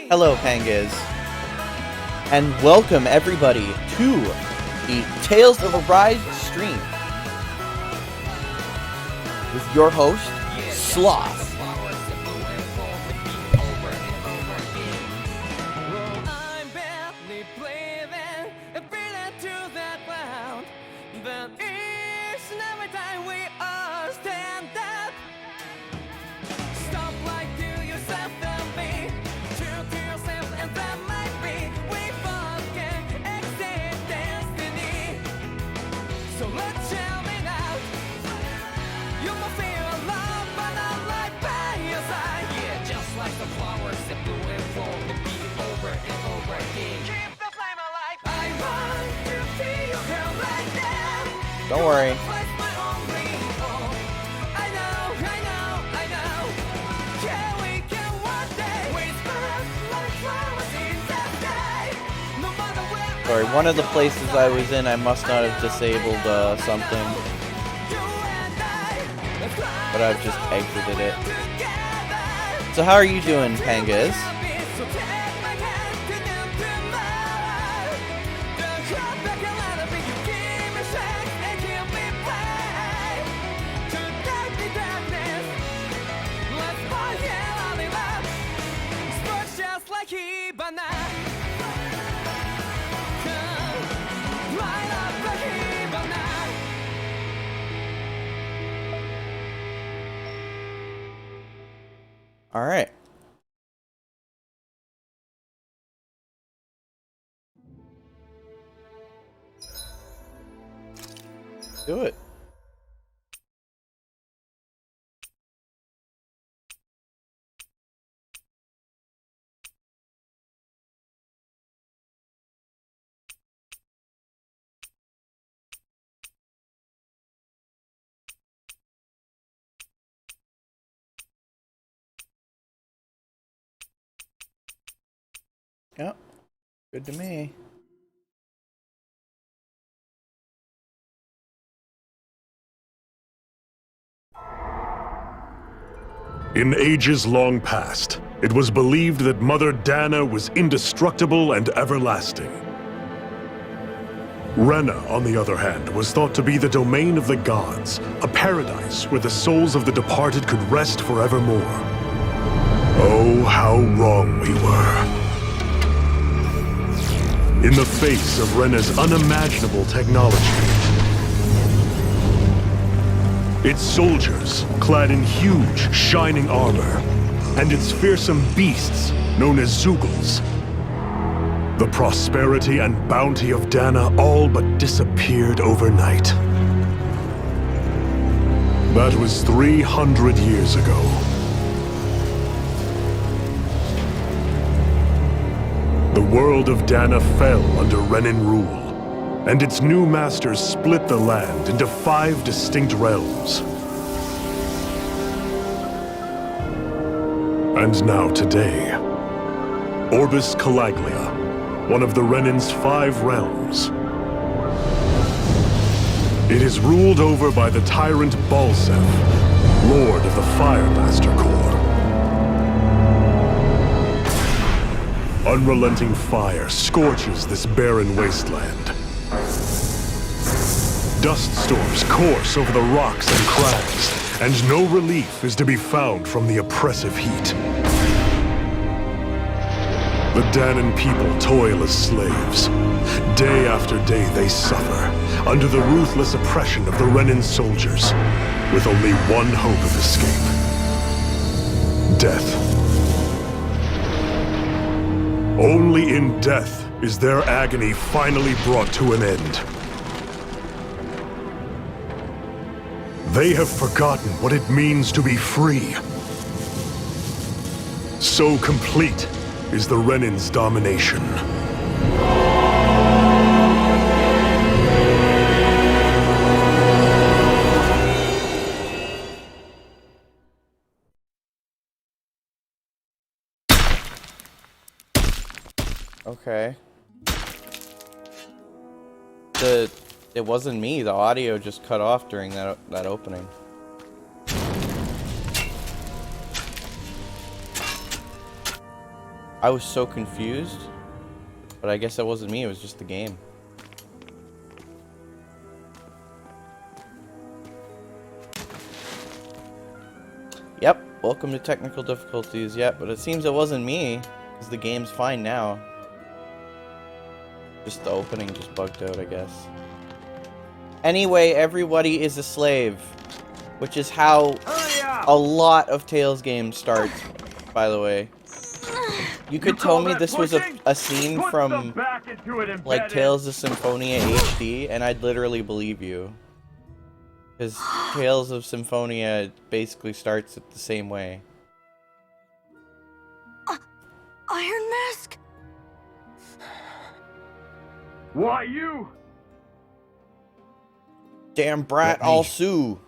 Hello, Pangas, and welcome everybody to the Tales of Arise stream with your host, Sloth. Don't worry. Sorry, one of the places I was in, I must not have disabled something. But I've just exited it. So how are you doing, Pangas? All right. Do it. Yep. Good to me. In ages long past, it was believed that Mother Dana was indestructible and everlasting. Renna, on the other hand, was thought to be the domain of the gods, a paradise where the souls of the departed could rest forevermore. Oh, how wrong we were. In the face of Renna's unimaginable technology, its soldiers, clad in huge, shining armor, and its fearsome beasts, known as Zoogles, the prosperity and bounty of Dana all but disappeared overnight. That was 300 years ago. The world of Dana fell under Renin rule, and its new masters split the land into 5 distinct realms. And now today, Orbis Calaglia, one of the Renin's 5 realms. It is ruled over by the tyrant Balseph, Lord of the Fire Master Corps. Unrelenting fire scorches this barren wasteland. Dust storms course over the rocks and crags, and no relief is to be found from the oppressive heat. The Danan people toil as slaves. Day after day they suffer, under the ruthless oppression of the Renin soldiers, with only one hope of escape: death. Only in death is their agony finally brought to an end. They have forgotten what it means to be free. So complete is the Renin's domination. Okay. It wasn't me. The audio just cut off during that opening. I was so confused. But I guess that wasn't me, it was just the game. Yep, welcome to technical difficulties. Yep, but it seems it wasn't me, because the game's fine now. Just the opening just bugged out, I guess. Anyway, everybody is a slave, which is how a lot of Tales games start, by the way. You could tell me this was a scene from, like, Tales of Symphonia HD, and I'd literally believe you. Because Tales of Symphonia basically starts it the same way. Iron Mask? Why you? Damn brat, I'll sue.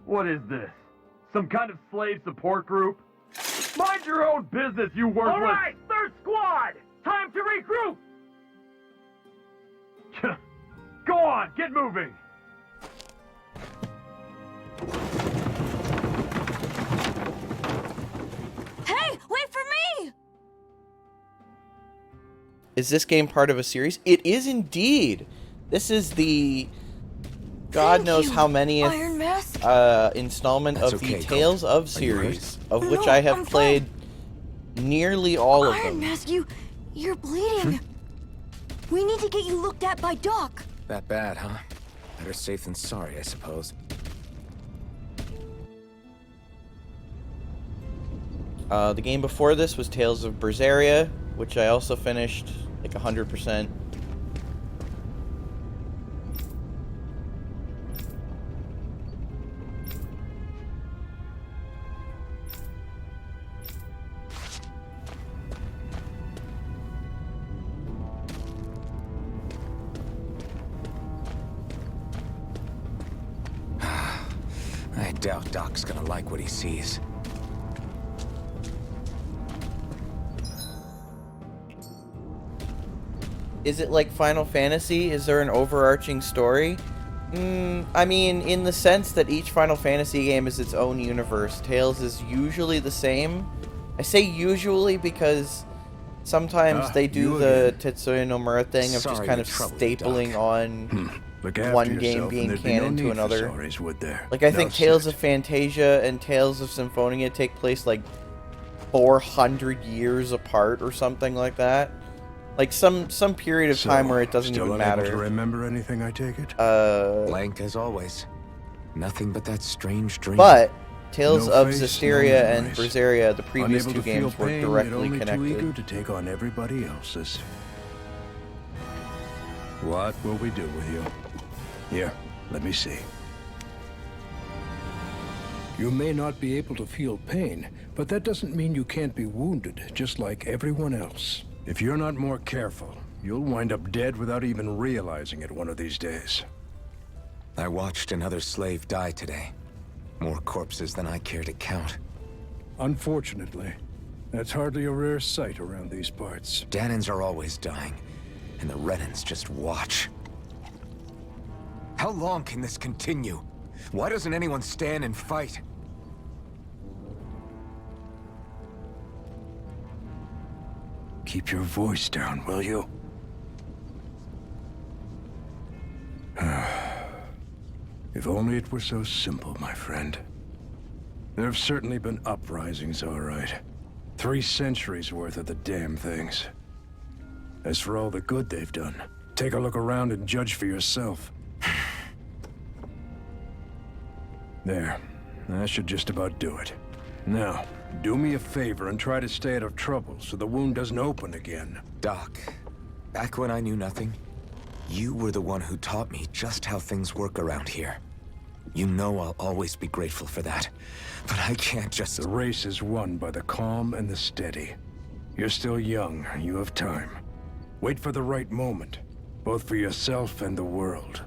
What is this? Some kind of slave support group? Mind your own business, you worthless! Alright, third squad! Time to regroup! Go on, get moving! Hey, wait for me! Is this game part of a series? It is indeed! This is the... God knows how many installment of the Tales of series, of which I have played nearly all of them. Iron Mask, you're bleeding. We need to get you looked at by Doc. That bad, huh? Better safe than sorry, I suppose. The game before this was Tales of Berseria, which I also finished like 100%. I doubt Doc's gonna like what he sees. Is it like Final Fantasy? Is there an overarching story? I mean, in the sense that each Final Fantasy game is its own universe. Tales is usually the same. I say usually because sometimes they do the Tetsuya Nomura thing of just kind of stapling on one game being canon to another. Like, I think Tales of Fantasia and Tales of Symphonia take place like 400 years apart or something like that. Like some period of time where it doesn't even matter. Still unable to remember anything, I take it? Blank as always. Nothing but that strange dream. But Tales of Zestiria and Berseria, the previous two games, were directly connected. Too eager to take on everybody else's. What will we do with you? Here, let me see. You may not be able to feel pain, but that doesn't mean you can't be wounded, just like everyone else. If you're not more careful, you'll wind up dead without even realizing it one of these days. I watched another slave die today. More corpses than I care to count. Unfortunately, that's hardly a rare sight around these parts. Danans are always dying, and the Renans just watch. How long can this continue? Why doesn't anyone stand and fight? Keep your voice down, will you? If only it were so simple, my friend. There have certainly been uprisings, all right. 3 centuries worth of the damn things. As for all the good they've done, take a look around and judge for yourself. There. That should just about do it. Now, do me a favor and try to stay out of trouble so the wound doesn't open again. Doc, back when I knew nothing, you were the one who taught me just how things work around here. You know I'll always be grateful for that, but I can't just... The race is won by the calm and the steady. You're still young, you have time. Wait for the right moment, both for yourself and the world.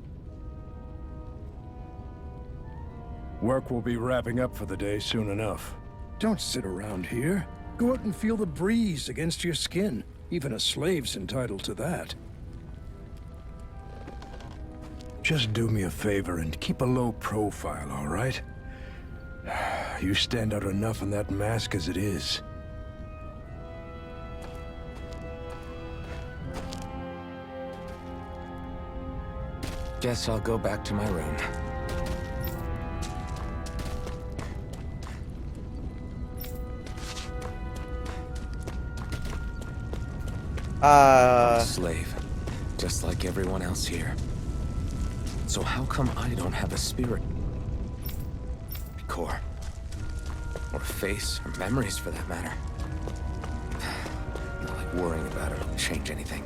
Work will be wrapping up for the day soon enough. Don't sit around here. Go out and feel the breeze against your skin. Even a slave's entitled to that. Just do me a favor and keep a low profile, all right? You stand out enough in that mask as it is. Guess I'll go back to my room. I'm a slave, just like everyone else here. So how come I don't have a spirit core? Or face, or memories for that matter? Not like worrying about it will change anything.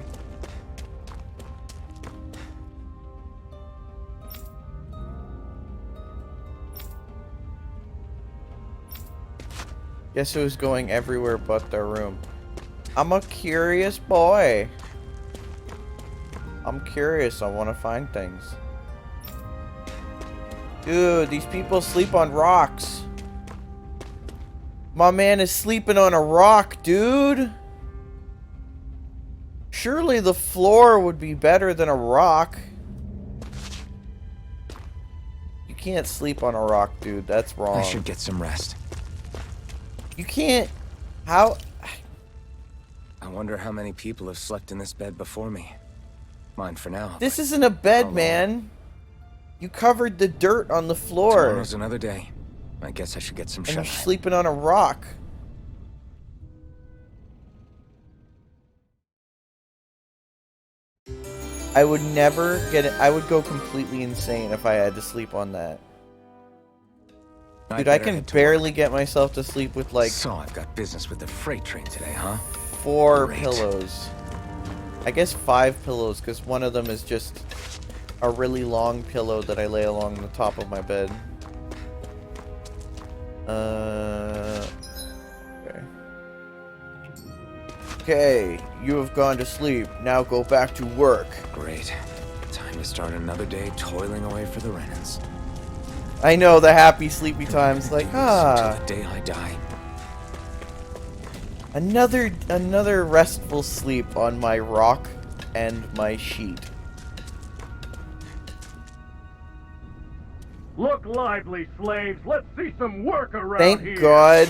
Guess who's going everywhere but their room? I'm a curious boy. I'm curious. I want to find things. Dude, these people sleep on rocks. My man is sleeping on a rock, dude. Surely the floor would be better than a rock. You can't sleep on a rock, dude. That's wrong. I should get some rest. You can't. How? I wonder how many people have slept in this bed before me. Mine for now. This isn't a bed, man. You covered the dirt on the floor. Tomorrow's another day. I guess I should get some And you're shut-eye. sleeping on a rock. I would never get it. I would go completely insane if I had to sleep on that. Dude, I can barely get myself to sleep with like So I've got business with the freight train today, huh? 4 Great. pillows. I guess 5 pillows, because one of them is just a really long pillow that I lay along the top of my bed. Okay. Okay, you have gone to sleep. Now go back to work. Great. Time to start another day toiling away for the Renans. I know, the happy sleepy times, like, Until the day I die. Another restful sleep on my rock and my sheet. Look lively, slaves. Let's see some work around Thank here. God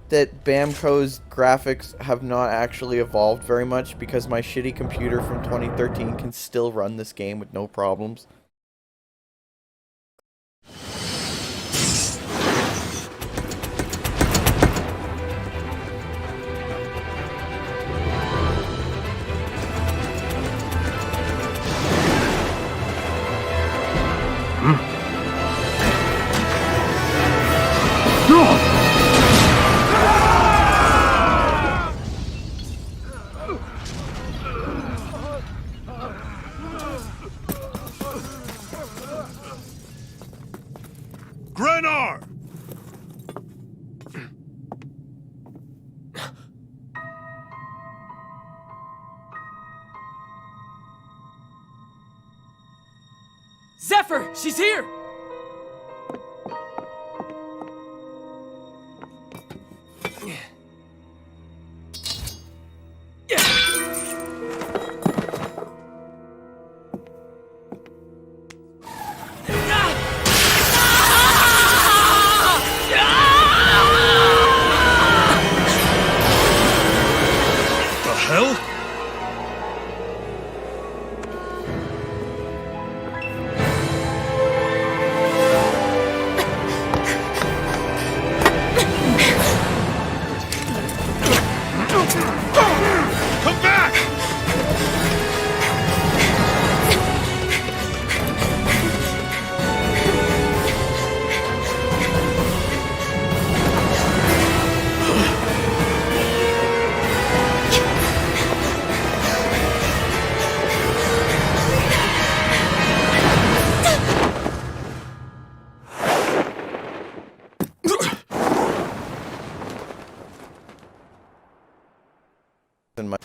that Bamco's graphics have not actually evolved very much, because my shitty computer from 2013 can still run this game with no problems. Grenar! Zephyr! She's here! The hell? Come back!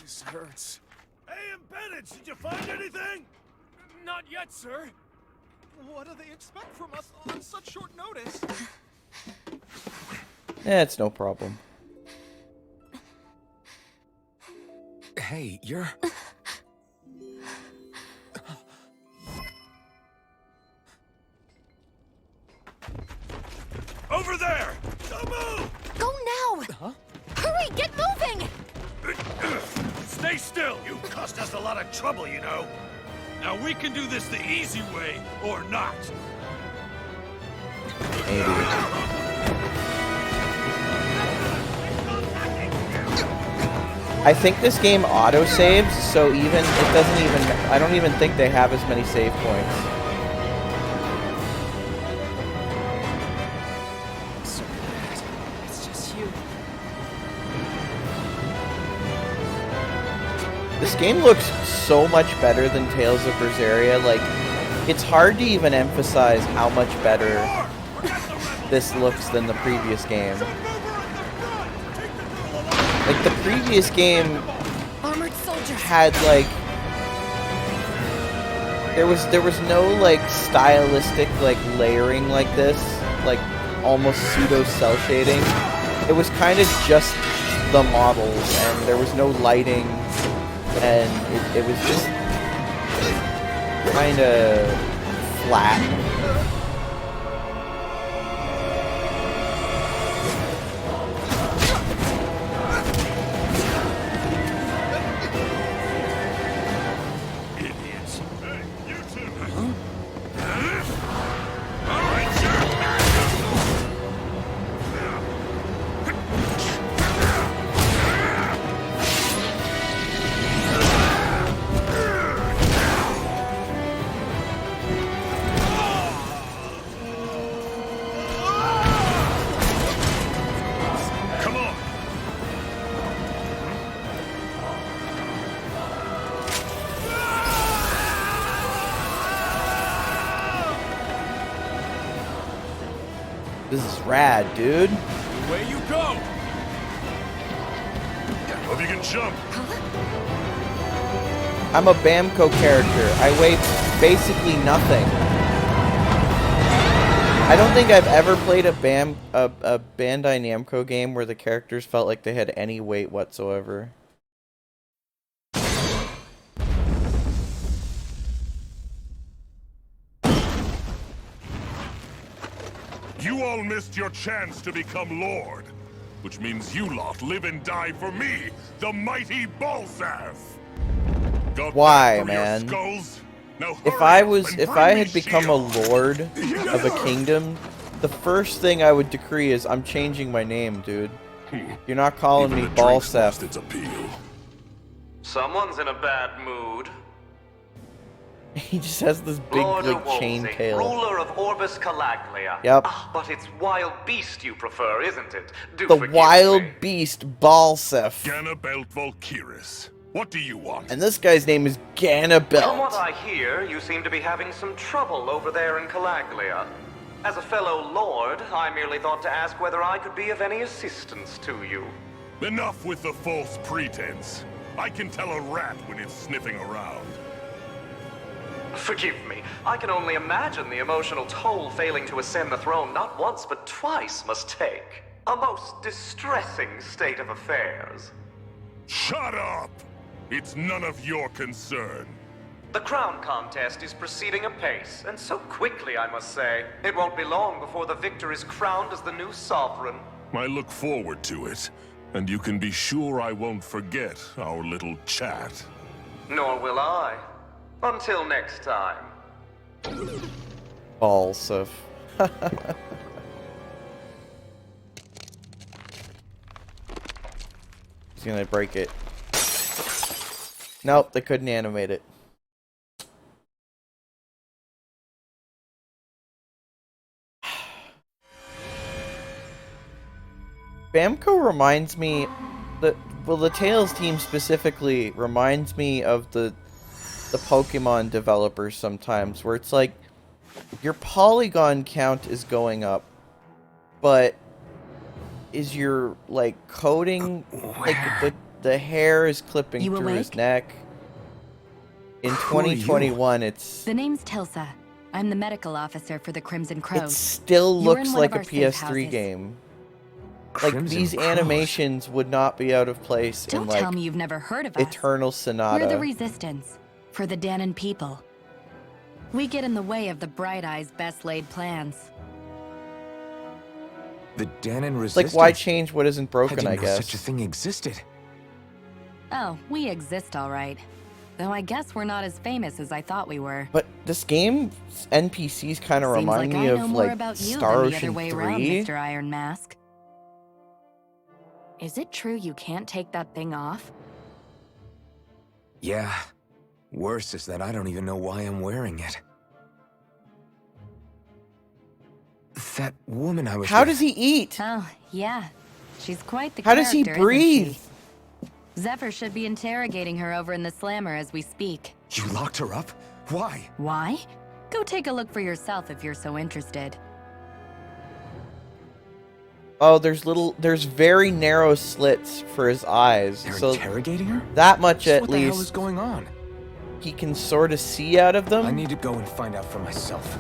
This hurts. Hey, Embedded, did you find anything? Not yet, sir. What do they expect from us on such short notice? It's no problem. Hey, you're... Over there! Don't move! Go now! Huh? Hurry, get moving! Stay still! You cost us a lot of trouble, you know. Now we can do this the easy way, or not. Maybe. I think this game auto-saves, so even it doesn't even... I don't even think they have as many save points. So bad. It's just you. This game looks so much better than Tales of Berseria. Like, it's hard to even emphasize how much better this looks than the previous game. Like, the previous game Armored soldiers. had, like... There was no, like, stylistic, like, layering like this. Like, almost pseudo-cell shading. It was kind of just the models, and there was no lighting. And it was just kind of flat. Idiots. Hey, you two. All right, sir. Come on. This is rad, dude. Away you go. Hope you can jump. I'm a Bamco character. I weigh basically nothing. I don't think I've ever played a Bandai Namco game where the characters felt like they had any weight whatsoever. You all missed your chance to become Lord, which means you lot live and die for me, the mighty Balseph. Got Why, that from your man? skulls? Now If hurry I up and bring had me become a Shionne. lord of a kingdom, the first thing I would decree is I'm changing my name, dude. You're not calling Even me the drinks lost Balseph. its appeal. Someone's in a bad mood. He just has this big, Lord like, chain Wolsey, tail. ruler of Orbis Calaglia. Yep. Ah, but it's wild beast you prefer, isn't it? Do The forgive wild me. beast Balseph. Ganabelt Valkyris. What do you want? And this guy's name is From what Ganabelt. I hear, you seem to be having some trouble over there in Calaglia. As a fellow lord, I merely thought to ask whether I could be of any assistance to you. Enough with the false pretense. I can tell a rat when it's sniffing around. Forgive me, I can only imagine the emotional toll failing to ascend the throne not once but twice must take. A most distressing state of affairs. Shut up! It's none of your concern. The crown contest is proceeding apace, and so quickly, I must say. It won't be long before the victor is crowned as the new sovereign. I look forward to it, and you can be sure I won't forget our little chat. Nor will I. Until next time. Balseph. He's gonna break it. Nope, they couldn't animate it. Bamco reminds me the Tales team specifically reminds me of the Pokemon developers sometimes, where it's like your polygon count is going up, but is your like coating like the hair is clipping You through his awake? neck. In Who are you? 2021, it's The name's Tilsa. I'm the medical officer for the Crimson Crow. it still You're looks in one like of a our safe PS3 houses. game. Like Crimson these Crows. animations would not be out of place Don't in like tell me you've never heard of us. Eternal Sonata. We're the Resistance, for the Danon people. We get in the way of the Bright Eye's best laid plans. The Danon It's resistance. like, why change what isn't broken, I I didn't know guess. such a thing existed. Oh, we exist all right. Though I guess we're not as famous as I thought we were. But this game's NPCs kind of Seems remind like me I of know more like about you Star than the other Ocean way around, 3. Mr. Iron Mask. Is it true you can't take that thing off? Yeah. Worse is that I don't even know why I'm wearing it. That woman I was How with- does he eat? Oh, yeah. She's quite the How does he character, isn't breathe? she? Zephyr should be interrogating her over in the Slammer as we speak. You locked her up? Why? Why? Go take a look for yourself if you're so interested. Oh, there's very narrow slits for his eyes. They're So interrogating her? that much So at what the hell is least going on? he can sort of see out of them. I need to go and find out for myself.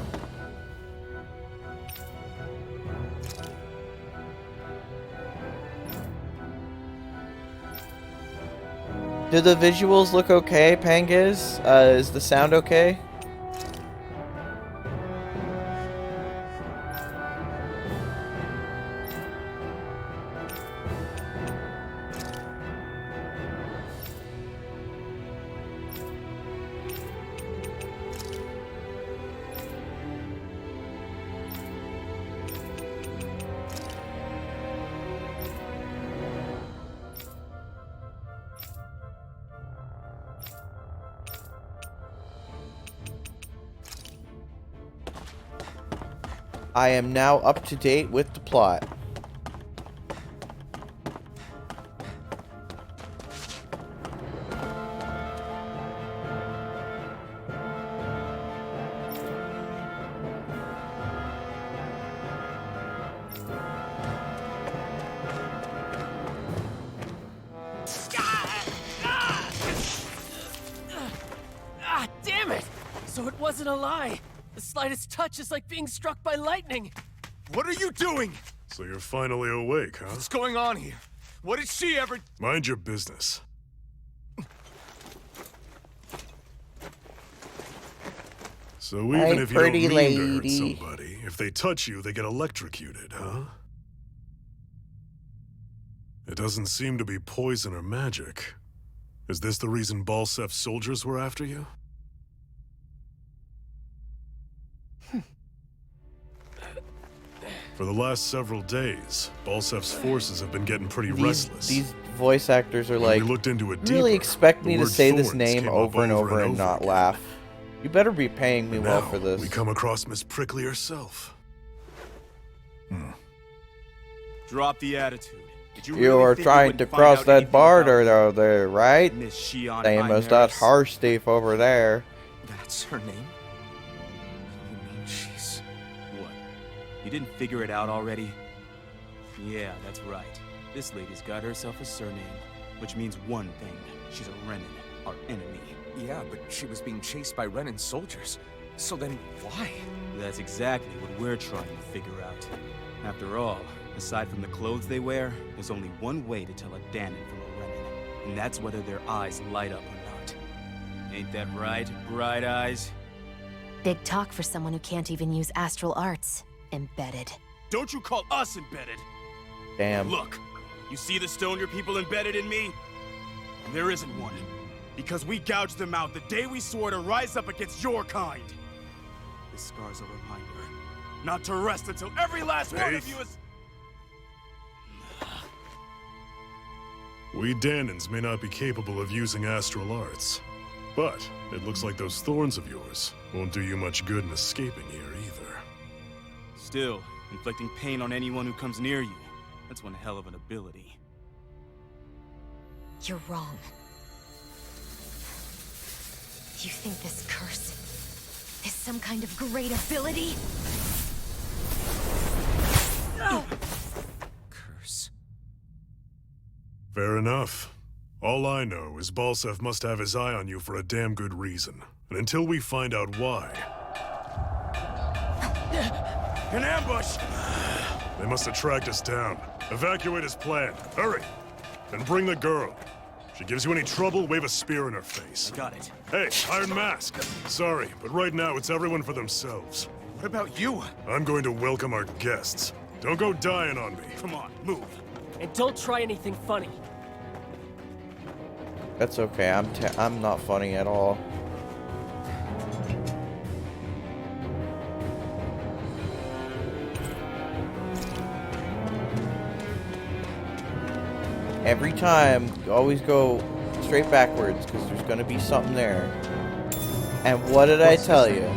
Do the visuals look okay, Pangiz? Is the sound okay? I am now up to date with the plot. Ah, damn it! So it wasn't a lie. The slightest touch is like being struck by lightning. What are you doing? So you're finally awake, huh? What's going on here? What did she ever... Mind your business. So even Hey, if you don't pretty mean to hurt lady. somebody, if they touch you, they get electrocuted, huh? It doesn't seem to be poison or magic. Is this the reason Balseph's soldiers were after you? For the last several days, Balseph's forces have been getting pretty restless. These voice actors are When like, we looked into it really deeper, expect the me to word say this thorns name came up over and over and not again. laugh. You better be paying me well Now, for this. we come across Miss Prickly herself. Drop the attitude. Did You really are think we trying wouldn't to find cross out that anything border about though, there, right? Miss Shionne Same as that Einharris? horse thief over there. That's her name? You mean she's... What? You didn't figure it out already? Yeah, that's right. This lady's got herself a surname, which means one thing. She's a Renan, our enemy. Yeah, but she was being chased by Renan's soldiers. So then, why? That's exactly what we're trying to figure out. After all, aside from the clothes they wear, there's only one way to tell a Danon from a Renan, and that's whether their eyes light up or not. Ain't that right, Bright Eyes? Big talk for someone who can't even use astral arts. Embedded. Don't you call us embedded! Damn. Look, you see the stone your people embedded in me? There isn't one. Because we gouged them out the day we swore to rise up against your kind. This scar's a reminder, not to rest until every last one of you is... We Danons may not be capable of using astral arts, but it looks like those thorns of yours won't do you much good in escaping here either. Still, inflicting pain on anyone who comes near you, that's one hell of an ability. You're wrong. You think this curse is some kind of great ability? Curse. Fair enough. All I know is Balseph must have his eye on you for a damn good reason. And until we find out why... An ambush! They must have tracked us down. Evacuate as planned. Hurry! And bring the girl. If she gives you any trouble, wave a spear in her face. Got it. Hey, Iron Mask. Sorry, but right now it's everyone for themselves. What about you? I'm going to welcome our guests. Don't go dying on me. Come on, move. And don't try anything funny. That's okay. I'm not funny at all. Every time, you always go straight backwards because there's going to be something there. And what did I tell you?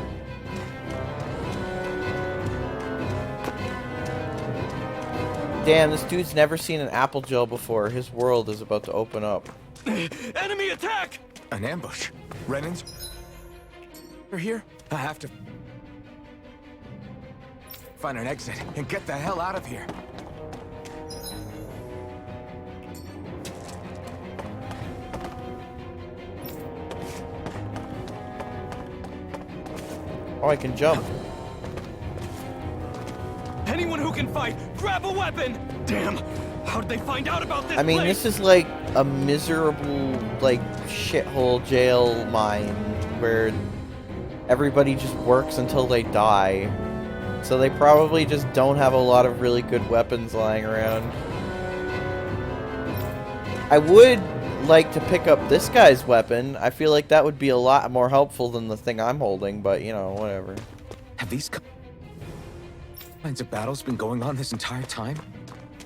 Damn, this dude's never seen an apple gel before. His world is about to open up. Enemy attack! An ambush. Renan's... We're here? I have to... find an exit and get the hell out of here. Oh, I can jump. Anyone who can fight, grab a weapon! Damn! How'd they find out about this I mean, place? this is like a miserable, like, shithole jail mine where everybody just works until they die. So they probably just don't have a lot of really good weapons lying around. I would like to pick up this guy's weapon. I feel like that would be a lot more helpful than the thing I'm holding, but, you know, whatever. Have these kinds of battles been going on this entire time?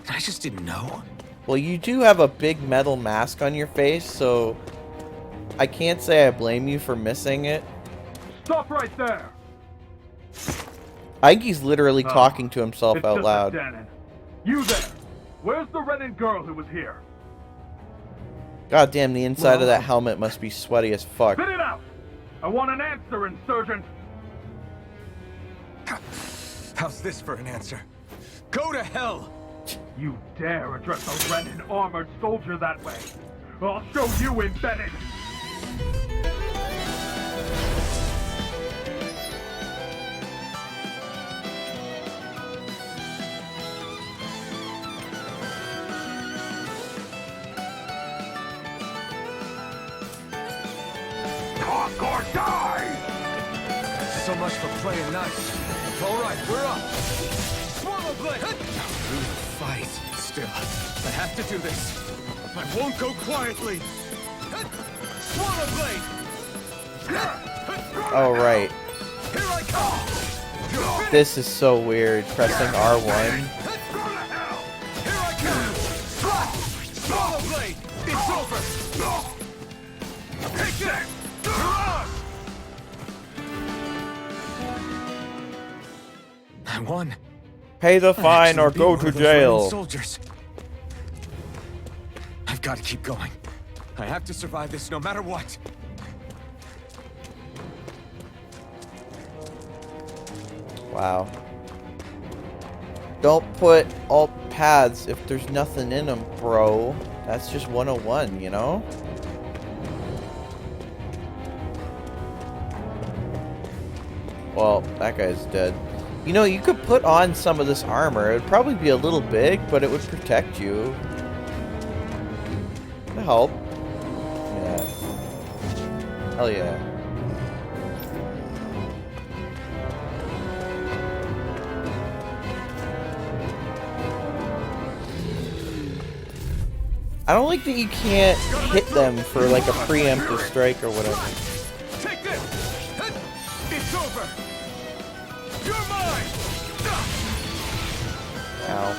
I just didn't know. Well, you do have a big metal mask on your face, so I can't say I blame you for missing it. Stop right there! I think he's literally talking to himself It's out just loud. a Danon. You there! Where's the Renan girl who was here? God damn, the inside of that helmet must be sweaty as fuck. Spit it out! I want an answer, insurgent! How's this for an answer? Go to hell! You dare address a Renan armored soldier that way? I'll show you embedded! Talk or die! So much for playing nice. All right, we're up. Swallow blade. Through the fight. Still, I have to do this. I won't go quietly! Swallow blade. Oh, right. Here I come. This is so weird, pressing R1. Here I come. Swallow blade. It's over. Take it. I won. Pay the fine or Actually go beat to one of those jail. Roman soldiers. I've got to keep going. I have to survive this no matter what. Wow. Don't put alt paths if there's nothing in them, bro. That's just 101, you know? Well, that guy's dead. You know, you could put on some of this armor. It would probably be a little big, but it would protect you. To help. Yeah. Hell yeah. I don't like that you can't hit them for like a preemptive strike or whatever. Take this. It's over. You're mine. Ow.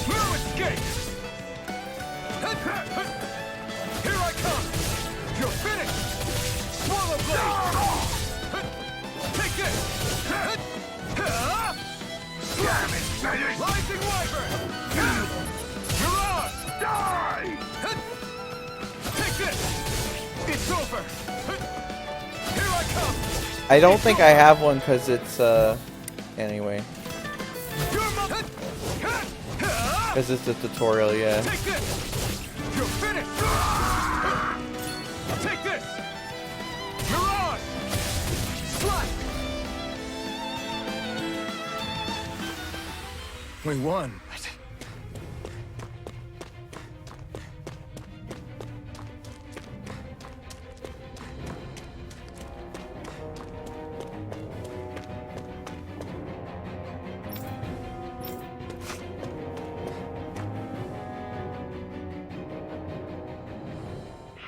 No escape. Here I come. You're finished. Swallow blade. Take this. Rising wyvern. You're on. Die. Take this. It's over. Here I come. I don't think I have one because it's, anyway. Because it's a tutorial, yeah. Take this. You're finished. Take this. You're on. Sloth. We won.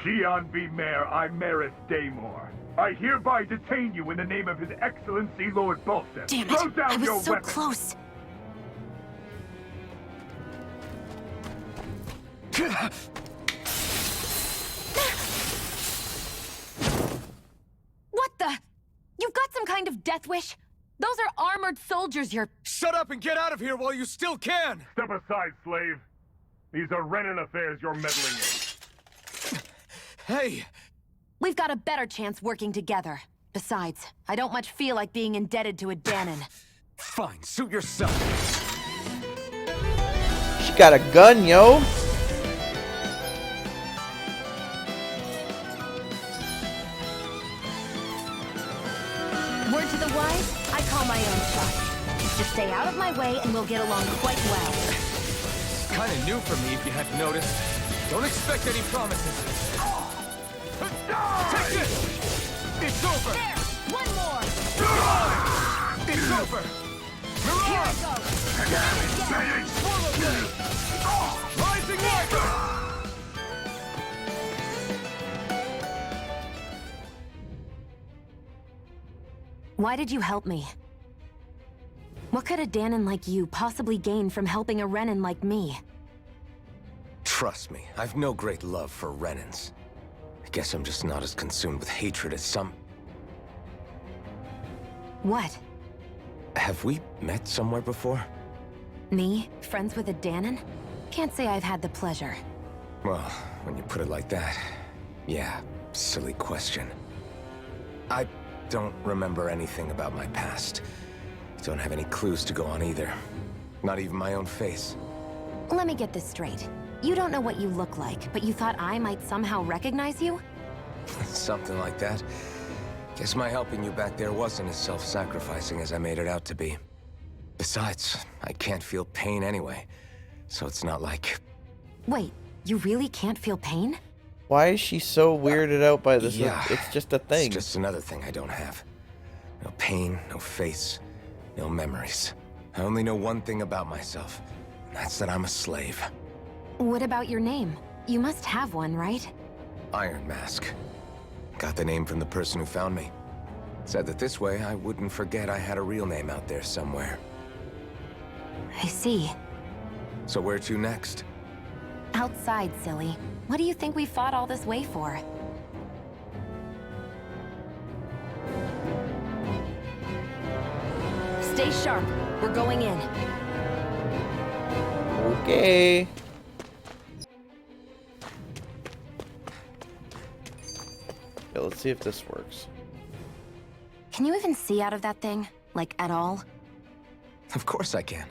Shionne v. Mayor Imaris Daymore. I hereby detain you in the name of His Excellency Lord Balseph. Damn Throw it! down I your was so weapon. close. What the? You've got some kind of death wish? Those are armored soldiers you're... Shut up and get out of here while you still can! Step aside, slave. These are Renan affairs you're meddling in. Hey! We've got a better chance working together. Besides, I don't much feel like being indebted to a Danon. Fine, suit yourself. She got a gun, yo. Word to the wise, I call my own shot. Just stay out of my way and we'll get along quite well. Kinda new for me if you hadn't noticed. Don't expect any promises. Take this! It's over! There! One more! It's over! Here I go! Rising Rider! Why did you help me? What could a Danon like you possibly gain from helping a Renan like me? Trust me, I've no great love for Renans. I guess I'm just not as consumed with hatred as some... What? Have we met somewhere before? Me? Friends with a Danon? Can't say I've had the pleasure. Well, when you put it like that, yeah, silly question. I don't remember anything about my past. Don't have any clues to go on either. Not even my own face. Let me get this straight. You don't know what you look like, but you thought I might somehow recognize you? Something like that. Guess my helping you back there wasn't as self-sacrificing as I made it out to be. Besides, I can't feel pain anyway, so it's not like... Wait, you really can't feel pain? Why is she so weirded out by this? Yeah, It's just a thing. It's just another thing I don't have. No pain, no face, no memories. I only know one thing about myself, and that's that I'm a slave. What about your name? You must have one, right? Iron Mask. Got the name from the person who found me. Said that this way I wouldn't forget I had a real name out there somewhere. I see. So where to next? Outside, silly. What do you think we fought all this way for? Stay sharp. We're going in. Okay. Yeah, let's see if this works. Can you even see out of that thing? Like, at all? Of course I can.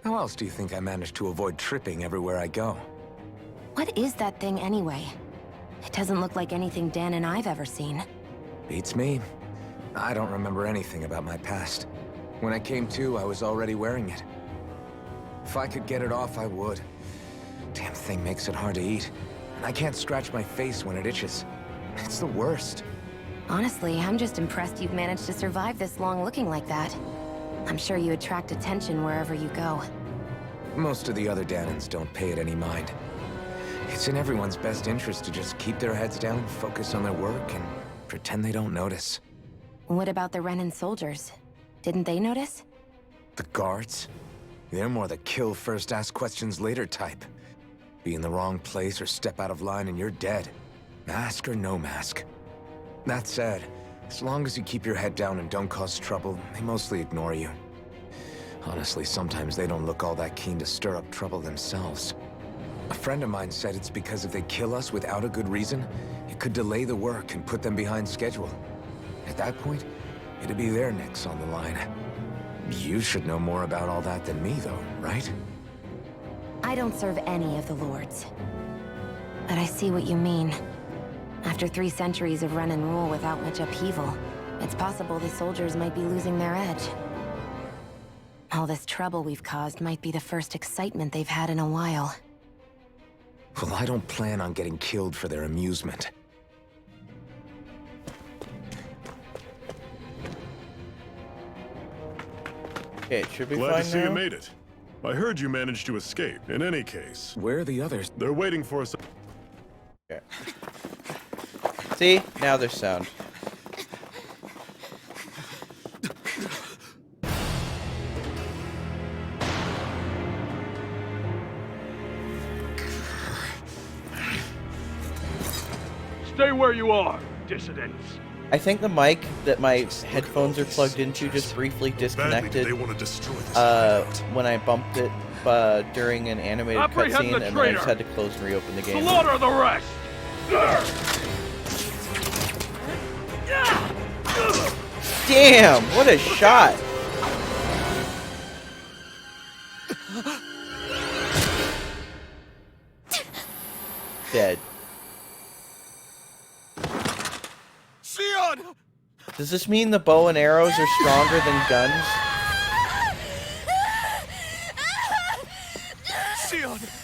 How else do you think I managed to avoid tripping everywhere I go? What is that thing anyway? It doesn't look like anything Dan and I've ever seen. Beats me. I don't remember anything about my past. When I came to, I was already wearing it. If I could get it off, I would. Damn thing makes it hard to eat. And I can't scratch my face when it itches. It's the worst. Honestly, I'm just impressed you've managed to survive this long looking like that. I'm sure you attract attention wherever you go. Most of the other Danons don't pay it any mind. It's in everyone's best interest to just keep their heads down, focus on their work, and pretend they don't notice. What about the Renan soldiers? Didn't they notice? The guards? They're more the kill first, ask questions later type. Be in the wrong place or step out of line and you're dead. Mask or no mask. That said, as long as you keep your head down and don't cause trouble, they mostly ignore you. Honestly, sometimes they don't look all that keen to stir up trouble themselves. A friend of mine said it's because if they kill us without a good reason, it could delay the work and put them behind schedule. At that point, it'd be their necks on the line. You should know more about all that than me, though, right? I don't serve any of the lords. But I see what you mean. After 3 centuries of run and rule without much upheaval, it's possible the soldiers might be losing their edge. All this trouble we've caused might be the first excitement they've had in a while. Well, I don't plan on getting killed for their amusement. Okay, it should be Glad fine to see now. you made it. I heard you managed to escape. In any case, Where are the others? they're waiting for us. Okay. See? Now there's sound. Stay where you are, dissidents. I think the mic that my headphones are plugged into just briefly disconnected They want to destroy this when I bumped it during an animated Apprehend cutscene, the and then I just traitor. had to close and reopen the game. Slaughter the rest! Damn! What a shot! Dead. Shionne! Does this mean the bow and arrows are stronger than guns? Shionne!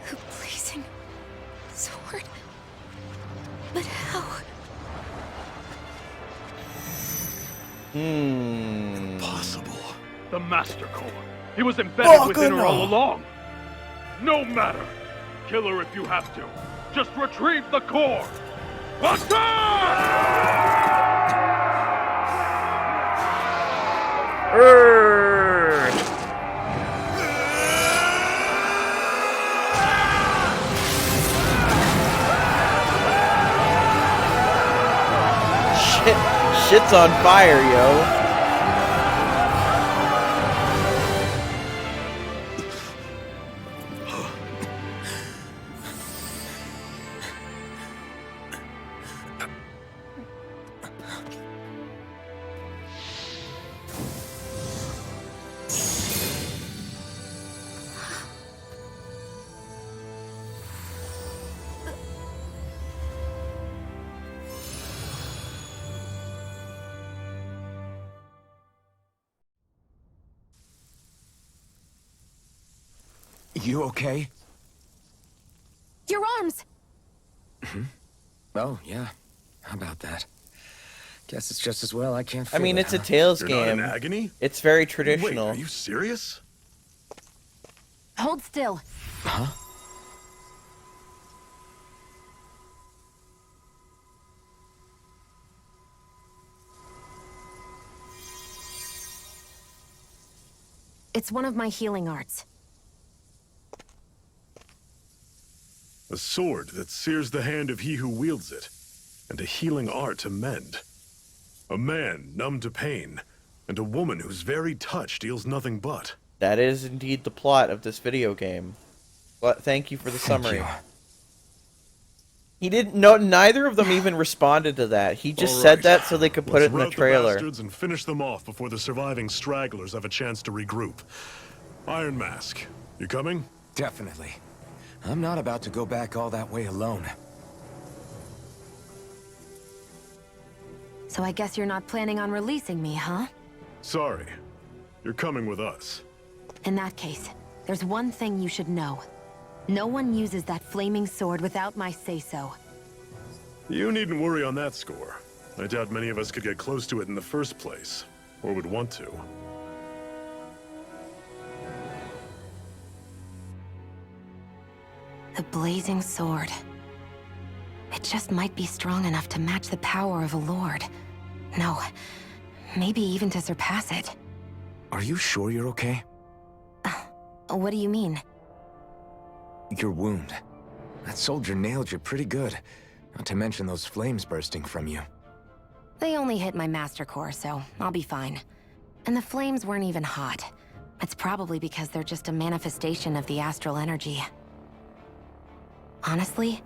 The blazing sword. But how? Impossible. The Master Core. He was embedded within her all along. No matter. Kill her if you have to. Just retrieve the core. Shit's on fire, yo. You okay? Your arms! Oh, yeah. How about that? Guess it's just as well I can't feel I mean, it, it's a huh? Tales You're not game. in agony? It's very Wait, traditional. are you serious? Hold still. Huh? It's one of my healing arts. A sword that sears the hand of he who wields it, and a healing art to mend. A man numb to pain, and a woman whose very touch deals nothing but. That is indeed the plot of this video game. But thank you for the summary. Thank you. He didn't know. Neither of them even responded to that. He just All said right. that so they could put Let's it in the rout trailer. bastards and finish them off before the surviving stragglers have a chance to regroup. Iron Mask, you coming? Definitely. I'm not about to go back all that way alone. So I guess you're not planning on releasing me, huh? Sorry. You're coming with us. In that case, there's one thing you should know. No one uses that flaming sword without my say-so. You needn't worry on that score. I doubt many of us could get close to it in the first place, or would want to. The blazing sword. It just might be strong enough to match the power of a lord. No, maybe even to surpass it. Are you sure you're okay? What do you mean? Your wound. That soldier nailed you pretty good. Not to mention those flames bursting from you. They only hit my master core, so I'll be fine. And the flames weren't even hot. It's probably because they're just a manifestation of the astral energy. Honestly,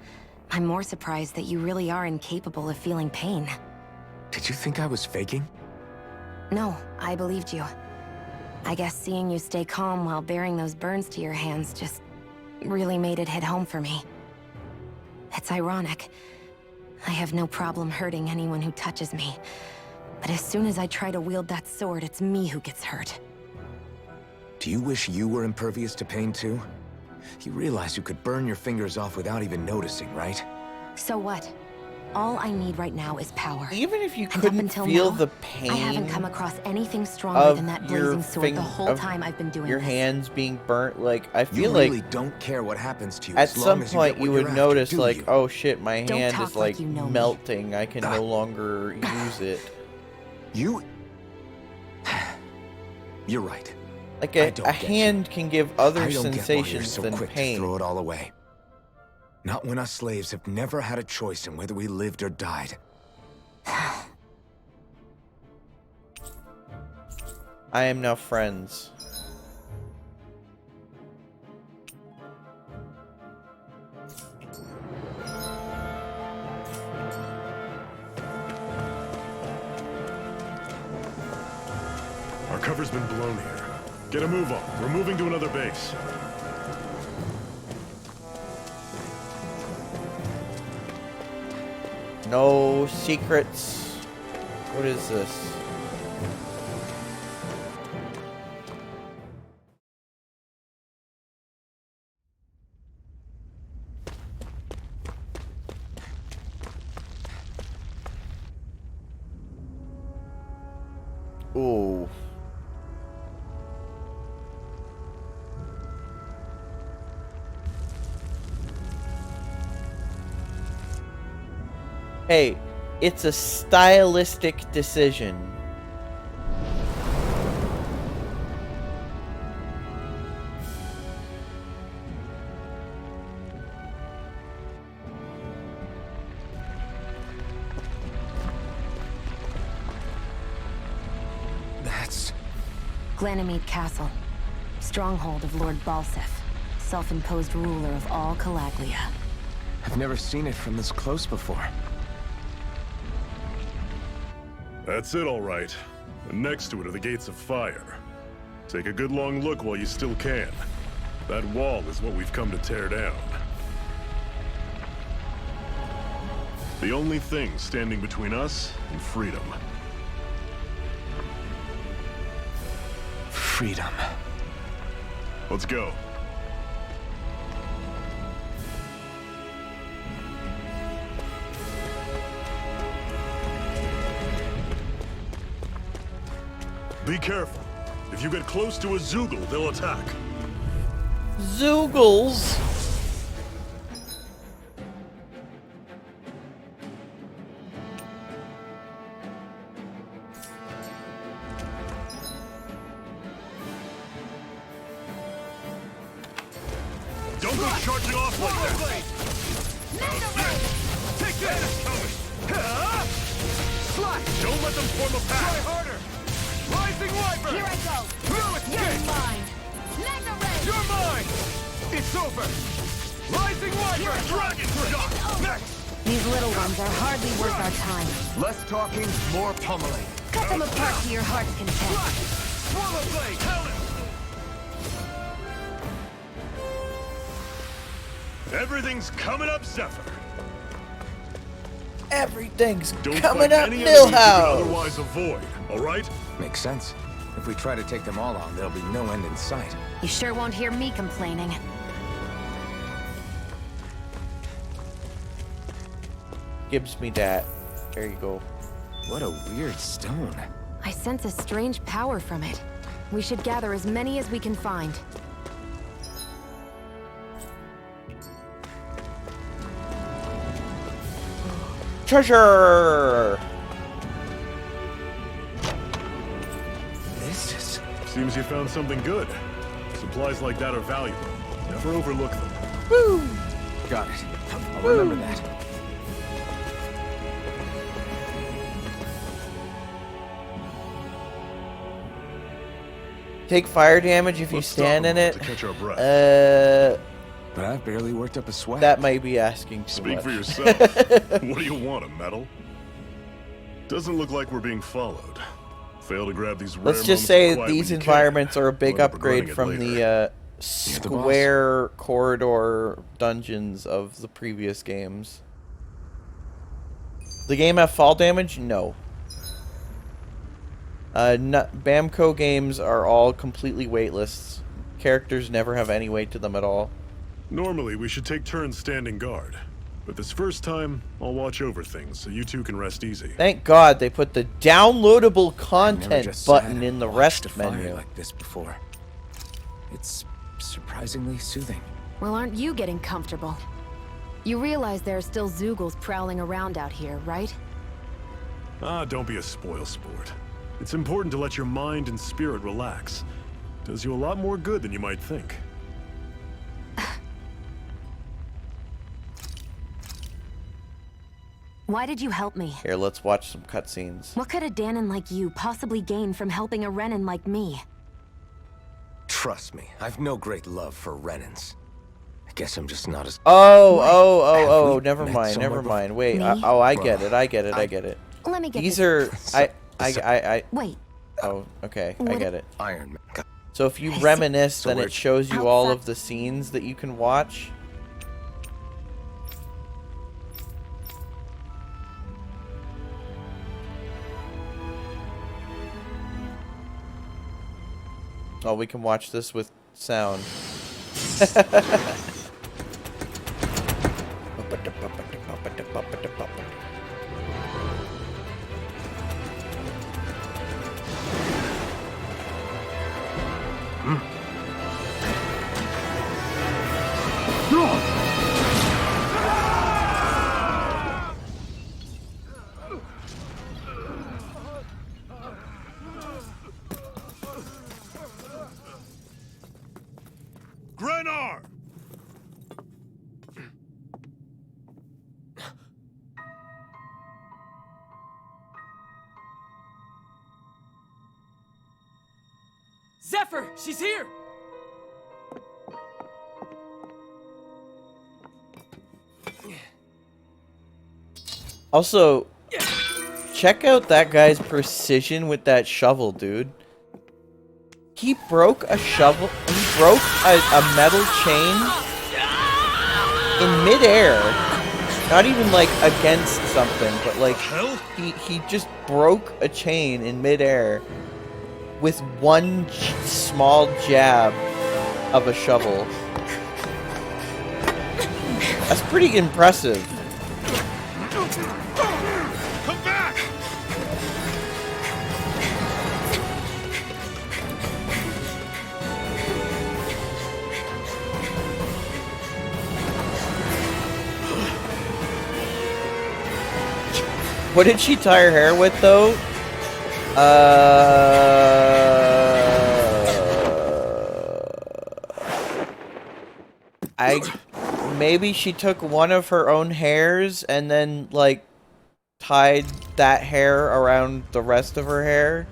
I'm more surprised that you really are incapable of feeling pain. Did you think I was faking? No, I believed you. I guess seeing you stay calm while bearing those burns to your hands just really made it hit home for me. It's ironic. I have no problem hurting anyone who touches me. But as soon as I try to wield that sword, it's me who gets hurt. Do you wish you were impervious to pain too? You realize you could burn your fingers off without even noticing, right? So what? All I need right now is power. Even if you And up couldn't until feel now, the pain I haven't come across anything stronger of than that your blazing sword the whole time I've been doing your this. hands being burnt, like, I You feel like really don't care what happens to you at as long some as point you, you get what would you're after, notice, do like, you? oh shit, my Don't hand talk is like like you know me. melting. I can no longer use it. You... You're right. Like I a don't get hand can give other I don't get why you're sensations so than quick to pain. throw it all away. Not when us slaves have never had a choice in whether we lived or died. I am now friends. Our cover's been blown here. Get a move on. We're moving to another base. No secrets. What is this? Ooh. Hey, it's a stylistic decision. That's... Glanamede Castle. Stronghold of Lord Balseph. Self-imposed ruler of all Calaglia. I've never seen it from this close before. That's it, all right. And next to it are the gates of fire. Take a good long look while you still can. That wall is what we've come to tear down. The only thing standing between us and freedom. Freedom. Let's go. Be careful. If you get close to a Zoogle, they'll attack. Zoogles? Don't go charging off like that! Take this! Sloth! Don't let them form a Try path! harder! Rising Wyvern! Here I go. No escape! You're mine. Mega ray. You're mine! It's over! Rising Wyvern! Dragon shot! Next! These little ones are hardly worth our time. Less talking, more pummeling. Cut them apart to your heart's content. Swallow blade! Everything's coming up, Zephyr. Everything's Don't coming fight up, any enemies you can Millhouse! otherwise avoid, all right? Makes sense. If we try to take them all on, there'll be no end in sight. You sure won't hear me complaining. Gives me that. There you go. What a weird stone. I sense a strange power from it. We should gather as many as we can find. Treasure! This is... Seems you found something good. Supplies like that are valuable. Never overlook them. Woo! Got it. I'll remember that. Take fire damage if you Let's stop stand a in moment it. to catch our breath. But I've barely worked up a sweat. That might be asking too Speak much. for yourself. What do you want, a medal? Doesn't look like we're being followed. Fail to grab these rare Let's just moments say of quiet these when you environments can. are a big We'll end up upgrade regretting it from later. the square corridor dungeons of the previous games. The game have fall damage? No. Bamco games are all completely weightless. Characters never have any weight to them at all. Normally, we should take turns standing guard. But this first time, I'll watch over things so you two can rest easy. Thank God they put the downloadable content button in the rest menu. Like this before. It's surprisingly soothing. Well, aren't you getting comfortable? You realize there are still Zeugles prowling around out here, right? Ah, don't be a spoilsport. It's important to let your mind and spirit relax. Does you a lot more good than you might think. Why did you help me? Here, let's watch some cutscenes. What could a Danon like you possibly gain from helping a Renan like me? Trust me, I've no great love for Renans. I guess I'm just not as... Oh, never mind. Wait, I get it. Let me get These this. are... Wait. Oh, okay, I get it. Iron Man. So if you reminisce, then it shows you all Outside. of the scenes that you can watch. Oh, we can watch this with sound. Grenar! Zephyr, she's here! Also, check out that guy's precision with that shovel, dude. He broke a shovel. He broke a metal chain in midair. Not even like against something, but like he just broke a chain in midair with one small jab of a shovel. That's pretty impressive. Come back! What did she tie her hair with, though? Maybe she took one of her own hairs and then, like, tied that hair around the rest of her hair.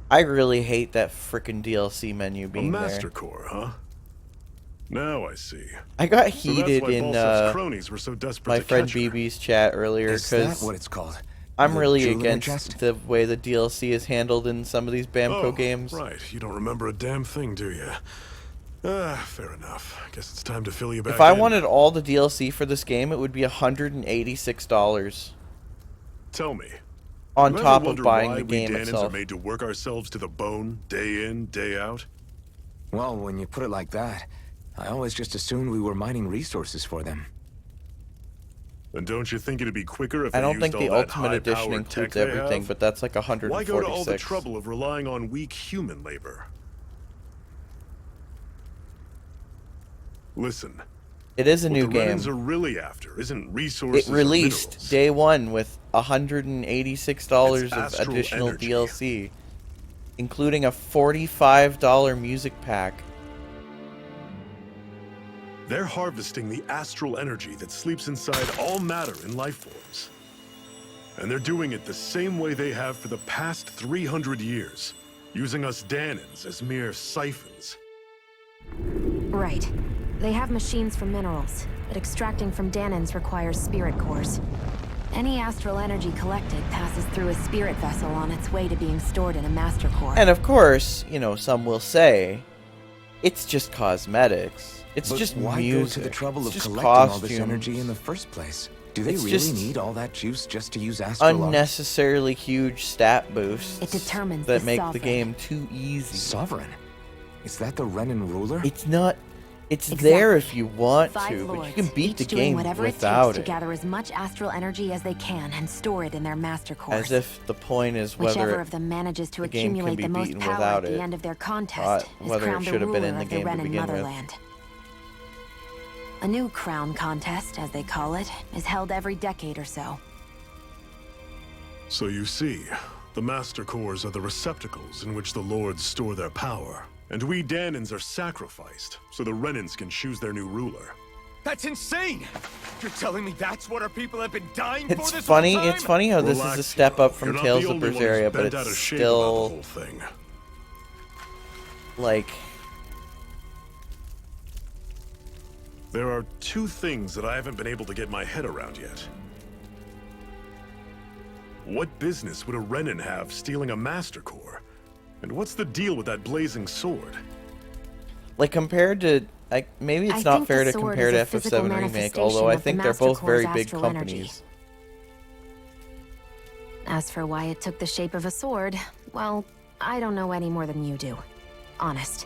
I really hate that frickin' DLC menu being A Master there. Core, huh? Now I see. I got So that's heated why in Balseph's cronies were so desperate my to friend catch her. BB's chat earlier Is that because what it's called? I'm The really jewel in her against chest? the way the DLC is handled in some of these Bamco Oh, games. right. You don't remember a damn thing, do you? Fair enough. Guess it's time to fill you back If I in. wanted all the DLC for this game, it would be $186 Tell me. on You ever top of wonder buying why the game we Danans itself. are made to work ourselves to the bone, day in, day out? Well, when you put it like that, I always just assumed we were mining resources for them. And don't you think it'd be quicker if I they don't used think all the that Ultimate Edition high-powered includes tech they everything, have? but that's like $146. Why go to all the trouble of relying on weak human labor? Listen. It is a What new the game. Renans are really after isn't resources It or released minerals. day one with $186 It's of astral additional energy. DLC, including a $45 music pack. They're harvesting the astral energy that sleeps inside all matter in life forms. And they're doing it the same way they have for the past 300 years, using us Danans as mere siphons. Right. They have machines for minerals, but extracting from Danons requires spirit cores. Any astral energy collected passes through a spirit vessel on its way to being stored in a master core. And of course, you know, some will say, it's just cosmetics. It's But just why music. go to the trouble It's of just collecting all this costumes. energy in the first place? Do they It's really just need all that juice just to use Astrologia? unnecessarily huge stat boosts It determines that the make the sovereign. game too easy. Sovereign? Is that the Renin ruler? It's not. It's Exactly. there if you want 5 to, but lords, you can beat the each doing game whatever without it takes to it. gather as much astral energy as they can and store it in their master cores. As if the point is Whichever whether of them manages to the game can accumulate be the most beaten power without at the it, end of their contest is whether it crowned the should have been ruler in the of the game to Renin begin with. motherland. A new crown contest, as they call it, is held every decade or so. So you see, the Master Cores are the receptacles in which the Lords store their power. And we Danans are sacrificed, so the Renins can choose their new ruler. That's insane! You're telling me that's what our people have been dying for It's this funny. whole time? It's funny how this is a Relax, step hero. up from You're not Tales the of only one who's Berseria, but bent out it's of shape about the still whole thing. like There are two things that I haven't been able to get my head around yet. What business would a Renin have stealing a Master Core? And what's the deal with that blazing sword? compared to maybe it's I not think fair the to sword compare is to a physical FF7 Remake, manifestation although I of the think they're Master both very Core's big astral companies. energy. As for why it took the shape of a sword, well, I don't know any more than you do. Honest.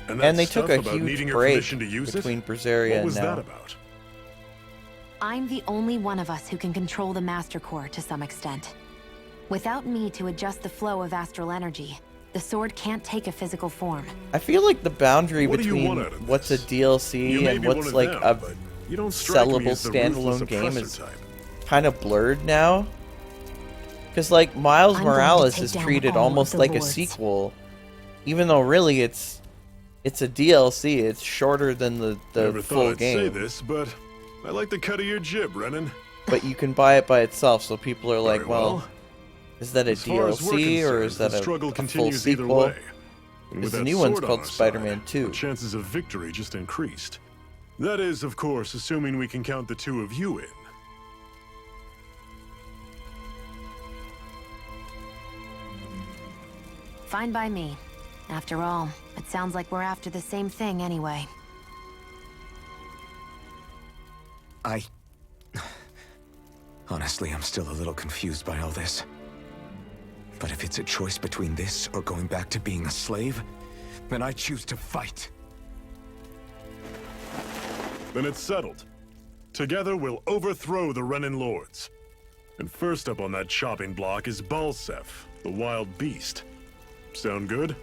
And And they stuff took a about huge needing your break permission to use between it? Berseria What and was now. that about? I'm the only one of us who can control the Master Core to some extent. Without me to adjust the flow of astral energy, the sword can't take a physical form. I feel like the boundary What do you between want out of what's a this? DLC You may and be what's one of like them, a but you don't strike me sellable as the ruthless standalone game oppressor is type. kind of blurred now. Because like Miles I'm going to Morales take is down treated all of almost the like a lords. sequel, even though really it's a DLC. It's shorter than the Never full thought I'd say game. this, but I like the cut of your jib, Renin. But you can buy it by itself, so people are like, Very well, is that a As far as we're DLC or concerned, is that the a struggle full continues either sequel? way. And Because with the that new one's sword on called our side, Spider-Man 2. the chances of victory just increased. That is, of course, assuming we can count the two of you in. Fine by me. After all, it sounds like we're after the same thing anyway. Honestly, I'm still a little confused by all this. But if it's a choice between this or going back to being a slave, then I choose to fight. Then it's settled. Together we'll overthrow the Renin Lords. And first up on that chopping block is Balseph, the wild beast. Sound good?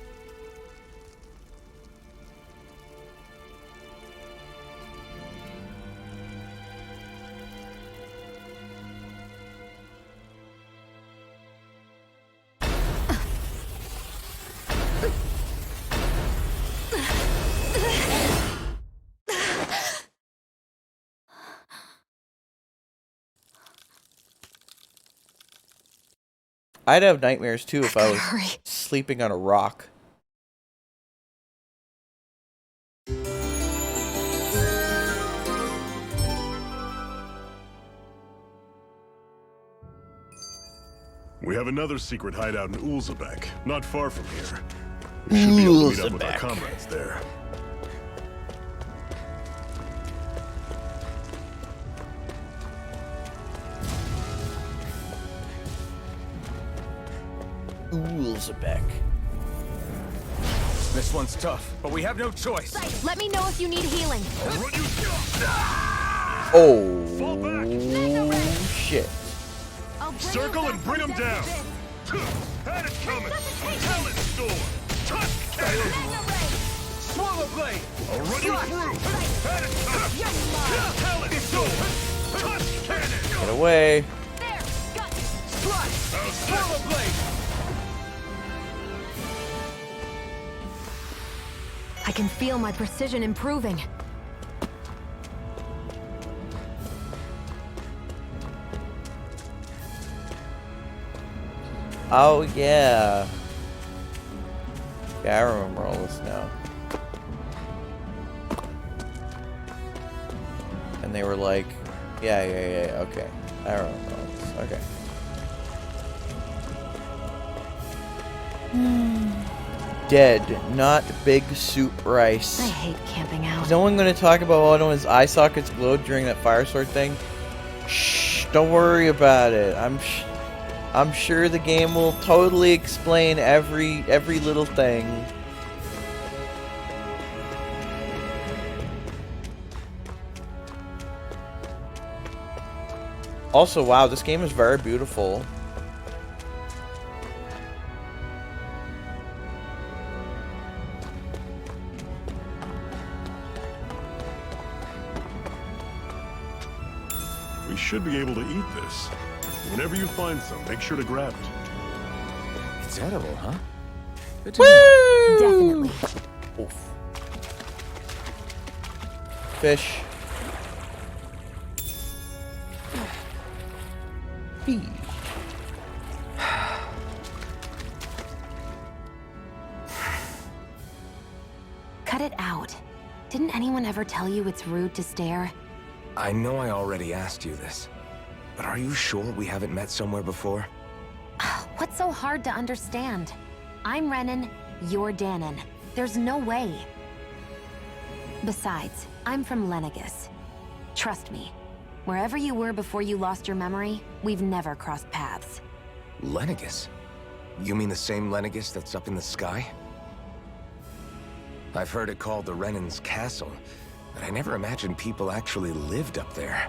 I'd have nightmares too if I was Hurry. sleeping on a rock. We have another secret hideout in Ulzebek, not far from here. We should be able to meet up with our Ulzebek. comrades there. Ulzebek. This one's tough, but we have no choice. Let me know if you need healing. Oh shit. Circle and bring them down! Had it coming! Talent storm! Tusk cannon! Swallow blade! I'll run you through! Had it coming! Talent storm! Tusk cannon! Get away. Swallow blade! I can feel my precision improving. Oh yeah. Yeah, I remember all this now. And they were like, yeah, okay. I remember all this. Okay. dead, not big soup rice. I hate camping out. Is no one going to talk about one of his eye sockets glowed during that fire sword thing? Shh, don't worry about it. I'm sure the game will totally explain every little thing. Also, wow, this game is very beautiful. We should be able to eat this. Whenever you find some, make sure to grab it. It's edible, huh? Woo! Definitely. Oof. Fish. Bee. Cut it out. Didn't anyone ever tell you it's rude to stare? I know I already asked you this, but are you sure we haven't met somewhere before? What's so hard to understand? I'm Renan, you're Danon. There's no way. Besides, I'm from Lenegis. Trust me, wherever you were before you lost your memory, we've never crossed paths. Lenegis? You mean the same Lenegis that's up in the sky? I've heard it called the Renan's Castle, but I never imagined people actually lived up there.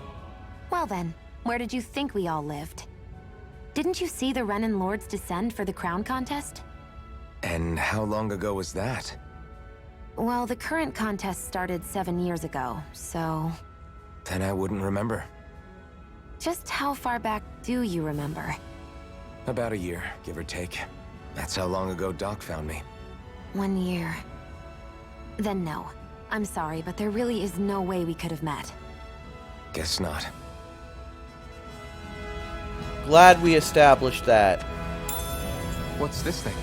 Well then, where did you think we all lived? Didn't you see the Renan Lords descend for the crown contest? And how long ago was that? Well, the current contest started 7 years ago, so... Then I wouldn't remember. Just how far back do you remember? About a year, give or take. That's how long ago Doc found me. 1 year. Then no. I'm sorry, but there really is no way we could have met. Guess not. Glad we established that. What's this thing?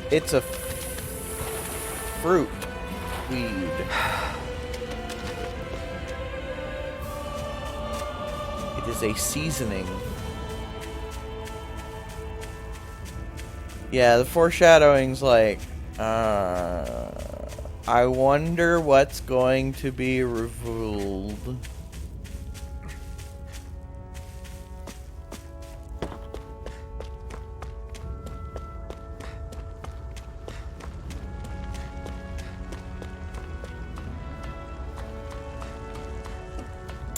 It's a fruit weed. It is a seasoning. Yeah, the foreshadowing's like, I wonder what's going to be revealed.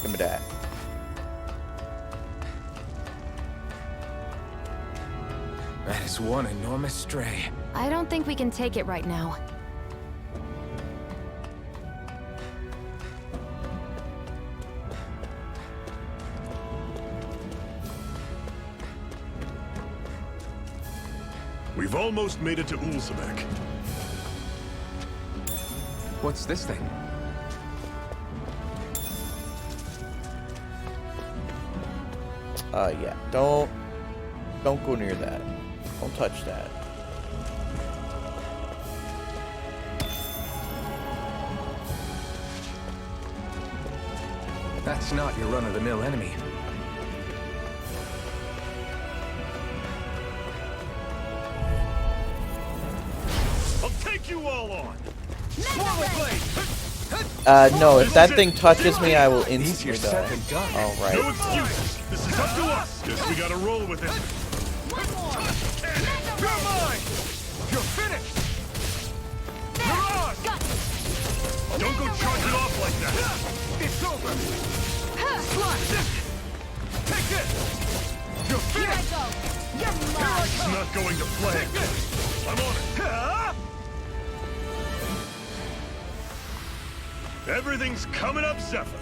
Give me that. That is one enormous stray. I don't think we can take it right now. We've almost made it to Ulzebek. What's this thing? Yeah, don't go near that. Don't touch that. That's not your run-of-the-mill enemy. I'll take you all on. No, if that thing touches me, I will instantly die. All No right. excuses. This is up to us. Guess we gotta roll with it. You're mine! You're finished! You're on! Don't go charging off like that. It's over! Sloth! Take this! You're finished! It's not going to play. I'm on it. Everything's coming up, Zephyr.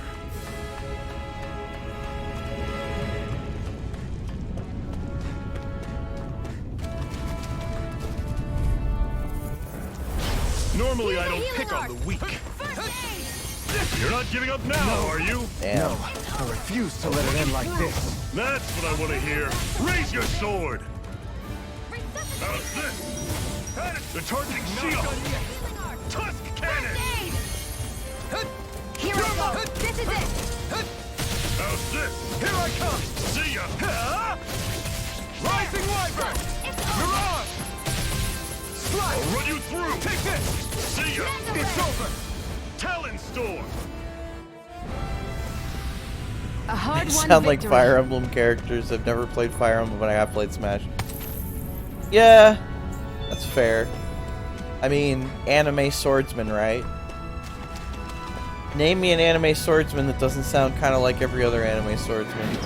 Normally, I don't pick on the weak. You're not giving up now, are you? Damn. No, I refuse to let it end like this. That's what I want to hear. Raise your sword. How's this? The charging shield. Tusk cannon. Here we go! This is it! How's this? Here I come! See ya. Rising Wyvern! You're on! I'll run you through! Take this! See ya! It's over! Talon Storm! A hard They won sound like victory. Fire Emblem characters. I've never played Fire Emblem, but I have played Smash. Yeah, that's fair. I mean, anime swordsman, right? Name me an anime swordsman that doesn't sound kind of like every other anime swordsman.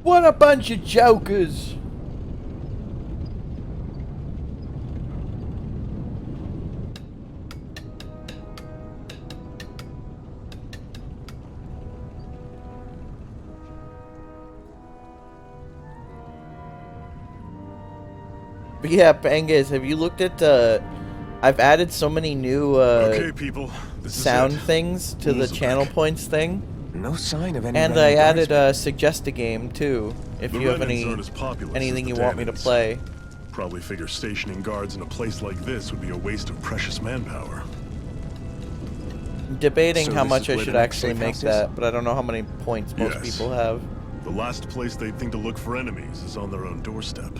What a bunch of jokers! But yeah, Bangas, have you looked at I've added so many new Okay, people. This is sound it. things to the Rules of channel back. points thing. No sign of any. And I added Suggest a Game too, if The you have Renans aren't as popular as anything the you want me to Danans. play. Probably figure stationing guards in a place like this would be a waste of precious manpower. I'm debating So how this much is I where should the next actually safe make house is? that, but I don't know how many points most Yes. people have. The last place they'd think to look for enemies is on their own doorstep.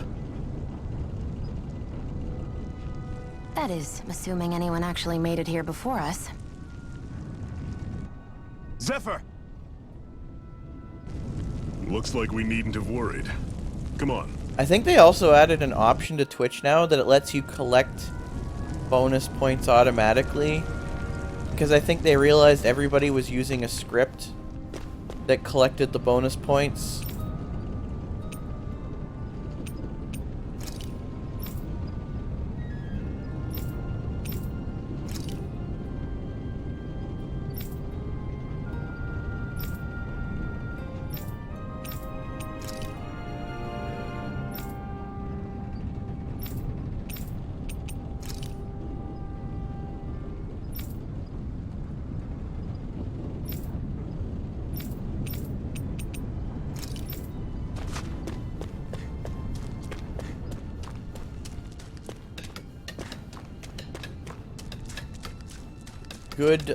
That is, assuming anyone actually made it here before us. Zephyr! Looks like we needn't have worried. Come on. I think they also added an option to Twitch now that it lets you collect bonus points automatically. Because I think they realized everybody was using a script that collected the bonus points. Good,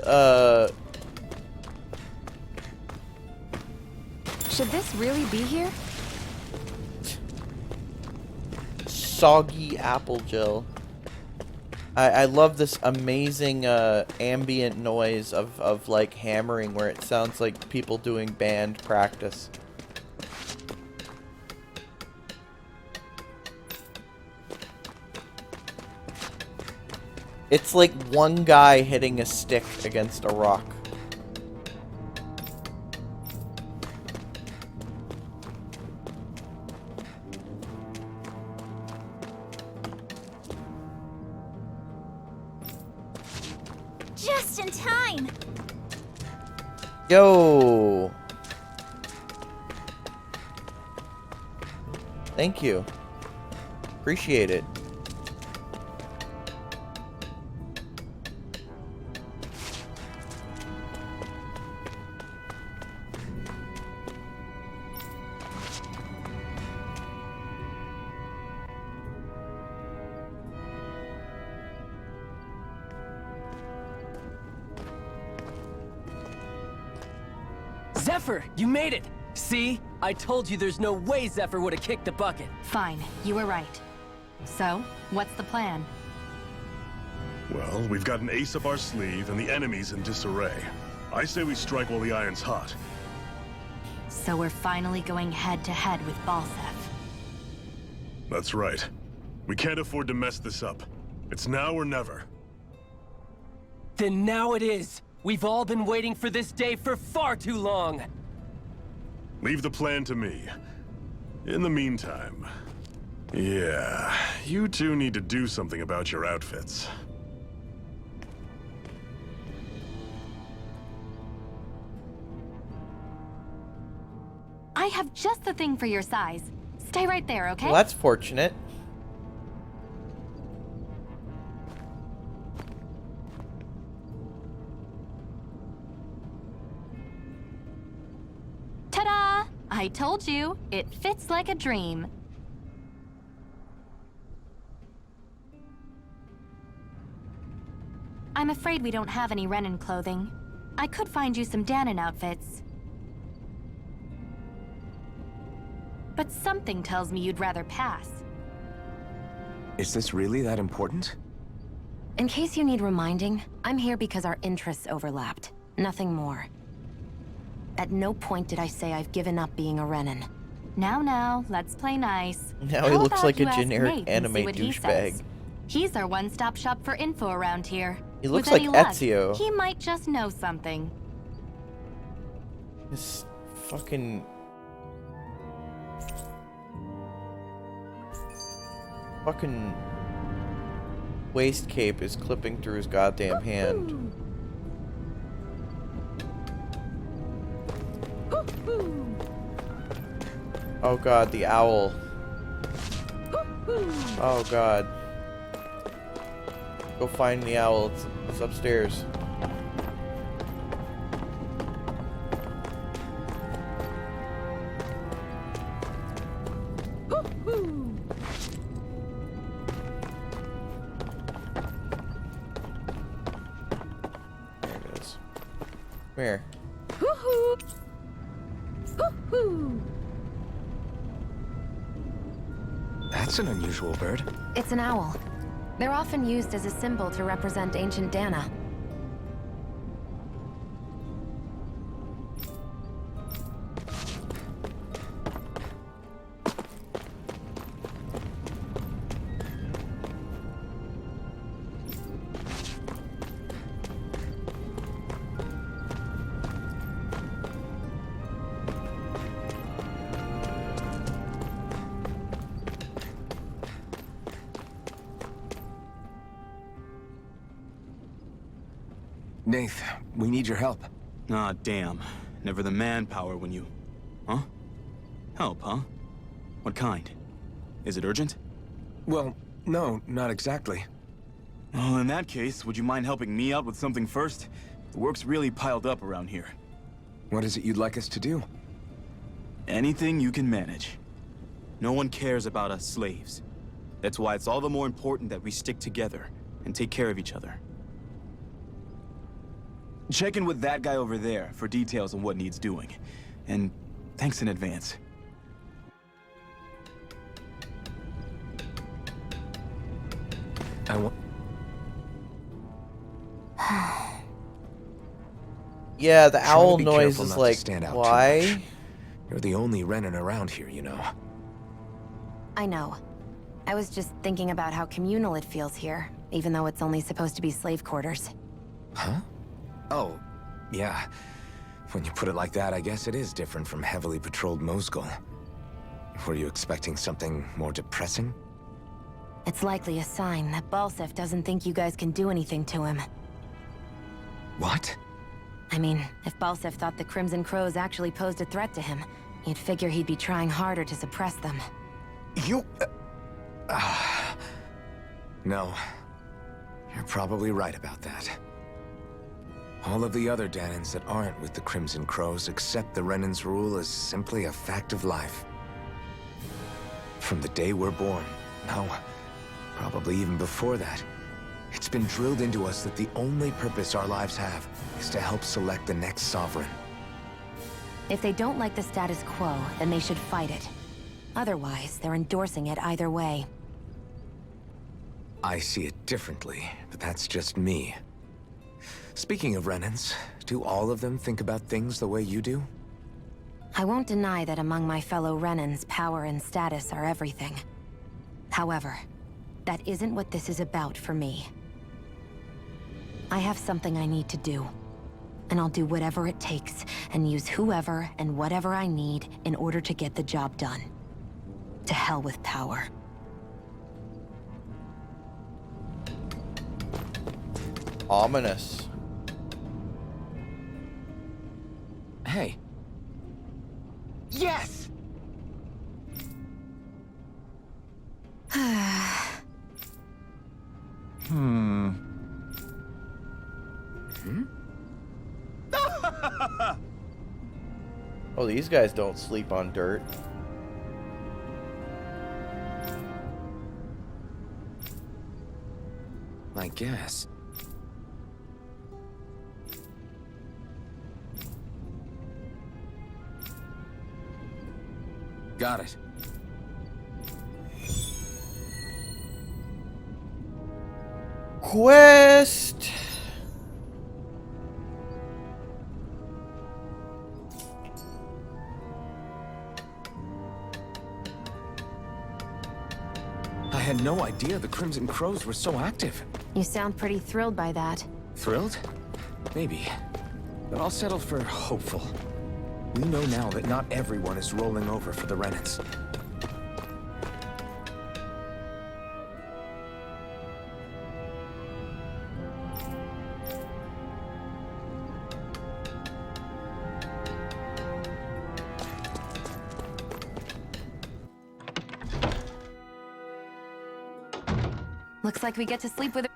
Should this really be here? soggy apple gel. I love this amazing ambient noise of like hammering where it sounds like people doing band practice. It's like one guy hitting a stick against a rock. Just in time! Yo! Thank you. Appreciate it. Zephyr, you made it! See? I told you there's no way Zephyr would have kicked the bucket. Fine, you were right. So, what's the plan? Well, we've got an ace up our sleeve and the enemy's in disarray. I say we strike while the iron's hot. So we're finally going head-to-head with Balseph. That's right. We can't afford to mess this up. It's now or never. Then now it is! We've all been waiting for this day for far too long! Leave the plan to me. In the meantime... Yeah, you two need to do something about your outfits. I have just the thing for your size. Stay right there, okay? Well, that's fortunate. Ta-da! I told you, it fits like a dream. I'm afraid we don't have any Renan clothing. I could find you some Danon outfits. but something tells me you'd rather pass. Is this really that important? In case you need reminding, I'm here because our interests overlapped. Nothing more. At no point did I say I've given up being a Renan. Now, let's play nice. Now How he looks about like a you ask generic Nate and see anime what he douchebag. says? He's our one-stop shop for info around here. He looks With like any luck, Ezio. he might just know something. This fucking... Fucking... waist cape is clipping through his goddamn hand. Oh god, the owl. Oh god. Go find the owl. It's upstairs. There it is. Where? That's an unusual bird. It's an owl. They're often used as a symbol to represent ancient Dana. Nath, we need your help. Ah, damn. Never the manpower when you... Huh? Help, huh? What kind? Is it urgent? Well, no, not exactly. Well, in that case, would you mind helping me out with something first? The work's really piled up around here. What is it you'd like us to do? Anything you can manage. No one cares about us slaves. That's why it's all the more important that we stick together and take care of each other. Check in with that guy over there for details on what needs doing. And thanks in advance. Yeah, the Try to owl be noise careful is not to like, stand out too why? much. You're the only Renan around here, you know. I know. I was just thinking about how communal it feels here, even though it's only supposed to be slave quarters. Huh? Oh, yeah. When you put it like that, I guess it is different from heavily patrolled Mosgul. Were you expecting something more depressing? It's likely a sign that Balseph doesn't think you guys can do anything to him. What? I mean, if Balseph thought the Crimson Crows actually posed a threat to him, you'd figure he'd be trying harder to suppress them. You... No. You're probably right about that. All of the other Danans that aren't with the Crimson Crows accept the Renan's rule as simply a fact of life. From the day we're born, no, probably even before that, it's been drilled into us that the only purpose our lives have is to help select the next sovereign. If they don't like the status quo, then they should fight it. Otherwise, they're endorsing it either way. I see it differently, but that's just me. Speaking of Renans, do all of them think about things the way you do? I won't deny that among my fellow Renans, power and status are everything. However, that isn't what this is about for me. I have something I need to do, and I'll do whatever it takes and use whoever and whatever I need in order to get the job done. To hell with power. Ominous. Hey. Yes! Oh, these guys don't sleep on dirt. I guess. Got it. quest. I had no idea the Crimson Crows were so active. You sound pretty thrilled by that. Thrilled? Maybe. But I'll settle for hopeful. We know now that not everyone is rolling over for the Renans. Looks like we get to sleep with a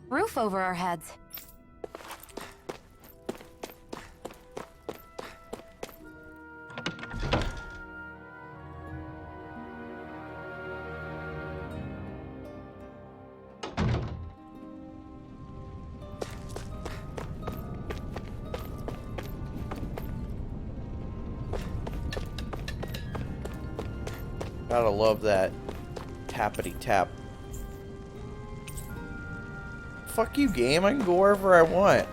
roof over our heads. Gotta love that tappity tap. Fuck you, game. I can go wherever I want.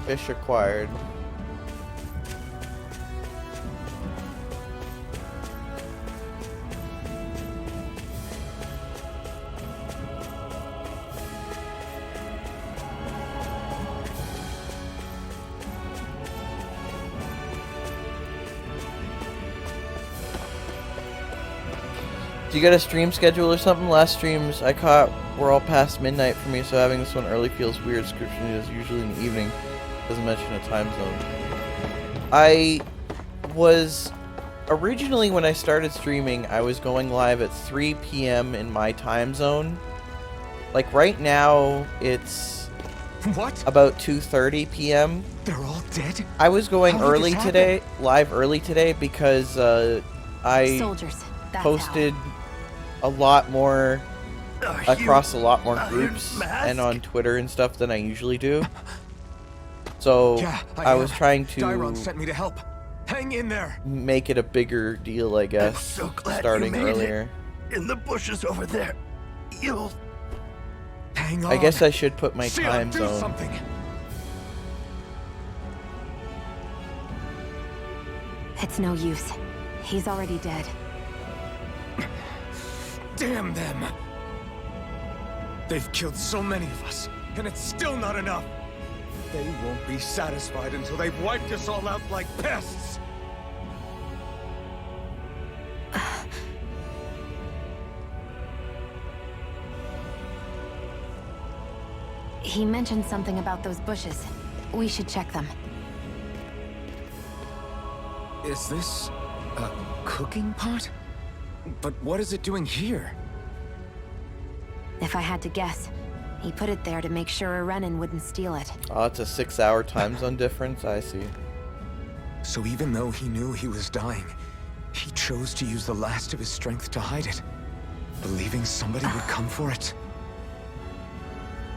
Fish acquired. Do you got a stream schedule or something? Last streams I caught were all past midnight for me, so having this one early feels weird. Scription is usually in the evening. Doesn't mention a time zone. I was originally, when I started streaming, I was going live at 3 p.m. in my time zone. Like right now, it's what? About 2:30 p.m. They're all dead? I was going How did early this today, happen? live early today, because I Soldiers, that's posted a lot more across a lot more groups and on Twitter and stuff than I usually do. So Yeah, I was trying to Dairon sent me to help. Hang in there. make it a bigger deal, I guess, so glad starting you made earlier. In the bushes over there. You'll... Hang on. I guess I should put my Shionne, time do zone. something. It's no use. He's already dead. Damn them. They've killed so many of us, and it's still not enough. They won't be satisfied until they've wiped us all out like pests. He mentioned something about those bushes. We should check them. Is this a cooking pot? But what is it doing here? If I had to guess, he put it there to make sure a Renan wouldn't steal it. Oh, it's a 6-hour time zone difference? I see. So even though he knew he was dying, he chose to use the last of his strength to hide it, believing somebody would come for it.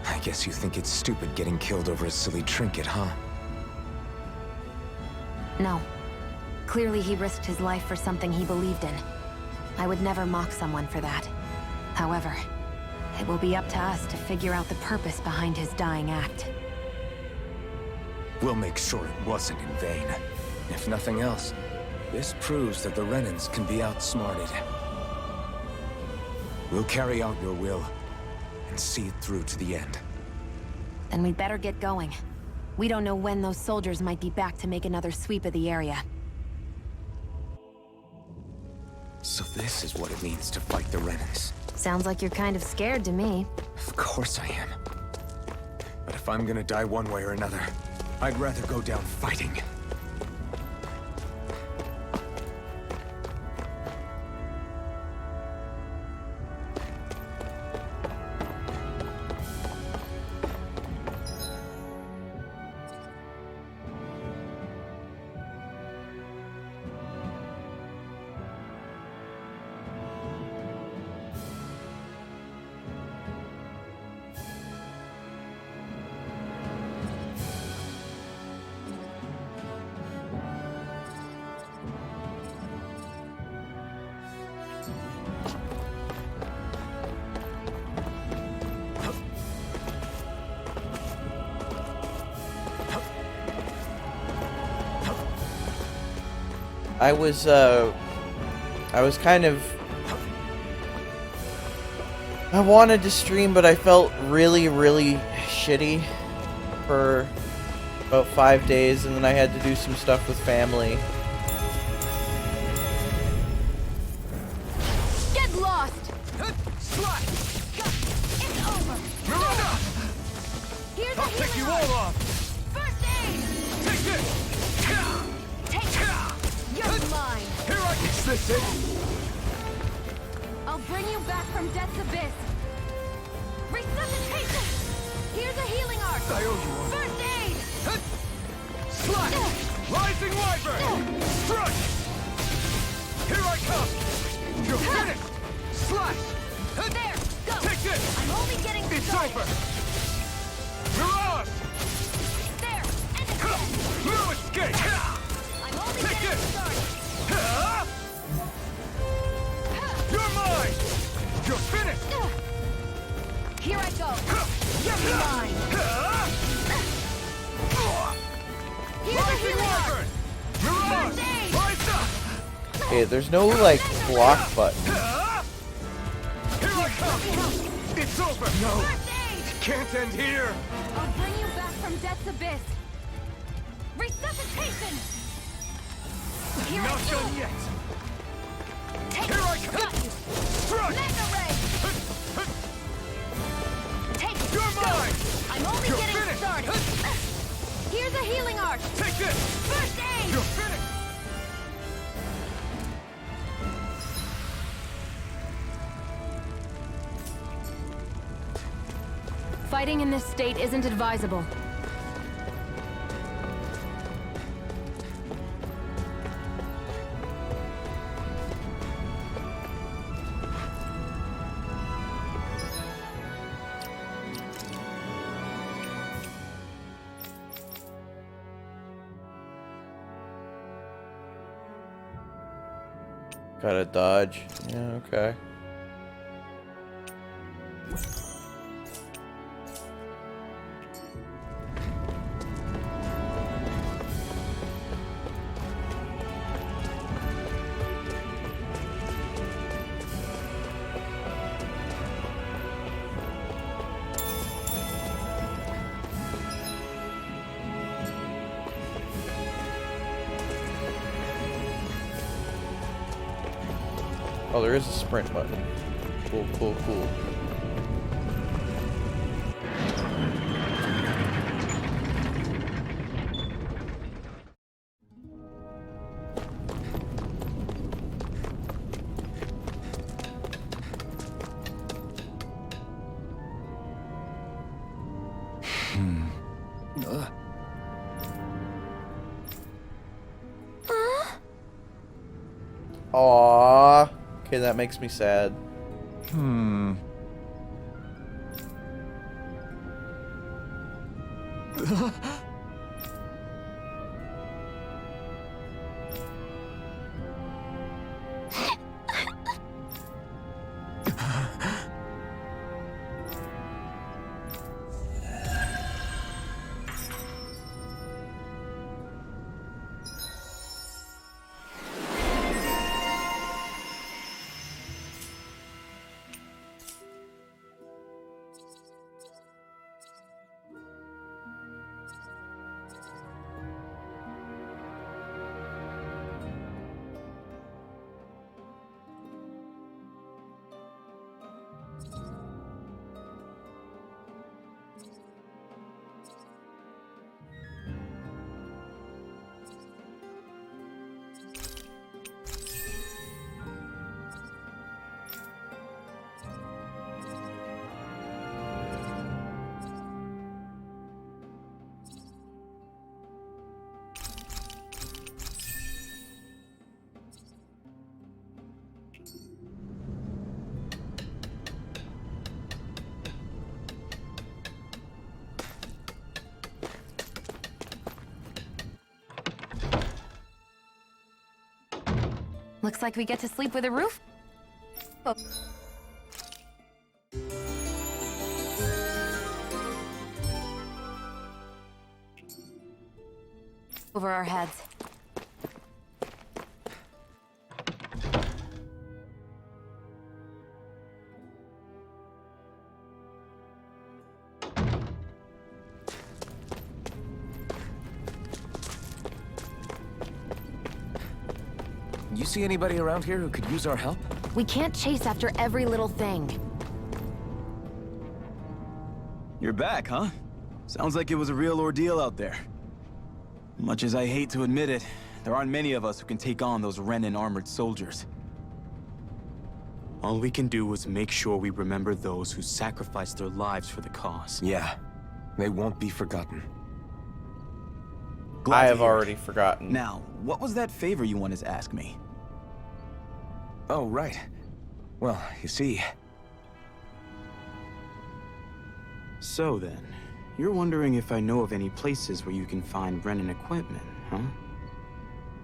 I guess you think it's stupid getting killed over a silly trinket, huh? No. Clearly he risked his life for something he believed in. I would never mock someone for that. However, it will be up to us to figure out the purpose behind his dying act. We'll make sure it wasn't in vain. If nothing else, This proves that the Renans can be outsmarted. We'll carry out your will and see it through to the end. Then we'd better get going. We don't know when those soldiers might be back to make another sweep of the area. So this is what it means to fight the Renans. Sounds like you're kind of scared to me. Of course I am. But if I'm gonna die one way or another, I'd rather go down fighting. I was kind of... I wanted to stream, but I felt really, really shitty for about 5 days, and then I had to do some stuff with family. Get lost! Slot! It's over! Miranda! Here's I'll a take you healing all art. off! First aid! Take this! Take it! You're mine! Here I can... Is this it? I'll bring you back from death's abyss. Resuscitation! Here's a healing art. I owe you one. First aid! Slot! Rising Wyvern! Strike! Here I come! You're finished! Slash! There! Go! Take this! I'm only getting It's started. over! Mirage! There! And again! No escape! I'm only Take getting it! started. You're mine! You're finished! Here I go. You're mine. Here's a Rising healing art. Wyvern! Mirage! First aid. Rise up! Okay, there's no, like, block button. Here I come! It's over! No! First aid. It can't end here! I'll bring you back from death's abyss. Resuscitation. Here Not I go. done yet! Take Here it. I come! Got you. Strike! Mega ray. Take it. You're Go. mine! I'm only You're getting finished. started. Here's a healing art. Take this! First aid. You're finished! Fighting in this state isn't advisable. Gotta dodge. Yeah, okay. Oh, there is a sprint button. Cool, cool, cool. Aww. Okay, that makes me sad. Looks like we get to sleep with a roof. Oh. Over our heads. You see anybody around here who could use our help? We can't chase after every little thing. You're back, huh? Sounds like it was a real ordeal out there. Much as I hate to admit it, there aren't many of us who can take on those Renan armored soldiers. All we can do is make sure we remember those who sacrificed their lives for the cause. Yeah, they won't be forgotten. Glad I to have hear already it. forgotten. Now, what was that favor you wanted to ask me? Oh, right. Well, you see... So then, you're wondering if I know of any places where you can find Renan equipment, huh?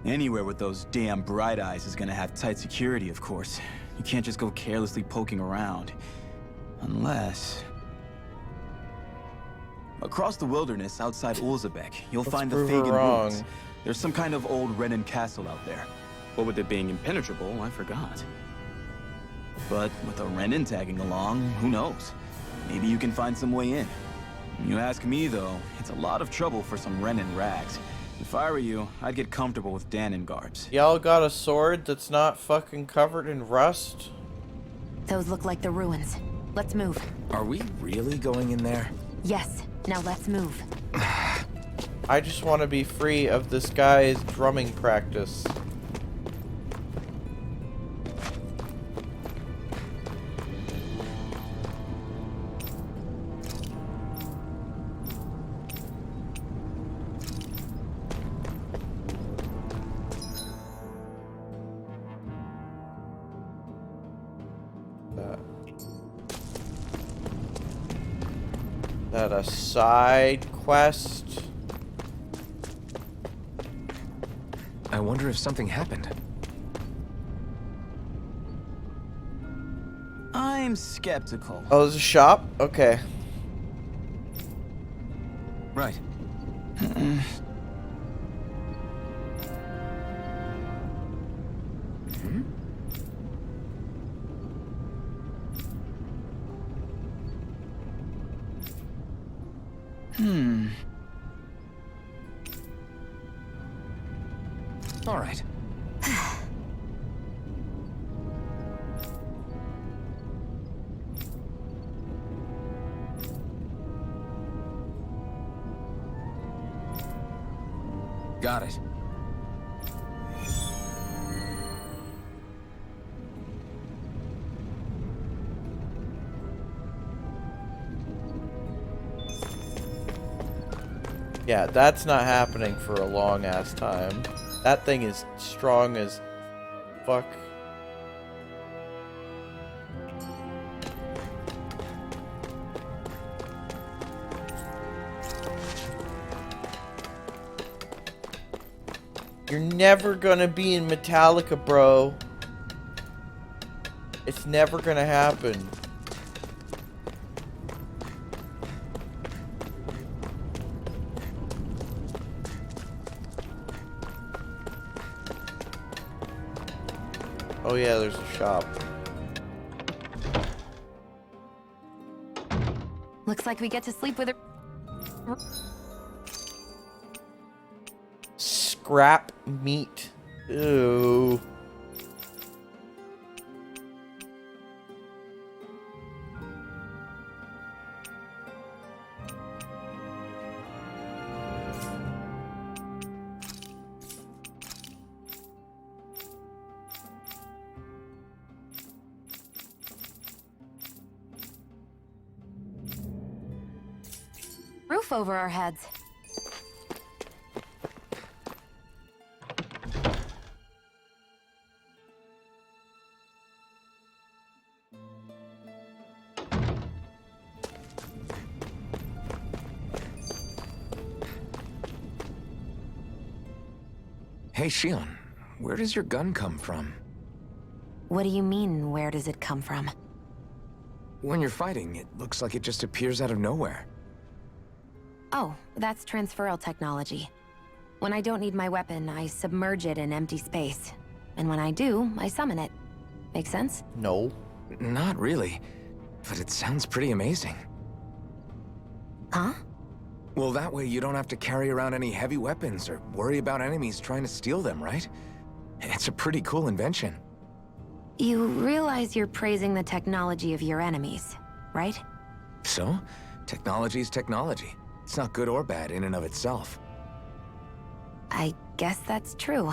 Anywhere with those damn bright eyes is gonna have tight security, of course. You can't just go carelessly poking around. Unless... Across the wilderness outside Ulzebek, you'll find the prove her Fagan wrong. ruins. There's some kind of old Renan castle out there. What with it being impenetrable, I forgot. But with a Renan tagging along, who knows? Maybe you can find some way in. You ask me, though, it's a lot of trouble for some Renan rags. If I were you, I'd get comfortable with Danon garbs. Y'all got a sword that's not fucking covered in rust? Those look like the ruins. Let's move. Are we really going in there? Yes. Now let's move. I just want to be free of this guy's drumming practice. That a side quest? I wonder if something happened. I'm skeptical. Oh, there's a shop? Okay. Right. All right. Got it. Yeah, that's not happening for a long ass time. That thing is strong as fuck. You're never gonna be in Metallica, bro. It's never gonna happen. Oh yeah, there's a shop. Looks like we get to sleep with a... Scrap meat. Ew. Roof over our heads. Hey, Shionne, where does your gun come from? What do you mean, where does it come from? When you're fighting, it looks like it just appears out of nowhere. Oh, that's transferal technology. When I don't need my weapon, I submerge it in empty space. And when I do, I summon it. Make sense? No. Not really, but it sounds pretty amazing. Huh? Well, that way you don't have to carry around any heavy weapons or worry about enemies trying to steal them, right? It's a pretty cool invention. You realize you're praising the technology of your enemies, right? So, technology's technology. It's not good or bad in and of itself. I guess that's true.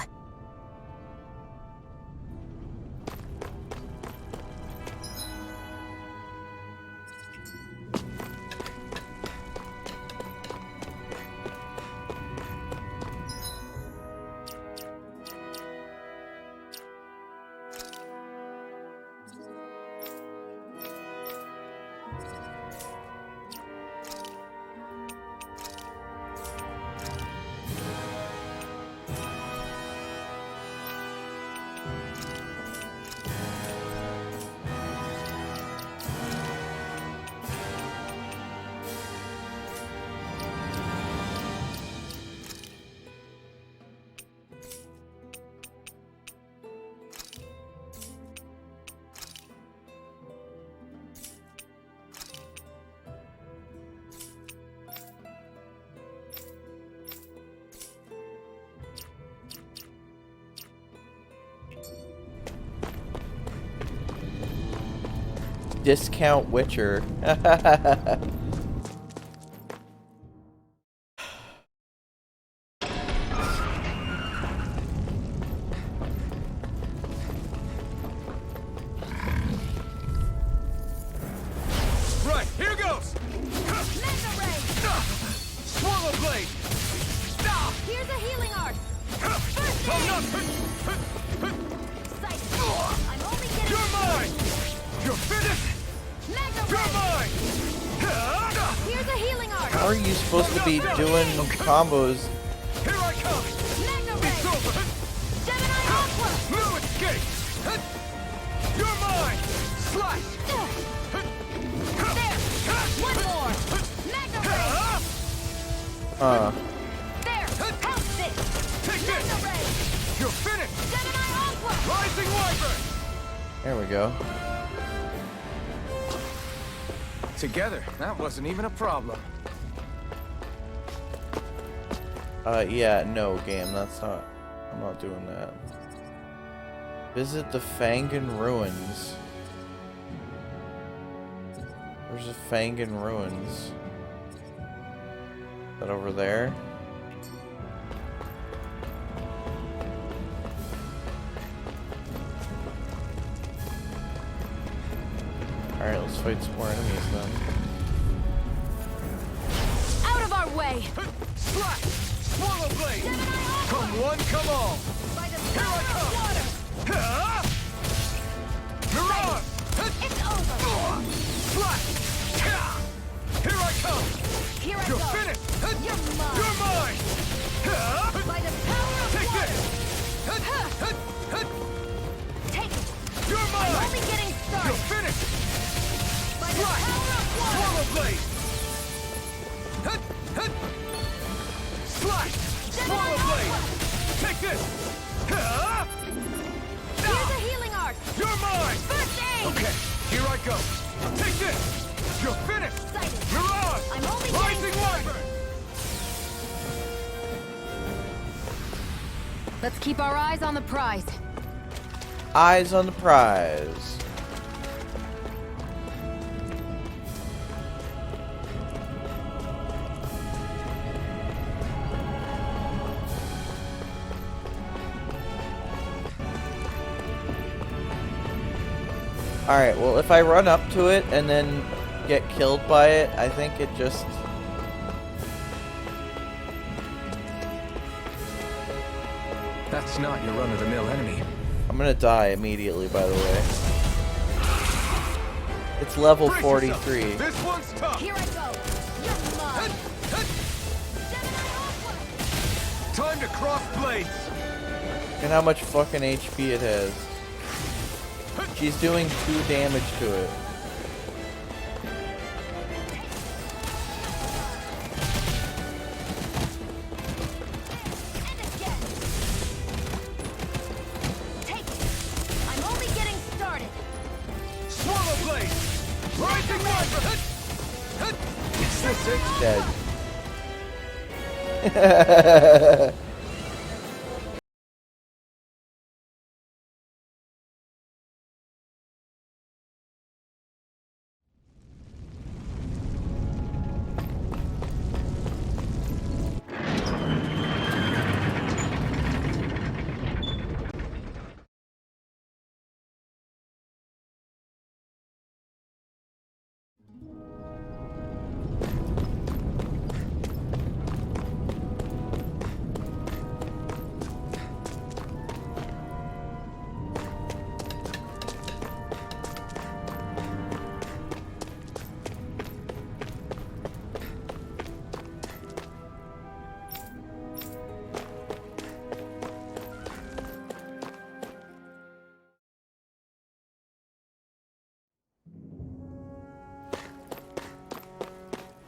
Discount Witcher. Right, here goes! Mega Ray! Swallow blade! Here's a healing art! First Oh, no! Sight. I'm only getting... You're mine! You're finished! Mega You're Ray! mine! Here's a healing art! How are you supposed to be doing combos? Here I come! Mega Ray! It's over! Gemini Aqua! No escape! You're mine! Slash! There! One more! Mega Ray! There! House this! Take Mega this! Ray! You're finished! Gemini Aqua! Rising Wyvern! There we go. Together, that wasn't even a problem. Yeah, no, game, that's not... I'm not doing that. Visit the Fangan Ruins. Where's the Fangan Ruins? Is that over there? Alright, let's fight some more enemies then. Out of our way! Slash! Swallow blade! Gemini Aqua! Come one, come all! By the Here I power come! of water! Mirage! It's over! Slash! Here I come! Here I You're go! finished! You're mine! You're mine! By the power of Take water! this! Take it! You're I'm mine! only getting You're started! finished! By the Slash! power of water! Swallow blade! Slash! Swallow blade! Take this! Here's a healing art! You're mine! First aid! Okay, here I go! Take this! You're finished! Sighted! Mirage! I'm only Rising getting Wyvern! Let's keep our eyes on the prize. Eyes on the prize. Alright, well, if I run up to it and then get killed by it, I think it just... That's not your run-of-the-mill enemy. I'm gonna die immediately, by the way. It's level 43. This one's tough! Here I go! You're mine! Time to cross blades! And how much fucking HP it has. She's doing 2 damage to it. I'm only getting started. Swallow blade! Rising wiper! Is this it? Dead.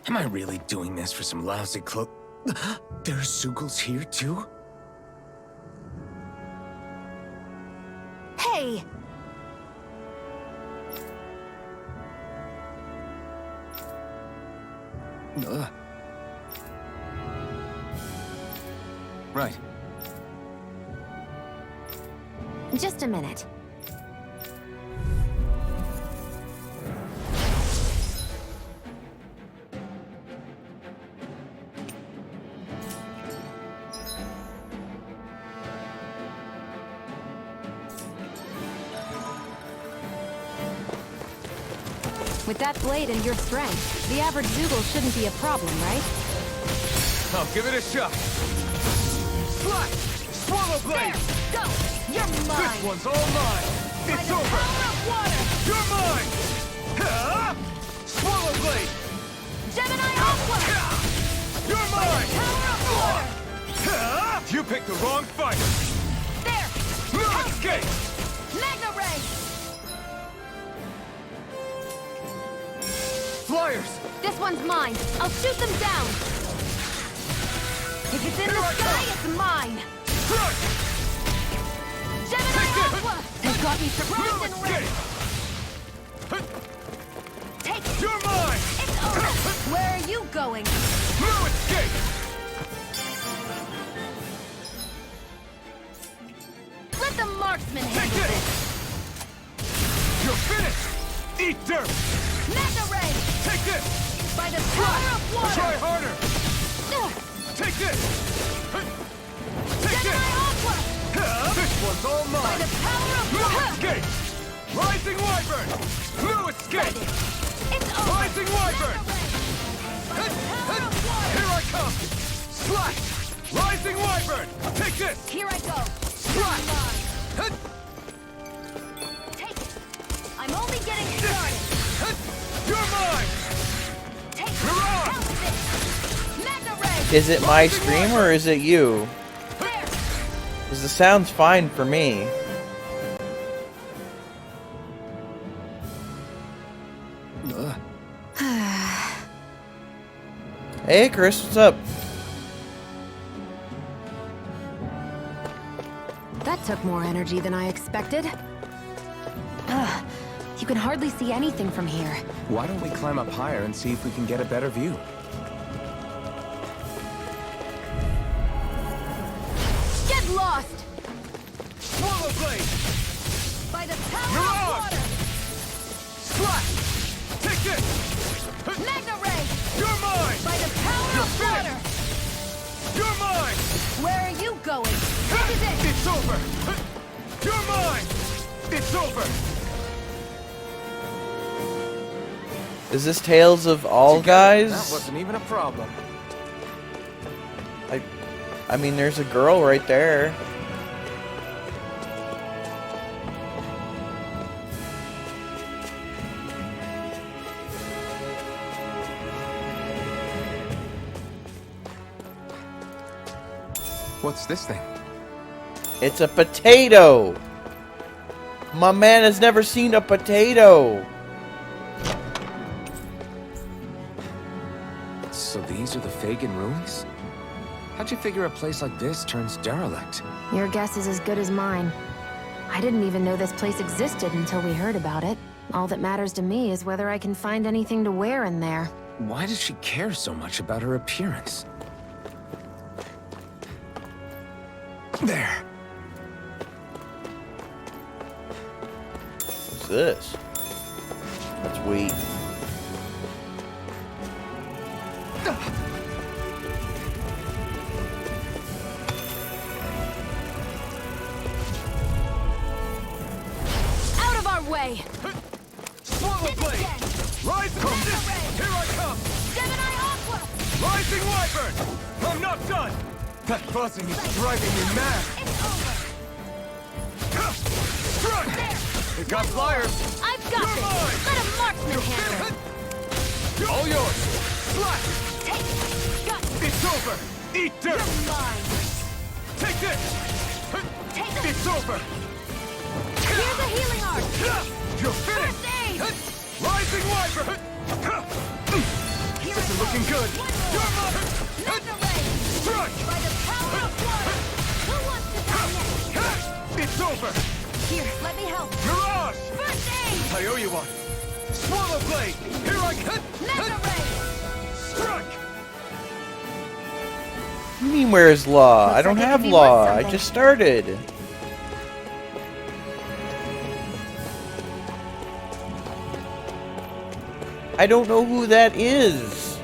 Am I really doing this for some lousy clo- There's Zoogles here too? Hey! Right. Just a minute. With that blade and your strength, the average Zoogle shouldn't be a problem, right? I'll give it a shot. Sloth! Swallow blade! Go! You're mine! This one's all mine! It's over! Power of water! You're mine! Swallow blade! Gemini Aqua! You're mine! Power of water! You picked the wrong fight! There! No escape! Magna Ray! Flyers! This one's mine. I'll shoot them down. If it's in the sky, it's mine. Gemini Aqua! They got me surprised and ready. Take it. You're mine! It's over. Where are you going? No escape! Let the marksman Take handle this! this. You're finished! Eat dirt! Magna Ray! Take this! By the power of water! Try harder! Take this! Take Gemini this! Aqua! This one's all By mine! the power of No water! escape! Rising Wyvern! No escape! It's over! Rising Wyvern! By the power of water! Here I come! Slash! Rising Wyvern! Take this! Here I go! Slash! Take it! I'm only getting started! You're mine! Take it! You're on! Help this! Magna Ray! Is it my stream or is it you? There! Because the sound's fine for me. Hey Chris, what's up? That took more energy than I expected. Ugh, you can hardly see anything from here. Why don't we climb up higher and see if we can get a better view? Get lost! Swallow blade! By the power You're of on! water! Slash! Take this! Magna Ray! You're mine! By the power You're of water! You're mine! Where are you going? This is it! It's over! You're mine! It's over! Is this Tales of All Guys? That wasn't even a problem. I mean, there's a girl right there. What's this thing? It's a potato! My man has never seen a potato. So these are the Fagin ruins? How'd you figure a place like this turns derelict? Your guess is as good as mine. I didn't even know this place existed until we heard about it. All that matters to me is whether I can find anything to wear in there. Why does she care so much about her appearance? There. What's this? Let's wait. Out of our way! Swallow blade! Rise from this! Here I come! Gemini Aqua! Rising Wyvern! I'm not done! That buzzing is driving me mad! It's over! Strike! There! It got flyers! I've got this! mine! Let a marksman handle it! All yours! Slash! Take it! Got it! It's over! Eat dirt! You're mine! Take this! Take this! It's over! Here's a healing art! You're finished! First aid! Rising Wyvern! Here This is looking good! You're mine! Megaray! Strike! By the power of water! Who wants to die next? It's over! Here, let me help! Mirage! First aid! I owe you one! Swallow blade! Here I come! Megaray! Strike! You mean where's law? Looks I don't like it have could be law. worth I something. just started. I don't know who that is.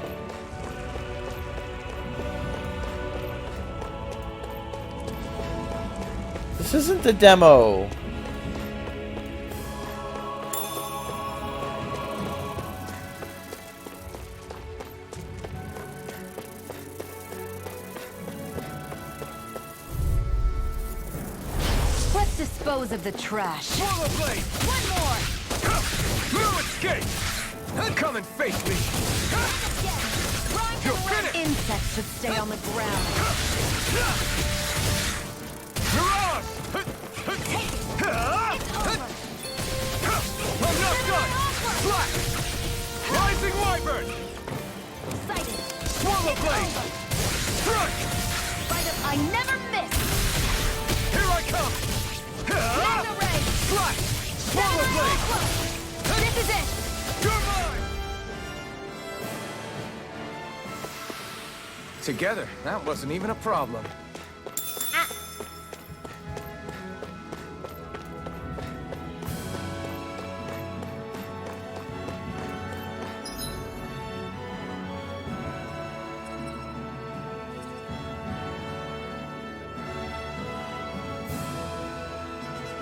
This isn't the demo. Let's dispose of the trash. Swallow blade! One more! No escape! Come and face me! Grind You're away! finished! Insects should stay on the ground. Mirage! It's over! I'm not done! Slash! Rising Wyvern! Sighted! Swallow blade! Strike! By the... I never miss! Here I come! Megaray! Slash! Swallow blade! This is it! You're mine! Together, that wasn't even a problem.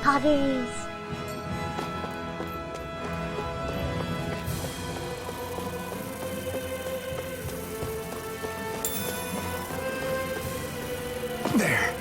Puppies! There.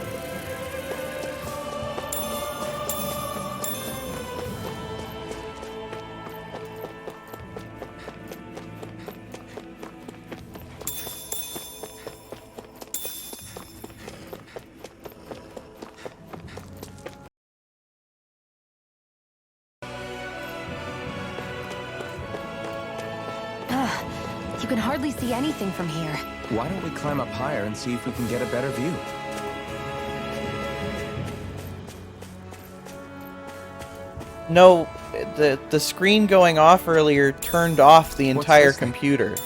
You can hardly see anything from here. Why don't we climb up higher and see if we can get a better view? No, the screen going off earlier turned off the What's entire this thing? computer.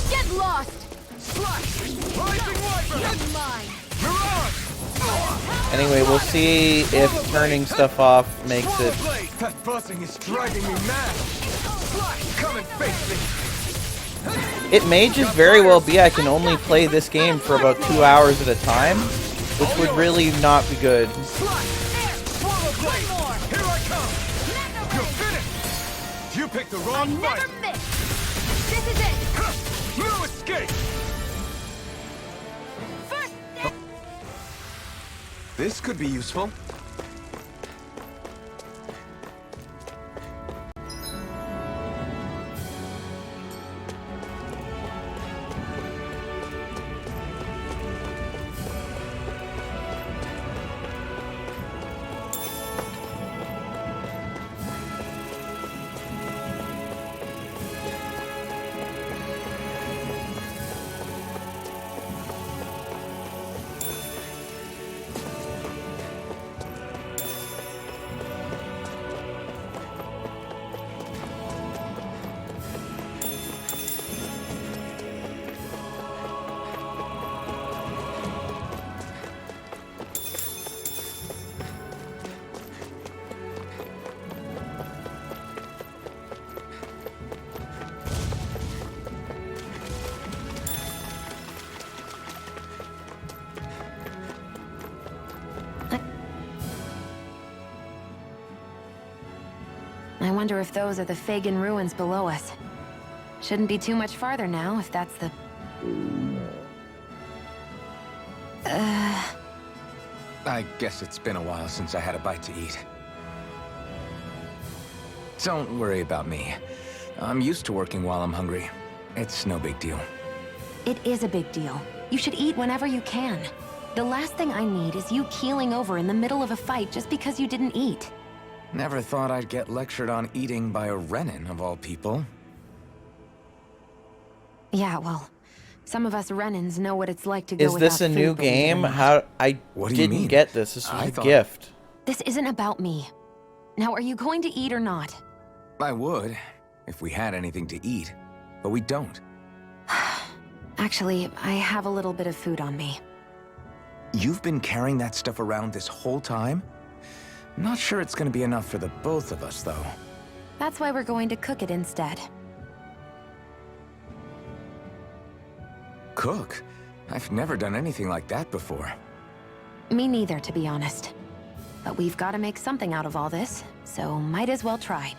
Get lost! Slash! Rising Wyvern! You're mine! Mirage! Anyway, we'll see if turning stuff off makes it. Swallow blade! That buzzing is driving me mad! Slash! Come and face me! It may just very well be I can only play this game for about 2 hours at a time, which would really not be good. Slash! Swallow blade! Here I come! You're finished! You picked the I wrong never fight! miss! This This is it! No escape! First! This could be useful. I wonder if those are the Fagin ruins below us. Shouldn't be too much farther now, if that's the... I guess it's been a while since I had a bite to eat. Don't worry about me. I'm used to working while I'm hungry. It's no big deal. It is a big deal. You should eat whenever you can. The last thing I need is you keeling over in the middle of a fight just because you didn't eat. Never thought I'd get lectured on eating by a Renin, of all people. Yeah, well, some of us Renins know what it's like to go Is without this a food, new believe it or game? not. How I What do you didn't mean? get this. This was I a thought- gift. This isn't about me. Now, are you going to eat or not? I would, if we had anything to eat. But we don't. Actually, I have a little bit of food on me. You've been carrying that stuff around this whole time? Not sure it's gonna be enough for the both of us, though. That's why we're going to cook it instead. Cook? I've never done anything like that before. Me neither, to be honest. But we've got to make something out of all this, so might as well try.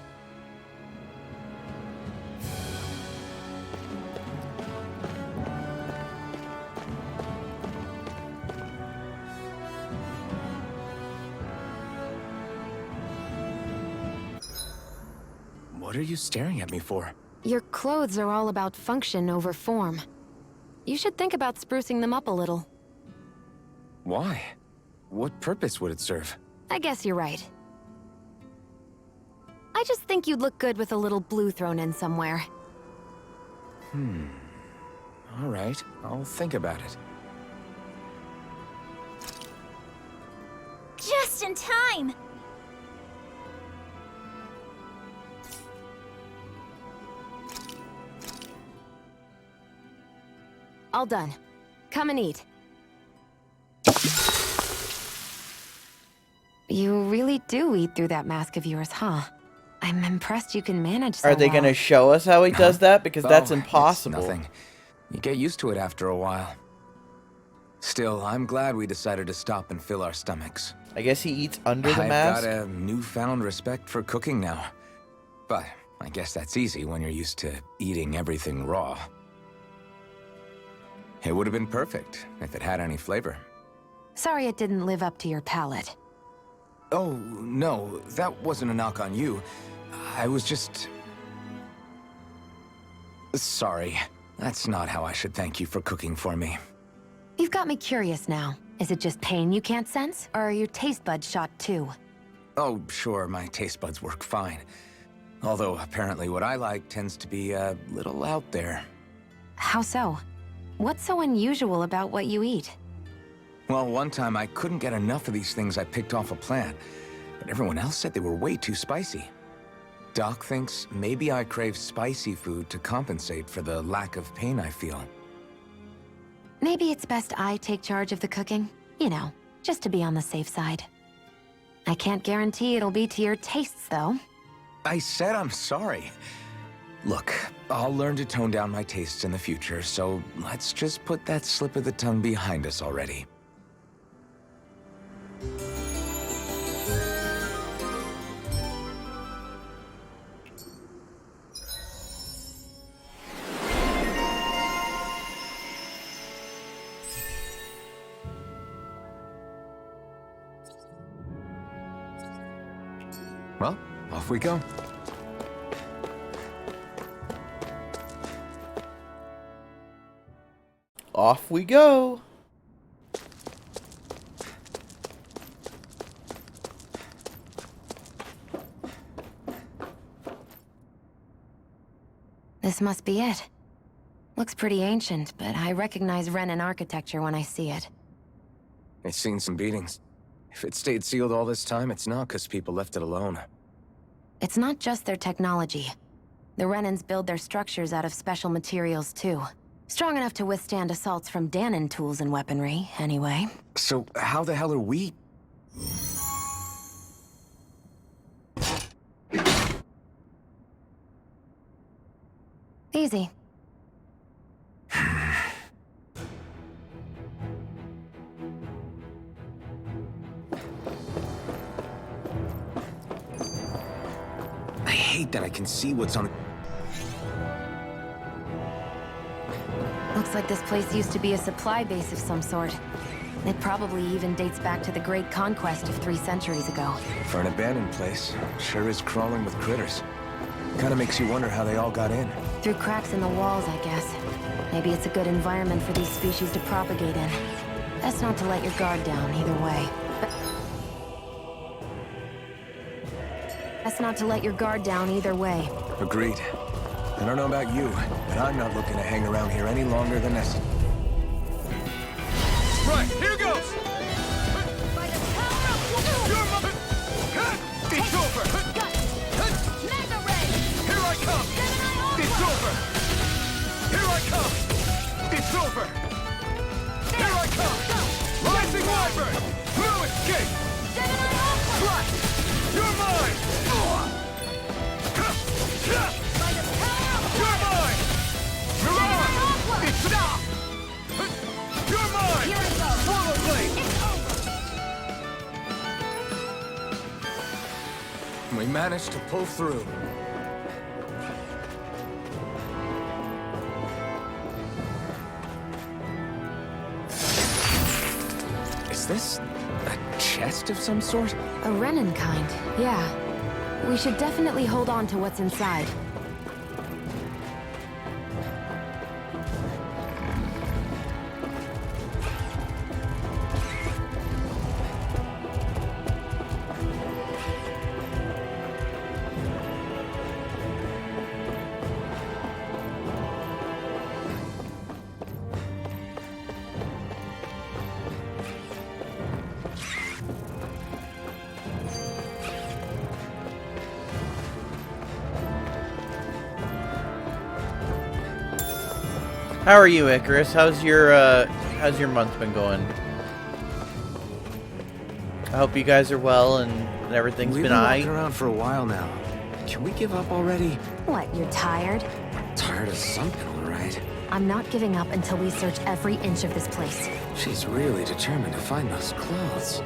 What are you staring at me for? Your clothes are all about function over form. You should think about sprucing them up a little. Why? What purpose would it serve? I guess you're right. I just think you'd look good with a little blue thrown in somewhere. All right, I'll think about it. Just in time! All done. Come and eat. You really do eat through that mask of yours, huh? I'm impressed you can manage so Are they well. going to show us how he does that? Because that's Oh, impossible. It's nothing. You get used to it after a while. Still, I'm glad we decided to stop and fill our stomachs. I guess he eats under the I've mask. got a newfound respect for cooking now. But I guess that's easy when you're used to eating everything raw. It would have been perfect if it had any flavor. Sorry it didn't live up to your palate. Oh, no, that wasn't a knock on you. I was just... Sorry. That's not how I should thank you for cooking for me. You've got me curious now. Is it just pain you can't sense, or are your taste buds shot too? Oh, sure, my taste buds work fine. Although, apparently what I like tends to be a little out there. How so? What's so unusual about what you eat? Well, one time I couldn't get enough of these things I picked off a plant, but everyone else said they were way too spicy. Doc thinks maybe I crave spicy food to compensate for the lack of pain I feel. Maybe it's best I take charge of the cooking. You know, just to be on the safe side. I can't guarantee it'll be to your tastes, though. I said I'm sorry. Look, I'll learn to tone down my tastes in the future, so let's just put that slip of the tongue behind us already. Well, off we go. Off we go. This must be it. Looks pretty ancient, but I recognize Renan architecture when I see it. It's seen some beatings. If it stayed sealed all this time, it's not because people left it alone. It's not just their technology. The Renans build their structures out of special materials, too. Strong enough to withstand assaults from Danon tools and weaponry, anyway. So how the hell are we... Easy. I hate that I can see what's on... Looks like this place used to be a supply base of some sort. It probably even dates back to the Great Conquest of 3 centuries ago. For an abandoned place, sure is crawling with critters. Kinda makes you wonder how they all got in. Through cracks in the walls, I guess. Maybe it's a good environment for these species to propagate in. Best not to let your guard down, either way. Best not to let your guard down, either way. Agreed. I don't know about you, but I'm not looking to hang around here any longer than necessary. Right, here goes! By the power of Your mother! It's over! Mega Ray! Here I come! It's over! Here I come! It's over! Here I come! Rising Wyvern! No escape! Flash! You're mine! By the power of You're mine! Mirage! It's stop! You're mine! Here I go! Swallow blade! It's over! We managed to pull through. Is this a chest of some sort? A Renan kind, yeah. We should definitely hold on to what's inside. How are you, Icarus? How's your month been going? I hope you guys are well and everything's We've been been aight. walking around for a while now. Can we give up already? What, you're tired? Tired of something, all right. I'm not giving up until we search every inch of this place. She's really determined to find those clothes.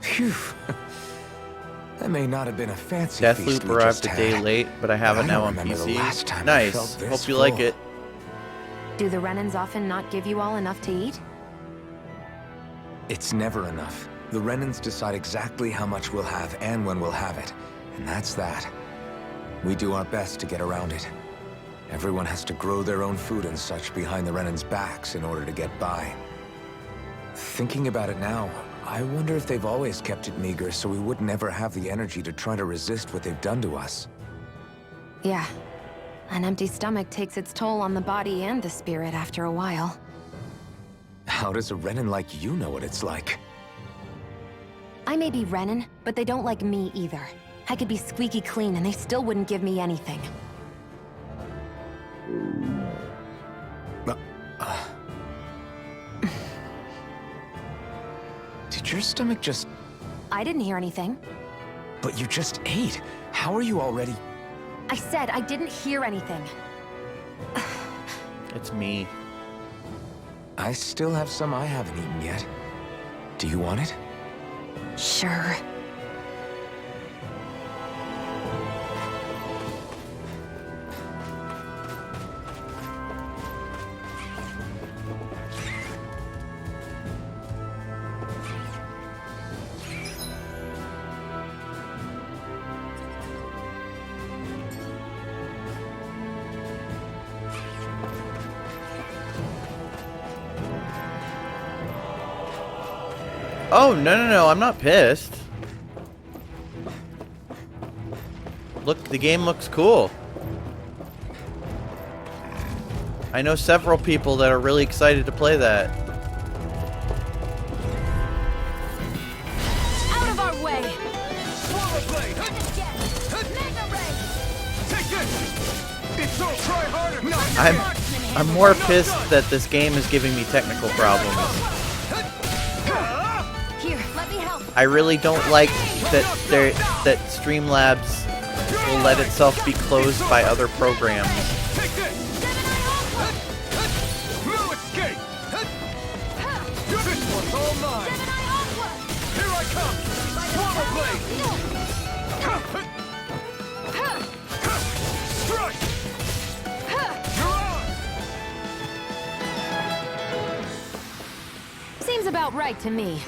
Phew. That may not have been a fancy feast Deathloop we arrived just a day had. late, but I have it I now don't on remember the last PC. time I felt Nice. this Hope you like full. it. Do the Renans often not give you all enough to eat? It's never enough. The Renans decide exactly how much we'll have and when we'll have it. And that's that. We do our best to get around it. Everyone has to grow their own food and such behind the Renans' backs in order to get by. Thinking about it now, I wonder if they've always kept it meager so we would never have the energy to try to resist what they've done to us. Yeah. An empty stomach takes its toll on the body and the spirit after a while. How does a Renan like you know what it's like? I may be Renan, but they don't like me either. I could be squeaky clean and they still wouldn't give me anything. Did your stomach just... I didn't hear anything. But you just ate. How are you already... I said I didn't hear anything. It's me. I still have some I haven't eaten yet. Do you want it? Sure. Oh, no, I'm not pissed. Look, the game looks cool. I know several people that are really excited to play that. Out of our way! Swallow blade! Take this! It's so try harder! No, I'm more pissed that this game is giving me technical problems. Here, let me help. I really don't like that Streamlabs will let itself be closed by other programs. take this! No escape! This one's all mine! Here I come! Swallow blade! Strike! You're on! Seems about right to me.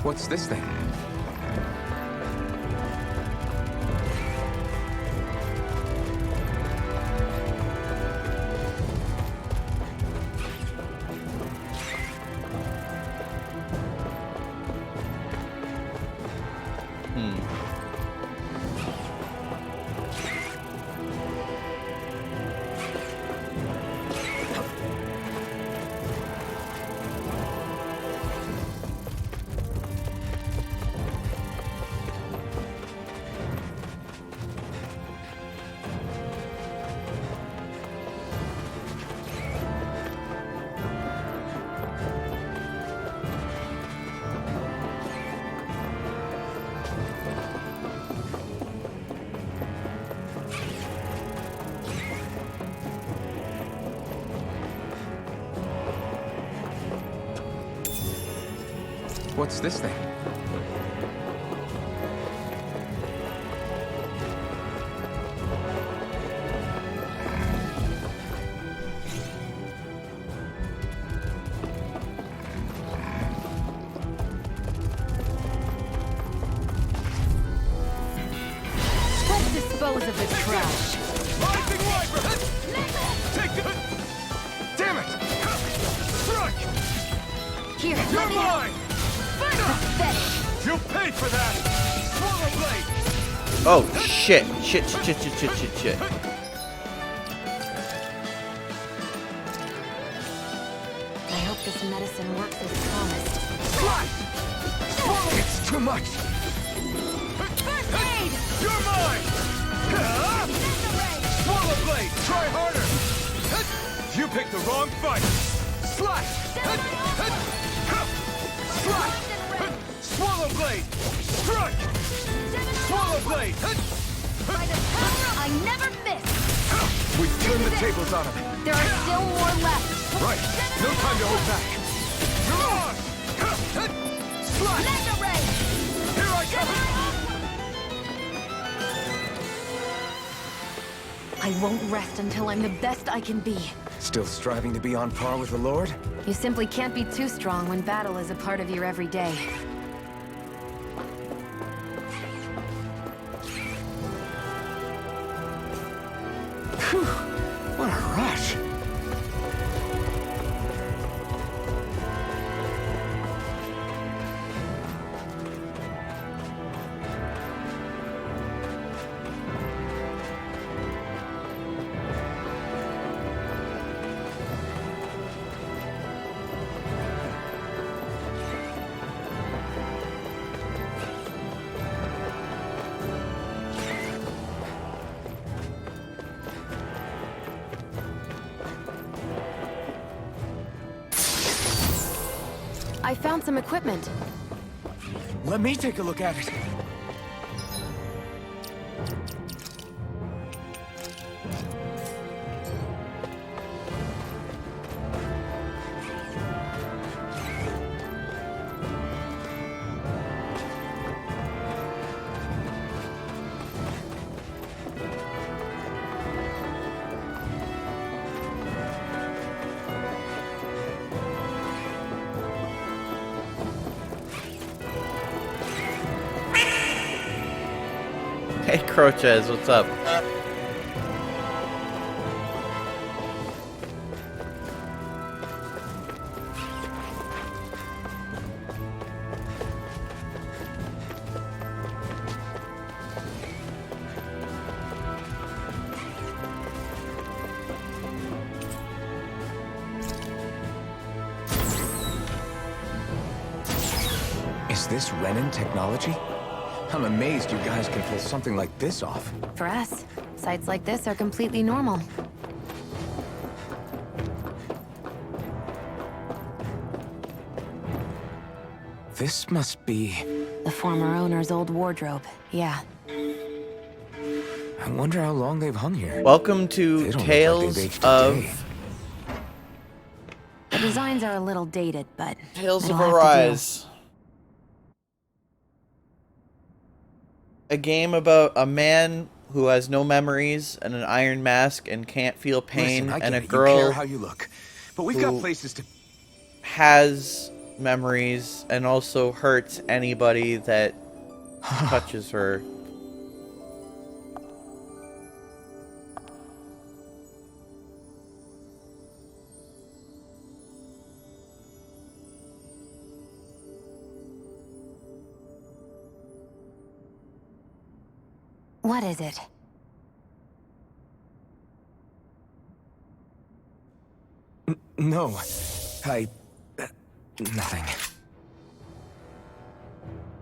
What's this thing? What's this thing? Let's dispose of this trash. Rising Viper! Take it! Damn it! Strike! Here, You're let me help. mine! Pathetic. You'll pay for that! Swallow blade! Oh, shit. Shit. I hope this medicine works as promised. Slash! Swallow! It's too much! First aid! You're mine! Swallow blade! Try harder! You picked the wrong fight! Slash! Slash! Swallow blade! Strike! Swallow blade! By the power I never miss! We've turned the tables on him! There are still more left! Right! No time to hold back! You're on! Slash! Mega ray! Here I come! I won't rest until I'm the best I can be. Still striving to be on par with the Lord? You simply can't be too strong when battle is a part of your everyday. Whew! What a rush! I found some equipment. Let me take a look at it. Hey, Crochez, what's up? Is this Renin technology? I'm amazed you guys can pull something like this off. For us, sites like this are completely normal. This must be... The former owner's old wardrobe, yeah. I wonder how long they've hung here. Welcome to Tales of... The designs are a little dated, but... Tales of it'll have to Arise. A game about a man who has no memories and an iron mask and can't feel pain, Listen, and a you girl care how you look, but we've got places to... has memories and also hurts anybody that touches her. What is it? No, nothing.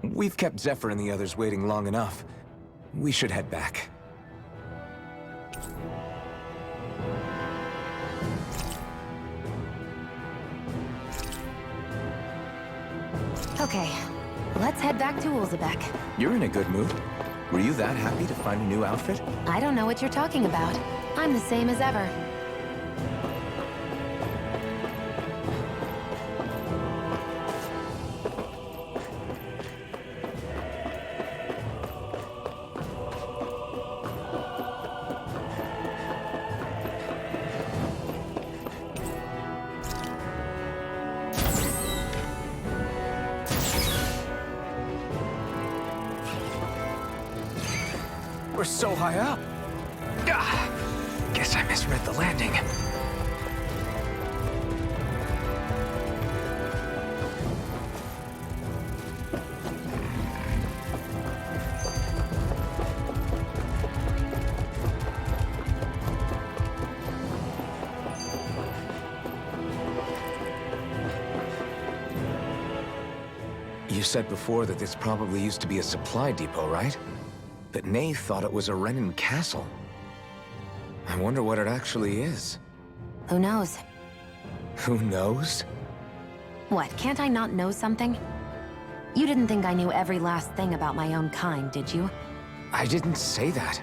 We've kept Zephyr and the others waiting long enough. We should head back. Okay, let's head back to Ulzebek. You're in a good mood. Were you that happy to find a new outfit? I don't know what you're talking about. I'm the same as ever. We're so high up. Guess I misread the landing. You said before that this probably used to be a supply depot, right? But Nave thought it was a Renin castle. I wonder what it actually is. Who knows? Who knows? What, can't I not know something? You didn't think I knew every last thing about my own kind, did you? I didn't say that.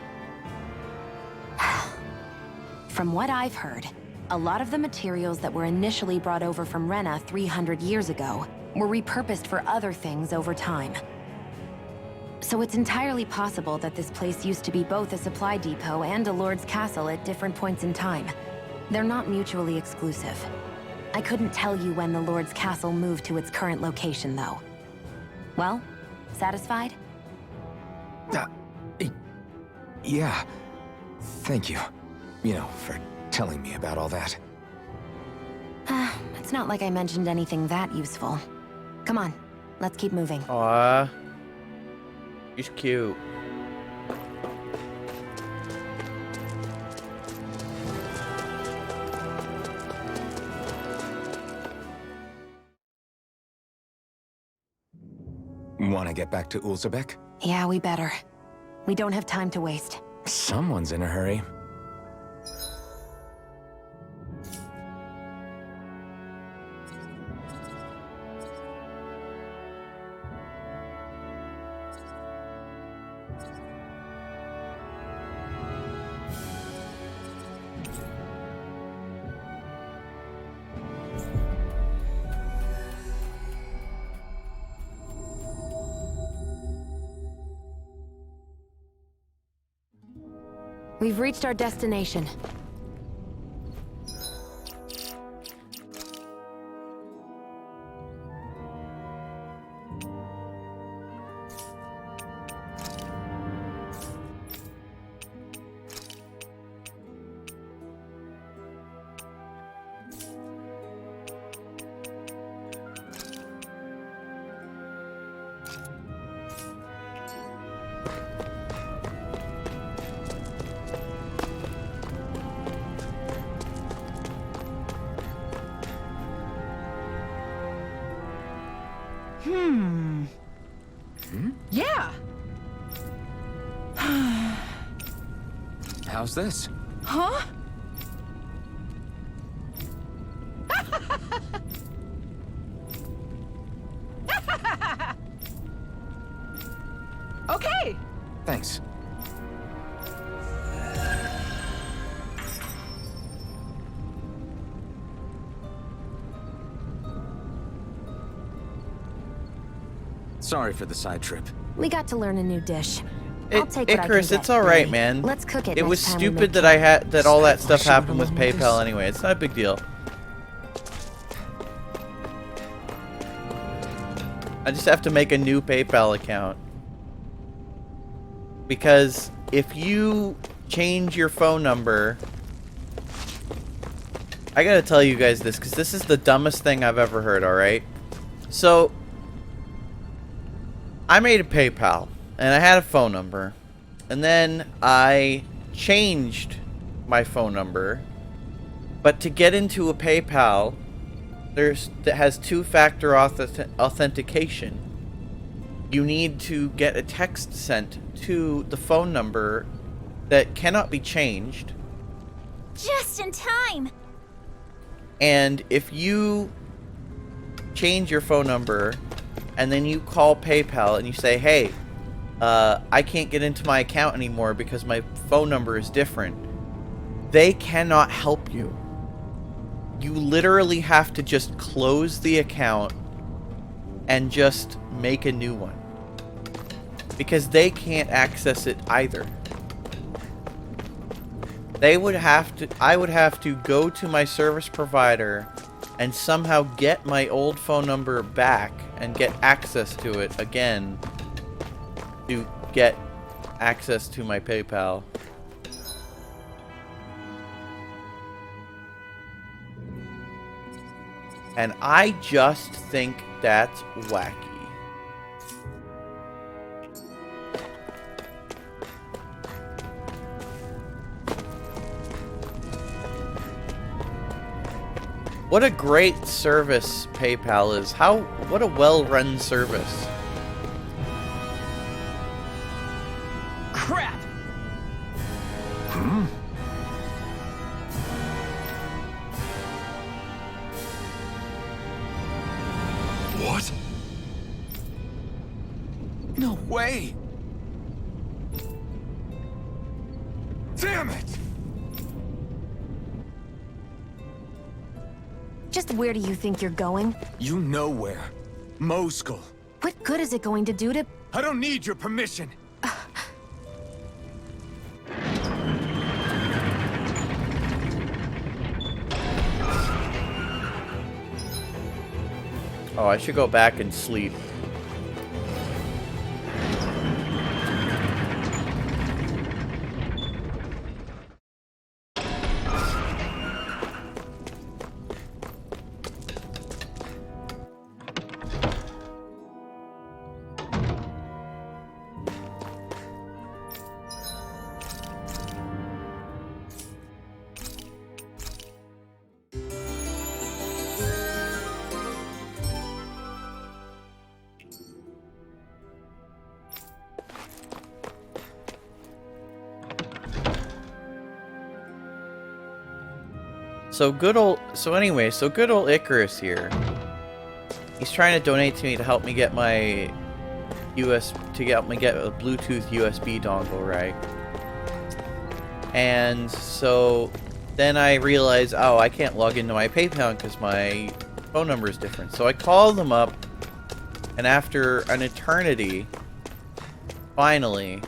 From what I've heard, a lot of the materials that were initially brought over from Rena 300 years ago were repurposed for other things over time. So it's entirely possible that this place used to be both a supply depot and a lord's castle at different points in time. They're not mutually exclusive. I couldn't tell you when the lord's castle moved to its current location, though. Well, satisfied? Yeah. Thank you. You know, for telling me about all that. It's not like I mentioned anything that useful. Come on, let's keep moving. Aww. She's cute. Want to get back to Ulzebek? Yeah, we better. We don't have time to waste. Someone's in a hurry. We've reached our destination. Yeah. How's this? Huh? Okay. Thanks. Sorry for the side trip. We got to learn a new dish. I'll take what I can Icarus, get. it's alright, man. Let's cook it It next was time we stupid make that all that stuff Why should happened we with learn this? PayPal anyway. It's not a big deal. I just have to make a new PayPal account. Because if you change your phone number... I gotta tell you guys this, because this is the dumbest thing I've ever heard, alright? So... I made a PayPal, and I had a phone number, and then I changed my phone number, but to get into a PayPal, that has two-factor authentication. You need to get a text sent to the phone number that cannot be changed. Just in time! And if you change your phone number and then you call PayPal and you say, hey, I can't get into my account anymore because my phone number is different, they cannot help you. You literally have to just close the account and just make a new one. Because they can't access it either. I would have to go to my service provider and somehow get my old phone number back and get access to it again to get access to my PayPal. And I just think that's wacky. What a great service PayPal is. What a well-run service. Crap! What? No way! Damn it! Just where do you think you're going? You know where. Moskul. What good is it going to do to... I don't need your permission. Oh, I should go back and sleep. So good old Icarus here. He's trying to donate to me to help me get my get a Bluetooth USB dongle, right? And so then I realized, oh, I can't log into my PayPal because my phone number is different. So I called them up, and after an eternity, finally,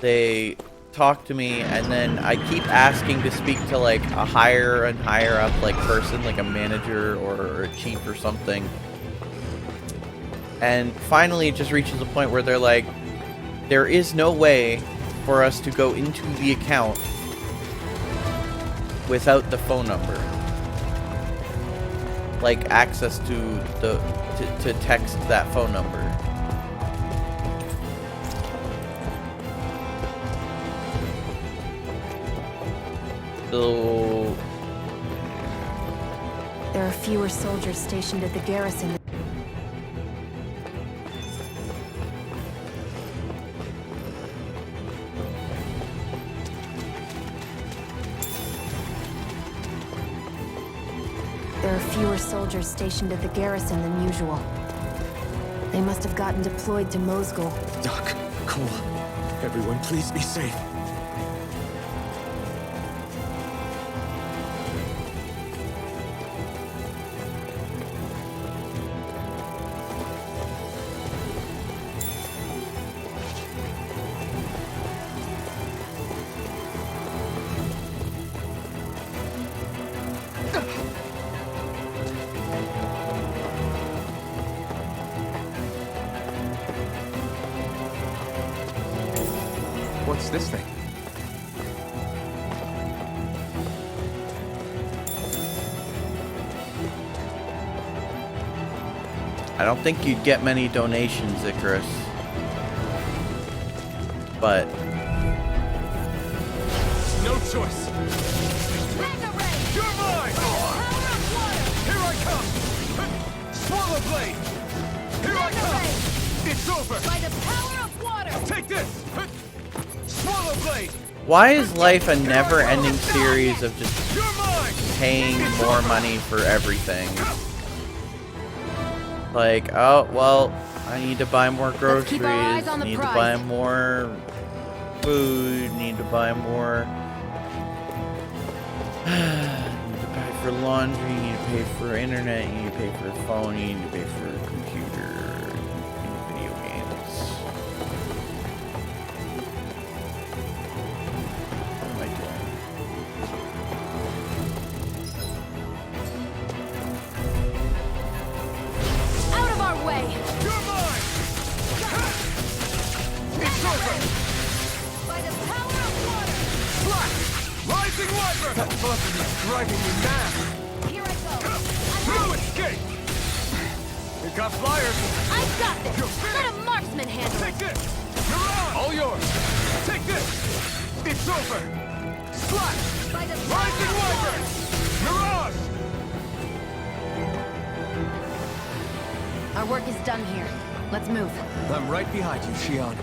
they talk to me, and then I keep asking to speak to like a higher and higher up like person, like a manager or a chief or something. And finally it just reaches a point where they're like, there is no way for us to go into the account without the phone number. Like access to the to text that phone number. So There are fewer soldiers stationed at the garrison. There are fewer soldiers stationed at the garrison than usual. They must have gotten deployed to Mosgul. Doc, Cole, everyone please be safe. What's this thing? I don't think you'd get many donations, Icarus. But No choice. You're mine! Here I come! Swallow blade! Here I come! It's over! By the power of water! Take this! Swallow blade! why is life a never-ending series of just You're mine! paying more money for everything? Like, oh, well, I need to buy more groceries, keep our eyes on the need to prize. buy more food, need to buy more... need to pay for laundry, you need to pay for internet, you need to pay for a phone, you need to pay for a computer, video games. What am I doing? Out of our way! You're mine! It's over! By the power of water! Flash! Rising Wyvern! That buzzing is driving me mad! Here I go! No escape! You got flyers! I've got this! You're finished! Let a marksman handle Take it! this! You're on! All yours! Take this! It's over! Slash! By the Rising power of Wyvern! Mirage! Our work is done here. Let's move. I'm right behind you, Shionne.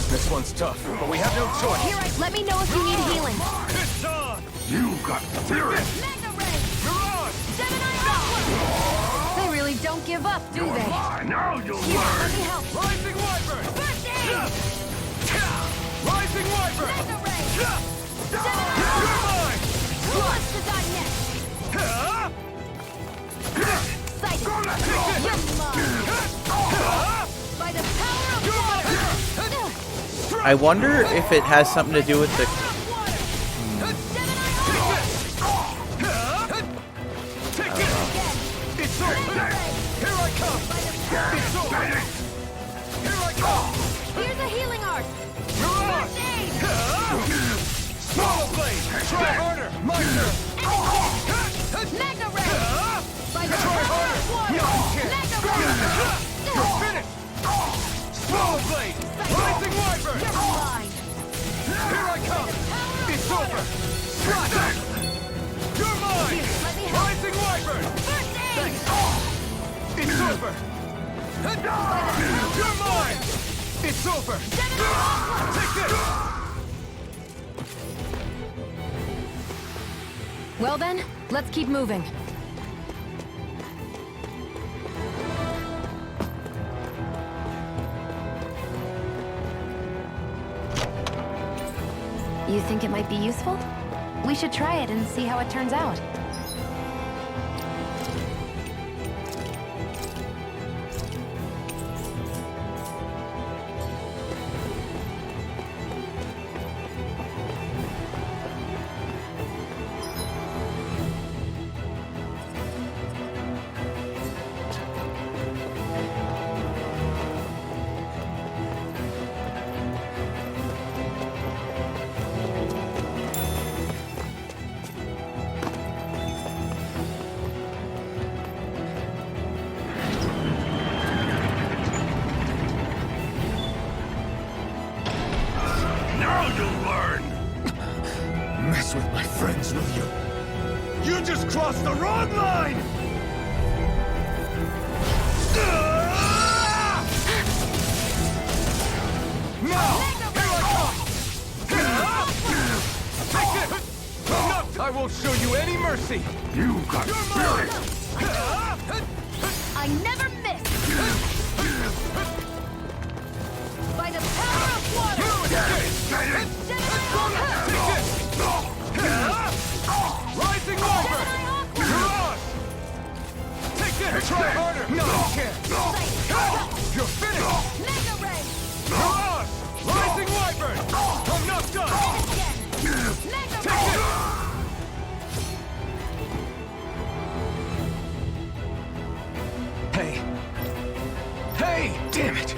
This one's tough, but we have no choice. Here let me know if you need healing. It's on! You got spirit! Mega ray! Mirage! Gemini Aqua! They really don't give up, do they? Now you'll Here, let learn! me help. Rising Wyvern! First aid! Rising Wyvern! Mega ray! You're Gemini mine! Who wants to die next? Sighted! You're mine! By the power of water! I wonder if it has something to do with the... Take it! It's over! Here I come! It's over! Here I come! Here's a healing art! Mirage! First aid! Swallow blade! Try harder! My turn! Mega ray! By the Try power harder! of water! No chance! Mega ray! You're finished! Swallow blade! Rising Wyvern! You're mine! Here I come! It's over! Slash! You're mine! Let me help. Rising Wyvern! First aid! It's over! You're mine! It's over! Take this! Well then, let's keep moving. You think it might be useful? We should try it and see how it turns out. just crossed the wrong line! Now! Here I come! Take it! Enough! I won't show you any mercy! You got spirit! I never miss! By the power of water! Rising Wyvern! Mirage! Take this! Try harder! No, you can't! You're finished! Mega Ray! Mirage! Rising Wyvern! I'm not done! Mega Take Ray! it! Hey! Hey! Damn it!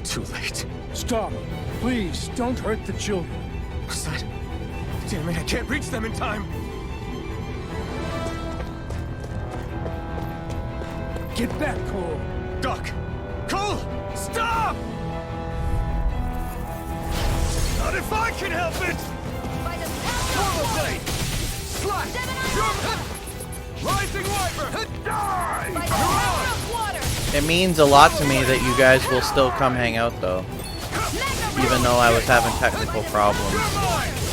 Too late. Stop. Please, don't hurt the children. What's that? Damn it, I can't reach them in time! Get back, Cole. Doc! Cole! Stop! Not if I can help it! By the power of water! Blade! Slash! Rising Wyvern! Die! By the power of water! It means a lot to me that you guys will still come hang out, though. Even though I was having technical problems.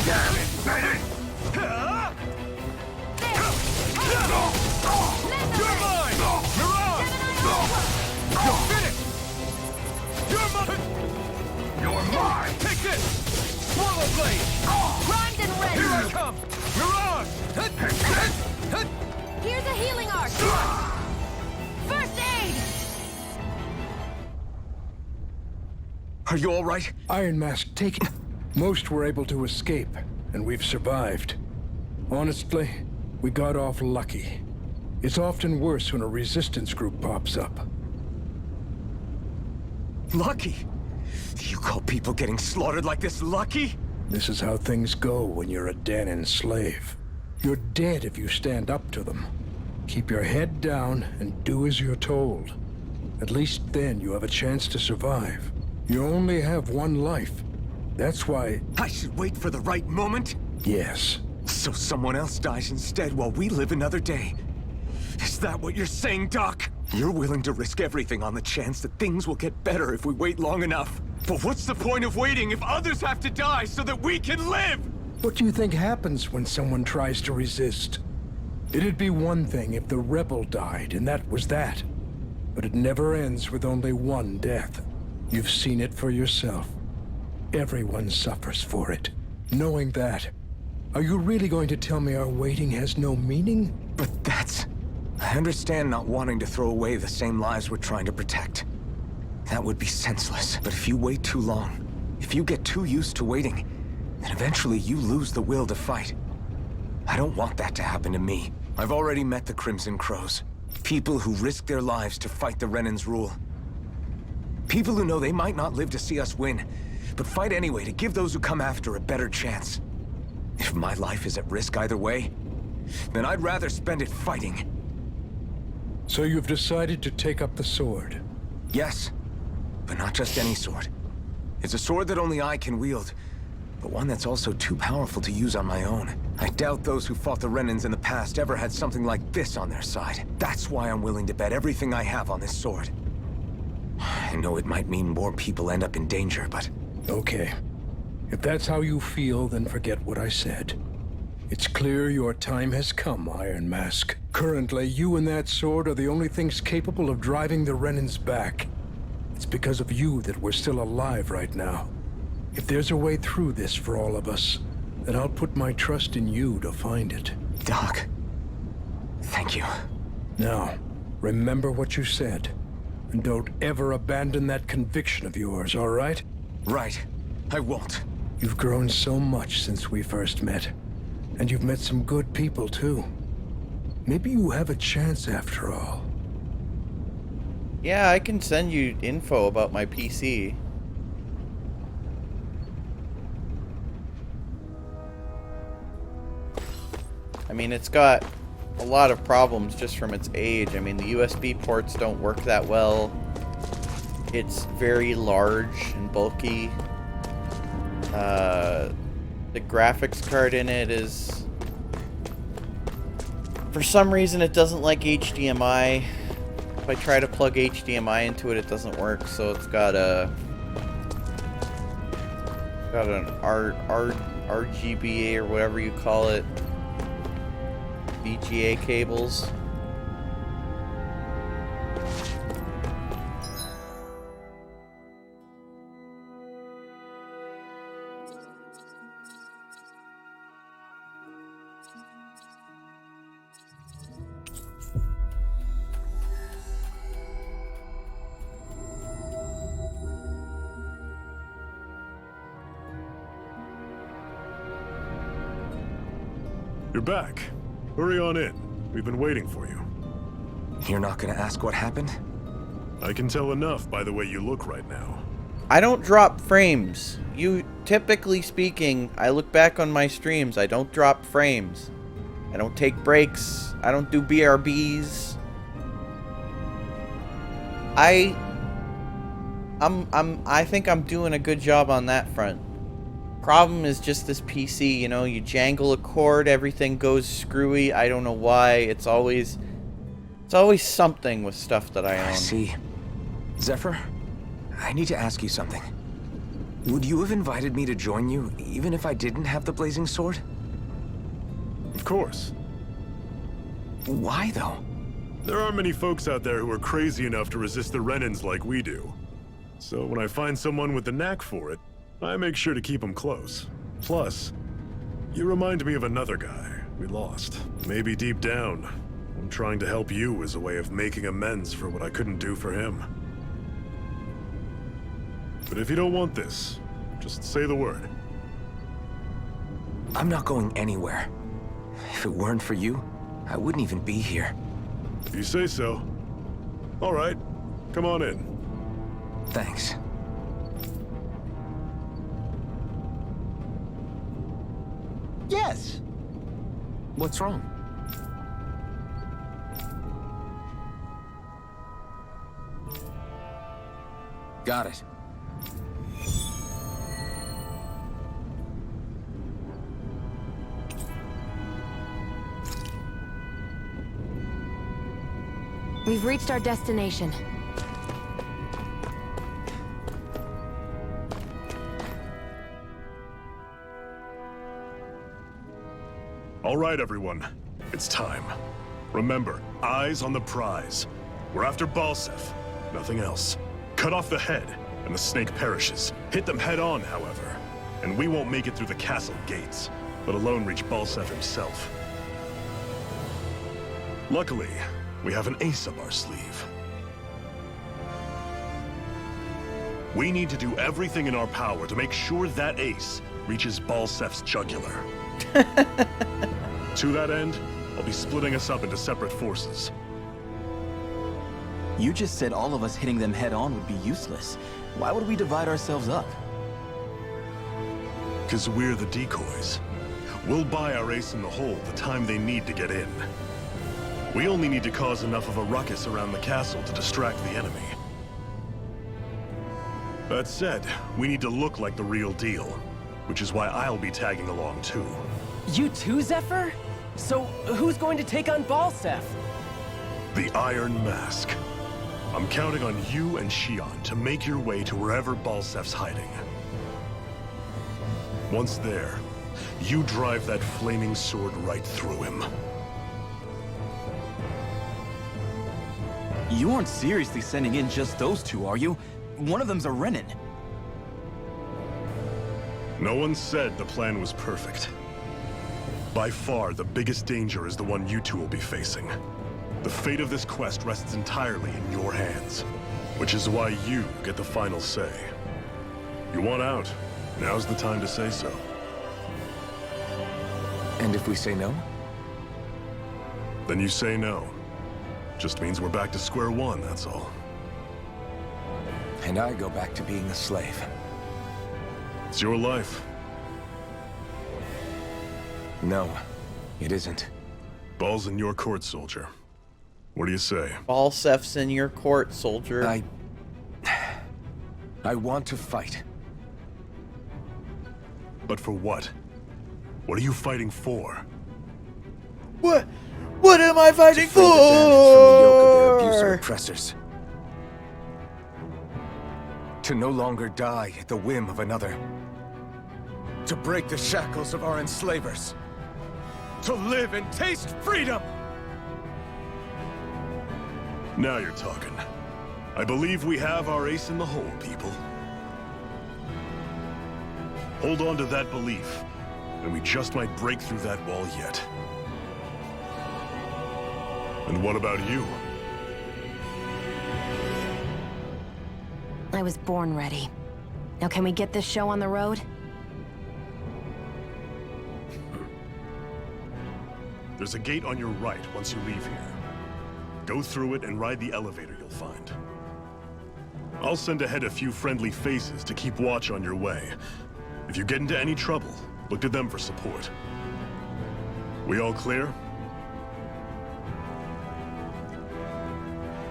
Damn it, Bennett! You're mine! Mirage! You're finished! You're mine! You're mine! Take this! Swallow Blade! Primed and ready! Here I come! Mirage! Here's a healing arc! First aid! Are you all right? Iron Mask, take it. Most were able to escape, and we've survived. Honestly, we got off lucky. It's often worse when a resistance group pops up. Lucky? You call people getting slaughtered like this lucky? This is how things go when you're a Danon slave. You're dead if you stand up to them. Keep your head down and do as you're told. At least then you have a chance to survive. You only have one life. That's why... I should wait for the right moment? Yes. So someone else dies instead while we live another day. Is that what you're saying, Doc? You're willing to risk everything on the chance that things will get better if we wait long enough. But what's the point of waiting if others have to die so that we can live? What do you think happens when someone tries to resist? It'd be one thing if the rebel died, and that was that. But it never ends with only one death. You've seen it for yourself. Everyone suffers for it. Knowing that, are you really going to tell me our waiting has no meaning? But that's... I understand not wanting to throw away the same lives we're trying to protect. That would be senseless. But if you wait too long, if you get too used to waiting, then eventually you lose the will to fight. I don't want that to happen to me. I've already met the Crimson Crows. People who risk their lives to fight the Renan's rule. People who know they might not live to see us win, but fight anyway to give those who come after a better chance. If my life is at risk either way, then I'd rather spend it fighting. So you've decided to take up the sword? Yes, but not just any sword. It's a sword that only I can wield, but one that's also too powerful to use on my own. I doubt those who fought the Renans in the past ever had something like this on their side. That's why I'm willing to bet everything I have on this sword. I know it might mean more people end up in danger, but... Okay. If that's how you feel, then forget what I said. It's clear your time has come, Iron Mask. Currently, you and that sword are the only things capable of driving the Renans back. It's because of you that we're still alive right now. If there's a way through this for all of us, then I'll put my trust in you to find it. Doc, thank you. Now, remember what you said. And don't ever abandon that conviction of yours, all right? Right. I won't. You've grown so much since we first met. And you've met some good people, too. Maybe you have a chance after all. Yeah, I can send you info about my PC. I mean, it's got a lot of problems just from its age. I mean, the USB ports don't work that well. It's very large and bulky. The graphics card in it is... For some reason, it doesn't like HDMI. If I try to plug HDMI into it, it doesn't work. So it's got an RGBA or whatever you call it. VGA cables. You're back. Hurry on in. We've been waiting for you. You're not gonna ask what happened? I can tell enough by the way you look right now. I don't drop frames. Typically speaking, I look back on my streams, I don't drop frames. I don't take breaks. I don't do BRBs. I think I'm doing a good job on that front. Problem is just this PC, you know, you jangle a cord, everything goes screwy. I don't know why. It's always something with stuff that I own. I see. Zephyr, I need to ask you something. Would you have invited me to join you, even if I didn't have the blazing sword? Of course. Why, though? There aren't many folks out there who are crazy enough to resist the Renans like we do. So when I find someone with the knack for it, I make sure to keep them close. Plus, you remind me of another guy we lost. Maybe deep down, I'm trying to help you as a way of making amends for what I couldn't do for him. But if you don't want this, just say the word. I'm not going anywhere. If it weren't for you, I wouldn't even be here. If you say so. All right, come on in. Thanks. Yes. What's wrong? Got it. We've reached our destination. All right, everyone. It's time. Remember, eyes on the prize. We're after Balseph. Nothing else. Cut off the head, and the snake perishes. Hit them head on, however. And we won't make it through the castle gates, let alone reach Balseph himself. Luckily, we have an ace up our sleeve. We need to do everything in our power to make sure that ace reaches Balseph's jugular. To that end, I'll be splitting us up into separate forces. You just said all of us hitting them head-on would be useless. Why would we divide ourselves up? 'Cause we're the decoys. We'll buy our ace in the hole the time they need to get in. We only need to cause enough of a ruckus around the castle to distract the enemy. That said, we need to look like the real deal, which is why I'll be tagging along too. You too, Zephyr? So, who's going to take on Balseph? The Iron Mask. I'm counting on you and Shionne to make your way to wherever Balseph's hiding. Once there, you drive that flaming sword right through him. You aren't seriously sending in just those two, are you? One of them's a Renan. No one said the plan was perfect. By far, the biggest danger is the one you two will be facing. The fate of this quest rests entirely in your hands. Which is why you get the final say. You want out, now's the time to say so. And if we say no? Then you say no. Just means we're back to square one, that's all. And I go back to being a slave. It's your life. No, it isn't. Ball's in your court, soldier. What do you say? Balseph's in your court, soldier. I want to fight. But for what? What are you fighting for? What am I fighting for? To free the Danes from the yoke of their abusive oppressors. To no longer die at the whim of another. To break the shackles of our enslavers. To live and taste freedom! Now you're talking. I believe we have our ace in the hole, people. Hold on to that belief, and we just might break through that wall yet. And what about you? I was born ready. Now can we get this show on the road? There's a gate on your right once you leave here. Go through it and ride the elevator you'll find. I'll send ahead a few friendly faces to keep watch on your way. If you get into any trouble, look to them for support. We all clear?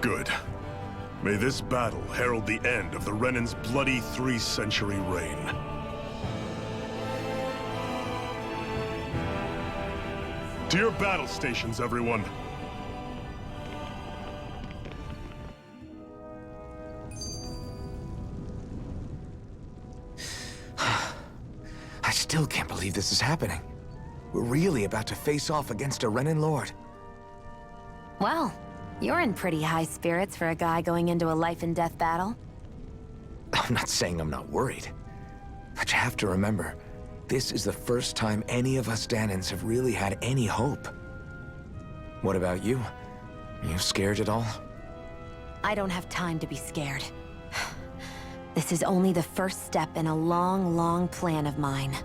Good. May this battle herald the end of the Renan's bloody 3-century reign. To your battle stations, everyone! I still can't believe this is happening. We're really about to face off against a Renan Lord. Well, you're in pretty high spirits for a guy going into a life-and-death battle. I'm not saying I'm not worried. But you have to remember, this is the first time any of us Danans have really had any hope. What about you? Are you scared at all? I don't have time to be scared. This is only the first step in a long, long plan of mine.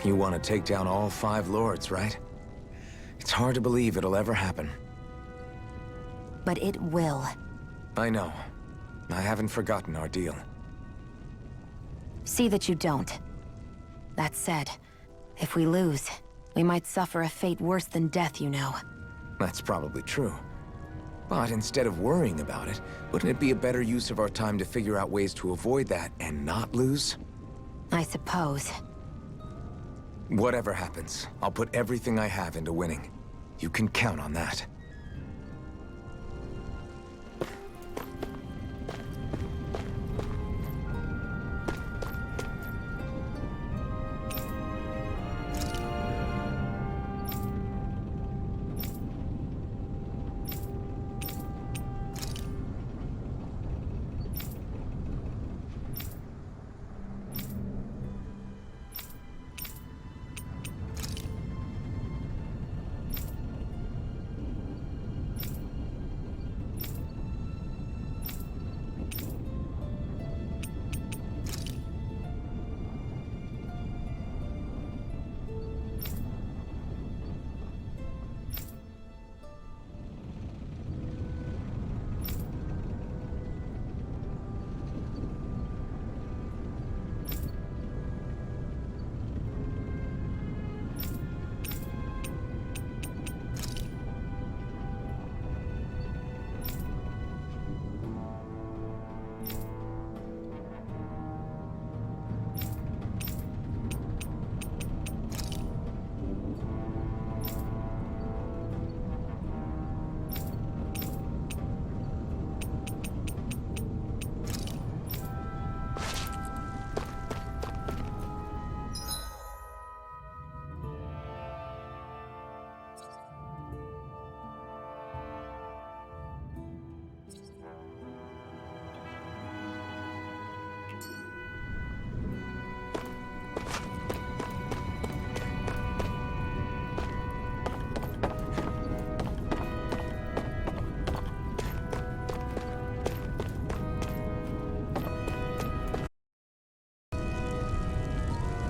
You want to take down all 5 lords, right? It's hard to believe it'll ever happen. But it will. I know. I haven't forgotten our deal. See that you don't. That said, if we lose, we might suffer a fate worse than death, you know. That's probably true. But instead of worrying about it, wouldn't it be a better use of our time to figure out ways to avoid that and not lose? I suppose. Whatever happens, I'll put everything I have into winning. You can count on that.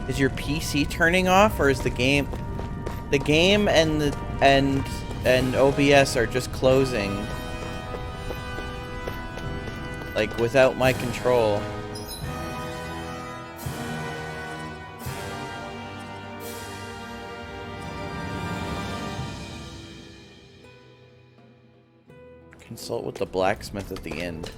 Is your PC turning off, or is the game... The game and OBS are just closing. Like, without my control. Consult with the blacksmith at the end.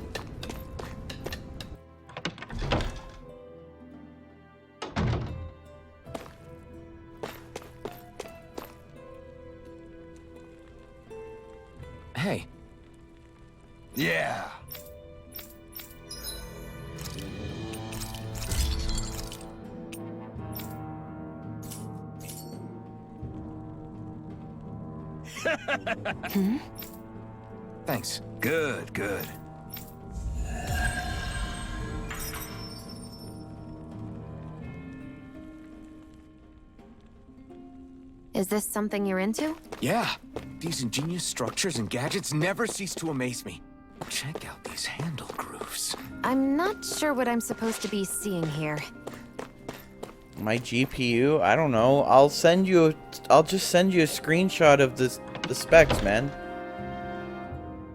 Hey. Yeah. Thanks. Good, good. Is this something you're into? Yeah. These ingenious structures and gadgets never cease to amaze me. Check out these handle grooves. I'm not sure what I'm supposed to be seeing here. My GPU? I don't know. I'll just send you a screenshot of the specs, man.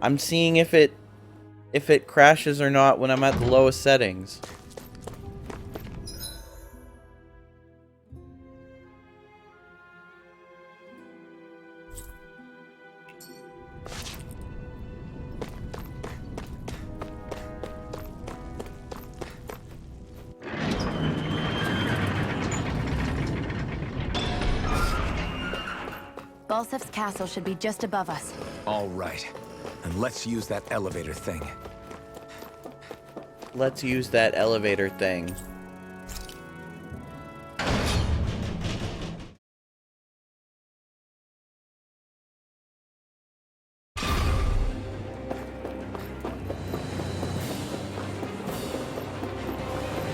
I'm seeing if it crashes or not when I'm at the lowest settings. Balseph's castle should be just above us. All right. And let's use that elevator thing. Let's use that elevator thing.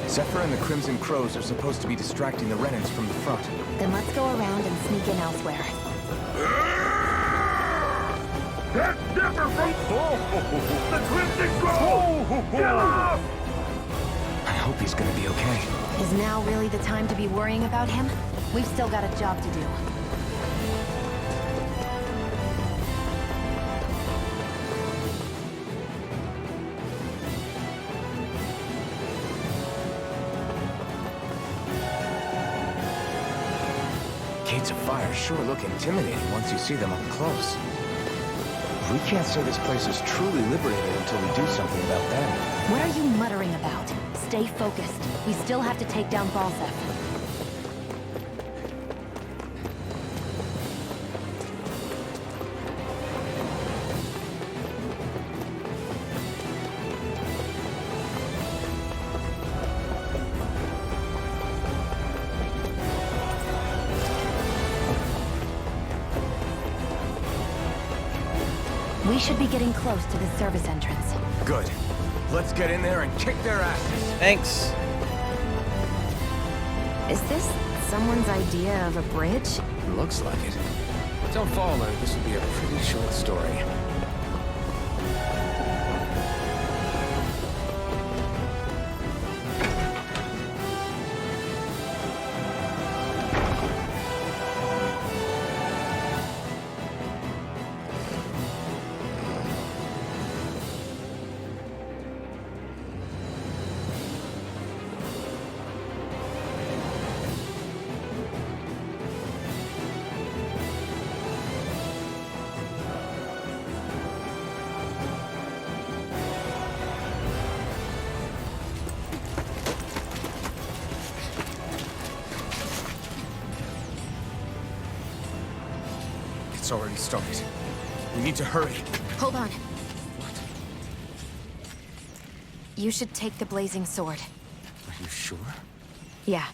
Zephyr and the Crimson Crows are supposed to be distracting the Renans from the front. Then let's go around and sneak in elsewhere. That's Zephyr from the Crimson Crow! Get off! I hope he's gonna be okay. Is now really the time to be worrying about him? We've still got a job to do. Gates of fire sure look intimidating once you see them up close. We can't say this place is truly liberated until we do something about them. What are you muttering about? Stay focused. We still have to take down Balseph. We should be getting close to the service entrance. Good. Let's get in there and kick their asses. Thanks. Is this someone's idea of a bridge? Looks like it. Don't follow, this would be a pretty short story. It's already started. We need to hurry. Hold on. What? You should take the blazing sword. Are you sure? Yeah.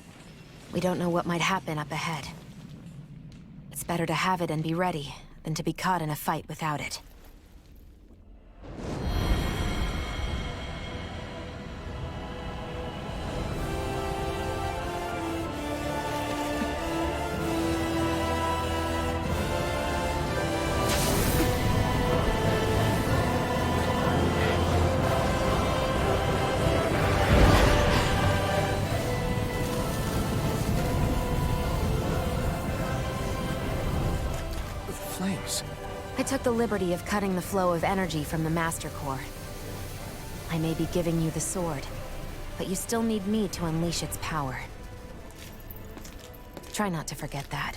We don't know what might happen up ahead. It's better to have it and be ready than to be caught in a fight without it. flames? I took the liberty of cutting the flow of energy from the Master Core. I may be giving you the sword, but you still need me to unleash its power. Try not to forget that.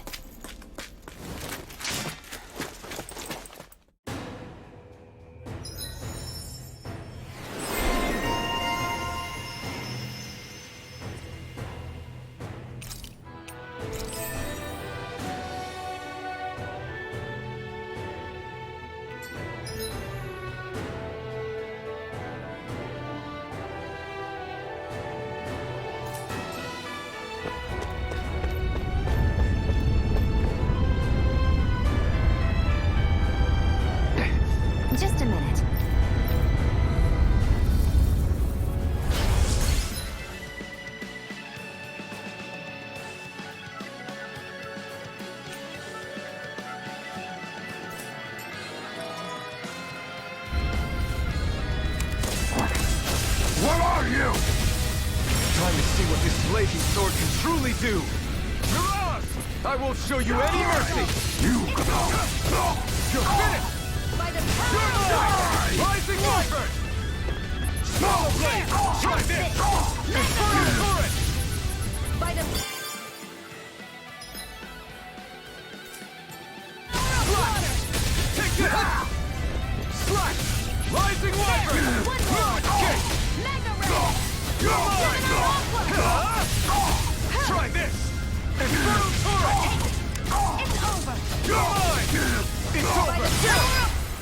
Just a minute. What are you? Time to see what this blazing sword can truly do. Mirage! I won't show you any mercy. You're finished. By the You're mine! Rising Wyvern! Small blade! Try this! Infernal turret! By the Take this! Slash! Rising Wyvern! Kick! Mega Ray! You're mine! Try this! Infernal turret! It's over! You're mine! It's over!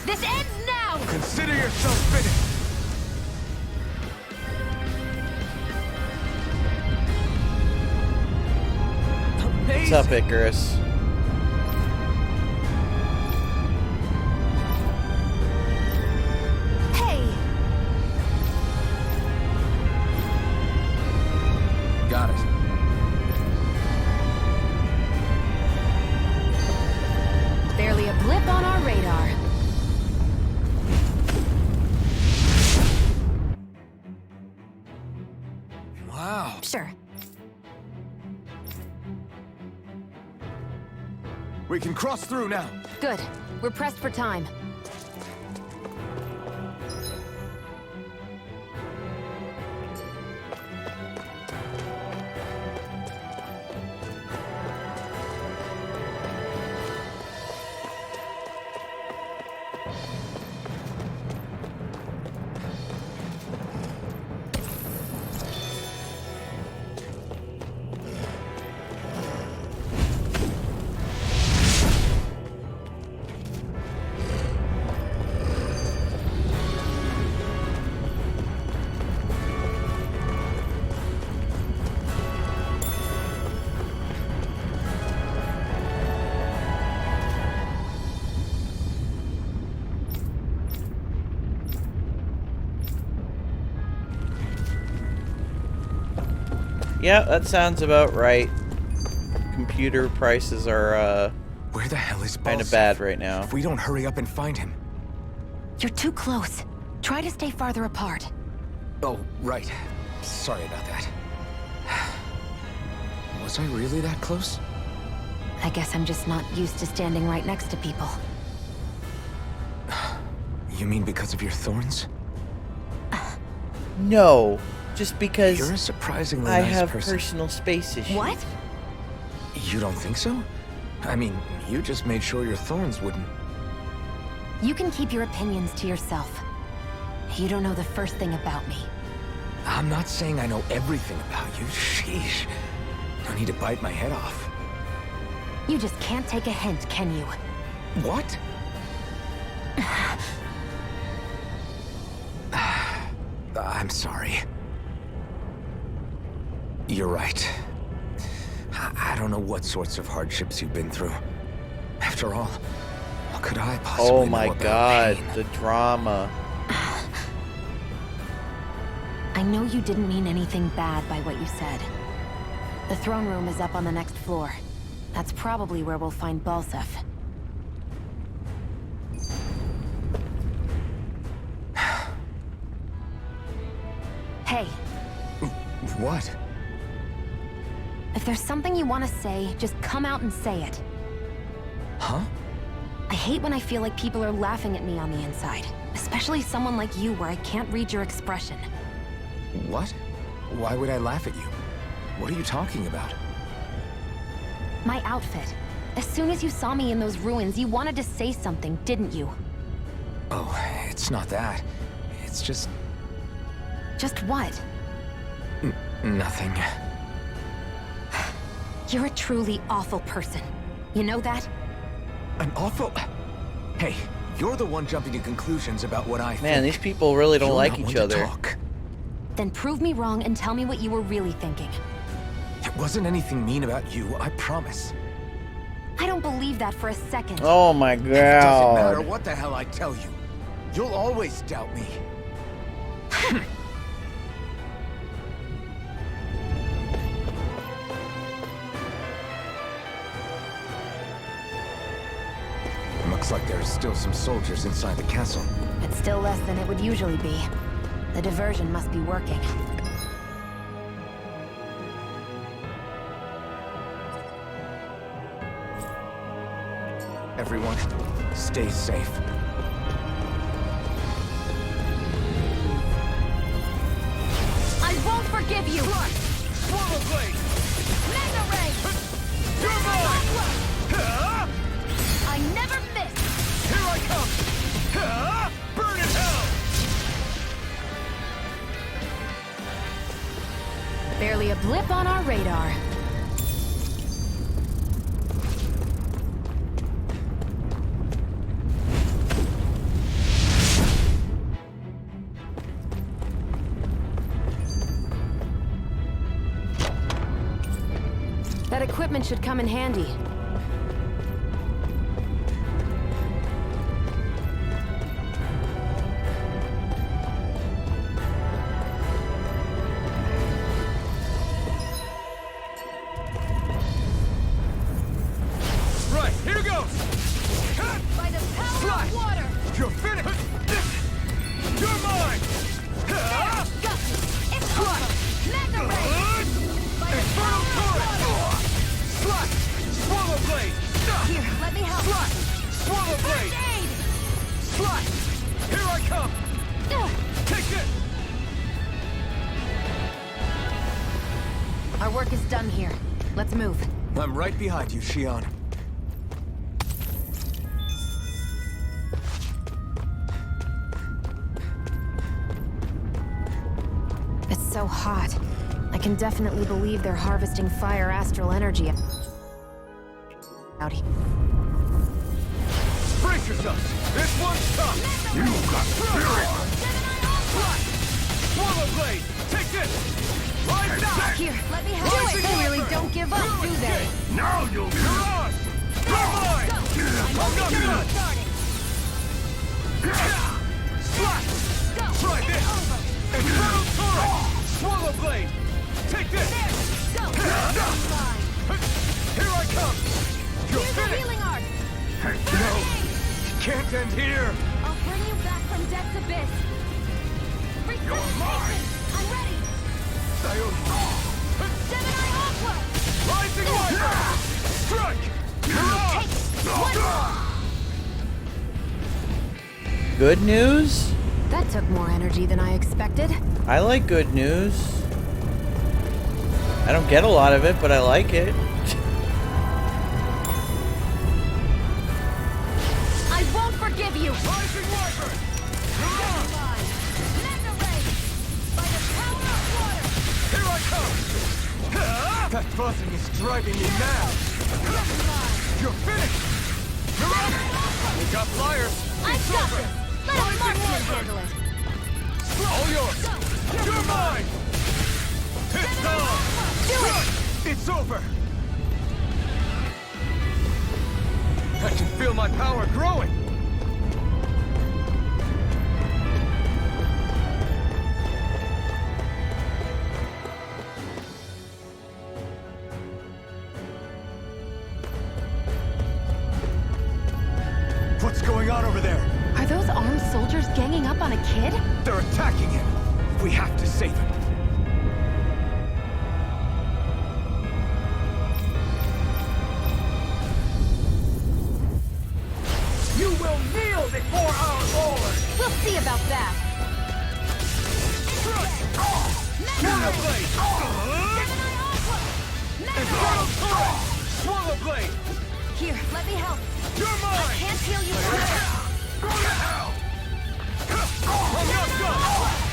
This ends now! Consider yourself finished! What's up, Icarus? Hey! Got it. Barely a blip on our radar. Wow. Sure. We can cross through now. Good. We're pressed for time. Yeah, that sounds about right. Computer prices are, Where the hell is kind of Balseph? bad right now. If we don't hurry up and find him. You're too close. Try to stay farther apart. Oh, right. Sorry about that. Was I really that close? I guess I'm just not used to standing right next to people. You mean because of your thorns? No, just because You're a surprisingly I nice have person. personal space issues. What? You don't think so? I mean, you just made sure your thorns wouldn't... You can keep your opinions to yourself. You don't know the first thing about me. I'm not saying I know everything about you. Sheesh. No need to bite my head off. You just can't take a hint, can you? What? I'm sorry. You're right. I don't know what sorts of hardships you've been through. After all, what could I possibly Oh know my about god, pain? the drama. I know you didn't mean anything bad by what you said. The throne room is up on the next floor. That's probably where we'll find Balseph. Hey, What? if there's something you want to say, just come out and say it. Huh? I hate when I feel like people are laughing at me on the inside. Especially someone like you where I can't read your expression. What? Why would I laugh at you? What are you talking about? My outfit. As soon as you saw me in those ruins, you wanted to say something, didn't you? Oh, it's not that. It's just... Just what? Nothing. You're a truly awful person. You know that? An awful... Hey, you're the one jumping to conclusions about what I think. Man, these people really don't like each other. Talk. Then prove me wrong and tell me what you were really thinking. It wasn't anything mean about you, I promise. I don't believe that for a second. Oh my god. It doesn't matter what the hell I tell you. You'll always doubt me. Looks like there's still some soldiers inside the castle. It's still less than it would usually be. The diversion must be working. Everyone, stay safe. I won't forgive you! Swallow blade! Mega Ray! You're mine! I never miss! Here I come! Burn in hell! Barely a blip on our radar. That equipment should come in handy. Right, here goes! By the power of water! You're finished! You're mine! Got you! It's over! Mega Ray! By the Infernal power of turret! water! Slash! Swallow blade! Here, let me help! Slash! Swallow blade! First aid! Slash! Here I come! Take it! Our work is done here. Let's move. I'm right behind you, Shionne. It's so hot. I can definitely believe they're harvesting fire astral energy out here. Brace yourself! This one's tough! You got spirit! Swallow blade! Take this! Rise up! Here, let me help! Rising They really Viper! don't give up, do they? Now you'll be... You're on! You're mine! I'm not done! Slash! Try this! Infernal turret! Swallow blade! Take this! Here I come! You're Here's a finished! healing art! No! Can't end here! I'll bring you back from death's abyss! Resuscitation! I'm ready! Gemini Aqua! Rising Viper! Strike! You're on! Good news? That took more energy than I expected. I like good news. I don't get a lot of it, but I like it. I won't forgive you! Rising Viper! You're on! Mega Ray! By the power of water! Here I come! That buzzing is driving me mad! You're finished! You're up! We got flyers! I It's got over! this! Let a marksman handle it! All yours! You're mine! It's on! Do it! It's over! I can feel my power growing! What's going on over there? Are those armed soldiers ganging up on a kid? They're attacking him! We have to save him! heal you further. Go to hell!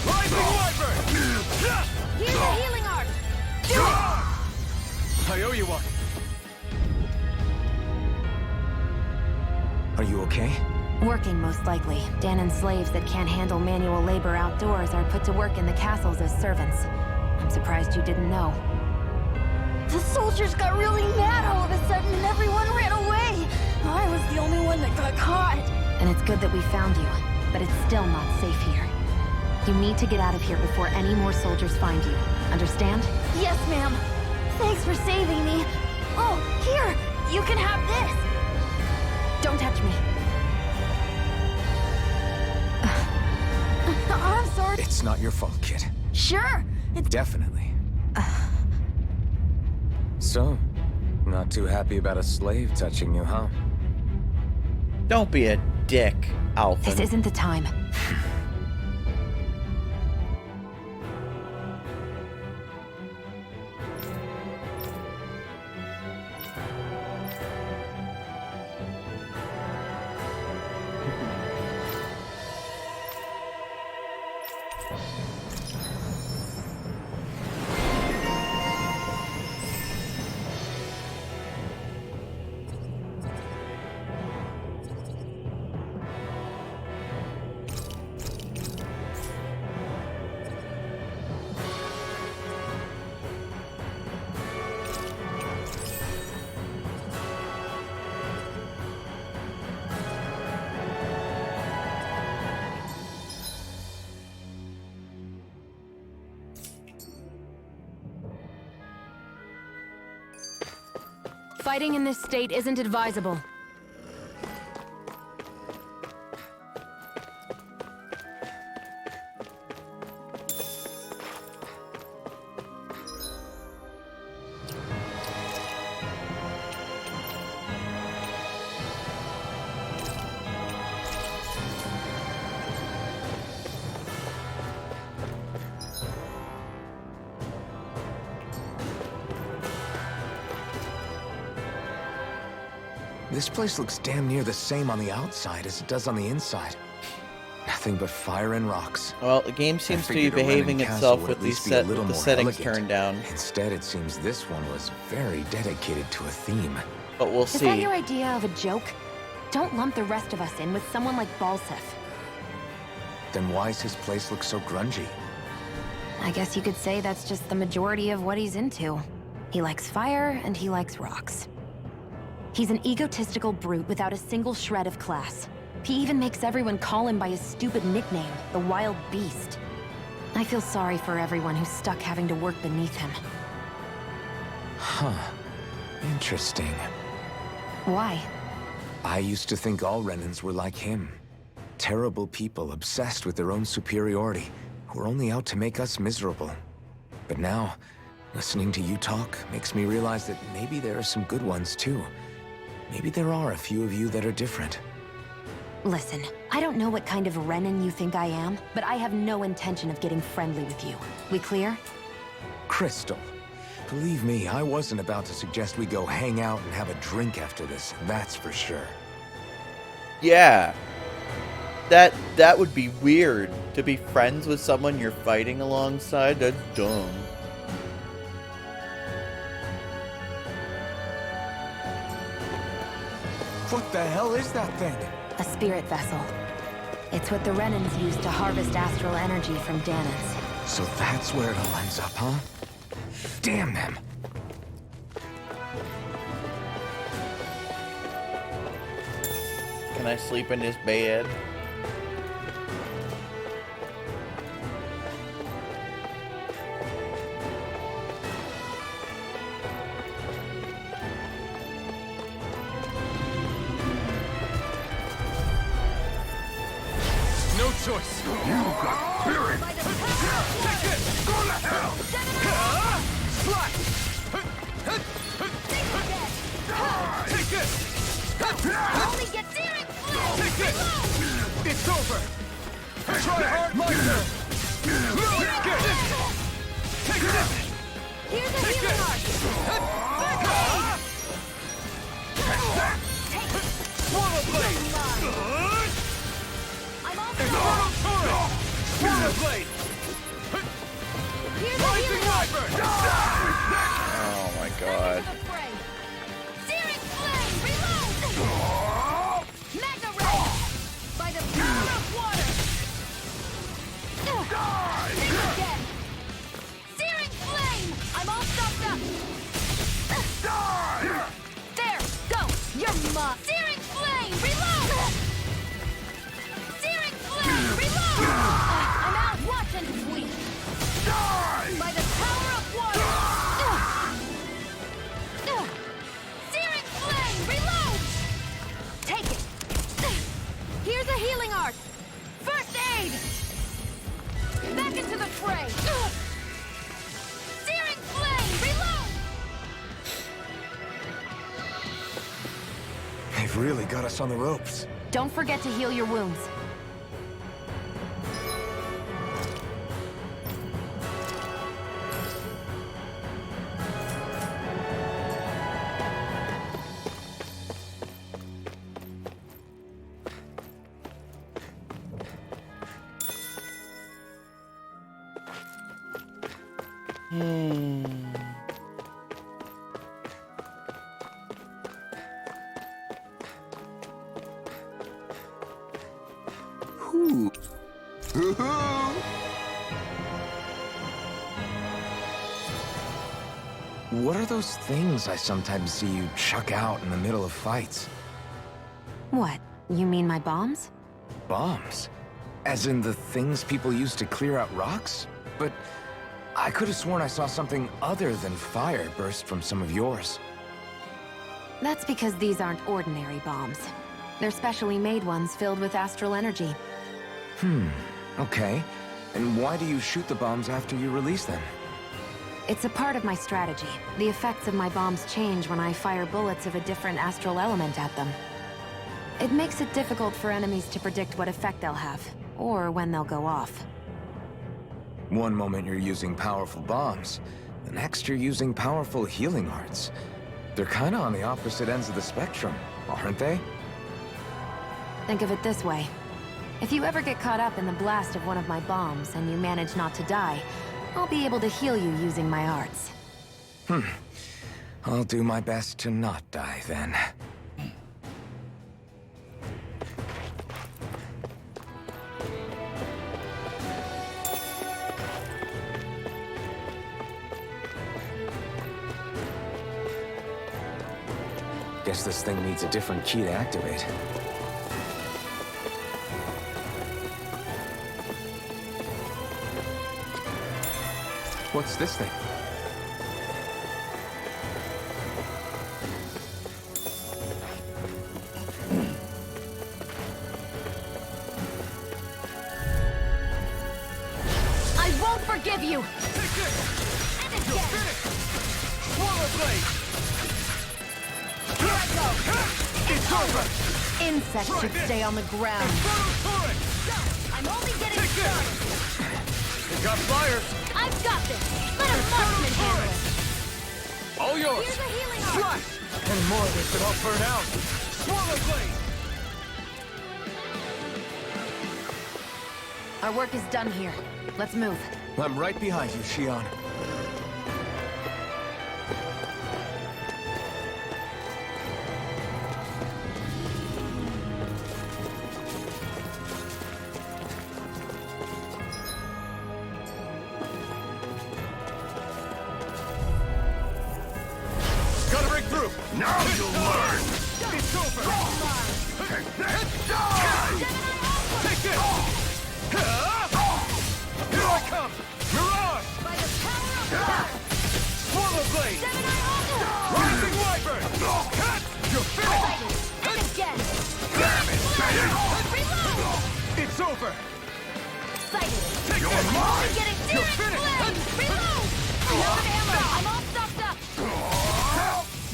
Rising Wyvern! Here's a healing art. I owe you one. Are you okay? Working, most likely. Danan's slaves that can't handle manual labor outdoors are put to work in the castles as servants. I'm surprised you didn't know. The soldiers got really mad all of a sudden and everyone ran away. I was the only one that got caught. And it's good that we found you, but it's still not safe here. You need to get out of here before any more soldiers find you. Understand? Yes, ma'am. Thanks for saving me. Oh, here! You can have this! Don't touch me. I'm sorry. It's not your fault, kid. Sure. It's Definitely. So, not too happy about a slave touching you, huh? Don't be a dick, Alpha. This isn't the time. Fighting in this state isn't advisable. This place looks damn near the same on the outside as it does on the inside. Nothing but fire and rocks. Well, the game seems to be figured a behaving Renan itself castle would with at these least be a little the more settings elegant. turned down. Instead, it seems this one was very dedicated to a theme. But we'll Is that see. your idea of a joke? Don't lump the rest of us in with someone like Balseph. Then why's his place look so grungy? I guess you could say that's just the majority of what he's into. He likes fire and he likes rocks. He's an egotistical brute without a single shred of class. He even makes everyone call him by his stupid nickname, the Wild Beast. I feel sorry for everyone who's stuck having to work beneath him. Huh. Interesting. Why? I used to think all Renans were like him. Terrible people obsessed with their own superiority, who are only out to make us miserable. But now, listening to you talk makes me realize that maybe there are some good ones too. Maybe there are a few of you that are different. Listen, I don't know what kind of Renan you think I am, but I have no intention of getting friendly with you. We clear? Crystal, believe me, I wasn't about to suggest we go hang out and have a drink after this, that's for sure. Yeah. That would be weird. To be friends with someone you're fighting alongside? That's dumb. What the hell is that thing? A spirit vessel. It's what the Renans use to harvest astral energy from Danans. So that's where it all ends up, huh? Damn them! Can I sleep in this bed? No choice. You got spirit! Take it! Go to hell! Slot! Take this! Only get damn it! Take this! It's over! Try hard, my turn! Get this! Take this! Here's a Take healing this! art. Swallow blade! blade! Here's a Rising healing art! Wyvern! Oh my god. Back into the fray! Searing flame! Reload! Mega ray! By the power of water! Think again! Searing flame! I'm all stopped up! There! Go! You're mine! Searing flame! Reload! Searing flame! Reload! I'm out! Watch and sweep! By the power of water! Searing flame! Reload! Take it! Here's a healing art! First aid! Back into the fray! Searing flame! Reload! They've really got us on the ropes. Don't forget to heal your wounds. What are those things I sometimes see you chuck out in the middle of fights? What? You mean my bombs? Bombs? As in the things people use to clear out rocks? But I could have sworn I saw something other than fire burst from some of yours. That's because these aren't ordinary bombs. They're specially made ones filled with astral energy. Okay. And why do you shoot the bombs after you release them? It's a part of my strategy. The effects of my bombs change when I fire bullets of a different astral element at them. It makes it difficult for enemies to predict what effect they'll have, or when they'll go off. One moment you're using powerful bombs, the next you're using powerful healing arts. They're kinda on the opposite ends of the spectrum, aren't they? Think of it this way. If you ever get caught up in the blast of one of my bombs and you manage not to die, I'll be able to heal you using my arts. I'll do my best to not die then. Guess this thing needs a different key to activate. What's this thing? I won't forgive you! Take this! And You're again! finished! Swallow blade! Here I go! It's over! Insects should stay on the ground. Inferno turret! I'm only getting Take this! started! It got fire! I've got this! Let a marksman handle it! All yours! Here's a healing art! Slash! And more of this could all burn out! Swallow blade! Our work is done here. Let's move. I'm right behind you, Shionne. Gotta break through! Now you'll learn! It's over! Take this! Die! Take this! Here I come! Mirage! By the power of water! Swallow blade! Gemini Ultra! Rising Wyvern! You're finished! And again! Damn it, baby! Reload! It's over! Sighted! Take You're this! mine! Getting You're searing finished! flame! Reload! I'm out of ammo! I'm all stopped up!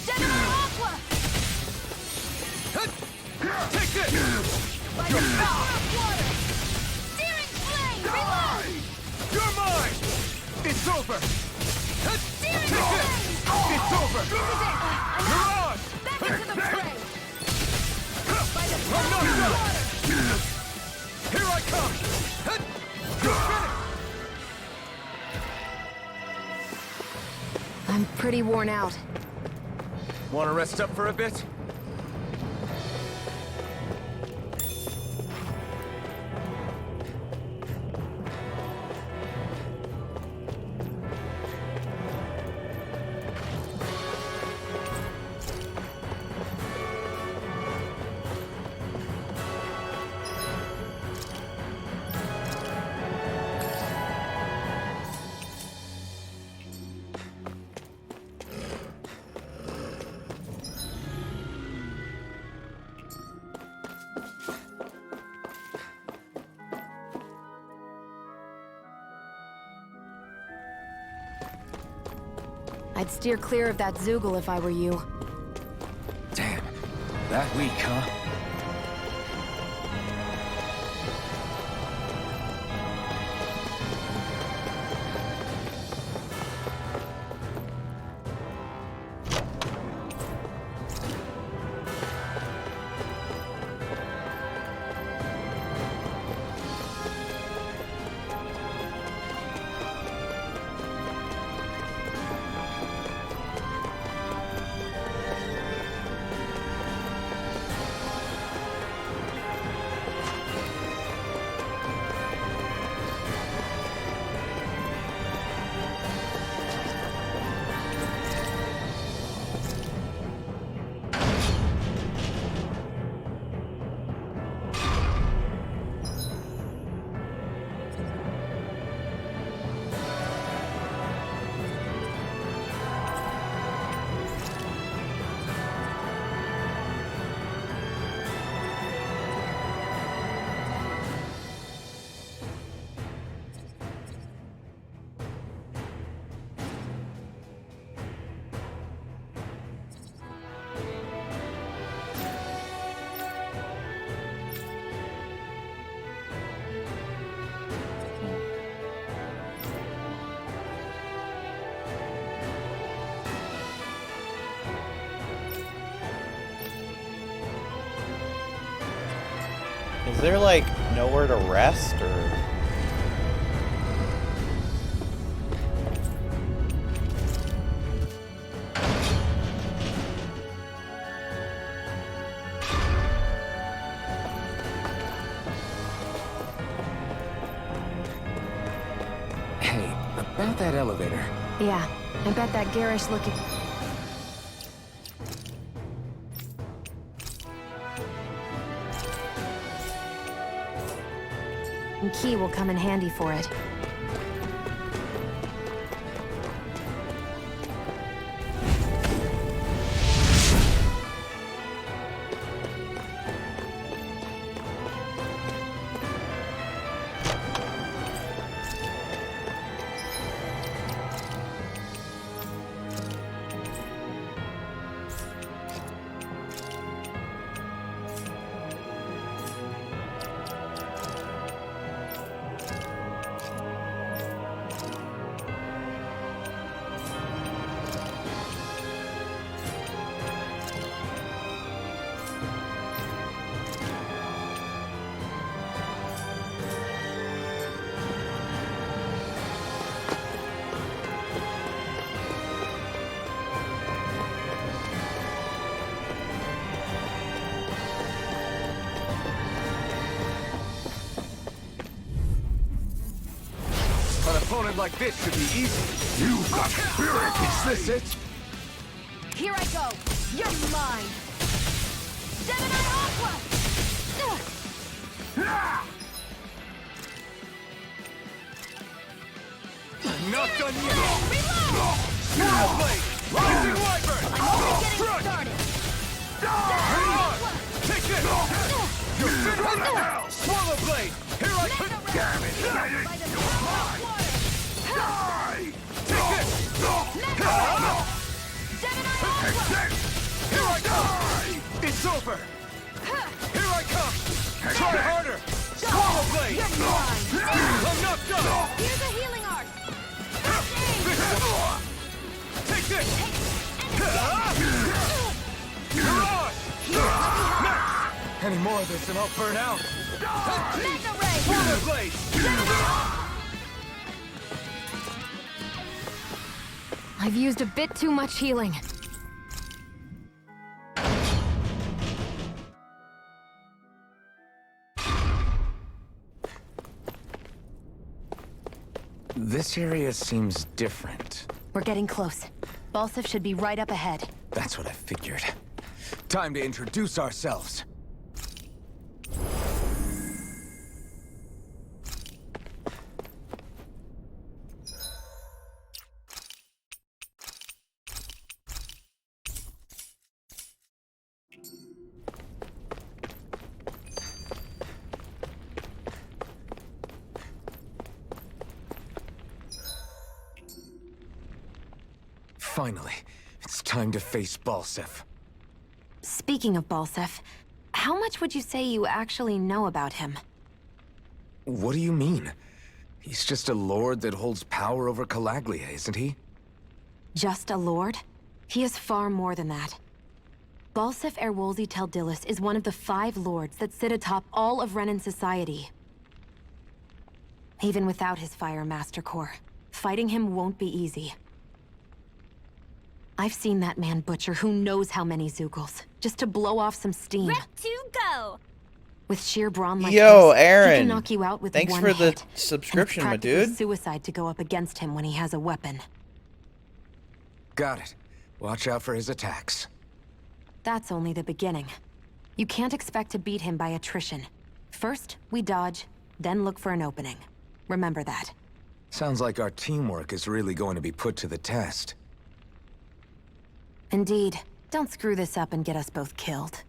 Gemini Aqua! Take this! By the power of water! Searing flame! Reload! You're mine! It's over! Searing Take this! flame! It's over! This is it! I'm out! Mirage! Back into the fray! By the I'm power not of done! water! Here I come! You're finished! I'm pretty worn out. Want to rest up for a bit? I'd steer clear of that Zoogle if I were you. Damn. That weak, huh? Is there, like, nowhere to rest, or...? Hey, about that elevator. Yeah, I bet that garish looking... key will come in handy for it. An opponent like this should be easy. You've got spirit! Is this it? Here I go! You're mine! Gemini Aqua! Not done yet! Reload! Swirl blade! Rising wyvern! I'm only getting started! Take this! You're finished! Swallow blade! Here I come! Damn it, Bennett! You're mine! Die! Take this! Take this! Here I come! It's over! Here I come! Try harder! Swallow blade! I'm not done! Here's a healing art! Take this! You're on! Max! Any more of this and I'll burn out! Mega Ray! Swallow blade! I've used a bit too much healing. This area seems different. We're getting close. Balseph should be right up ahead. That's what I figured. Time to introduce ourselves. Finally, it's time to face Balseph. Speaking of Balseph, how much would you say you actually know about him? What do you mean? He's just a lord that holds power over Calaglia, isn't he? Just a lord? He is far more than that. Balseph Erwolzi Teldilis is one of the 5 lords that sit atop all of Renan society. Even without his Fire Master Core, fighting him won't be easy. I've seen that man butcher who knows how many Zeugles, just to blow off some steam. Rep to go! With sheer brawn like Yo, this, Aaron, he can knock you out with thanks one for the hit. subscription, my And it's practically dude. suicide to go up against him when he has a weapon. Got it. Watch out for his attacks. That's only the beginning. You can't expect to beat him by attrition. First, we dodge, then look for an opening. Remember that. Sounds like our teamwork is really going to be put to the test. Indeed. Don't screw this up and get us both killed.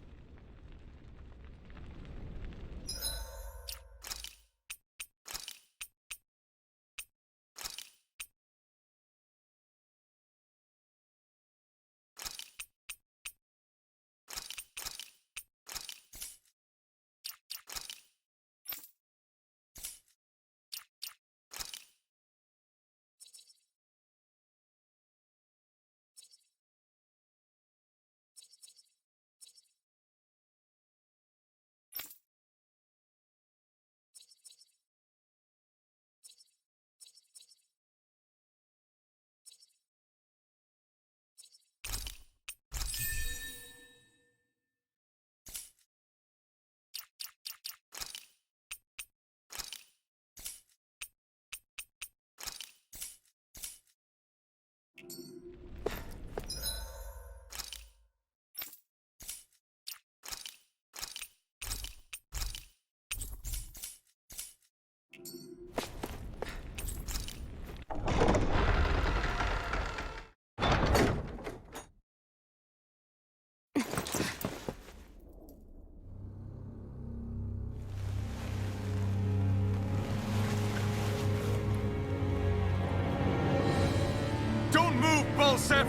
Don't move, Balseph!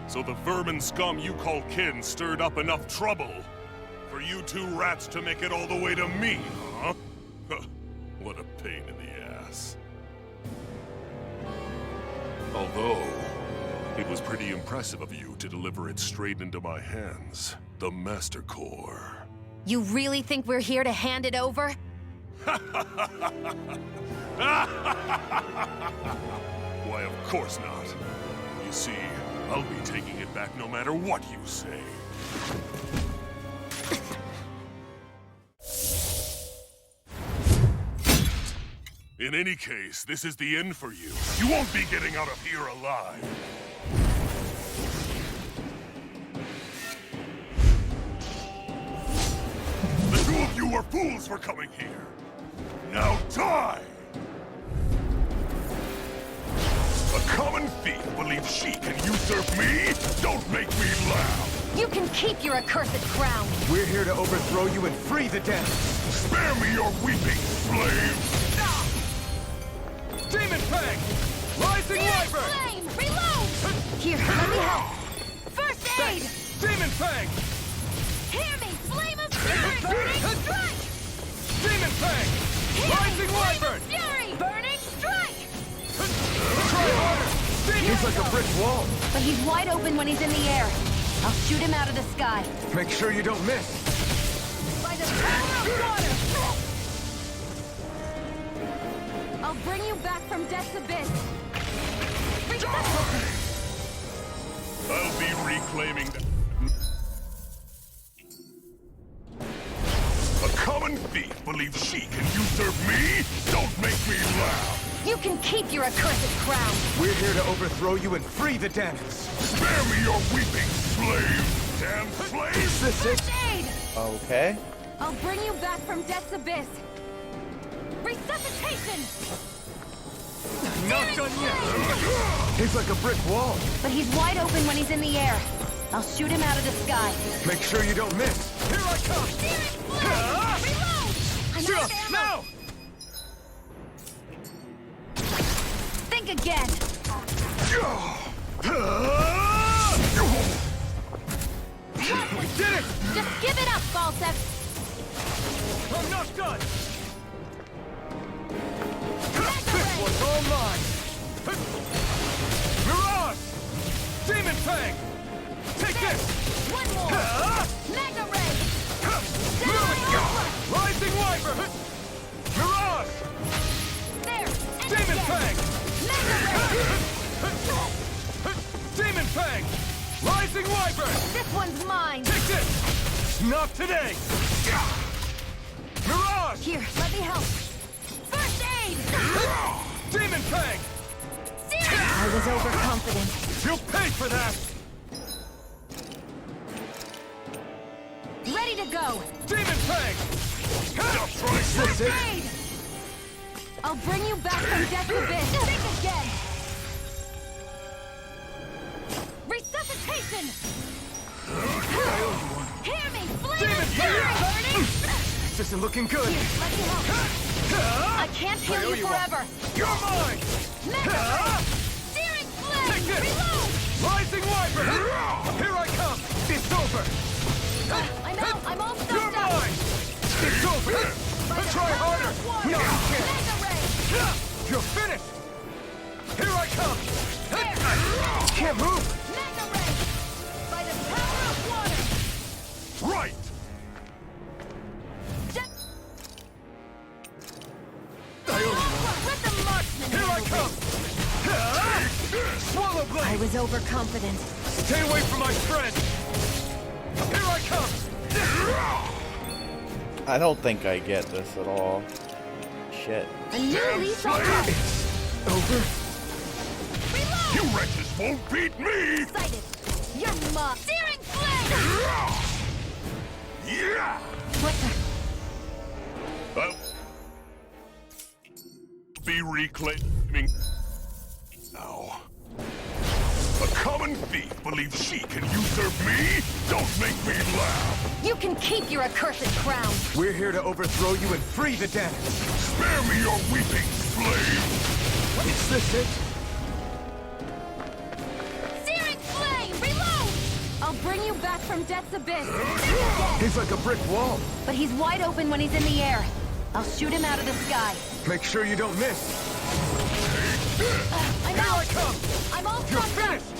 So the vermin scum you call kin stirred up enough trouble for you 2 rats to make it all the way to me, huh? What a pain in the ass. Although, it was pretty impressive of you to deliver it straight into my hands. The Master Core. You really think we're here to hand it over? Why, of course not. You see, I'll be taking it back no matter what you say. In any case, this is the end for you. You won't be getting out of here alive. The 2 of you were fools for coming here. Now die! A common thief believes she can usurp me? Don't make me laugh! You can keep your accursed crown! We're here to overthrow you and free the dead! Spare me your weeping, slave! Demon Fang! Rising Wyvern! Flame! Reload! Here, let me help! First aid! Demon Fang! Hear me! Flame of Fury! Burning Strike! Demon Fang! Rising Wyvern! Fury! Burning Strike! Try harder! He's like a brick wall. But he's wide open when he's in the air. I'll shoot him out of the sky. Make sure you don't miss. By the power of water! I'll bring you back from death's abyss. I'll be reclaiming the... A common thief believes she can usurp me? Don't make me laugh! You can keep your accursed crown. We're here to overthrow you and free the Danans. Spare me your weeping, slave! Damn slave! Is this it? First aid! Okay. I'll bring you back from death's abyss. Resuscitation! Not done yet! He's like a brick wall. But he's wide open when he's in the air. I'll shoot him out of the sky. Make sure you don't miss. Here I come! Reload! I'm out of ammo! Now! Think again! We did it! Just give it up, Balseph! I'm not done! This one's all mine! Mirage! Demon Fang! Take this! One more! Mega Ray! Rising Wyvern! Mirage! There! And Demon again. Fang! Mega Ray! Demon Fang! Rising Wyvern! This one's mine! Take this! Not today! Mirage! Here, let me help! First aid! Demon Fang! I was overconfident. You'll pay for that! Ready to go! Demon Fang! First aid! I'll bring you back from death's abyss! Think again! Resuscitation! Hear me! Flame of fury! This isn't looking good! Here, let me help! I can't heal you forever! You're mine! Mega Ray! Searing flame! Take this! Reload! Rising Wyvern! Here I come! It's over! I'm out! I'm all You're stuffed up! mine! It's over! Try harder! No, you can't! Mega Ray! You're finished! Here I come! There! Can't move! Mega Ray! By the power of water! Right! Let the marksman Here I come! Swallow blade! I was overconfident. Stay away from my friend! Here I come! I don't think I get this at all. Shit. A new lease on life! Over? Reload! You wretches won't beat me! Excited! You're mob! Searing flame! Yeah! What the? I'll be reclaiming now. A common thief believes she can usurp me? Don't make me laugh! You can keep your accursed crown! We're here to overthrow you and free the Danans. Spare me your weeping, slave! Is this it? Searing flame! Reload! I'll bring you back from death's abyss! He's like a brick wall. But he's wide open when he's in the air. I'll shoot him out of the sky. Make sure you don't miss. I'm Here out! I come! I'm all You're stuffed up! finished!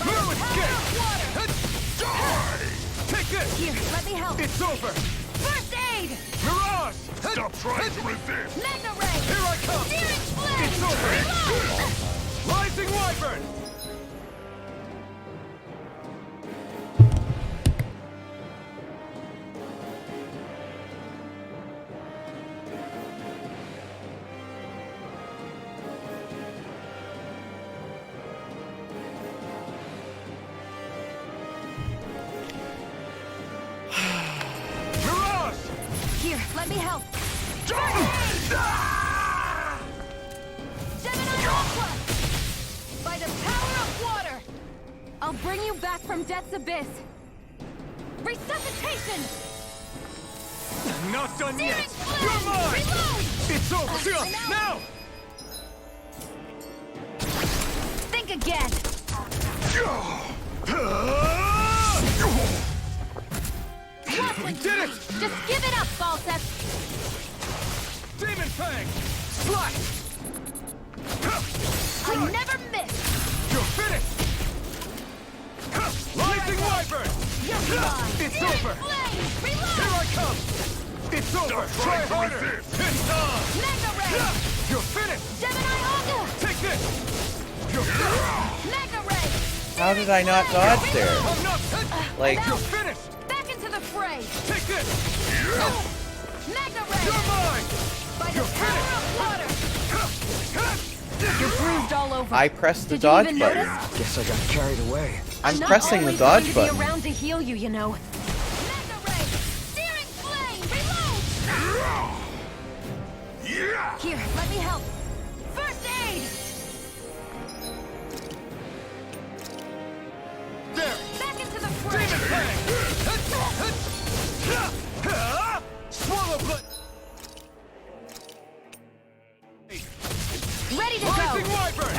No escape! Die! Take this! Here, let me help! It's over! First aid! Mirage! Stop trying to resist! Mega Ray! Here I come! Searing flame! It's over! Reload! Rising Wyvern! Mirage! Here, let me help! Gemini Aqua! By the power of water! I'll bring you back from death's abyss! Resuscitation! Not done Searing yet! flame! You're mine! Reload! It's over! Now! Think again! We did it! Just give it up, Balseph! Demon Fang! Slice! I never miss! You're finished! Rising Wyvern! You're mine! It's Searing over! flame! Reload! Here I come! It's over! Try harder! It's on! Mega Ray! You're finished! Gemini Aga! Take this! You're finished! Mega Ray! How did I not dodge there? I'm not Like, You're finished! Back into the fray! Take this! Mega Ray! You're mine! By the power of water! You're bruised all over. I pressed the Did you dodge even button. notice? Guess I got carried away. I'm not pressing the always dodge going to button. be around to heal you, you know. Mega Ray! Searing flame! Reload! Here, let me help. First aid! There! Back into the fray! Swallow blood! Ready to Rising go! Wyvern!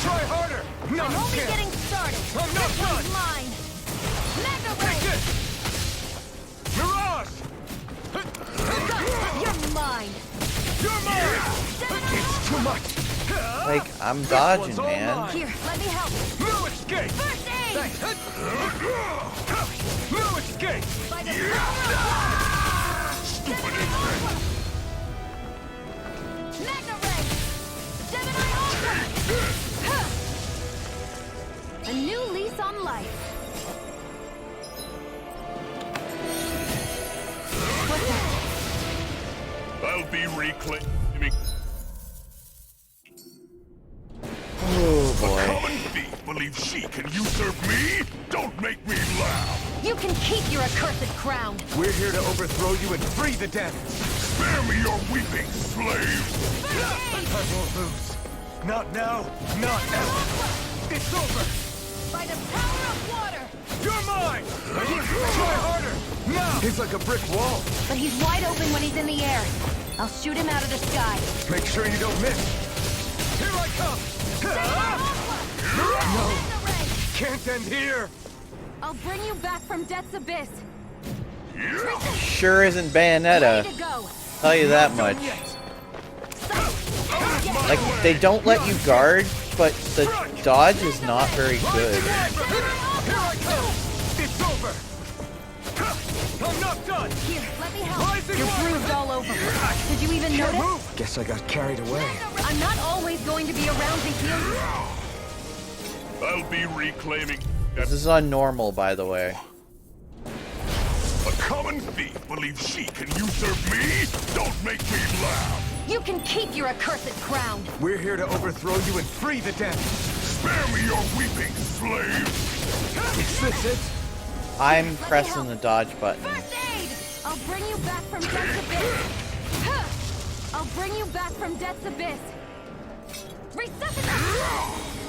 Try harder! No, I'm you only can't! getting started. I'm not This done! one's mine. Mega Take Ray! this! Mirage! You're mine. You're mine! It's too much! Like, I'm dodging, man. Here, let me help. No escape! First aid! No escape! By the power of Stupid Mega Ray! Gemini Ultra! A new lease on life. What's that? I'll be reclaiming. Oh boy. Common thief believes she can usurp me? Don't make me laugh! You can keep your accursed crown. We're here to overthrow you and free the dead! Spare me your weeping, slave! I won't lose. Not now, not ever. It's over! By the power of water. You're mine! Try harder! Now! He's like a brick wall. But he's wide open when he's in the air. I'll shoot him out of the sky. Make sure you don't miss. Here I come! No! Can't end here! I'll bring you back from Death's Abyss. Sure isn't Ready Bayonetta. to go. Tell you that much. Like, they don't let you guard, but the dodge is not very good. Here I come! It's over! I'm not done! Here, let me help. Rising You're Wyvern! bruised all over. Did you even Can't notice? move! Guess I got carried away. I'm not always going to be around to heal you. I'll be reclaiming. This is on normal, by the way. A common thief believes she can usurp me? Don't make me laugh! You can keep your accursed crown. We're here to overthrow you and free the dead! Spare me your weeping, slave! Is this it? I'm pressing the dodge button. First aid! I'll bring you back from Death's Abyss. Huh. I'll bring you back from Death's Abyss. Resuscitate!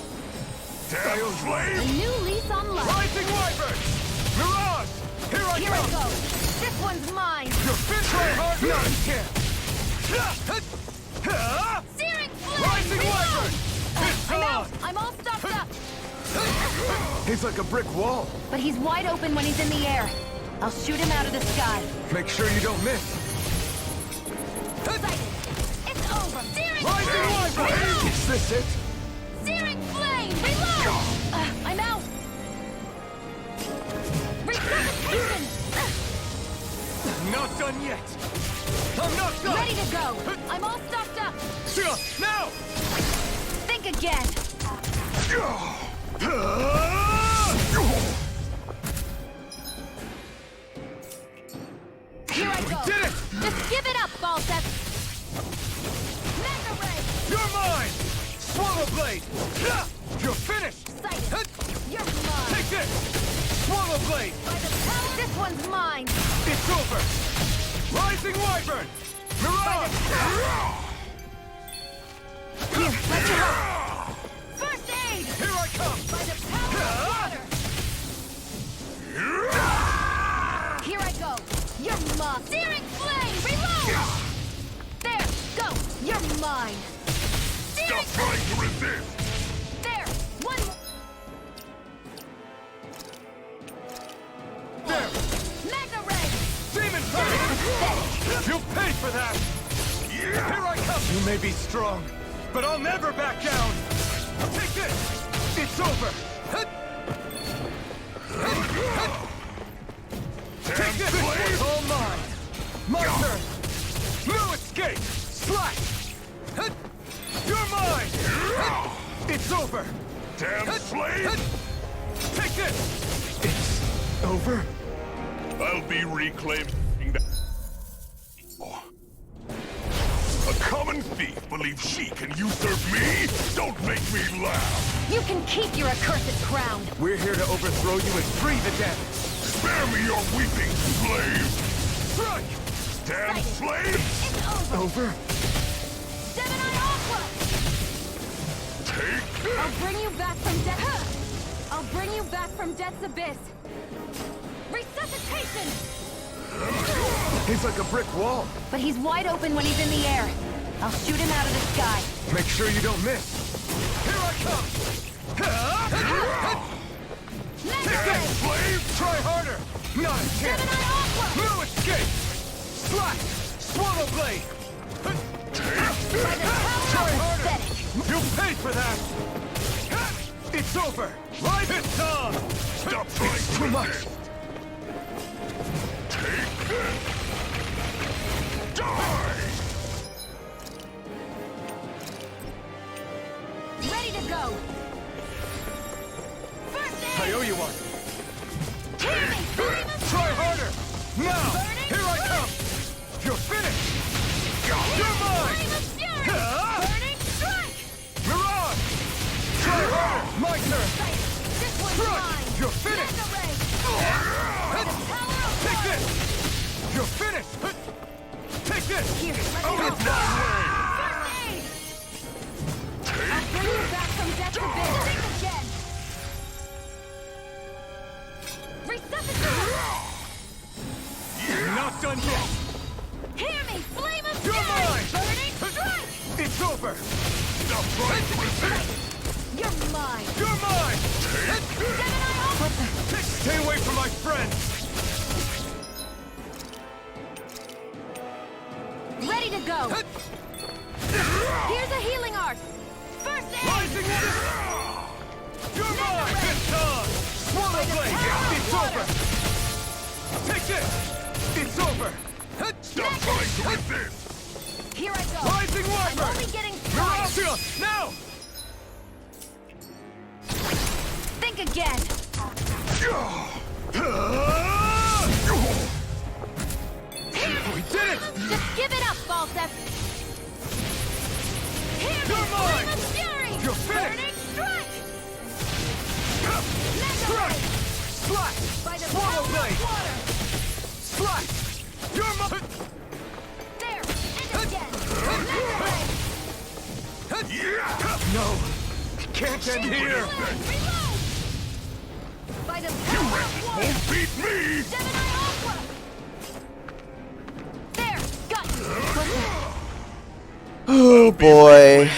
Damn A slave! new lease on life. Rising Wyvern! Mirage! Here I Here I come! go. This one's mine. You're fit try hard! No, you can't! Searing flame! Rising Wyvern! It's I'm on! out. I'm all stopped up. He's like a brick wall. But he's wide open when he's in the air. I'll shoot him out of the sky. Make sure you don't miss. Sighted. It's over. Searing Rising flame! Wyvern! Reload! Is this it? Searing flame! Reload! I'm out. Resuscitation! Not done yet. I'm not done. Ready to go. I'm all stocked up. Now! Think again. Here I go. Did it! Just give it up, Balseph. Mega Ray! You're mine! Swallow blade! You're finished! Sighted. You're mine. Take this! Swallow blade! By the power, this one's mine. It's over! Rising Wyvern! Mirage! Here, let you help. First aid! Here I come! By the power of water! Here I go! You're mine! Searing flame! Reload! There! Go! You're mine! Stop trying to resist! There! One! There! Mega Ray! Demon Fang! You'll pay for that! Here I come! You may be strong, but I'll never back down! Take this! It's over! Take this! It's all mine! My turn! No escape! Slash! You're mine! It's over! Damn slave! Take this! It's over? I'll be reclaiming that. A common thief believes she can usurp me? Don't make me laugh! You can keep your accursed crown! We're here to overthrow you and free the dead! Spare me your weeping, slave! Strike! Damn slave! It's Over? Take this! I'll bring you back from death. I'll bring you back from death's abyss. Resuscitation! He's like a brick wall. But he's wide open when he's in the air. I'll shoot him out of the sky. Make sure you don't miss. Here I come! Damn slave! Try harder! Not a chance! No escape! Slash! Swallow blade! Try harder! You'll pay for that! It's over! Right this time! Stop trying Too much! Take this! Die! Ready to go! First I aid! owe you one! Try Try harder! Now! Here I come! You're finished! You're mine! Burning strike! Mirage! Try harder! My turn! This one's Strike! mine! You're finished! Take this! You're finished! Take this! Here, let me Out help. of my way! First aid! I'll bring you back from death's abyss. Think again! Resuscitate! Not done yet! Hear me! Flame of You're fury! mine! Burning strike! It's over! Stop trying to resist! You're mine! You're mine! What the? Stay away from my friends! Ready to go! Here's a healing art! First aid! Rising water! You're mine! This time! Swallow blade! It's over! Take this! It's over! Stop trying to resist! Here I go! Rising I'm wyvern! only getting started! Mirage! Now! Think again! We did it! Just give it up, Balseph! Hear me! You're mine! Flame of fury! You're finished! Burning strike! Strike! Slash! By the Swallow power blade! of water! Slash! You're mine! There! And again! No! Can't end here! Reload! By the power of water! Won't beat me! Gemini Aqua! There! Got you! Oh boy.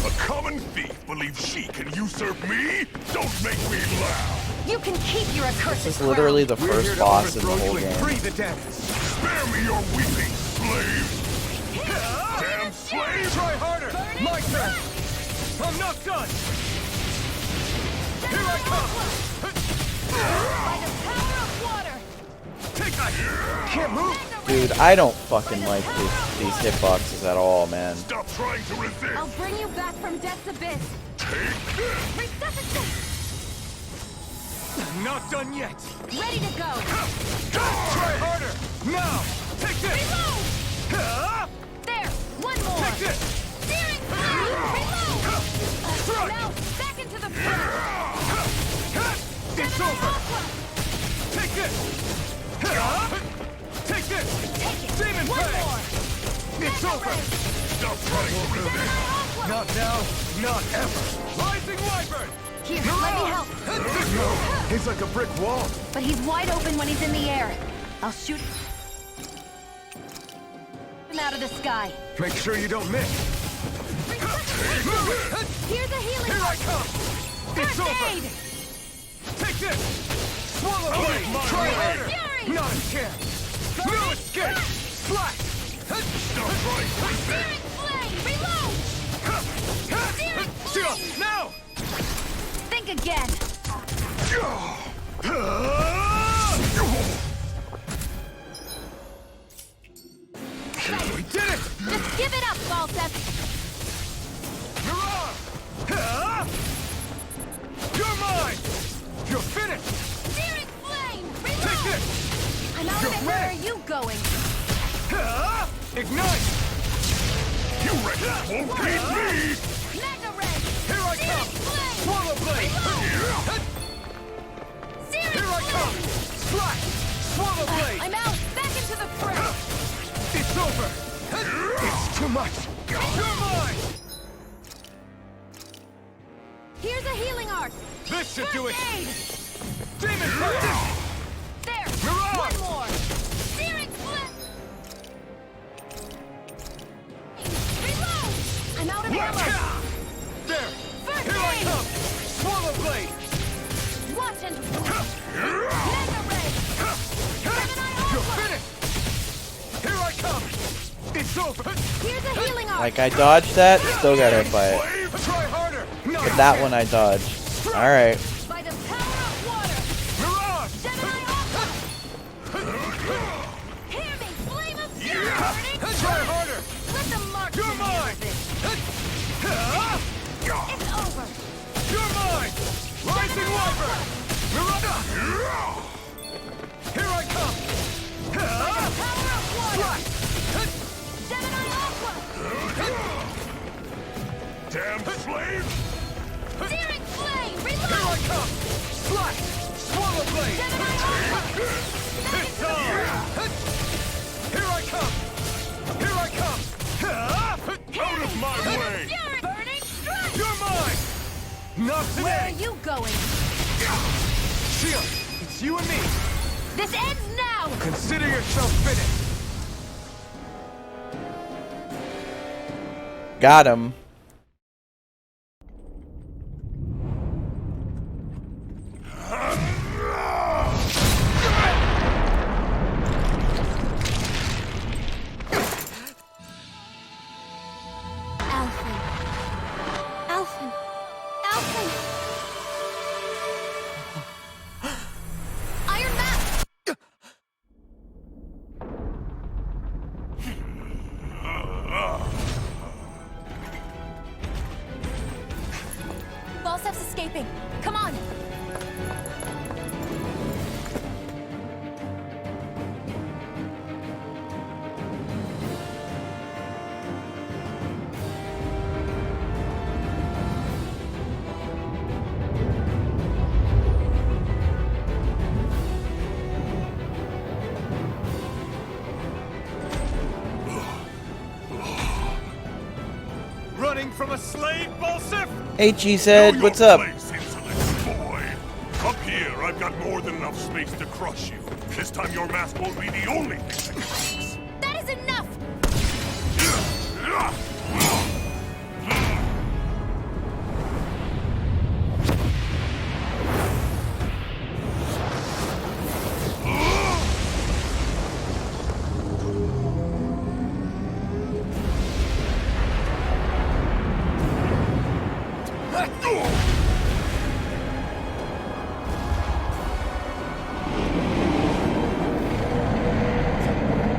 A common thief believes she can usurp me? Don't make me laugh! You can keep your accursed This is literally the We're here first to boss in the overthrow whole you and game. free the dead! Spare me your weeping, slave! Damn slave! Try harder! My turn! I'm not done! Here I come! By the power of water! Take that! Can't move! Dude, I don't fucking like these hitboxes at all, man. Stop trying to resist! I'll bring you back from death's abyss! Take this! Resuscitate! Not done yet! Ready to go! Try harder! Now! Take this! Reload! There! One more! Take this! Steering flame! Reload! Strike! Now, back into the front! It's over! Take this! Take this! Take it! Demon One Fang! more! It's over! Stop trying to resist! Not now, not ever! Rising Wyvern! Here, let me help! No! He's like a brick wall! But he's wide open when he's in the air. I'll shoot him out of the sky. Make sure you don't miss! Here's a healing Here I art! come! It's First over! aid! Take this! Swallow blade! Try harder! Fury! Not a chance! No escape! Slash! Stop trying to resist! Steering flame! Reload! Steering flame! Now! Think again! We did it! Just give it up, Balseph! You're mine! You're finished! Searing flame! Reload! Take this! I'm out of it. Where are you going? Ignite! You reckon won't beat me? Mega ray! Here I come! Swallow blade! Searing Here I come! Slash! Swallow blade! I'm out! Back into the fray! It's over! It's too much! You're mine! Here's a healing arc! This should do it! First aid! Demon blade! There! Mirage! One more! Searing flame! Reload! I'm out of ammo! There! First Here I aid! come! Swallow blade! Watch and Mega ray! You're finished! Here I come! It's over! Here's a healing arc! Like, I dodged that, still got hit by it. Try harder! But that one I dodged. Alright. By the power of water! Mirage! Gemini Aqua! Hear me! Flame of fury burning! Try harder! Let the mark You're mine! It's over! You're mine! Rising Wyvern! Here I come! Power of water! Gemini Aqua! Damn slave! Searing flame! Reload! Here I come! Slash! Swallow blade! Gemini Aqua! It's time! Here I come! Here I come! Out of my way! Fury burning strike! You're mine! Not today! Where are you going? Shionne, it's you and me! This ends now! Consider yourself finished! Got him. Alphen. Alphen. Alphen. Iron Mask! Balseph's escaping. Come on! Running from a slave, Balseph? HG said, what's up? Place, insolent boy. Up here, I've got more than enough space to crush you. This time your mask won't be the only thing that cracks. That is enough!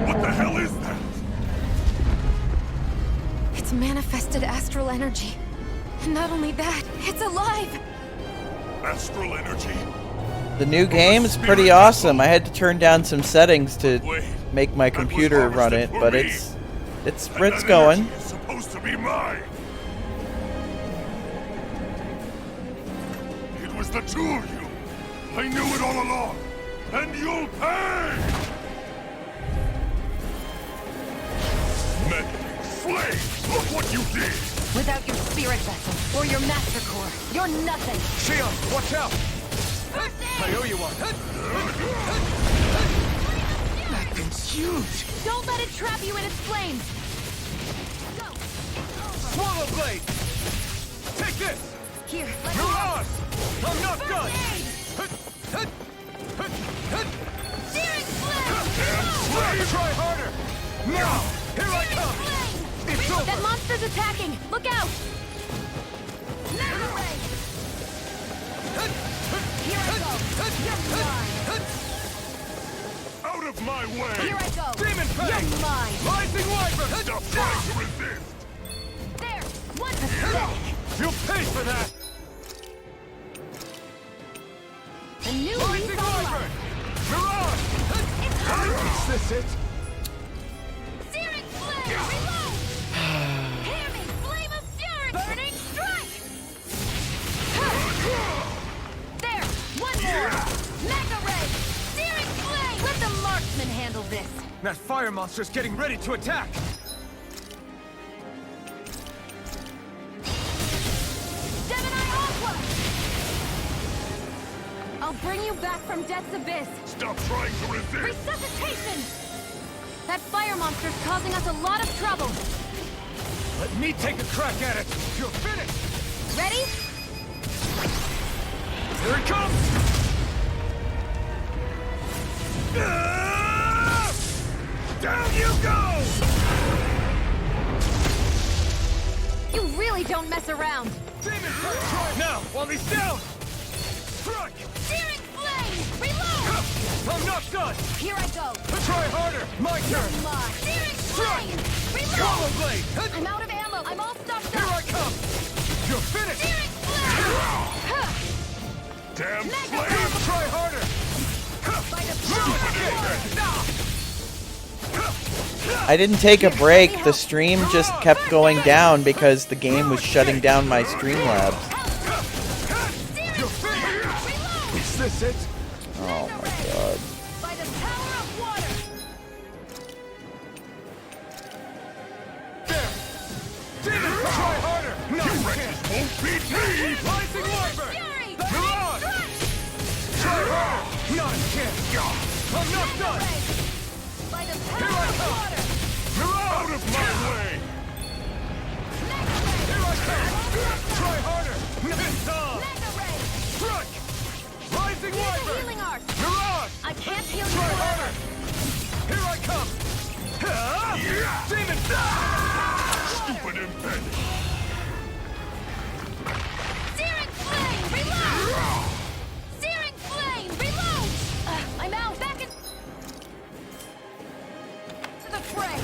What the hell is that? It's manifested astral energy. And not only that, it's alive! Astral energy? The new game is pretty awesome. I had to turn down some settings to make my computer run it, but it's going. Energy is supposed to be mine. It was the two of you. I knew it all along. And you'll pay! Meddling slave! Look what you did! Without your spirit vessel, or your master core, you're nothing! Shionne, watch out! First aid! I owe you one. That thing's huge! Don't let it trap you in its flames! Go! Swallow blade! Take this! Here, let me Mirage! I'm not First done! aid! Searing flame! Try harder! Now! Here I come! It's over! That monster's attacking! Look out! Mega ray! my way! Here I go! Demon Fang! You're mine! Rising Wyvern! Stop trying to resist! There! What's pathetic? You'll pay for that! A new Rising leaf on Wyvern! life! Mirage! It's hard! Is this it? Searing flame! Reload! Hear me! Flame of fury! Burning strike! There! One more! Mega ray! Searing flame! Let the marksman handle this! That fire monster's getting ready to attack! Gemini Aqua! I'll bring you back from Death's Abyss! Stop trying to resist! Resuscitation! That fire monster's causing us a lot of trouble! Let me take a crack at it! You're finished! Ready? Here it comes! Down you go! You really don't mess around! Demon Fang! Now, while he's down! Strike! Searing flame! Reload! I'm not done! Here I go! Try harder! My turn! Mine! Searing flame! Swallow Reload! blade! I'm out of ammo! I'm all stopped Here I up! come! You're finished! Searing flame! Damn Mega flame! ray! Try harder! By the power of water! I didn't take a break. The stream just kept going down because the game was shutting down my Streamlabs. You're finished! Is this it? Oh my god. By the power of water! There! Demon Fang! Try harder! No, you can't! Won't beat me! Rising Wyvern! Fury! Mirage! Try harder! Not a chance! I'm not done! By the Here I power of come! water! Mirage! Out of my way! Mega ray! Here I come! Try harder! This time! Mega ray! Strike! Rising Use a Wyvern! healing art! Mirage! I can't heal you Try forever! harder! Here I come! Demon! Stupid impediment! Searing flame! Reload! Searing flame! Reload! I'm out! Back in... to the fray!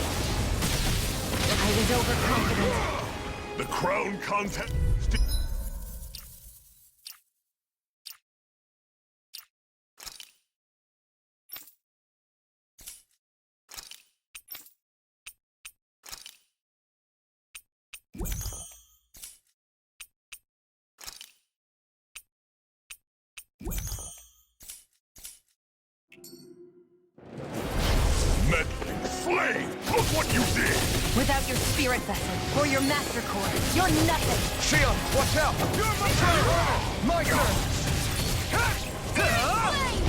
I was overconfident. The crown contest... Meddling slave! Look what you did! Without your spirit vessel or your master core, you're nothing! Shionne, watch out! You're my turn! My turn! Flame!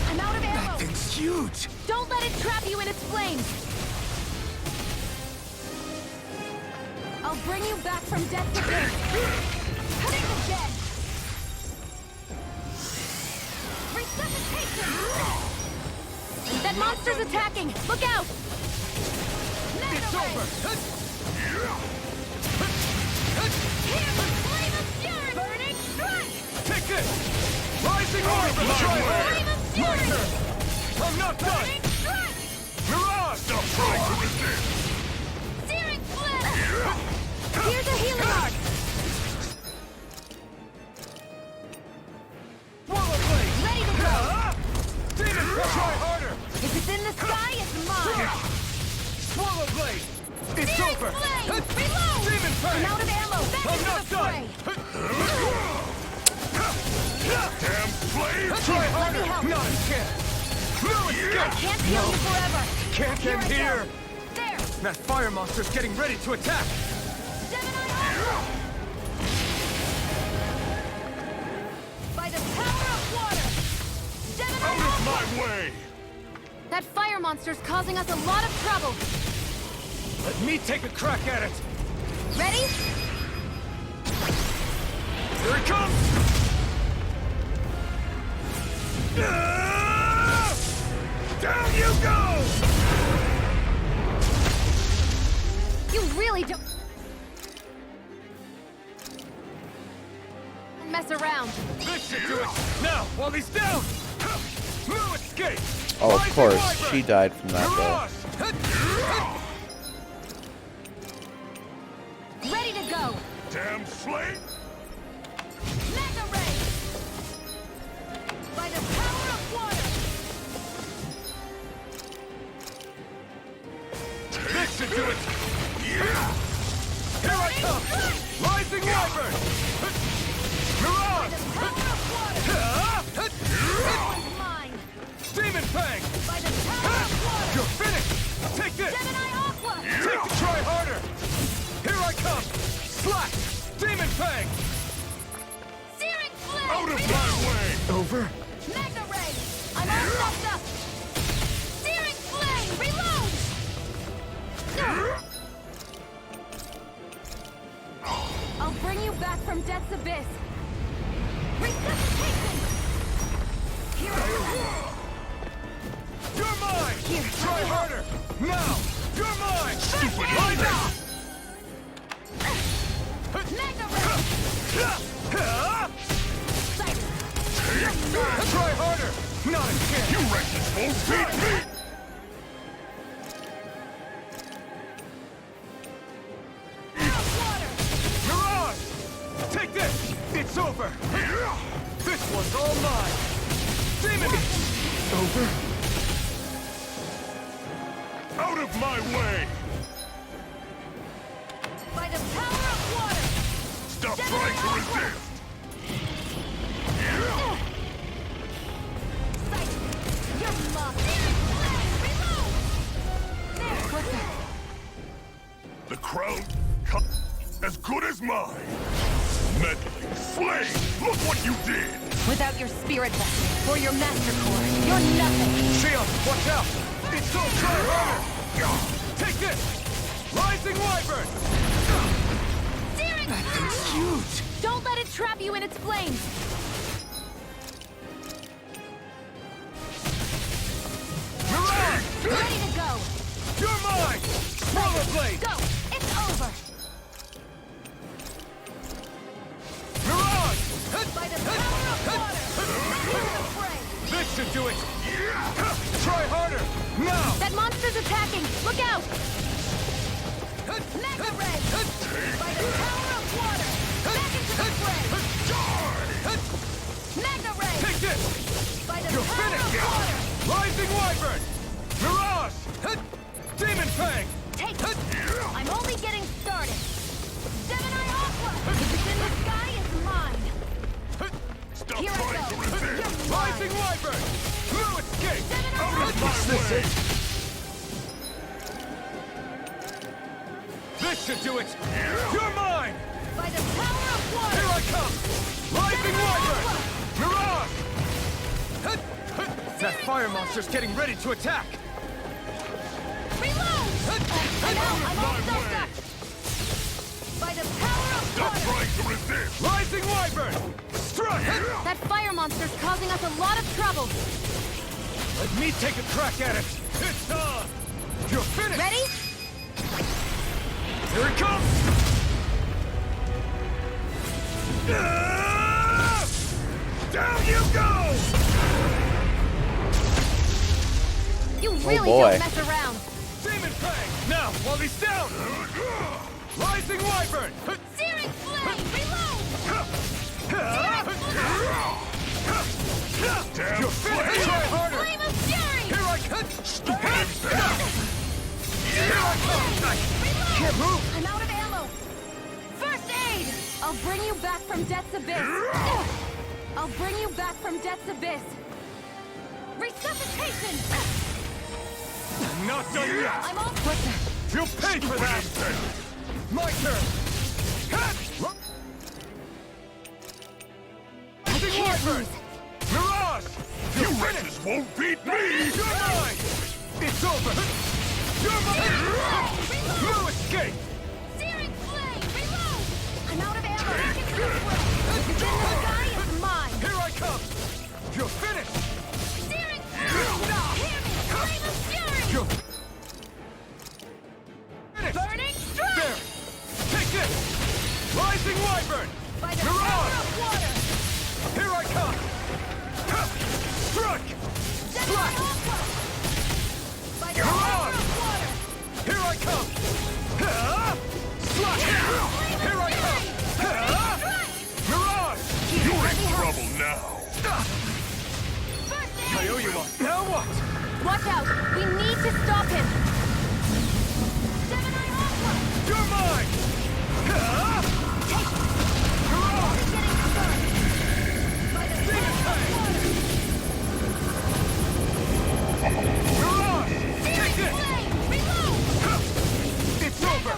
I'm out of ammo! That thing's huge! Don't let it trap you in its flames! I'll bring you back from death to death! Cutting the dead! Resuscitation! That monster's attacking! Look out! It's over! Here's the flame of fury! Burning strike! Take this! Rising Wyvern! Try harder! My turn! I'm not done! Burning strike! Mirage! Stop trying to resist! Searing flame! Here's a healing art! Swallow blade! Ready to go! Demon! Try harder! If it's in the sky, it's mine! Swallow blade! It's Searing over! flame! Reload! Demon I'm Fang! out of ammo! Back I'm into not the fray! Damn flame! Try Let me harder! help. Not a chance! No I escape! can't heal you forever! Can't Here end I go. here! There! That fire monster's getting ready to attack! Gemini Aqua! By the power of water! Gemini Out of Aqua! my way! That fire monster's causing us a lot of trouble! Let me take a crack at it! Ready? Here it comes! Down you go! You really don't... mess around. This should do it! Now, while he's down! No escape! Oh, of course. She died from that, though. Ready to go! Damn slave! Mega ray! By the power of water! This should do it! Yeah! Here I come! Rising Wyvern! Mirage! By the power of water! This one's mine! Demon Fang! By the power of water! You're finished! Take this! Gemini Aqua! Take the try harder! Here I come! Slash! Demon Fang! Searing flame! Out of my way! Over? Mega ray! I'm all stopped up! Searing flame! Reload! I'll bring you back from death's abyss! Resuscitation! Here I come! You're mine! Here, Try harder! Now! You're mine! Stupid Wyvern! Mega ray! Try harder! Not again! You wretches won't beat me! Mirage! Take this! It's over! This one's all mine! Demon! Over? Out of my way! By the power of water! Stop trying to resist! Sight! You're lost! Reload! There, quicker! The crown as good as mine! Meddling slave! Look what you did! Without your spirit vessel or your master core, you're nothing! Shionne, watch out! It's so try harder! Take this! Rising Wyvern! Searing flame! Huge! Don't let it trap you in its flames! Mirage! Ready to go! You're mine! Rollerblade! Go! It's over! Mirage! By the power of water! Enter the fray! This should do it! Try harder! Now! That monster's attacking! Look out! Mega ray! By the power of water! Back into the fray! Mega ray! Take this! By the You're power finished! of water! Rising Wyvern! Mirage! Demon Fang! Take it! I'm only getting started! Gemini Aqua! If it's in the sky, it's mine! Stop Here I trying go! to resist! You're Rising mine! Wyvern! No escape! Gemini Out of Aqua! my way! This should do it! You're mine! By the power of water! Here I come! Rising Wyvern! Mirage! That fire monster's getting ready to attack! Reload! I'm out! I'm all stuffed up! By the power of Stop water! trying to resist! Rising Wyvern! Strike! That fire monster's causing us a lot of trouble! Let me take a crack at it! It's on! You're finished! Ready? Here it comes! Down you go! You really boy. don't mess around! Demon Fang! Now, while he's down! Rising Wyvern! Searing flame! Reload! Damn You're finished! Try harder! Flame of fury! Here I come! Stupid Here I come! Can't move! I'm out of ammo! First aid! I'll bring you back from death's abyss! I'll bring you back from death's abyss! Resuscitation! I'm not done yet! I'm all quicker! You'll pay for that! My turn! Rising Wyvern! Mirage! You wretches won't beat me! You're mine! It's over! You're mine! No escape! Searing flame! Reload! I'm out of ammo! Back into the fray! If it's in the sky, it's mine! Here I come! You're finished! Searing flame! Hear me! Flame of fury! You're finished! Burning strike! There! Take this! Rising Wyvern! By the Mirage! power of water! Here I come! Struck! Here I come! Sloth! Here I come! Mirage! You're in trouble now. I owe you one. Now what? Watch out! We need to stop him! You're mine! Mirage! Take it! It's over!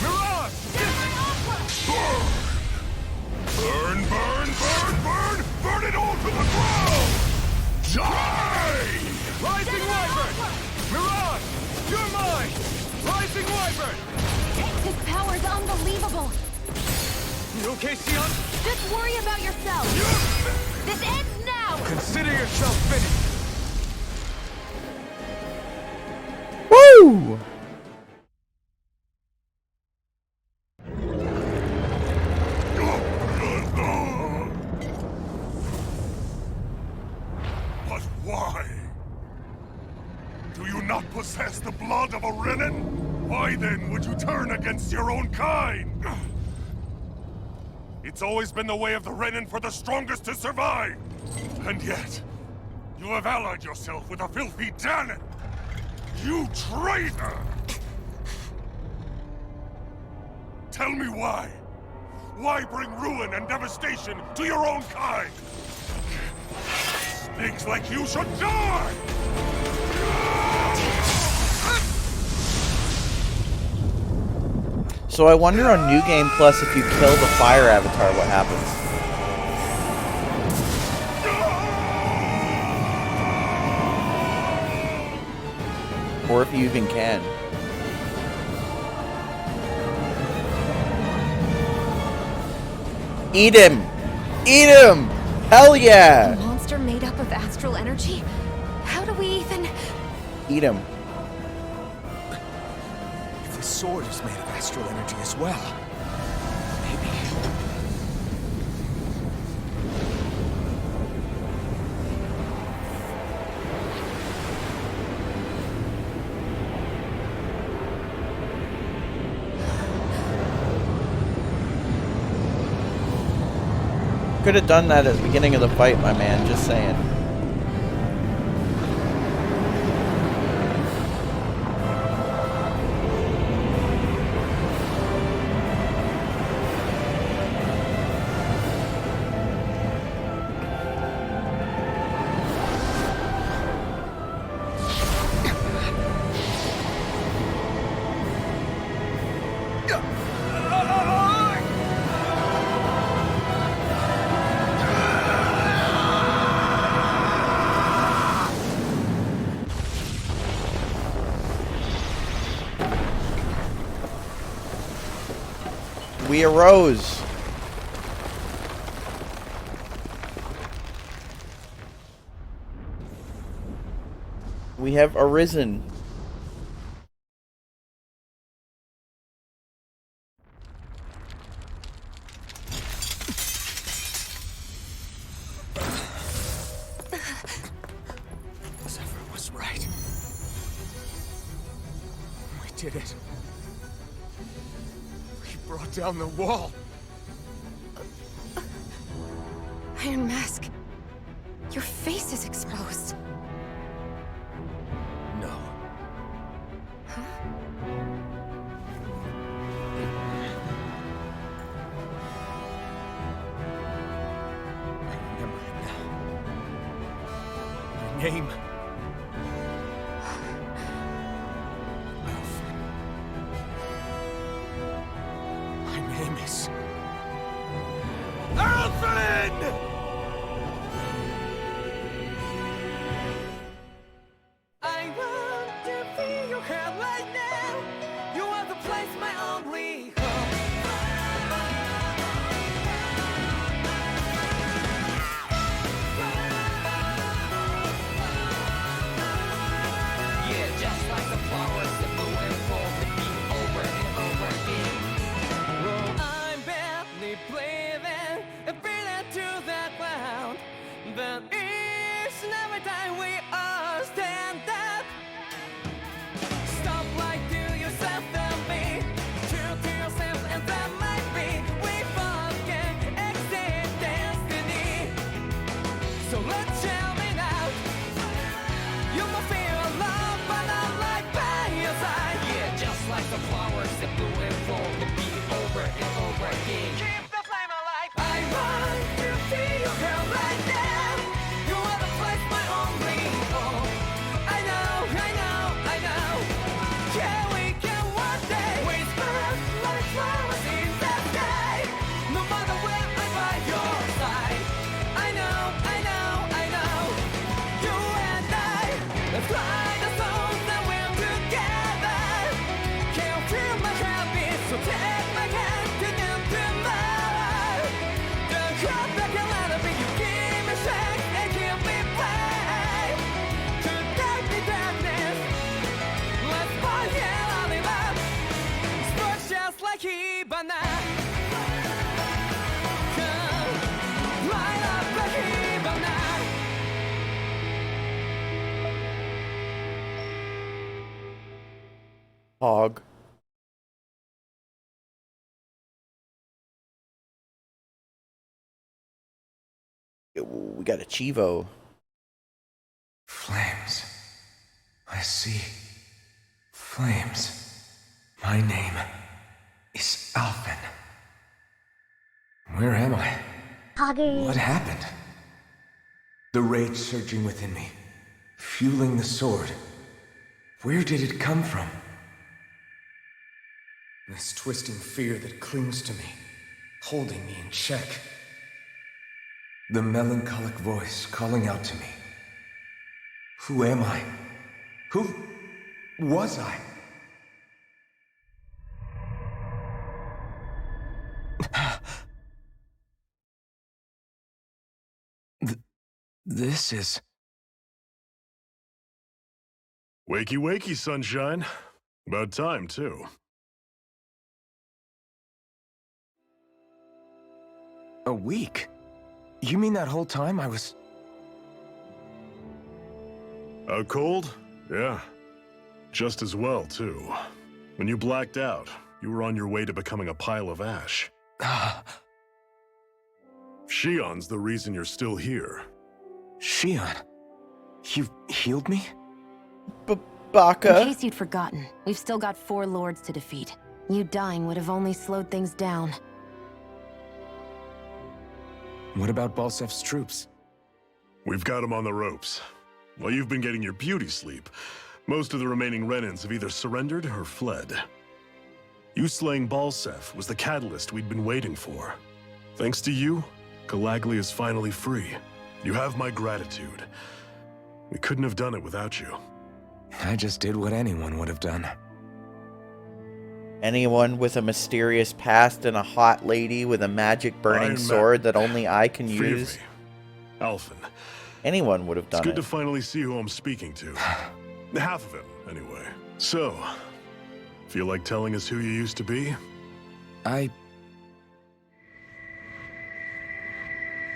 Mirage! Burn, burn, burn, burn! Burn it all to the ground! Die! Rising Wyvern! Mirage! You're mine! Rising Wyvern! His power's unbelievable! You okay, Shionne? Just worry about yourself! This ends now! Consider yourself finished! Woo! But why? Do you not possess the blood of a Renin? Why then would you turn against your own kind? It's always been the way of the Renin for the strongest to survive! And yet, you have allied yourself with a filthy Danon! You traitor! Tell me why? Why bring ruin and devastation to your own kind? Snakes like you should die! So I wonder on New Game Plus if you kill the fire avatar, what happens? Or if you even can. Eat him! Eat him! Hell yeah! A monster made up of astral energy? How do we even... Eat him. If the sword is made of astral energy as well, maybe... Could have done that at the beginning of the fight, my man, just saying. We arose. We have arisen. Zephyr was right. We did it. Brought down the wall. Iron Mask, your face is exposed. No. Huh? I remember it now. My name. I want to feel your hair right now. You are the place, my only home. Yeah, just like the flowers that bloom and fall, repeat over and over again. Oh, I'm barely breathing and breathing to that ground, but each and every time we are. Hog. We got a Chivo. Flames. I see. Flames. My name is Alphen. Where am I? What happened? The rage surging within me, fueling the sword. Where did it come from? This twisting fear that clings to me, holding me in check. The melancholic voice calling out to me. Who am I? Who was I? This is... Wakey, wakey, sunshine. About time, too. A week? You mean that whole time I was... Out cold? Yeah. Just as well, too. When you blacked out, you were on your way to becoming a pile of ash. Shionne's the reason you're still here. Shionne? You healed me? Baka. In case you'd forgotten, we've still got 4 lords to defeat. You dying would have only slowed things down. What about Balseph's troops? We've got them on the ropes. While you've been getting your beauty sleep, most of the remaining Renans have either surrendered or fled. You slaying Balseph was the catalyst we'd been waiting for. Thanks to you, Galagly is finally free. You have my gratitude. We couldn't have done it without you. I just did what anyone would have done. Anyone with a mysterious past and a hot lady with a magic burning sword that only I can use? Alphen. Anyone would have done it. It's good to finally see who I'm speaking to. Half of it, anyway. So, feel like telling us who you used to be?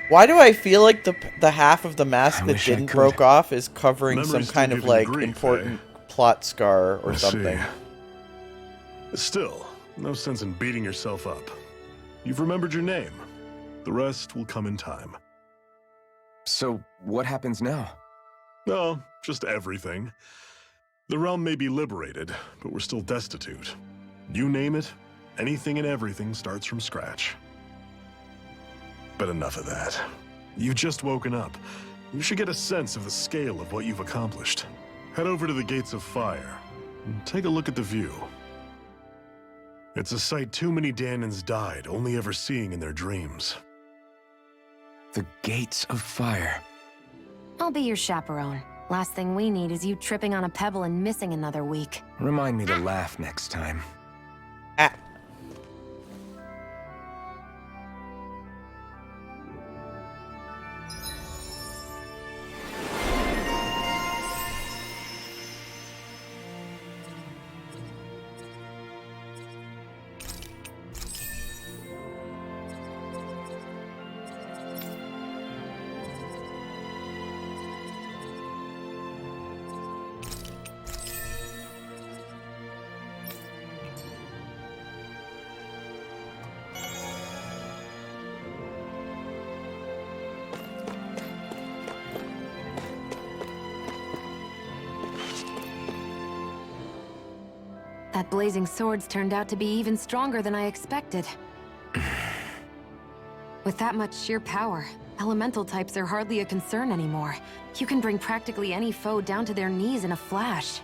Why do I feel like the half of the mask that didn't broke off is covering Memory's some kind still of giving like grief, important plot scar or something? Still, no sense in beating yourself up. You've remembered your name. The rest will come in time. So, what happens now? Oh, just everything. The realm may be liberated, but we're still destitute. You name it, anything and everything starts from scratch. But enough of that. You've just woken up. You should get a sense of the scale of what you've accomplished. Head over to the Gates of Fire and take a look at the view. It's a sight too many Danans died only ever seeing in their dreams. The Gates of Fire. I'll be your chaperone. Last thing we need is you tripping on a pebble and missing another week. Remind me to laugh next time. That blazing sword's turned out to be even stronger than I expected. With that much sheer power, elemental types are hardly a concern anymore. You can bring practically any foe down to their knees in a flash.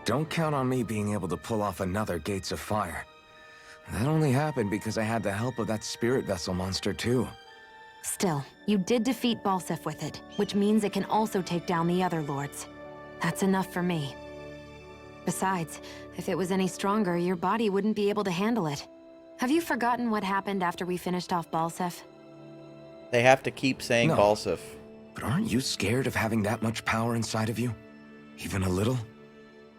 Don't count on me being able to pull off another Gates of Fire. That only happened because I had the help of that spirit vessel monster too. Still, you did defeat Balseph with it, which means it can also take down the other lords. That's enough for me. Besides, if it was any stronger, your body wouldn't be able to handle it. Have you forgotten what happened after we finished off Balseph? They have to keep saying No. Balseph. But aren't you scared of having that much power inside of you? Even a little?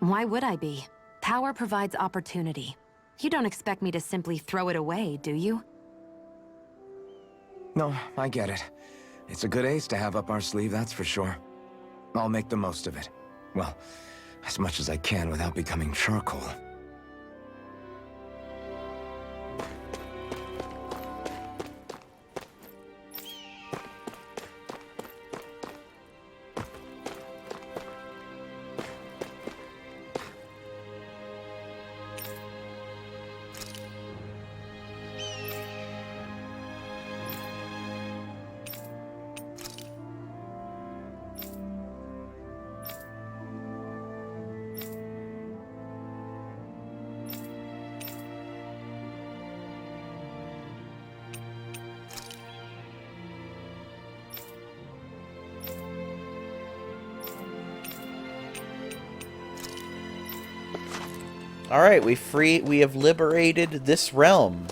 Why would I be? Power provides opportunity. You don't expect me to simply throw it away, do you? No, I get it. It's a good ace to have up our sleeve, that's for sure. I'll make the most of it. Well, As much as I can without becoming charcoal. Alright, we have liberated this realm.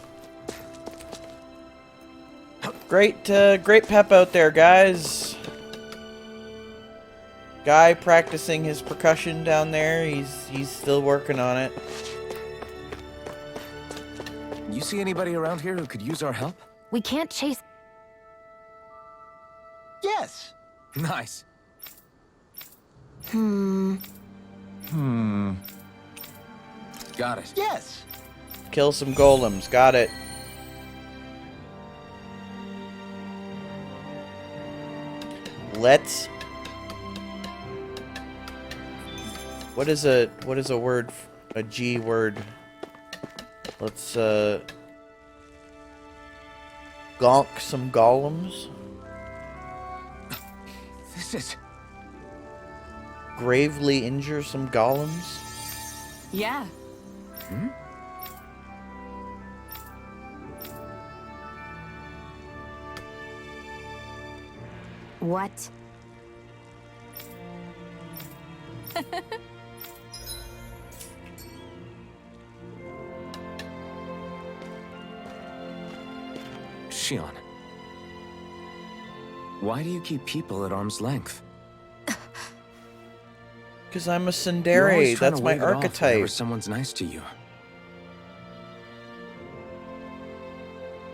Great pep out there, guys. Guy practicing his percussion down there, he's still working on it. You see anybody around here who could use our help? We can't chase... Yes! Nice. Got it. Yes! Kill some golems, got it. Let's... What is a word, a G word? Let's, gonk some golems. This is... Gravely injure some golems. Yeah. What? Shionne. Why do you keep people at arm's length? Because I'm a You're tsundere, always trying that's to my wave it off archetype. whenever someone's nice to you.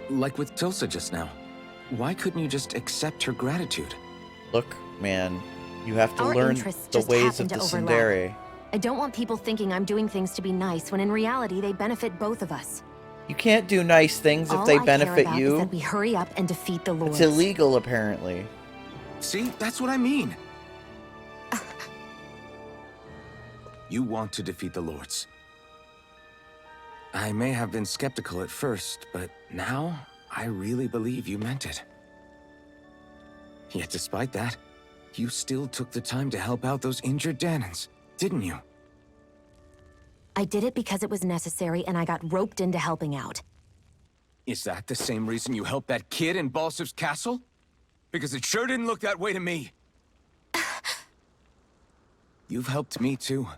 Like with Tulsa just now. Why couldn't you just accept her gratitude? Look, man, you have to Our learn interests the just ways of happen the to overlap. tsundere. I don't want people thinking I'm doing things to be nice, when in reality they benefit both of us. You can't do nice things if All they I care benefit about you. is that we hurry up and defeat the Lords. It's illegal, apparently. See, that's what I mean. You want to defeat the Lords. I may have been skeptical at first, but now I really believe you meant it. Yet despite that, you still took the time to help out those injured Danans, didn't you? I did it because it was necessary and I got roped into helping out. Is that the same reason you helped that kid in Balseph's castle? Because it sure didn't look that way to me. You've helped me too.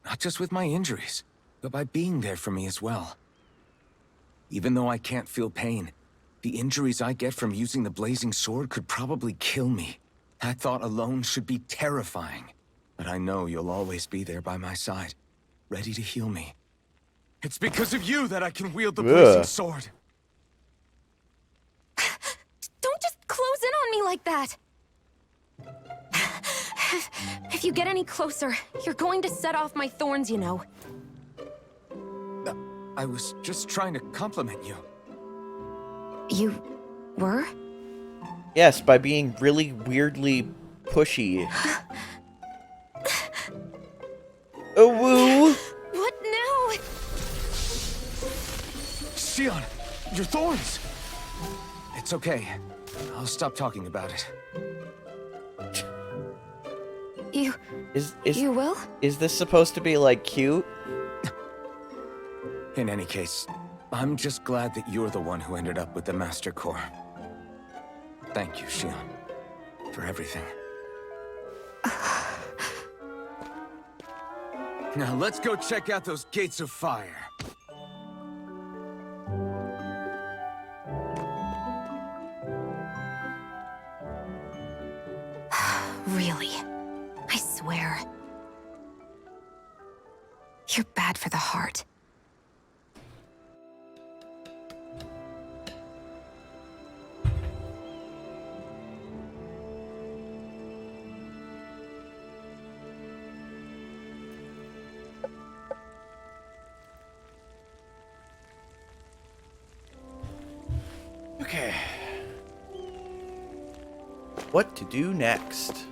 Not just with my injuries, but by being there for me as well. Even though I can't feel pain, the injuries I get from using the blazing sword could probably kill me. That thought alone should be terrifying. But I know you'll always be there by my side, ready to heal me. It's because of you that I can wield the blazing sword. Don't just close in on me like that! If you get any closer, you're going to set off my thorns, you know. I was just trying to compliment you. You were? Yes, by being really weirdly pushy. Oh, woo! What now? Shionne, your thorns! It's okay. I'll stop talking about it. You will? Is this supposed to be, like, cute? In any case, I'm just glad that you're the one who ended up with the Master Core. Thank you, Shionne, for everything. Now let's go check out those gates of fire. Really? I swear. You're bad for the heart. What to do next?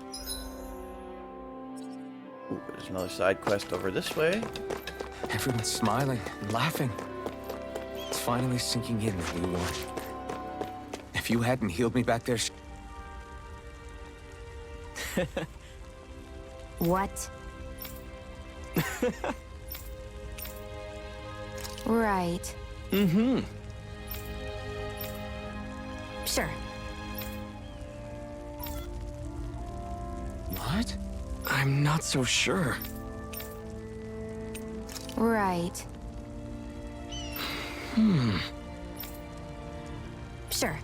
Ooh, there's another side quest over this way. Everyone's smiling and laughing. It's finally sinking in that we won. If you hadn't healed me back there... What? Right. Mm-hmm. Sure. What? I'm not so sure. Right. Sure.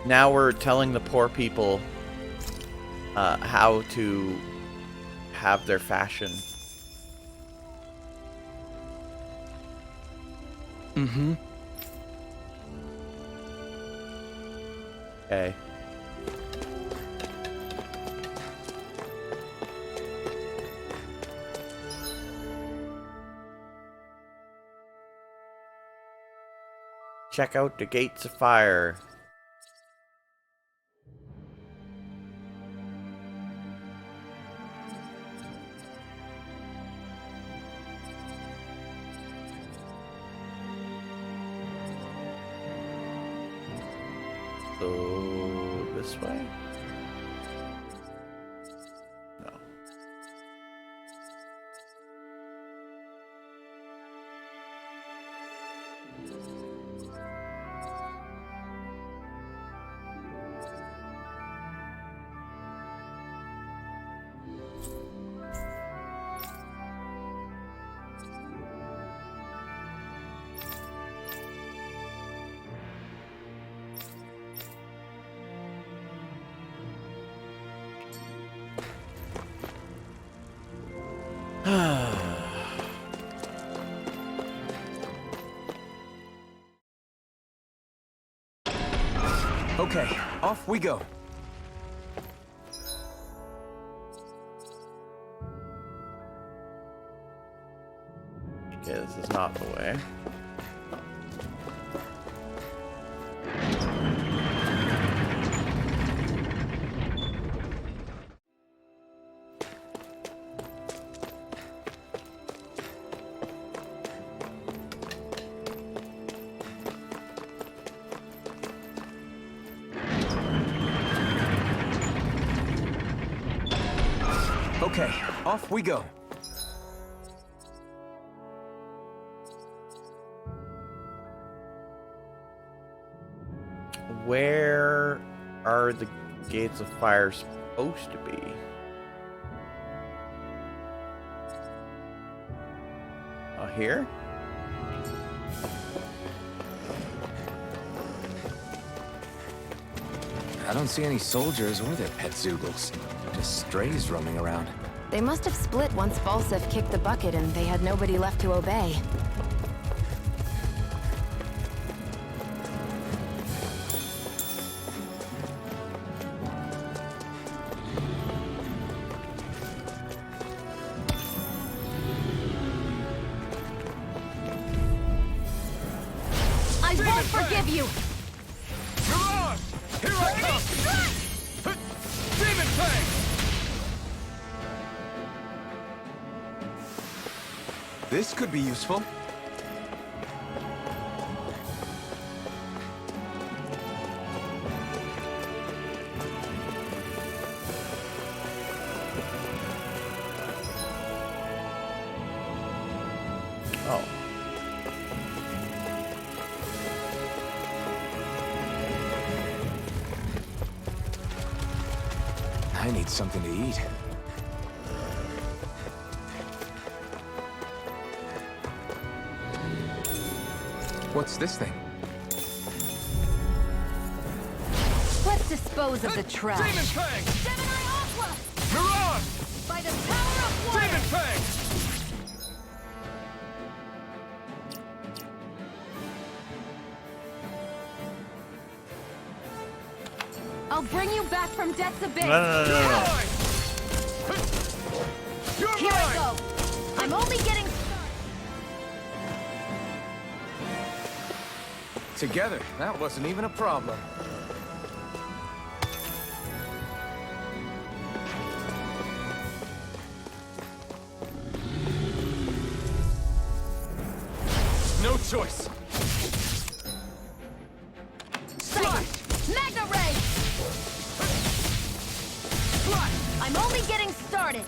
Now we're telling the poor people how to have their fashion. Mm-hmm. Okay. Check out the gates of fire. So this way? No. Okay, off we go. Okay, this is not the way. Okay, off we go. Where are the gates of fire supposed to be? Oh, here? I don't see any soldiers or their pet Zoogles. Just strays roaming around. They must have split once Balseph kicked the bucket and they had nobody left to obey. I won't forgive you! Mirage! Here I come! Demon Fang! This could be useful. Oh. I need something to eat. What's this thing? Let's dispose of the trash. Demon Fang! Gemini Aqua! Mirage! By the power of water! Demon Fang! I'll bring you back from death's abyss! No. You're Here mine! I go! I'm only getting started! Together, that wasn't even a problem. No choice. Sloth! Mega Ray! Sloth! I'm only getting started.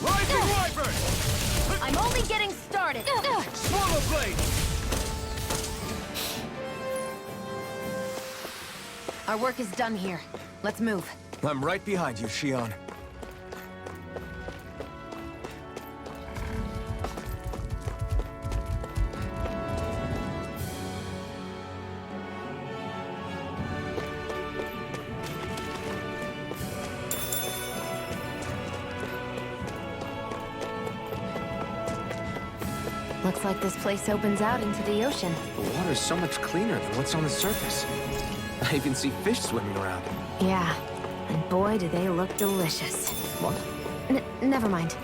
Rising Wyvern! I'm only getting started. Swallow Blade! Our work is done here. Let's move. I'm right behind you, Shionne. Looks like this place opens out into the ocean. The water's so much cleaner than what's on the surface. I even see fish swimming around. Yeah, and boy, do they look delicious. What? Never mind.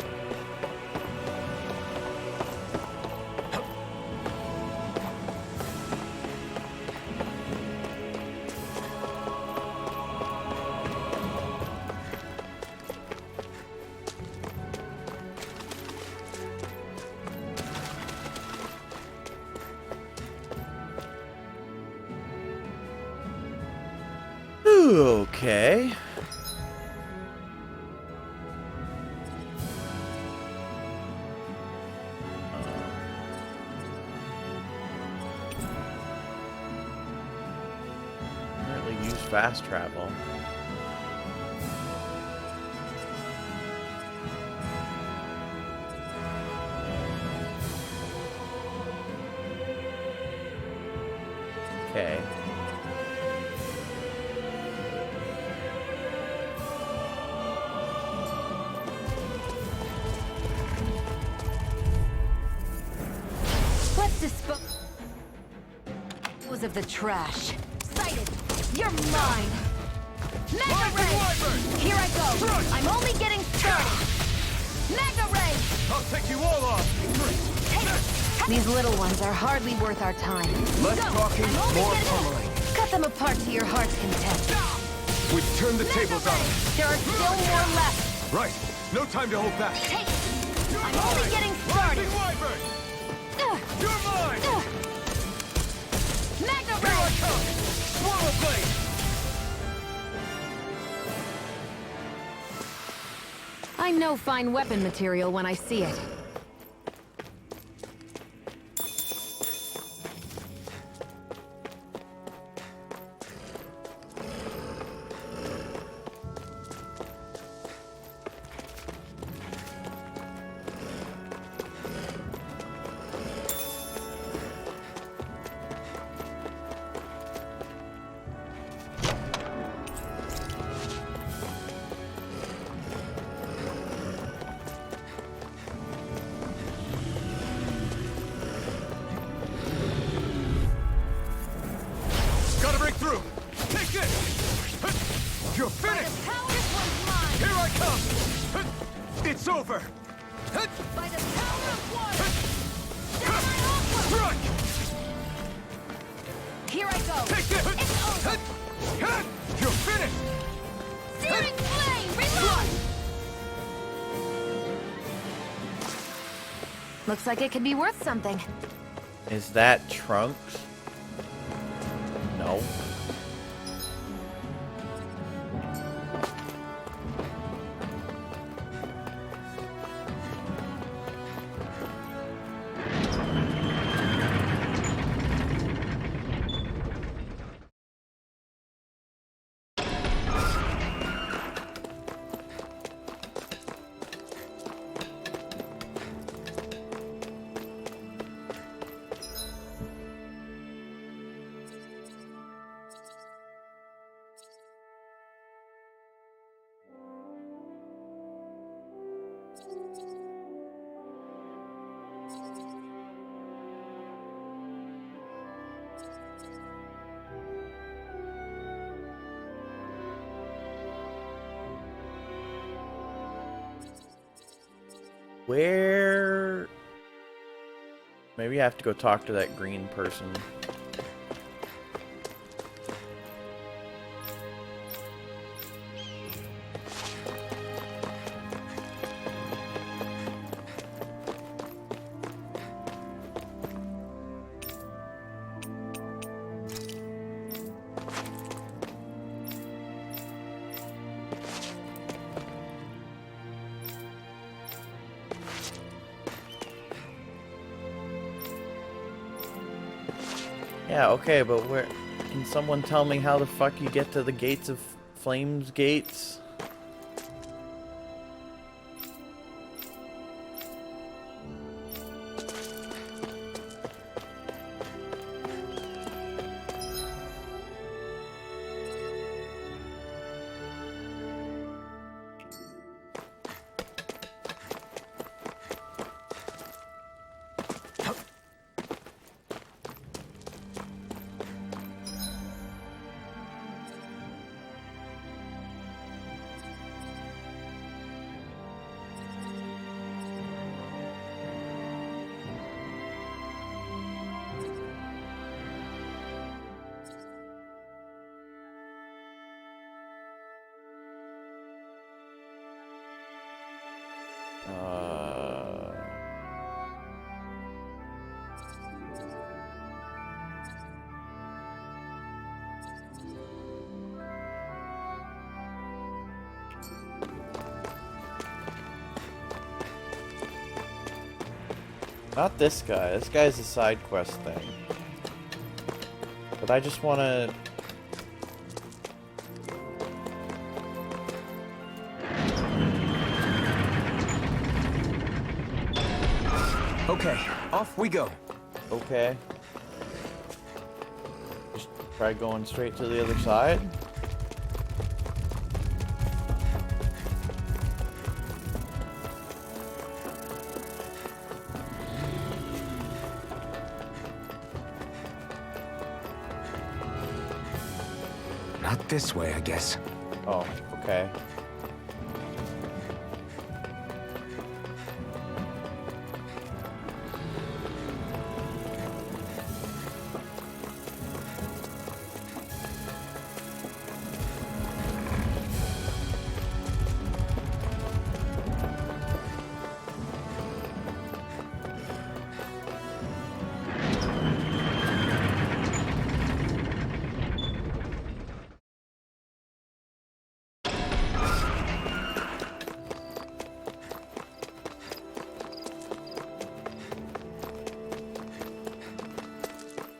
Okay. Apparently use fast travel. Okay. Dispose of the trash. Sighted! You're mine! Mega Ray! Here I go! I'm only getting started! Mega Ray! I'll take you all off! These little ones are hardly worth our time. Less talking, more pummeling. Cut them apart to your heart's content. We've turned the tables on them. There are still more left! Right. No time to hold back. Take! I'm only getting started! Rising Wyvern! You're mine! Mega Here I Ray! come! Swallow Blade! I know fine weapon material when I see it. Gotta break through! Take this! You're finished! This one's mine! Here I come! It's over! By the power of water! Down my Strike! Here I go! Take this! It's over! You're finished! Searing flame! Reload! Looks like it could be worth something. Is that Trunks? No. Where? Maybe I have to go talk to that green person. Yeah, okay, but where... Can someone tell me how the fuck you get to the Gates of Flames gates? Not this guy. This guy's a side quest thing. But I just want to... Okay, off we go. Okay. Just try going straight to the other side. Not this way, I guess. Oh, okay.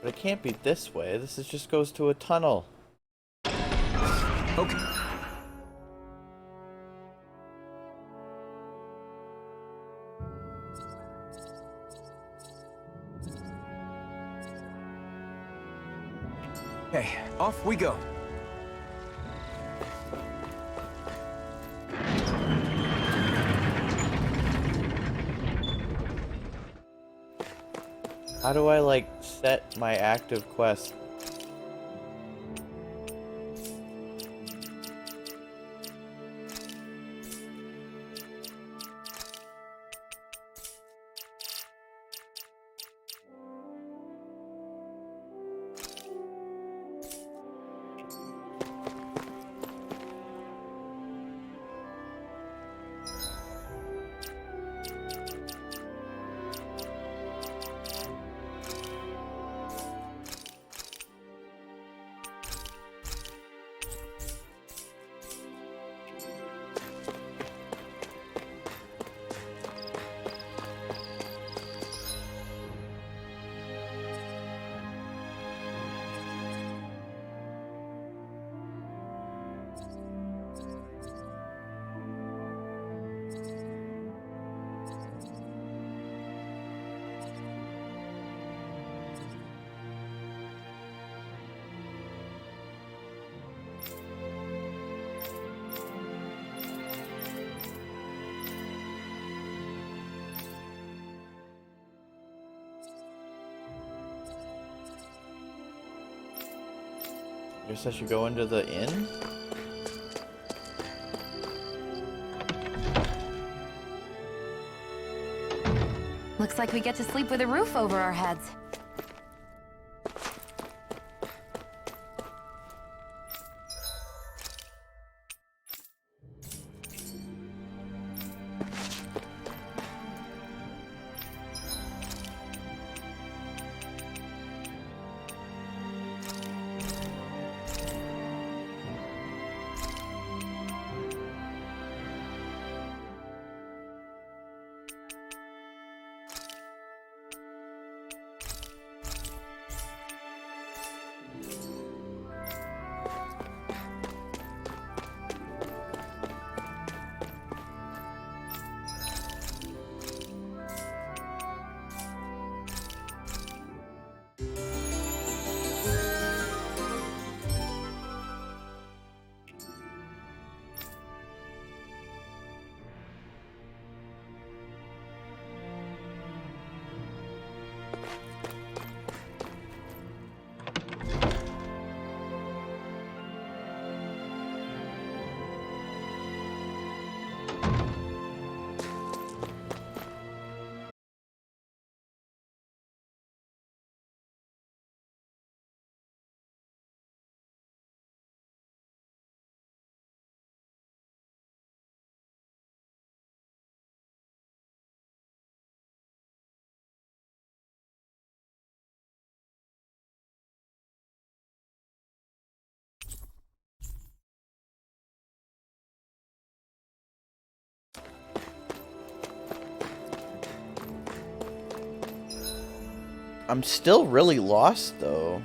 But it can't be this way. This just goes to a tunnel. Okay. Okay, off we go. How do I, like, set my active quest? Guess I should go into the inn? Looks like we get to sleep with a roof over our heads. I'm still really lost, though.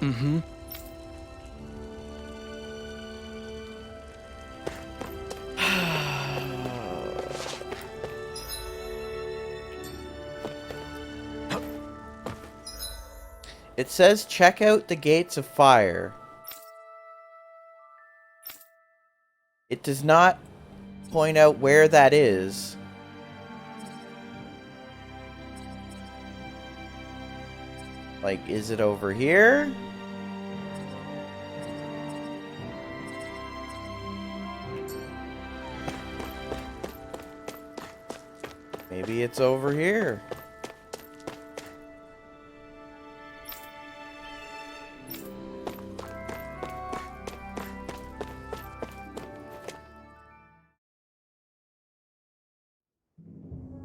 Mm-hmm. It says check out the gates of fire. It does not point out where that is. Like, is it over here? Maybe it's over here.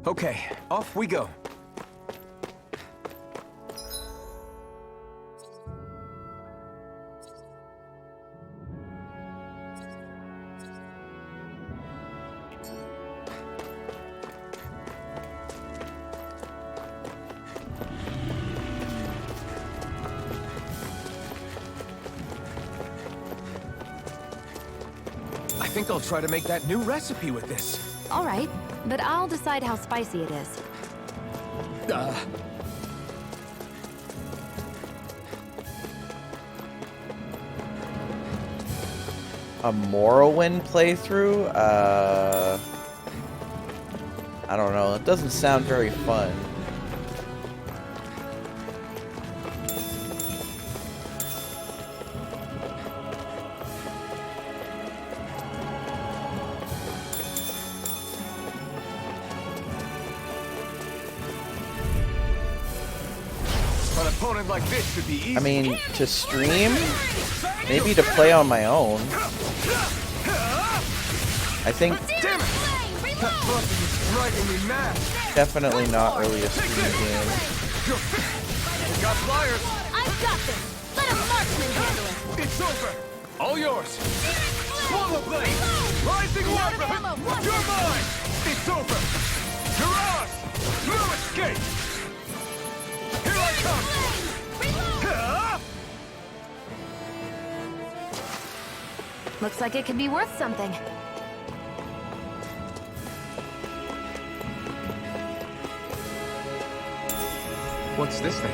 Okay, off we go. I think I'll try to make that new recipe with this. All right, but I'll decide how spicy it is. A Morrowind playthrough? I don't know. It doesn't sound very fun. An opponent like this should be easy. I mean, to stream? Maybe to play on my own. I think Damn it! That buzzing is driving me mad. definitely not really a stream game. Got flyers. I've got this. Let a marksman handle it. It's over. All yours. Swallow blade. Rising Out of weapon. ammo. Watch You're mine. It's over. You're ours. No escape. Here I come. Ah! Looks like it could be worth something. What's this thing?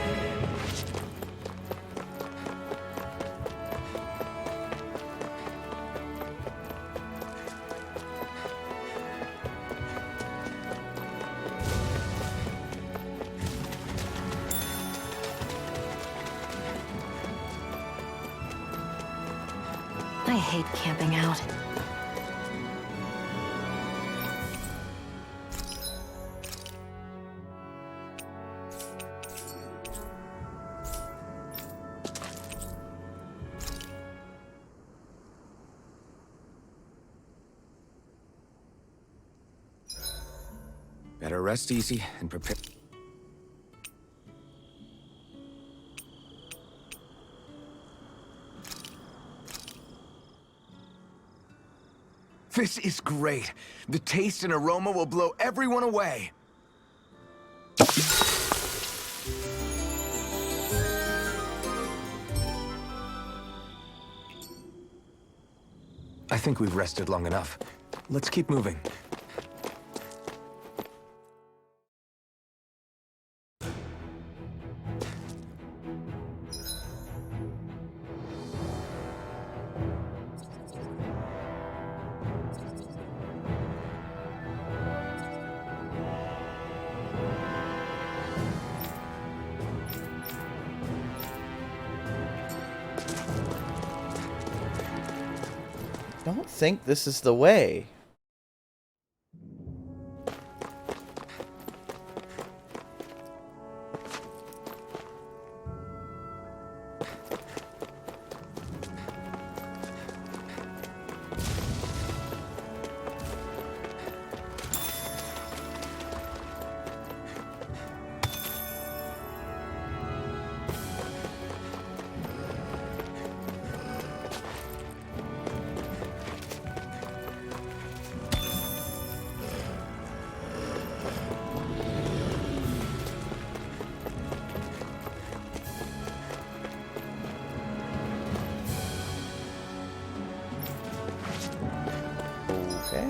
I hate camping out. Better rest easy and prepare. This is great. The taste and aroma will blow everyone away. I think we've rested long enough. Let's keep moving. I don't think this is the way. Okay.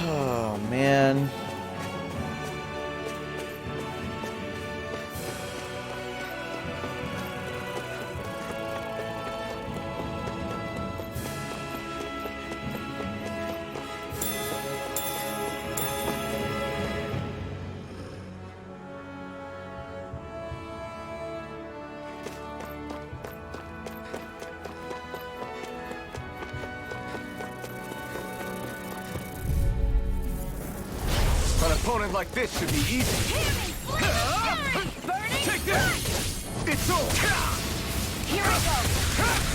Oh, man. An opponent like this should be easy. Take this! It's all! Here I go.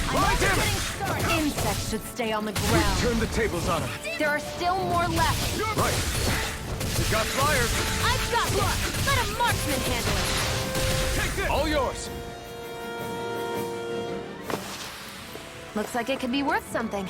I'm My only damage! getting started. Insects should stay on the ground. Turn the tables on him. There are still more left. Right. We've got flyers. I've got this. Let a marksman handle it. Take this! All yours. Looks like it could be worth something.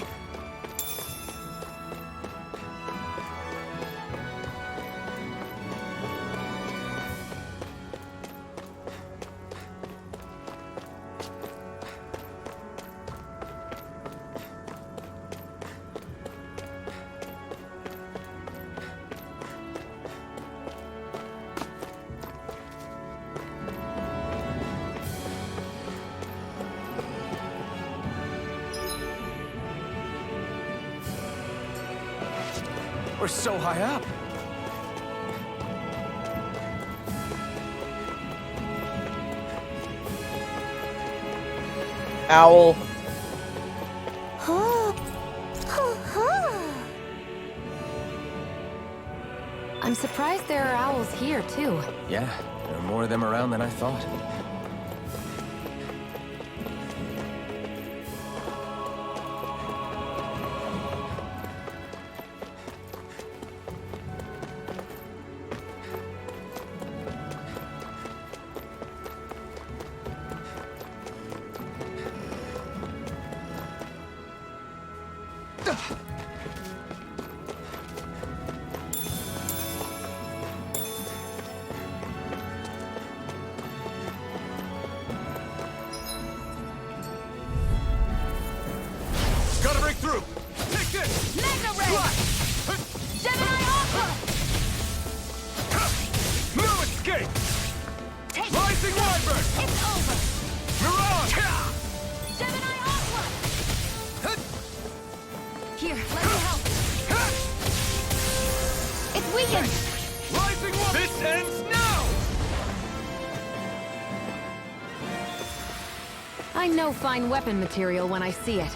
We're so high up. Owl. I'm surprised there are owls here, too. Yeah, there are more of them around than I thought. Gotta break through! Take this! Mega Ray! Gemini Aqua! No escape! Take Rising Wyvern! It's over! Mirage! Gemini Aqua! Here, let me help. It's weakened! Rising Wyvern! This ends now! I know fine weapon material when I see it.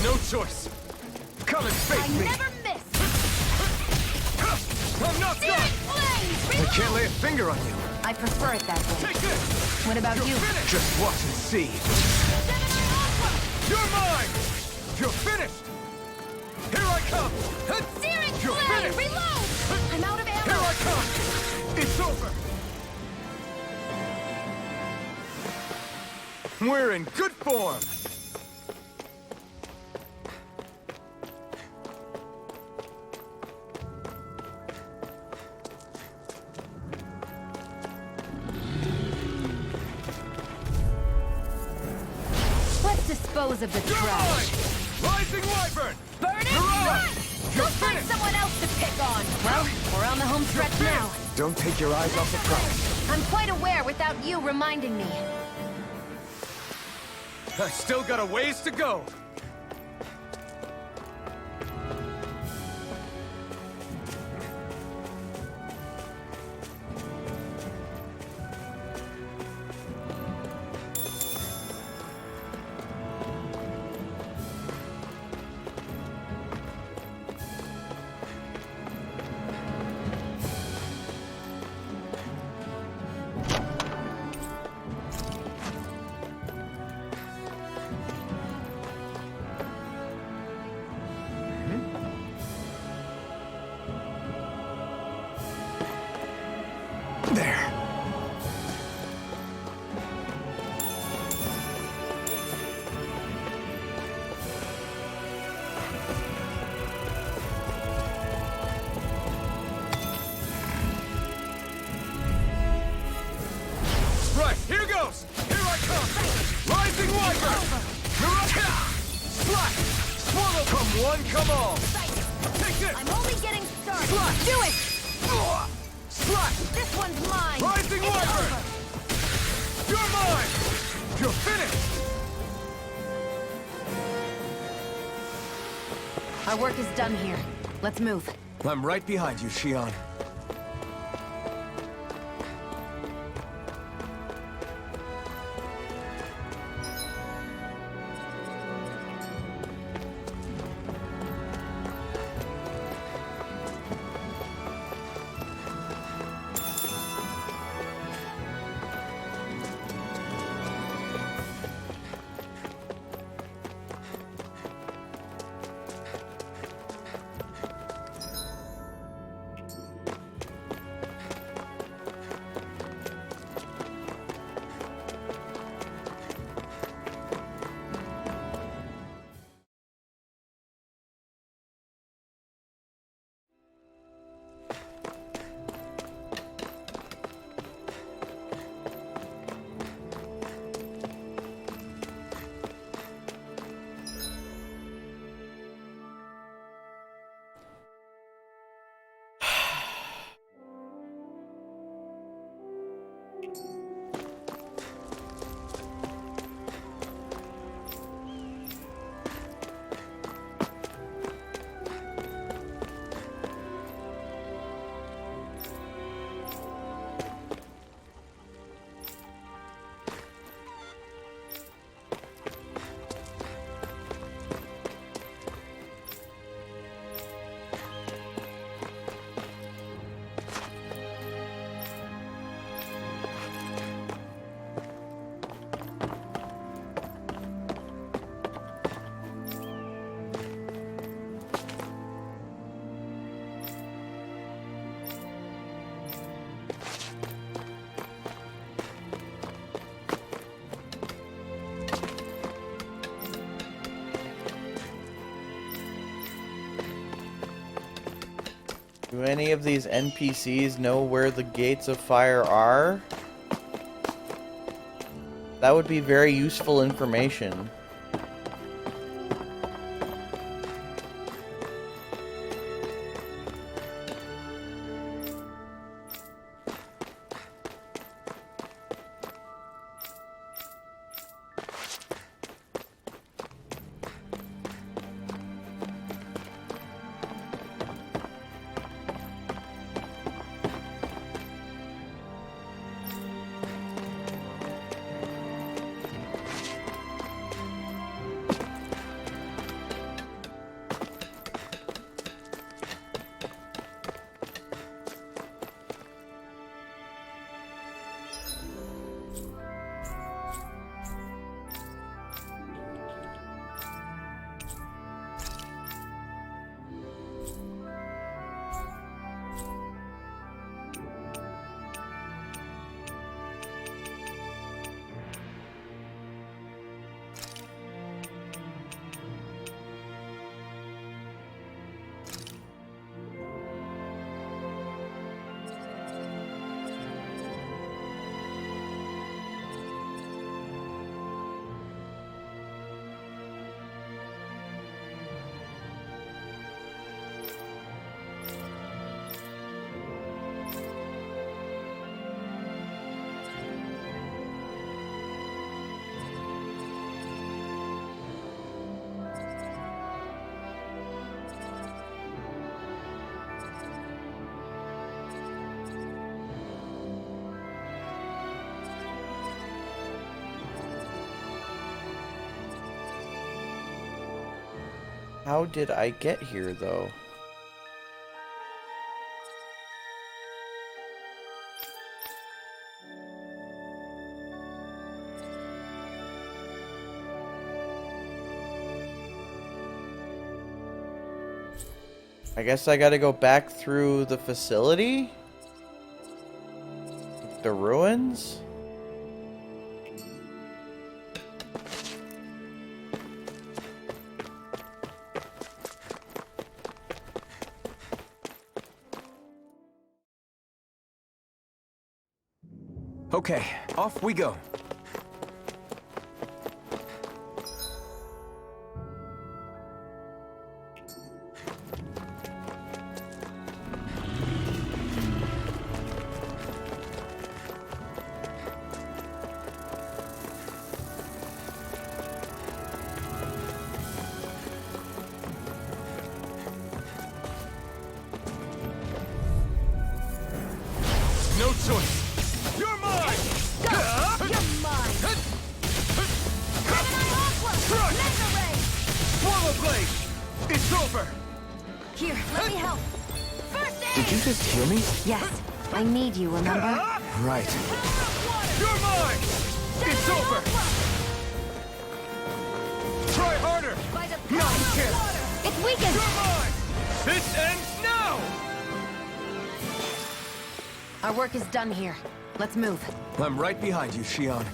No choice! Come and face I me! never miss! I'm not done! flames! I can't lay a finger on you. I prefer it that way. Take this! What about you? Just watch and see. You're mine! You're finished! Here I come! Searing You're flame! finished! Reload! I'm out of ammo! Here I come! It's over! We're in good form. Let's dispose of the You're trash. mine! Rising Wyvern! Burn it! You're on! Run! You're Go find finished! someone else to pick on. Well, we're on the home stretch now. Don't take your eyes off the prize. I'm quite aware without you reminding me. I still got a ways to go. There. Right, here goes! Here I come! Rising Wyvern! Slack! Swallow! Come one, come all! Take this! I'm only getting started. Slack! Do it! Slack! This one's mine. Rising It's Wyvern! over. You're mine! You're finished! Our work is done here. Let's move. I'm right behind you, Shionne. Do any of these NPCs know where the gates of fire are? That would be very useful information. How did I get here, though? I guess I gotta go back through the facility? The ruins? Okay, off we go. No choice. You're mine! Go! You're mine! Crush! Mega Ray! Swallow blade! It's over! Here, let me help. First aid! Did you just hear me? Yes, I need you, remember? Right. You're mine! It's over! Try harder! By the No, power you of can't! water! It's weakened! You're mine! This ends now! Our work is done here. Let's move. I'm right behind you, Shionne.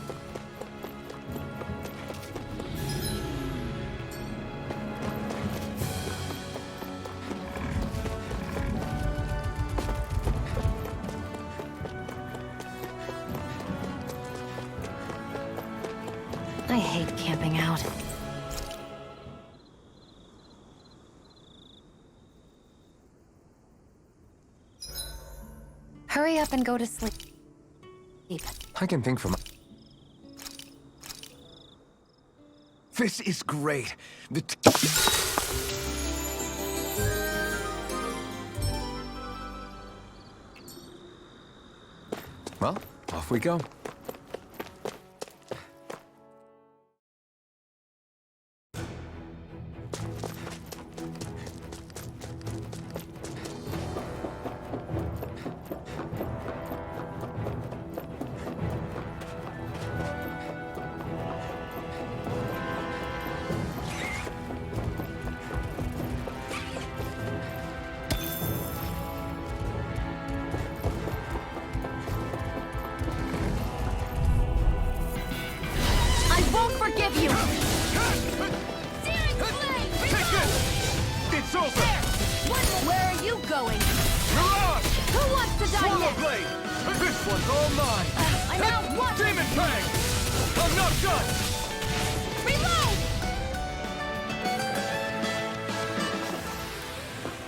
I hate camping out. Hurry up and go to sleep. I can think for my... This is great. Well, off we go. I won't forgive you! Take this! It's over! Where are you going? Mirage! Who wants to die Swallow next? blade! This one's all mine! I'm out one! Demon Fang! I'm not done! Reload!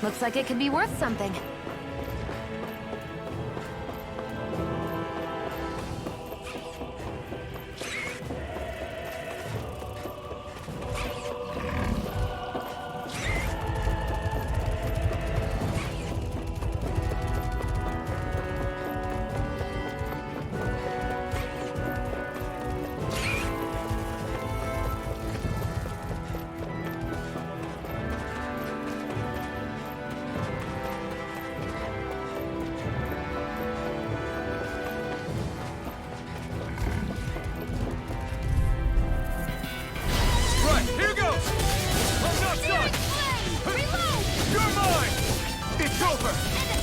Looks like it could be worth something. Right, here goes! I'm not done! Reload! You're mine! It's over!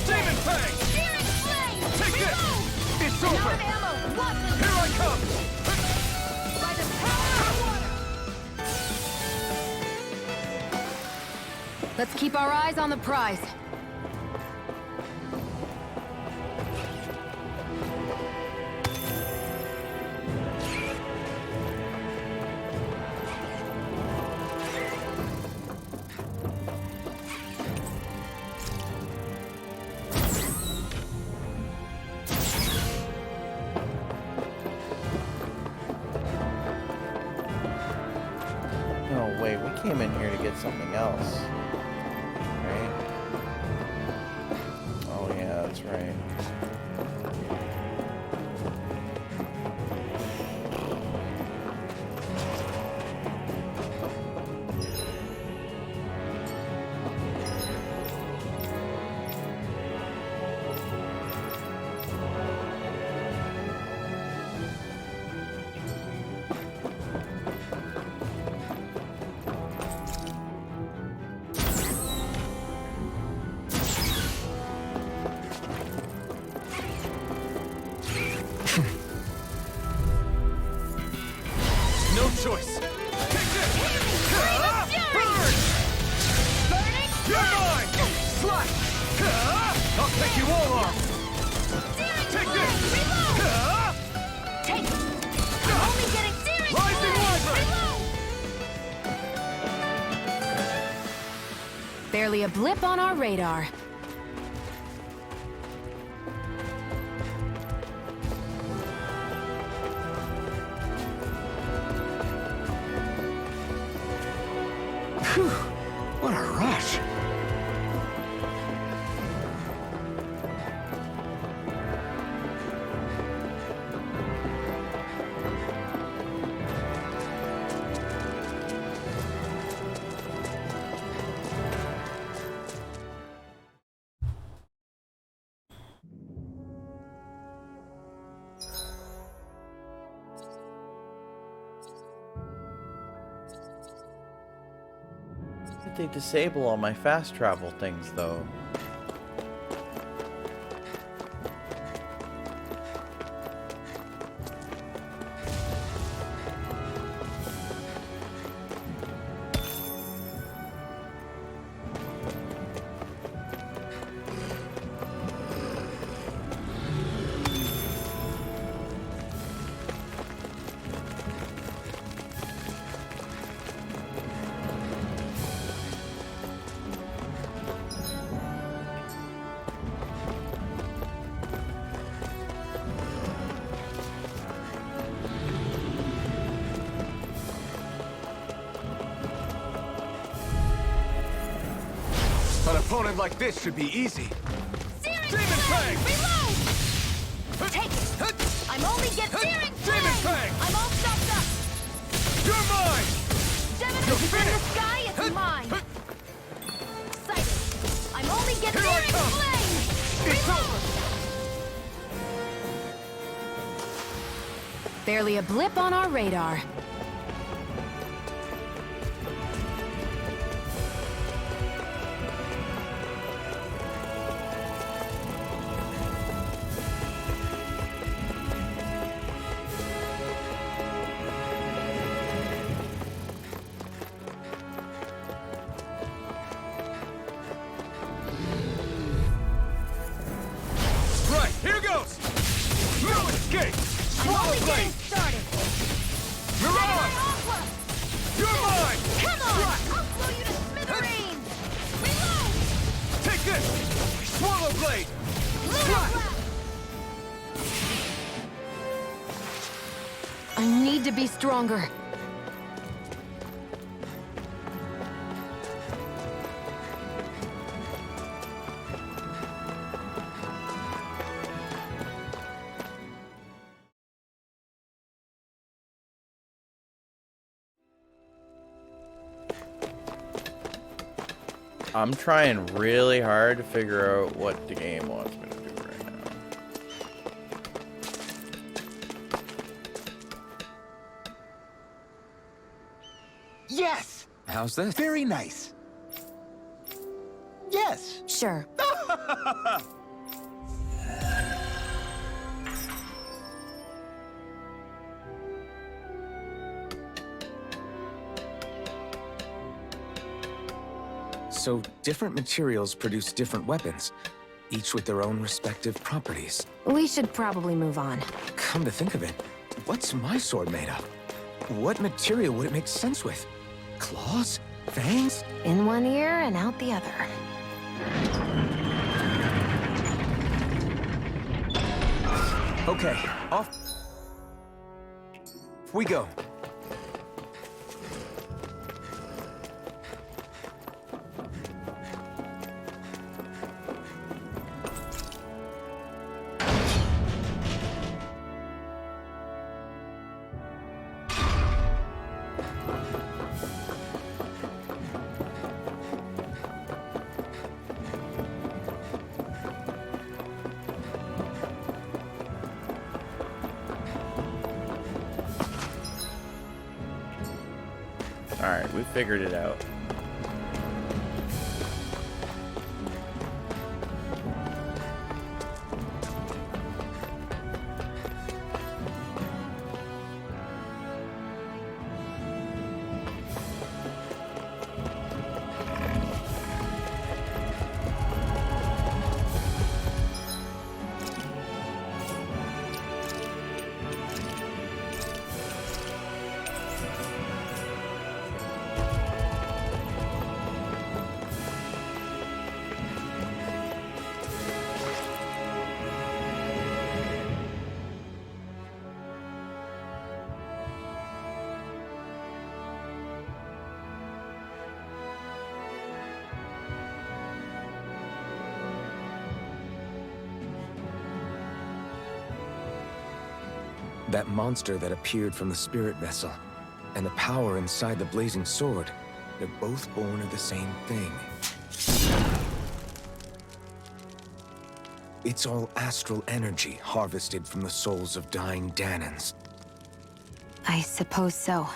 Demon Fang! Searing flame! Take this! Reload! It's I'm out over! of ammo! Watch this! Here I come! By the power of water! Let's keep our eyes on the prize. No, wait, we came in here to get something else. Right? Oh, yeah, that's right. Barely a blip on our radar. Phew, what a rush. They disable all my fast travel things, though. An opponent like this should be easy. Demon Fang! Reload! Take it! I'm only getting Searing Demon Fang! I'm all stopped up! You're mine! You're in the sky, it's mine! Sighted! I'm only getting Searing Flame! Reload! Barely a blip on our radar. Right, here goes! No escape! I'm only getting started! Mirage! You're mine! Come on! I'll blow you to smithereens! Reload! Take this! Swallow Blade! I need to be stronger. I'm trying really hard to figure out what the game wants me to do right now. Yes! How's this? Very nice. Yes! Sure. So, different materials produce different weapons, each with their own respective properties. We should probably move on. Come to think of it, what's my sword made of? What material would it make sense with? Claws? Fangs? In one ear and out the other. Okay, off we go. Alright, we figured it out. That monster that appeared from the spirit vessel, and the power inside the blazing sword, they're both born of the same thing. It's all astral energy harvested from the souls of dying Danans. I suppose so.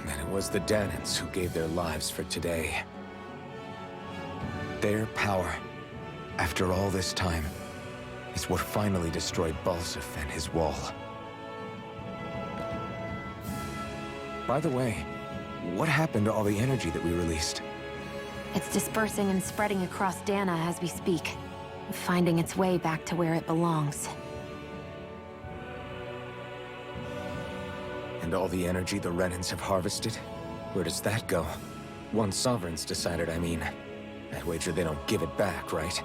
And it was the Danans who gave their lives for today. Their power, after all this time, is what finally destroyed Balseph and his wall. By the way, what happened to all the energy that we released? It's dispersing and spreading across Dana as we speak, finding its way back to where it belongs. And all the energy the Renans have harvested? Where does that go? Once Sovereign's decided, I mean. I wager they don't give it back, right?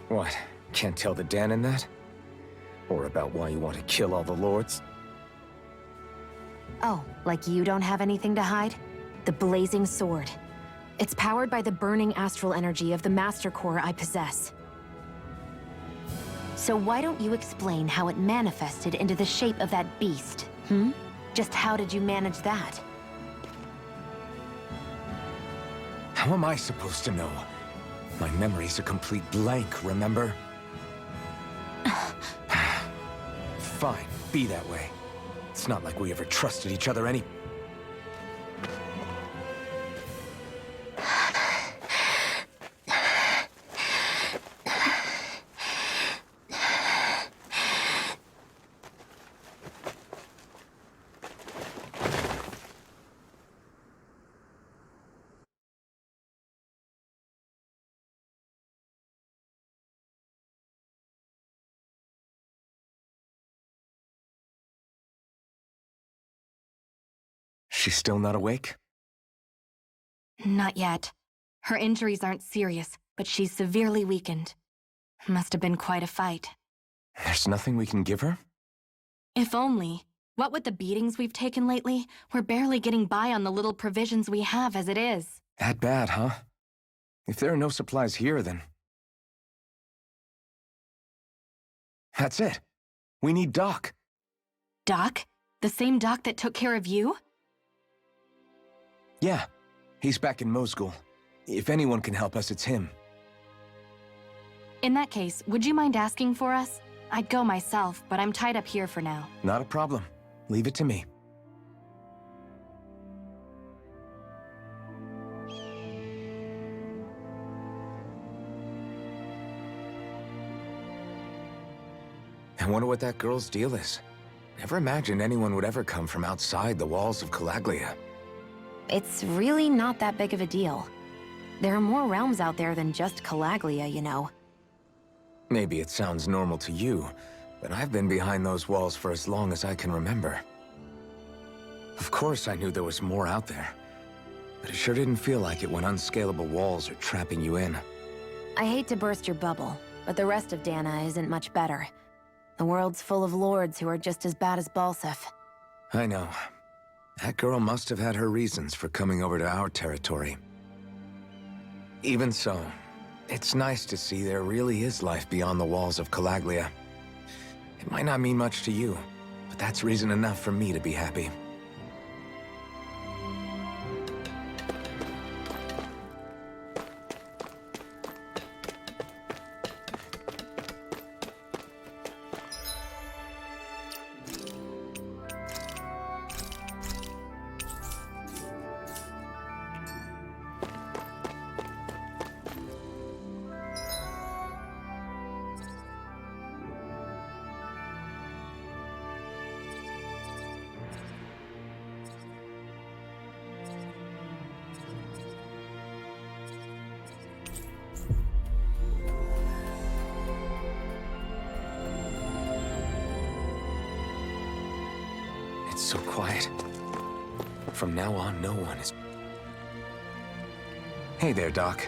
What? Can't tell the Danan that? Or about why you want to kill all the lords? Oh, like you don't have anything to hide? The blazing sword. It's powered by the burning astral energy of the Master Core I possess. So why don't you explain how it manifested into the shape of that beast, Just how did you manage that? How am I supposed to know? My memory's a complete blank, remember? Fine, be that way. It's not like we ever trusted each other any... She's still not awake? Not yet. Her injuries aren't serious, but she's severely weakened. Must have been quite a fight. There's nothing we can give her? If only. What with the beatings we've taken lately, we're barely getting by on the little provisions we have as it is. That bad, huh? If there are no supplies here, then... That's it. We need Doc. Doc? The same Doc that took care of you? Yeah. He's back in Mosgul. If anyone can help us, it's him. In that case, would you mind asking for us? I'd go myself, but I'm tied up here for now. Not a problem. Leave it to me. I wonder what that girl's deal is. Never imagined anyone would ever come from outside the walls of Cyslodia. It's really not that big of a deal. There are more realms out there than just Cyslodia, you know. Maybe it sounds normal to you, but I've been behind those walls for as long as I can remember. Of course I knew there was more out there, but it sure didn't feel like it when unscalable walls are trapping you in. I hate to burst your bubble, but the rest of Dana isn't much better. The world's full of lords who are just as bad as Balseph. I know. That girl must have had her reasons for coming over to our territory. Even so, it's nice to see there really is life beyond the walls of Cyslodia. It might not mean much to you, but that's reason enough for me to be happy. It's so quiet. From now on, no one is... Hey there, Doc.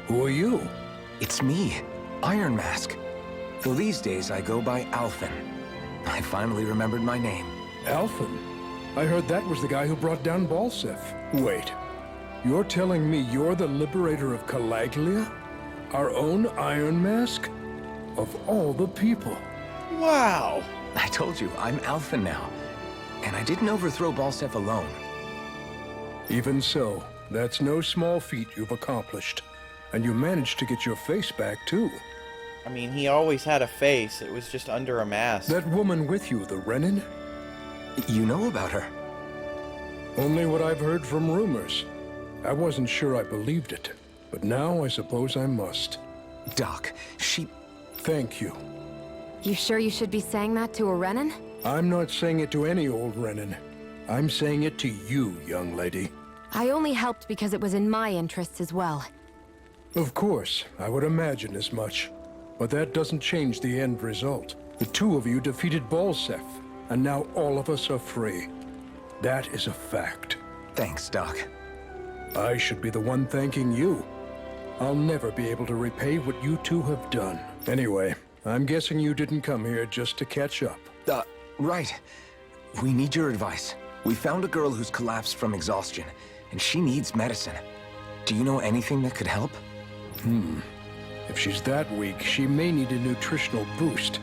Who are you? It's me, Iron Mask. Though these days I go by Alphen. I finally remembered my name. Alphen? I heard that was the guy who brought down Balseph. Wait, You're telling me you're the liberator of Calaglia? Our own Iron Mask? Of all the people. Wow. I told you, I'm Alpha now. And I didn't overthrow Balseph alone. Even so, that's no small feat you've accomplished. And you managed to get your face back, too. I mean, he always had a face. It was just under a mask. That woman with you, the Renin? You know about her? Only what I've heard from rumors. I wasn't sure I believed it, but now I suppose I must. Doc, she... Thank you. You sure you should be saying that to a Renin? I'm not saying it to any old Renin. I'm saying it to you, young lady. I only helped because it was in my interests as well. Of course, I would imagine as much. But that doesn't change the end result. The two of you defeated Balseph, and now all of us are free. That is a fact. Thanks, Doc. I should be the one thanking you. I'll never be able to repay what you two have done. Anyway, I'm guessing you didn't come here just to catch up. Right. We need your advice. We found a girl who's collapsed from exhaustion, and she needs medicine. Do you know anything that could help? If she's that weak, she may need a nutritional boost.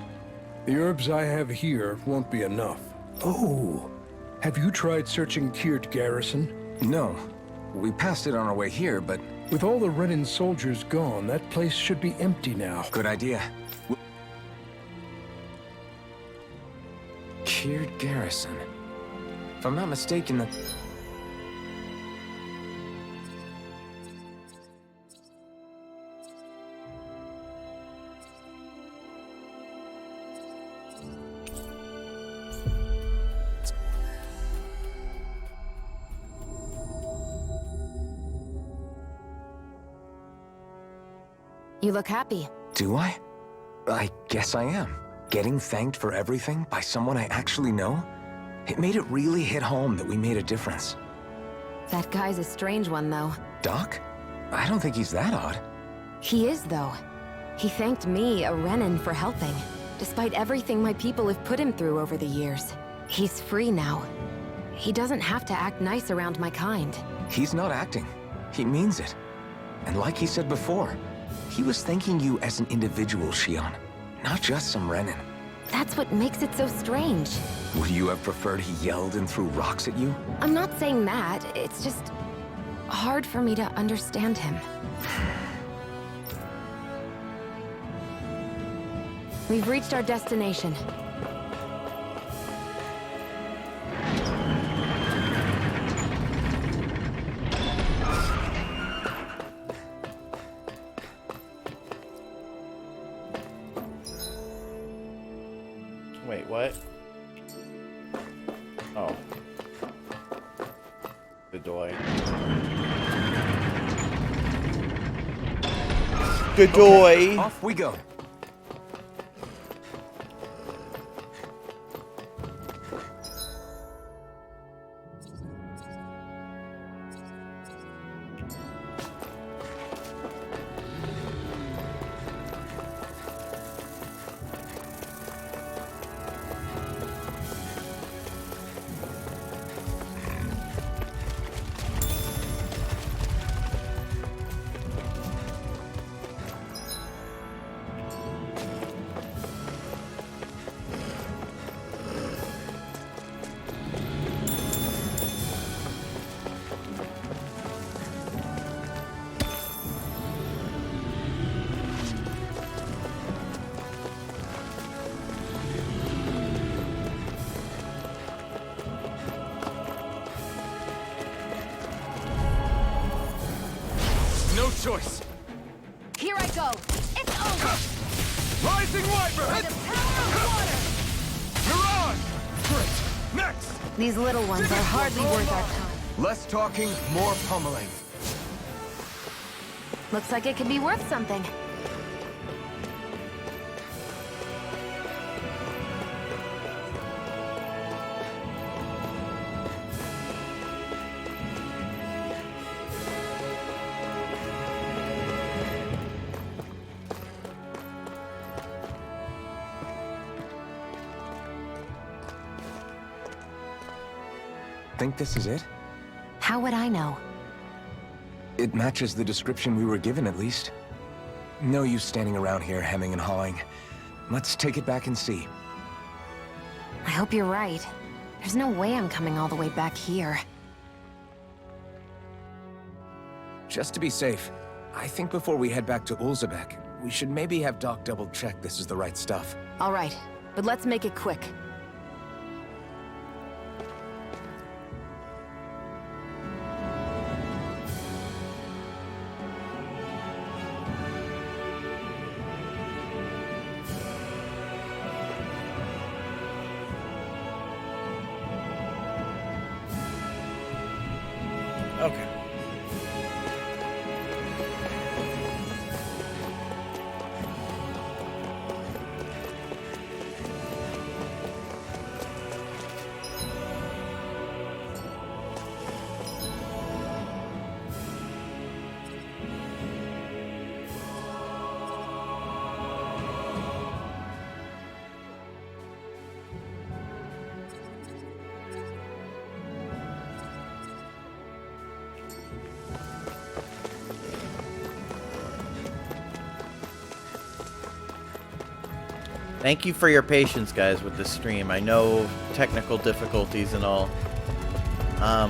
The herbs I have here won't be enough. Oh, have you tried searching Kirt Garrison? No. We passed it on our way here, but... With all the Renin soldiers gone, that place should be empty now. Good idea. Kirt Garrison. If I'm not mistaken, the... You look happy. Do I? I guess I am. Getting thanked for everything by someone I actually know? It made it really hit home that we made a difference. That guy's a strange one, though. Doc? I don't think he's that odd. He is, though. He thanked me, a Renin, for helping, despite everything my people have put him through over the years. He's free now. He doesn't have to act nice around my kind. He's not acting. He means it. And like he said before, he was thanking you as an individual, Shionne, not just some Renin. That's what makes it so strange. Would you have preferred he yelled and threw rocks at you? I'm not saying that. It's just hard for me to understand him. We've reached our destination. Wait, what? Oh. Good boy. Good boy. Okay, off we go. No choice. Here I go. It's over. Rising Wyvern! By the power of water. Mirage! Great. Next! These little ones are hardly worth our time. Less talking, more pummeling. Looks like it could be worth something. Think this is it? How would I know? It matches the description we were given, at least. No use standing around here hemming and hawing. Let's take it back and see. I hope you're right. There's no way I'm coming all the way back here. Just to be safe, I think before we head back to Ulzebek, we should maybe have Doc double-check this is the right stuff. All right, but let's make it quick. Okay. Thank you for your patience, guys, with this stream. I know technical difficulties and all. I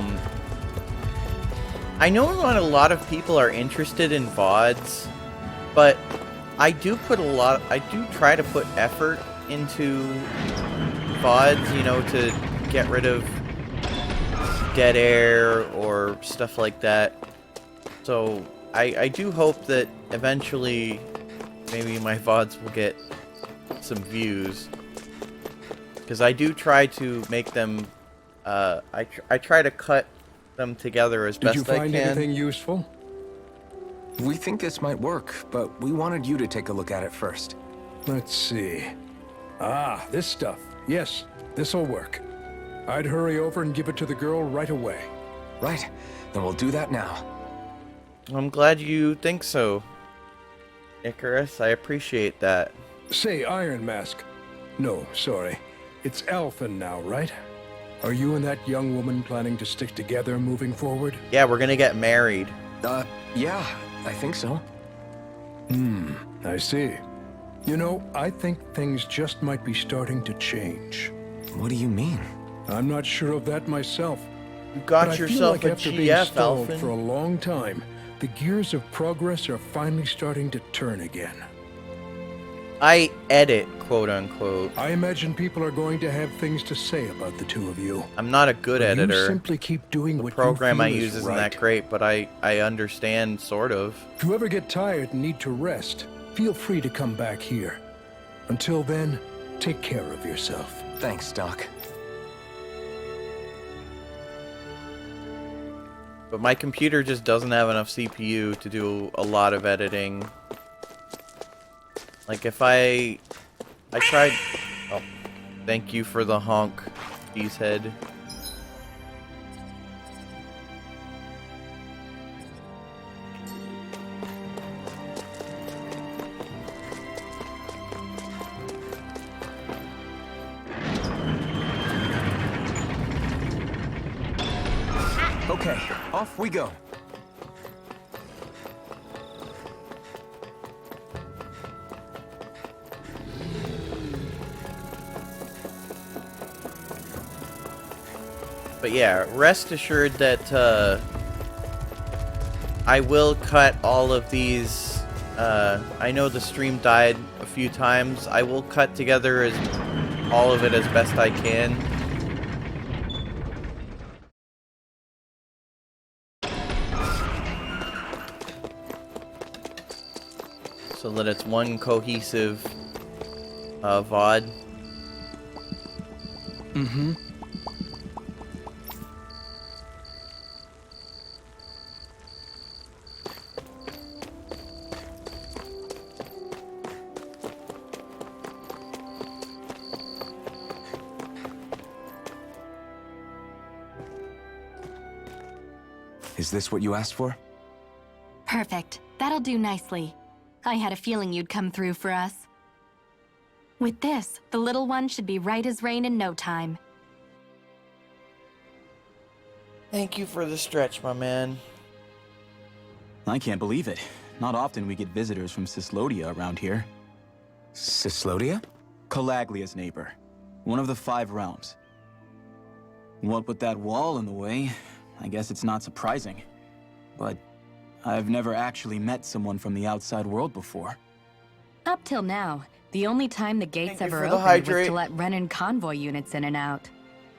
know not a lot of people are interested in VODs, but I do try to put effort into VODs, you know, to get rid of dead air or stuff like that. So I do hope that eventually maybe my VODs will get some views, because I do try to make them I try to cut them together as best I can. Did you find anything useful? We think this might work, but we wanted you to take a look at it first. Let's see. Ah, this stuff. Yes, this'll work. I'd hurry over and give it to the girl right away. Right, then we'll do that now. I'm glad you think so, Icarus. I appreciate that. Say, Iron Mask. No, sorry. It's Alphen now, right? Are you and that young woman planning to stick together moving forward? Yeah, we're gonna get married. Yeah, I think so. I see. You know, I think things just might be starting to change. What do you mean? I'm not sure of that myself. You got but yourself I feel like a after being GF, stalled Alphen. for a long time, the gears of progress are finally starting to turn again. I edit, quote unquote. I imagine people are going to have things to say about the two of you. I'm not a good But editor. You simply keep doing what The program you I feel use is isn't right. that great, but I understand, sort of. If you ever get tired and need to rest, feel free to come back here. Until then, take care of yourself. Thanks, Doc. But my computer just doesn't have enough CPU to do a lot of editing. Like if I tried... Oh, thank you for the honk, cheesehead. Okay, off we go. But yeah, rest assured that I will cut all of these. I know the stream died a few times. I will cut together all of it as best I can. So that it's one cohesive VOD. Mm-hmm. Is this what you asked for? Perfect. That'll do nicely. I had a feeling you'd come through for us. With this, the little one should be right as rain in no time. Thank you for the stretch, my man. I can't believe it. Not often we get visitors from Cyslodia around here. Cyslodia? Calaglia's neighbor. One of the 5 realms. What with that wall in the way, I guess it's not surprising. But I've never actually met someone from the outside world before. Up till now, the only time the gates Thank you ever for the opened was hydrate. to let Renan convoy units in and out.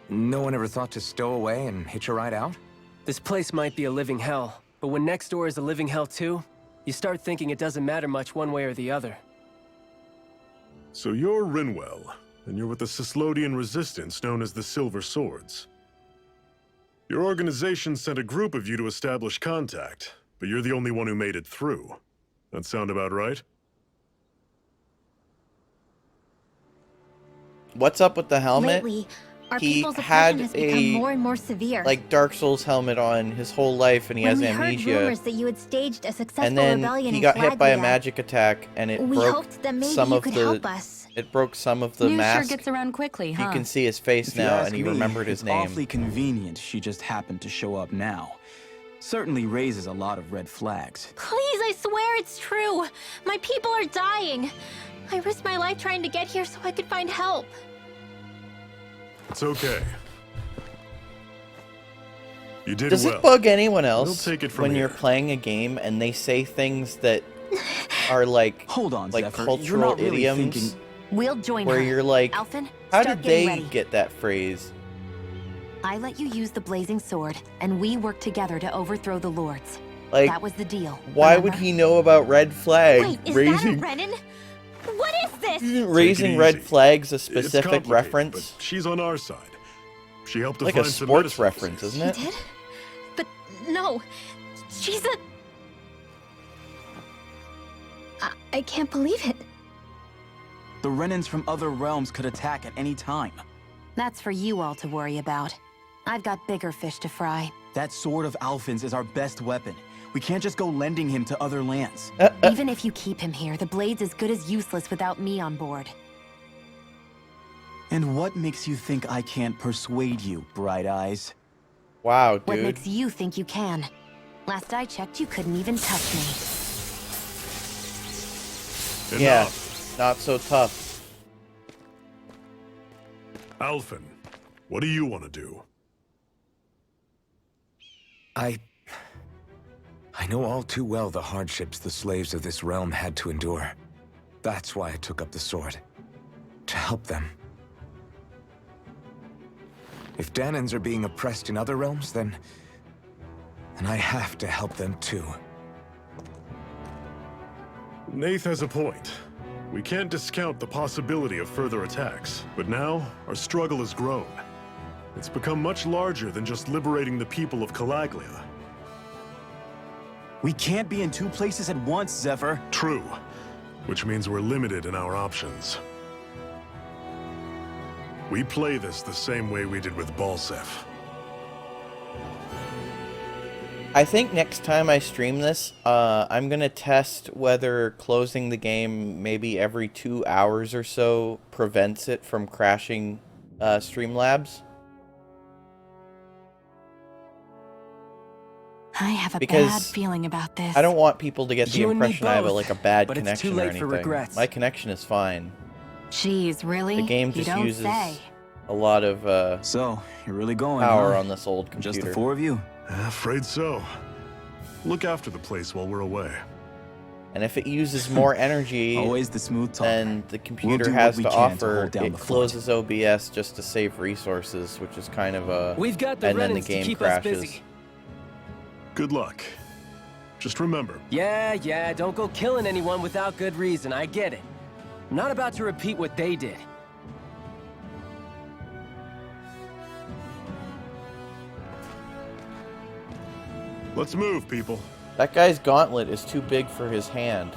No one ever thought to stow away and hitch a ride out? This place might be a living hell, but when next door is a living hell too, you start thinking it doesn't matter much one way or the other. So you're Rinwell, and you're with the Cyslodian resistance known as the Silver Swords. Your organization sent a group of you to establish contact, but you're the only one who made it through. That sound about right? What's up with the helmet? Lately, our He people's had oppression has become a, more and more severe. like, Dark Souls helmet on his whole life, and he when has we heard amnesia. rumors that you had staged a successful And then rebellion he in got hit by a Cyslodia, magic attack, and it we broke hoped that maybe some you of could the. help us. It broke some of the News mask. sure gets around quickly, huh? You can see his face If you now, ask and he me, remembered his it's name. awfully convenient she just happened to show up now. Certainly raises a lot of red flags. Please, I swear it's true. My people are dying. I risked my life trying to get here so I could find help. It's okay. You did Does well. it bug anyone else We'll take it from when here. you're playing a game and they say things that are like Hold on, like Zephyr. You're cultural not really idioms thinking... We'll join where her. you're like, Alphen, how start did getting they ready. get that phrase? I let you use the blazing sword, and we worked together to overthrow the lords. Like, That was the deal. why would remember? he know about red flag? Wait, is raising that a Renan? What is this? isn't raising red easy. flags a It's specific complicated, reference? but she's on our side. She helped to Like a find some sports medicine reference, disease. isn't it? She did? But no, she's a... I can't believe it. The Renans from other realms could attack at any time. That's for you all to worry about. I've got bigger fish to fry. That sword of Alphen's is our best weapon. We can't just go lending him to other lands. Even if you keep him here, the blade's as good as useless without me on board. And what makes you think I can't persuade you, Bright Eyes? Wow, What dude. makes you think you can? Last I checked, you couldn't even touch me. Yeah, Enough. not so tough. Alphen, what do you want to do? I know all too well the hardships the slaves of this realm had to endure. That's why I took up the sword. To help them. If Danans are being oppressed in other realms, then I have to help them too. Nath has a point. We can't discount the possibility of further attacks, but now our struggle has grown. It's become much larger than just liberating the people of Calaglia. We can't be in 2 places at once, Zephyr. True, which means we're limited in our options. We play this the same way we did with Balseph. I think next time I stream this, I'm gonna test whether closing the game maybe every 2 hours or so prevents it from crashing Streamlabs. I have a Because bad feeling about this. I don't want people to get the You and me impression I have both, like a bad but it's connection too or late anything. for regrets. My connection is fine. Jeez, really? The game You just don't uses say. a lot of So, you're really going, power huh? on this old computer. Just the 4 of you? Afraid so. Look after the place while we're away. And if it uses more energy Always the smooth talk. than the computer do what has we to can to offer, hold down it the fort. closes OBS just to save resources, which is kind of a... We've got the and then the Renans to game keep us crashes. busy. Good luck. Just remember, Yeah, don't go killing anyone without good reason, I get it. I'm not about to repeat what they did. let's move, people. That guy's gauntlet is too big for his hand.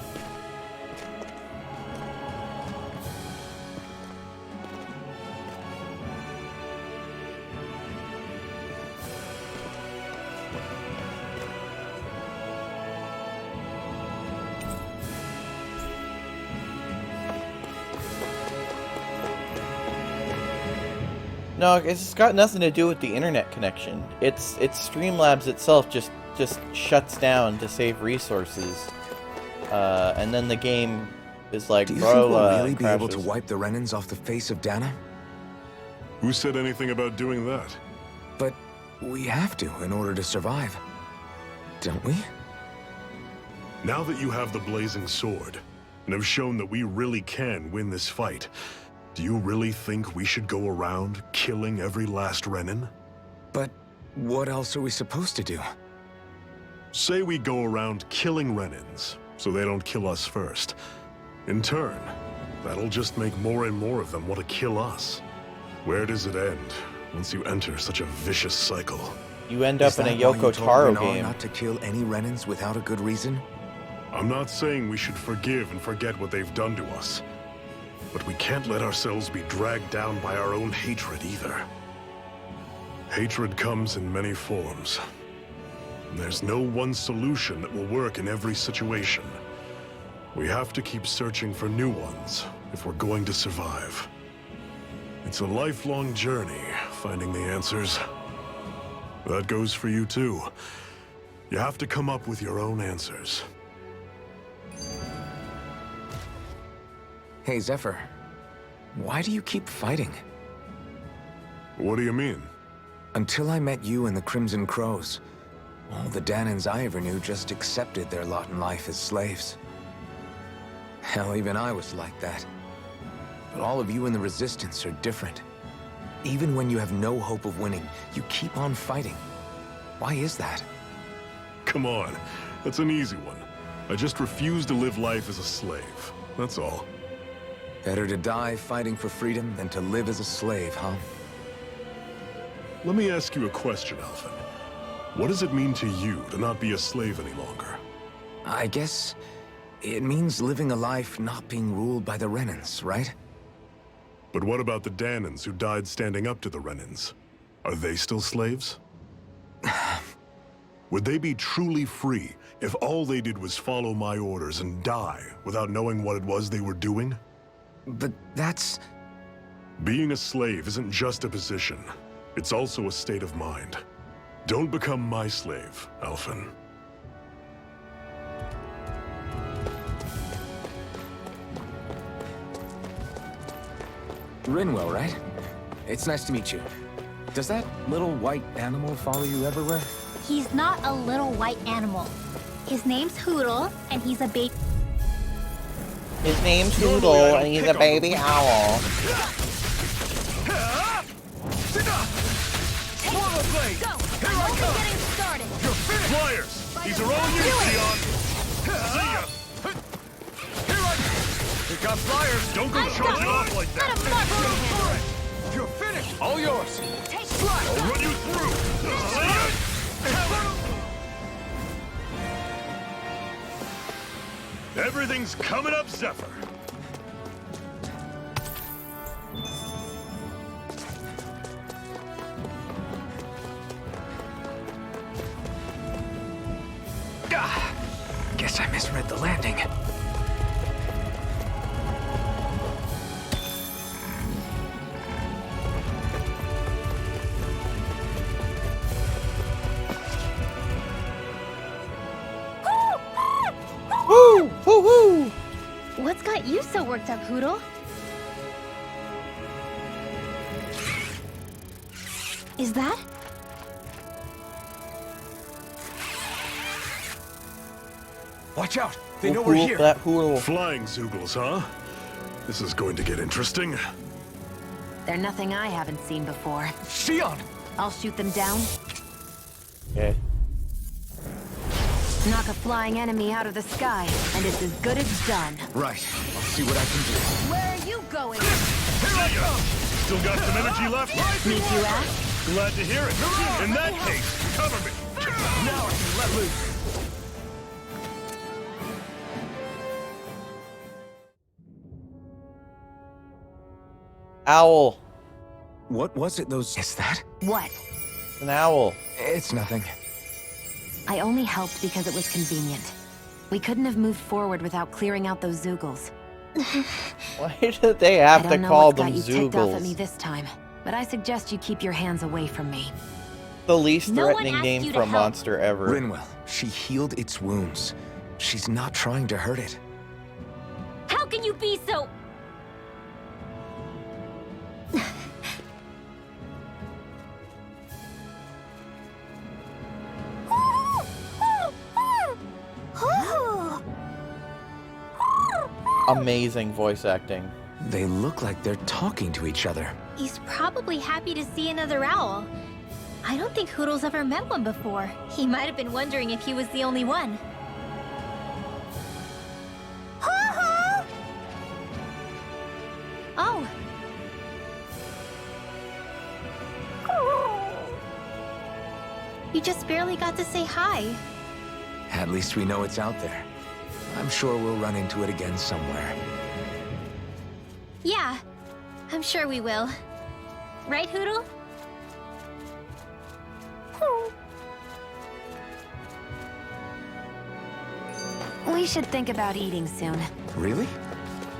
No, it's got nothing to do with the internet connection. It's Streamlabs itself just just shuts down to save resources. And then the game is like, Do you bro, think we'll really be able to crashes. wipe the Renans off the face of Dana? Who said anything about doing that? But we have to in order to survive. Don't we? Now that you have the blazing sword, and have shown that we really can win this fight, do you really think we should go around killing every last Renan? But what else are we supposed to do? Say we go around killing Renans, so they don't kill us first. In turn, that'll just make more and more of them want to kill us. Where does it end once you enter such a vicious cycle? You end up in a Is that why Yoko you told Taro Rinwell game. not to kill any Renans without a good reason? I'm not saying we should forgive and forget what they've done to us. But we can't let ourselves be dragged down by our own hatred either. Hatred comes in many forms. And there's no one solution that will work in every situation. We have to keep searching for new ones if we're going to survive. It's a lifelong journey, finding the answers. That goes for you too. You have to come up with your own answers. Hey, Zephyr. Why do you keep fighting? What do you mean? Until I met you and the Crimson Crows, all the Danans I ever knew just accepted their lot in life as slaves. Hell, even I was like that. But all of you in the Resistance are different. Even when you have no hope of winning, you keep on fighting. Why is that? Come on, that's an easy one. I just refuse to live life as a slave. That's all. Better to die fighting for freedom than to live as a slave, huh? Let me ask you a question, Alphen. What does it mean to you to not be a slave any longer? I guess it means living a life not being ruled by the Renans, right? But what about the Danans who died standing up to the Renans? Are they still slaves? Would they be truly free if all they did was follow my orders and die without knowing what it was they were doing? But that's... Being a slave isn't just a position. It's also a state of mind. Don't become my slave, Alphen. Rinwell, right? It's nice to meet you. Does that little white animal follow you everywhere? He's not a little white animal. His name's Hootle, and he's a baby. His name's Hootle, and he's a baby owl. Swallow blade! Go! Here I come! Getting started! You're finished! Flyers! These are all you, Shionne! See ya! Here I go! We got flyers! Don't go charging off like that! Let him mark for him! You're finished! All yours! Take I'll run you through! See ya! Everything's coming up, Zephyr! Guess I misread the landing. Woo! Woo woo! What's got you so worked up, Hootle? Is that? Watch out! They know we're here! That Hootle. Flying Zoogles, huh? This is going to get interesting. They're nothing I haven't seen before. Shionne! I'll shoot them down, Okay. knock a flying enemy out of the sky, and it's as good as done. Right. I'll see what I can do. Where are you going? Here I come! Still got some energy left? Need you ask? Glad to hear it. In that case, cover me. Now I can let loose. Owl. What was it those... Is that? What? An owl. It's nothing. I only helped because it was convenient. We couldn't have moved forward without clearing out those Zoogles. Why did they have to call them I don't know what's got you ticked off at me Zoogles? this time, but I suggest you keep your hands away from me. the least No one threatening asked name you for to a help. monster ever. Rinwell, she healed its wounds. She's not trying to hurt it. How can you be so... Amazing voice acting. They look like they're talking to each other. He's probably happy to see another owl. I don't think Hootle's ever met one before. He might have been wondering if he was the only one. Oh. You just barely got to say hi. At least we know it's out there. I'm sure we'll run into it again somewhere. Yeah, I'm sure we will. Right, Hootle? We should think about eating soon. Really?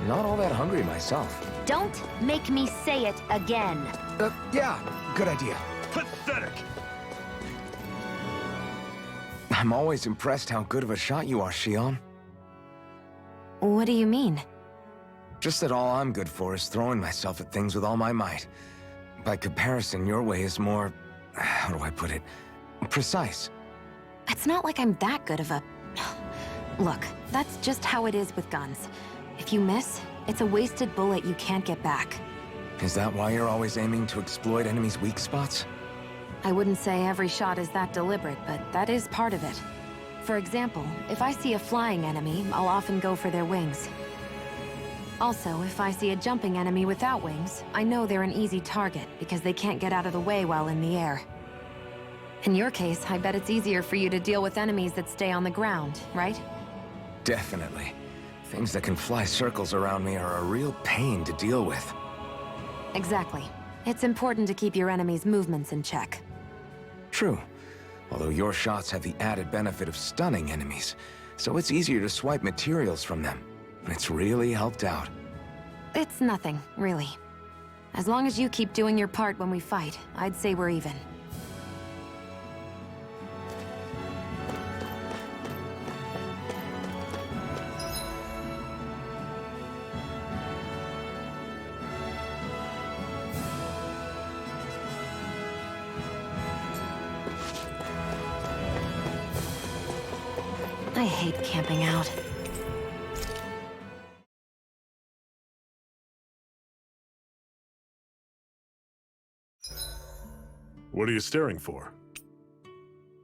Not all that hungry myself. Don't make me say it again. Yeah, good idea. Pathetic! I'm always impressed how good of a shot you are, Shionne. What do you mean? Just that all I'm good for is throwing myself at things with all my might. By comparison, your way is more... how do I put it? Precise. It's not like I'm that good of a... Look, that's just how it is with guns. If you miss, it's a wasted bullet you can't get back. Is that why you're always aiming to exploit enemies' weak spots? I wouldn't say every shot is that deliberate, but that is part of it. For example, if I see a flying enemy, I'll often go for their wings. Also, if I see a jumping enemy without wings, I know they're an easy target because they can't get out of the way while in the air. In your case, I bet it's easier for you to deal with enemies that stay on the ground, right? Definitely. Things that can fly circles around me are a real pain to deal with. Exactly. It's important to keep your enemy's movements in check. True. Although your shots have the added benefit of stunning enemies, so it's easier to swipe materials from them. It's really helped out. It's nothing, really. As long as you keep doing your part when we fight, I'd say we're even. I hate camping out. What are you staring for?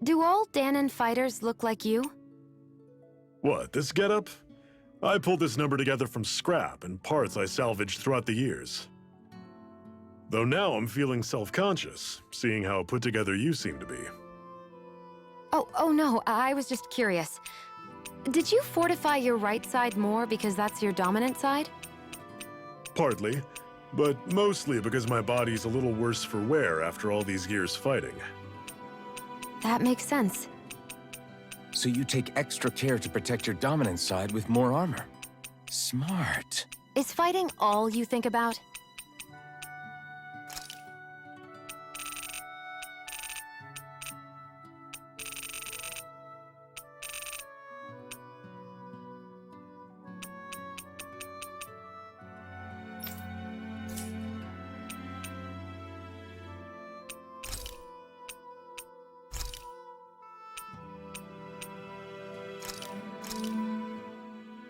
Do all Danon fighters look like you? What, this getup? I pulled this number together from scrap and parts I salvaged throughout the years. Though now I'm feeling self-conscious, seeing how put together you seem to be. Oh no, I was just curious. Did you fortify your right side more because that's your dominant side? Partly, but mostly because my body's a little worse for wear after all these years fighting. That makes sense. So you take extra care to protect your dominant side with more armor. Smart. Is fighting all you think about?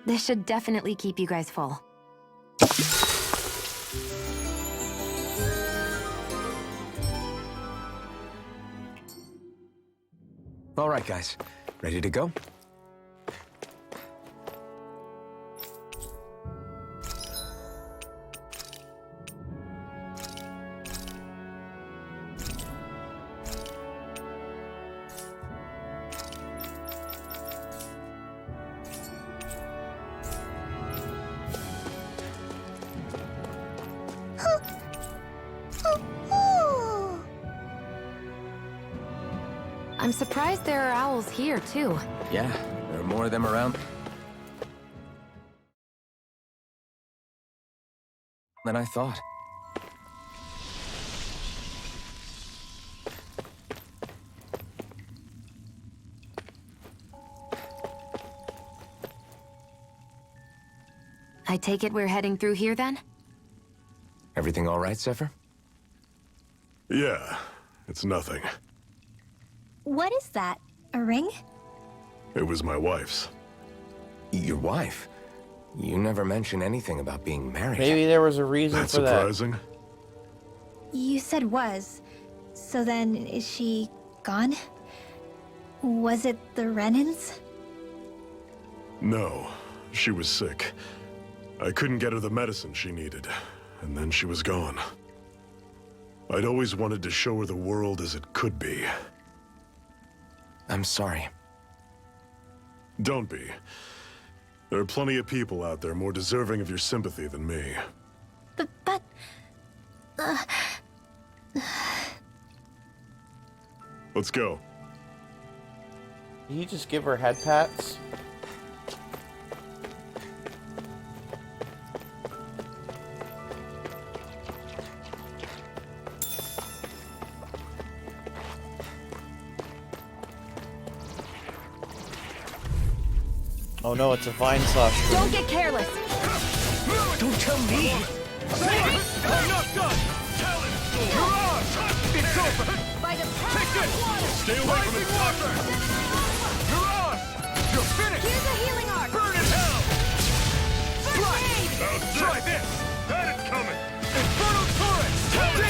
This should definitely keep you guys full. All right, guys. Ready to go? I'm surprised there are owls here, too. Yeah, there are more of them around than I thought. I take it we're heading through here then? Everything all right, Zephyr? Yeah, it's nothing. What is that? A ring? It was my wife's. Your wife? You never mentioned anything about being married. Maybe there was a reason That's for that. surprising. You said was. So then, is she gone? Was it the Renans? No, she was sick. I couldn't get her the medicine she needed, and then she was gone. I'd always wanted to show her the world as it could be. I'm sorry. Don't be. There are plenty of people out there more deserving of your sympathy than me. But... Let's go. Did you just give her head pats? Oh no, it's a vine slash. Don't get careless! Don't tell me! I'm not done! It's over! By the Take this! Stay away from his water! Mirage! You're finished! Here's a healing arc! Burn in hell! Now Try this! Had it coming! Infernal turret!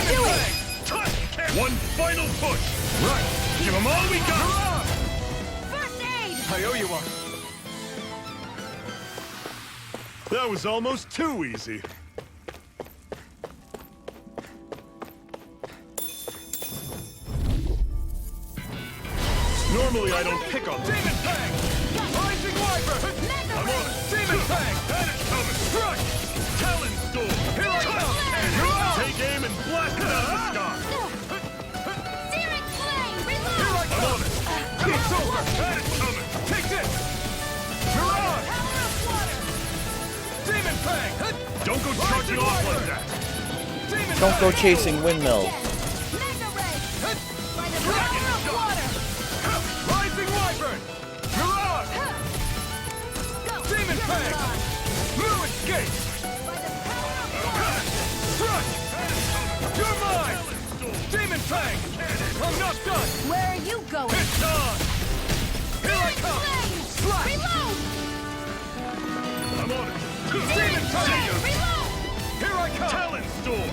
Do it! Touch! One final push! Right! Give them all we got! First aid! I owe you one. That was almost too easy. Normally I don't pick on them. Demon Fang! Rising Wyvern! I'm on it! Demon Fang! Had it coming! Strike! Talon Storm! Here I come! Take aim and blast it out of the sky! Searing flame! Here Reload! I come! It's over! Had it coming! Take this! Mirage! Power of water! Demon Fang! Don't go charging off like that! Demon Don't go Fang! chasing windmills. Mega ray! By the power of water! Rising Wyvern! Mirage! Demon Fang! Blue Escape! By the power of water! Strike! You're mine! Demon Fang! I'm not done! Where are you going? It's on! Here I come! Flame! Slash! Reload! I'm on it! Demon Fang! Reload! Here I come! Talon Storm!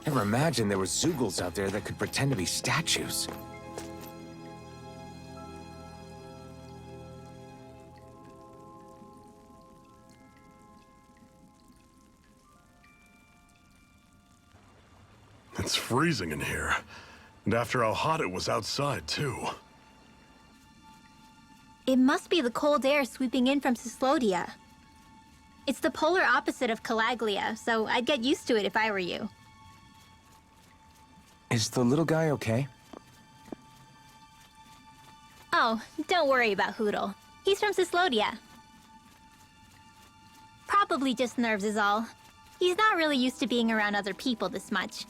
Never imagined there were Zoogles out there that could pretend to be statues. It's freezing in here. And after how hot it was outside, too. It must be the cold air sweeping in from Cyslodia. It's the polar opposite of Calaglia, so I'd get used to it if I were you. Is the little guy okay? Oh, don't worry about Hootle. He's from Cyslodia. Probably just nerves is all. He's not really used to being around other people this much.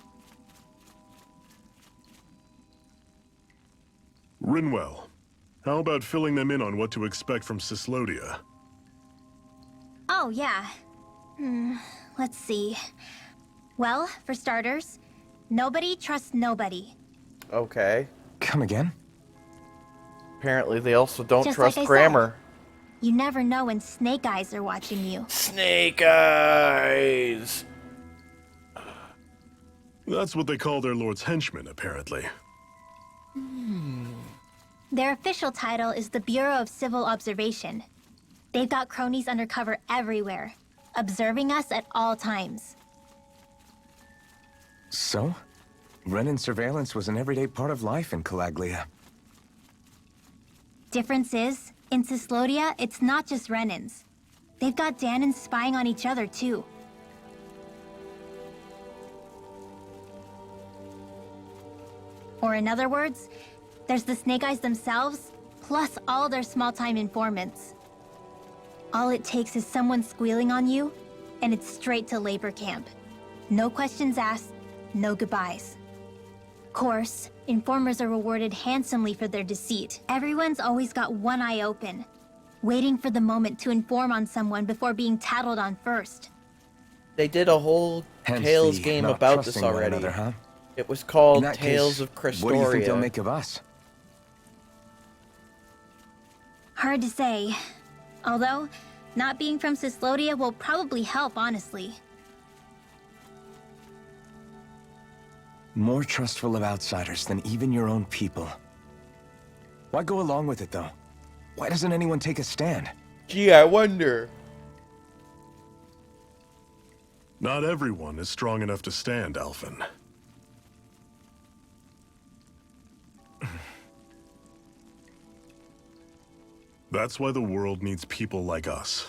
Rinwell, how about filling them in on what to expect from Cyslodia? Oh, yeah. Let's see. Well, for starters, nobody trusts nobody. Okay. Come again? Apparently they also don't Just trust like I grammar. You never know when snake eyes are watching you. Snake eyes! That's what they call their lord's henchmen, apparently. Their official title is the Bureau of Civil Observation. They've got cronies undercover everywhere, observing us at all times. So? Renan surveillance was an everyday part of life in Calaglia. Difference is, in Cyslodia, it's not just Renans. They've got Danans spying on each other, too. Or in other words, there's the Snake Eyes themselves, plus all their small-time informants. All it takes is someone squealing on you, and it's straight to labor camp. No questions asked, no goodbyes. Of course, informers are rewarded handsomely for their deceit. Everyone's always got one eye open, waiting for the moment to inform on someone before being tattled on first. They did a whole Hence Tales the game not about this trusting one already. another, huh? It was In called that Tales case, of Crystoria. what do you think they'll make of us? Hard to say. Although, not being from Cyslodia will probably help, honestly. More trustful of outsiders than even your own people. Why go along with it, though? Why doesn't anyone take a stand? Gee, I wonder. Not everyone is strong enough to stand, Alphen. That's why the world needs people like us.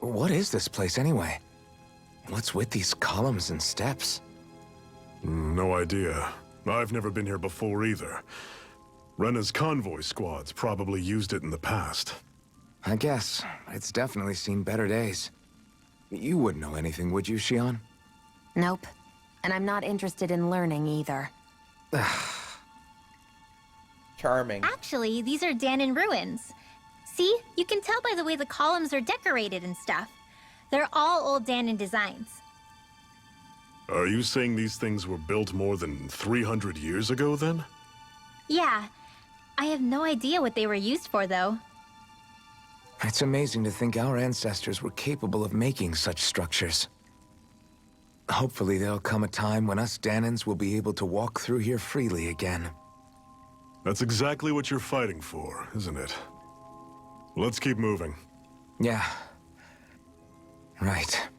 What is this place, anyway? What's with these columns and steps? No idea. I've never been here before either. Rena's convoy squads probably used it in the past. I guess. It's definitely seen better days. You wouldn't know anything, would you, Shionne? Nope. And I'm not interested in learning either. Charming. Actually, these are Danon ruins. See? You can tell by the way the columns are decorated and stuff. They're all old Danon designs. Are you saying these things were built more than 300 years ago, then? Yeah. I have no idea what they were used for, though. It's amazing to think our ancestors were capable of making such structures. Hopefully there'll come a time when us Danons will be able to walk through here freely again. That's exactly what you're fighting for, isn't it? Let's keep moving. Yeah. Right.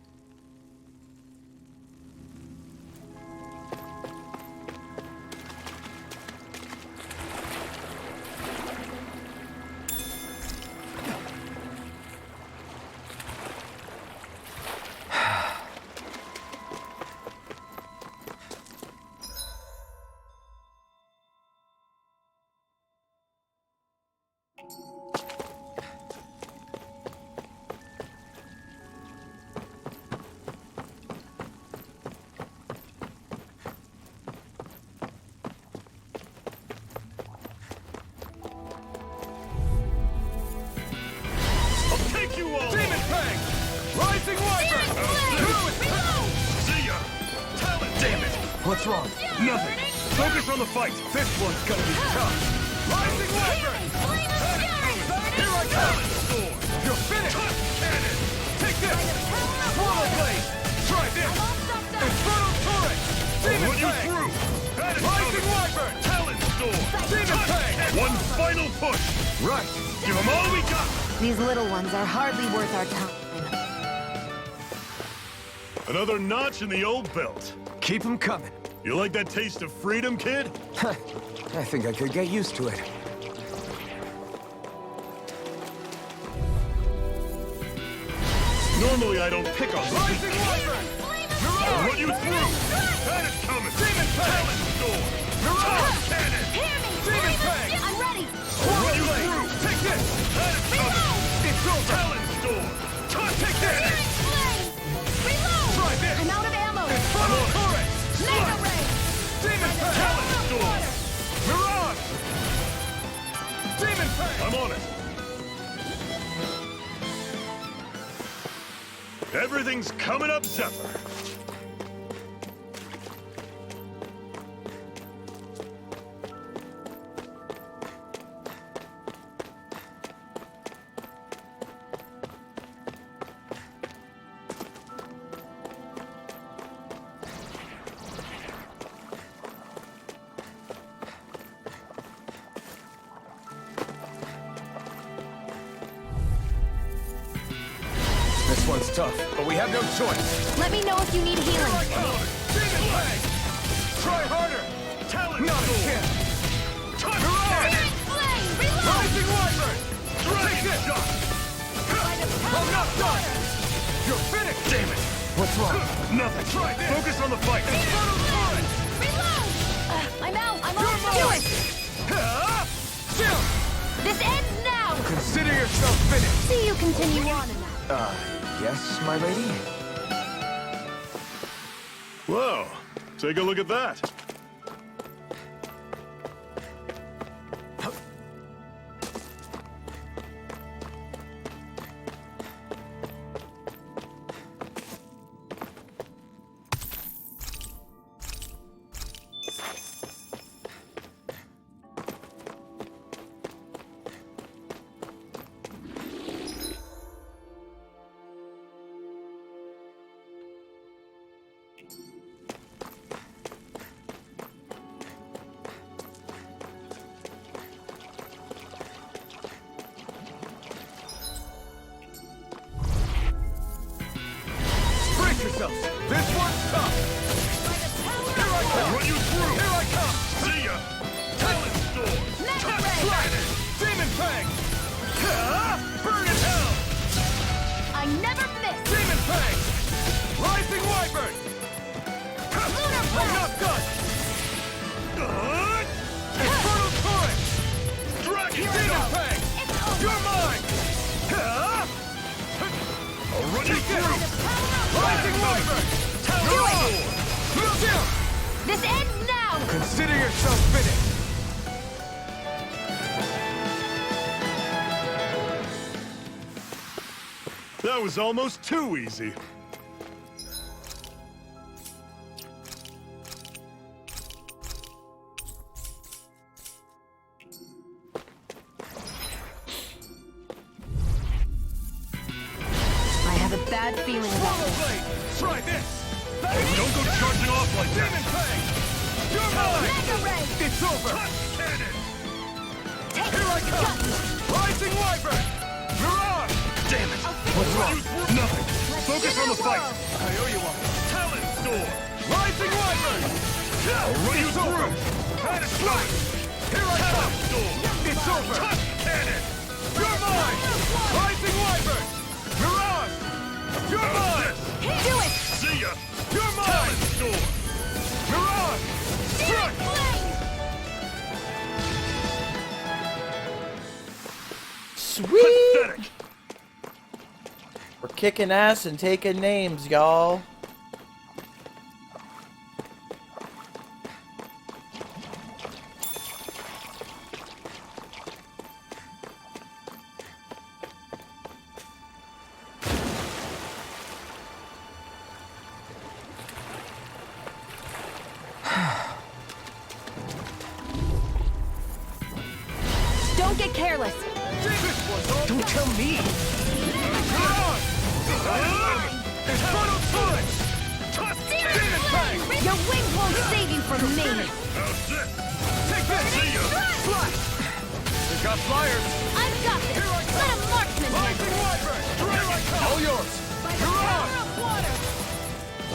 What's wrong? Nothing. Focus on the fight. This one's gonna be tough. Rising Wyvern! Here I come! You're finished! Cannon! Take this! Swallow Blade! Try this! Infernal Turret! Demon Fang! Rising Wyvern! Talon Storm! Demon Fang! One final push! Right! Give them all we got! These little ones are hardly worth our time. Another notch in the old belt. Keep them coming. You like that taste of freedom, kid? I think I could get used to it. Normally I don't pick on Rising Wyvern! I'll run you through! That is coming! Demon Talon Storm! Mirage Cannon! Demon Fang! I'm ready! I'll run you through! Take this! That is coming! It's over! Talon Storm! Take this! Try this! I'm out of ammo! Infernal Turret! Mega Ray! Demon Fang! Talon Storm! Mirage! Demon Fang! I'm on it! Everything's coming up, Zephyr! This one's tough, but we have no choice. Let me know if you need healing. Demon Fang! Try harder! Talon Not a Storm! chance. Mirage! Flame! Reload! Rising Wyvern! Dragon Shot! I'm not done! You're finished! Damn it! What's wrong? Nothing. Try this. Focus on the fight. Infernal Torrent! Reload! I'm out! I'm You're out! mine. Do it! Chill! This ends now! Consider yourself finished! See you continue on in that. Yes, my lady? Whoa. Take a look at that. Brace yourselves! This one's tough! Here I come! Run you through. Here I come! See ya. Talent Storm. Slide it! Demon Fang! Burn in hell! I never miss! Demon Fang! Rising Wyvern! Lunar I'm Blast! not done! Infernal Torrent! Dragon Demon Jump. Fang! It's over! You're mine! I'll run you Take through. this! Rising Wyvern! Talent Storm! Chill! This ends now! Consider yourself finished! That was almost too easy. I have a bad feeling about Swallow this. Blade! Try this! Don't go charging off like that. Demon Fang! You're mine! Mega Ray! It's over! Cannon. Take Here I come! Rising Wyvern! Mirage! Damn it. What's Run wrong? you through. Nothing. Focus on the fight. I owe you one. Talent Storm. Rising Wyvern! I'll run you It's over! through. Try to strike! Here I come! It's over! Cannon. You're mine! Rising Wyvern! Mirage! You're mine! Do it! See ya. You're mine! Talent Storm. Mirage! Strike! Sweet! Pathetic. We're kicking ass and taking names, y'all. Don't get careless. Don't tell me! Mirage! Infernal Torrent! Demon Fang! Your wings won't save you from me. How's this? Take this! See ya. Slash! We've got flyers! I've got this! Let a marksman Rising Wyvern! Here I come! All yours! Mirage!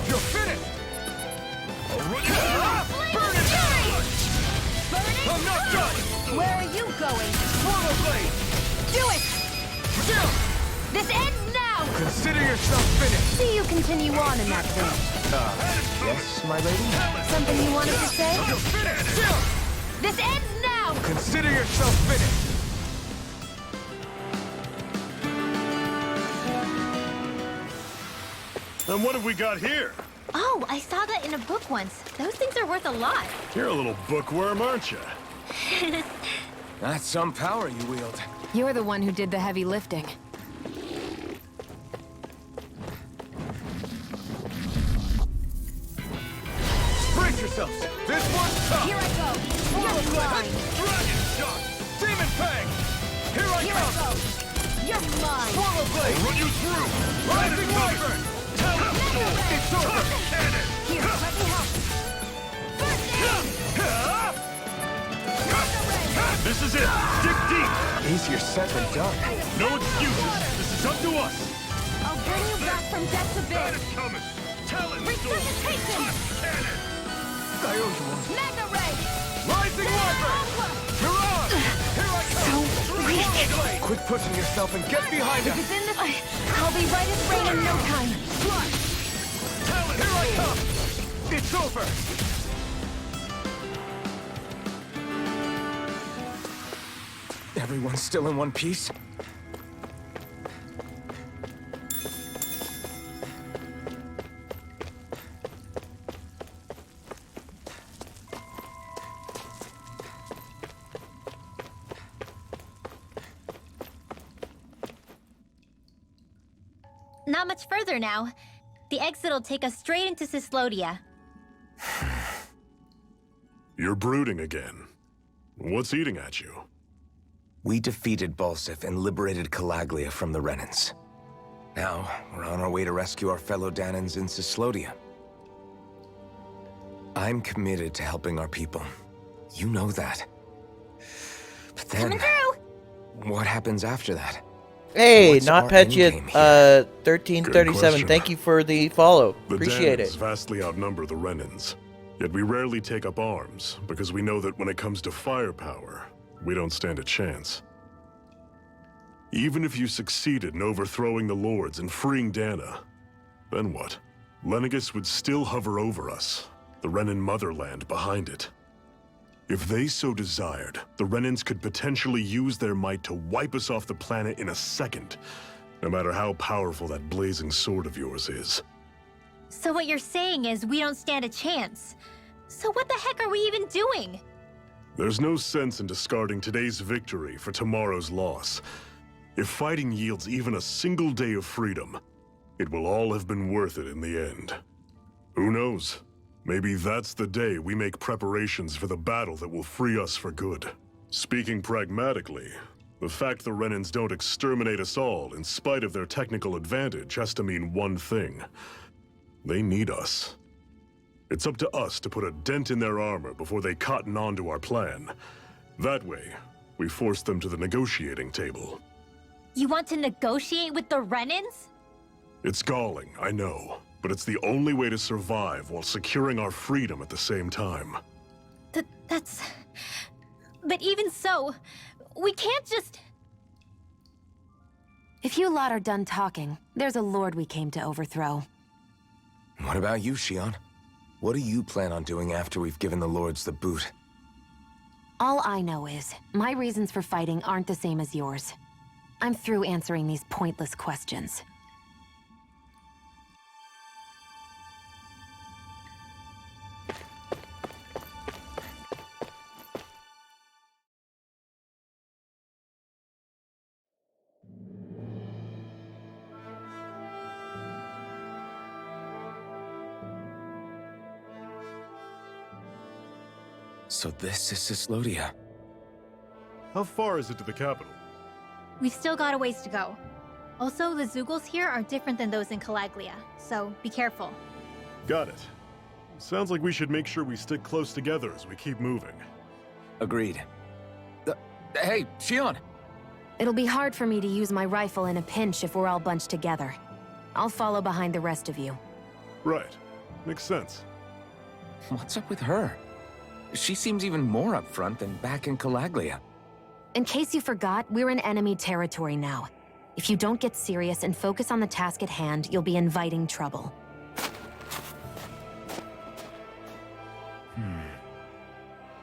You're finished! I'll run you through. Burn it! I'm not done! Where are you going? Swallow Blade! Do it! Chill! This ends now! Consider yourself finished! See you continue on in that vein. Yes, my lady? Something you wanted to say? You're finished! Chill! This ends now! Consider yourself finished! And what have we got here? Oh, I saw that in a book once. Those things are worth a lot. You're a little bookworm, aren't you? That's some power you wield. You're the one who did the heavy lifting. Brace yourselves! This one's tough! Here I go. Swallow Blade! Dragon Shot! Demon Fang! Here I come! You're mine. Swallow Blade! I'll run you through. Rising Wyvern! Talent Storm. It's over! Cannon. Here, let me help. This is it. Dig deep. Easier said than done. No excuses. This is up to us. I'll bring you back from death to That bid. is coming. Talent Storm. Resuscitation! Cannon. I owe you one. Mega Ray! Rising Wyvern! Mirage! Here I come! Swallow Blade! Quit pushing yourself and get behind us! It's in the... I'll I'll be right as rain in no time. Talon, here I come! It's over! Everyone's still in one piece? Not much further now. The exit'll take us straight into Cyslodia. You're brooding again. What's eating at you? We defeated Balseph and liberated Calaglia from the Renans. Now, we're on our way to rescue our fellow Danans in Cyslodia. I'm committed to helping our people. You know that. But then, Coming through! what happens after that? Hey, What's not our Petya, endgame here? 1337. question. Thank you for the follow. The Appreciate Danans it. vastly outnumber the Renans. Yet we rarely take up arms, because we know that when it comes to firepower, we don't stand a chance. Even if you succeeded in overthrowing the Lords and freeing Dana, then what? Lenegis would still hover over us, the Renan motherland behind it. If they so desired, the Renans could potentially use their might to wipe us off the planet in a second, no matter how powerful that blazing sword of yours is. So what you're saying is we don't stand a chance. So what the heck are we even doing? There's no sense in discarding today's victory for tomorrow's loss. If fighting yields even a single day of freedom, it will all have been worth it in the end. Who knows? Maybe that's the day we make preparations for the battle that will free us for good. Speaking pragmatically, the fact the Renans don't exterminate us all in spite of their technical advantage has to mean one thing. They need us. It's up to us to put a dent in their armor before they cotton on to our plan. That way, we force them to the negotiating table. You want to negotiate with the Renans? It's galling, I know, but it's the only way to survive while securing our freedom at the same time. That's... But even so, we can't just... If you lot are done talking, there's a lord we came to overthrow. What about you, Shionne? What do you plan on doing after we've given the Lords the boot? All I know is, my reasons for fighting aren't the same as yours. I'm through answering these pointless questions. So this is Cyslodia. How far is it to the capital? We've still got a ways to go. Also, the Zeugles here are different than those in Calaglia, so be careful. Got it. Sounds like we should make sure we stick close together as we keep moving. Agreed. Hey, Shionne! It'll be hard for me to use my rifle in a pinch if we're all bunched together. I'll follow behind the rest of you. Right. Makes sense. What's up with her? She seems even more upfront than back in Calaglia. In case you forgot, we're in enemy territory now. If you don't get serious and focus on the task at hand, you'll be inviting trouble.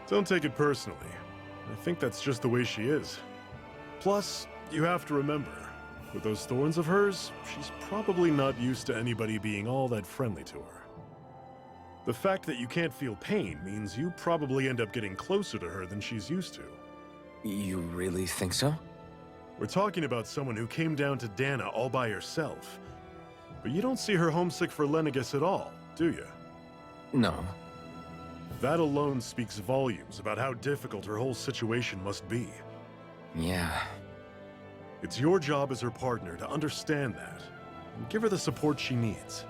Don't take it personally. I think that's just the way she is. Plus, you have to remember, with those thorns of hers, she's probably not used to anybody being all that friendly to her. The fact that you can't feel pain means you probably end up getting closer to her than she's used to. You really think so? We're talking about someone who came down to Dana all by herself. But you don't see her homesick for Lenegis at all, do you? No. That alone speaks volumes about how difficult her whole situation must be. Yeah. It's your job as her partner to understand that, and give her the support she needs.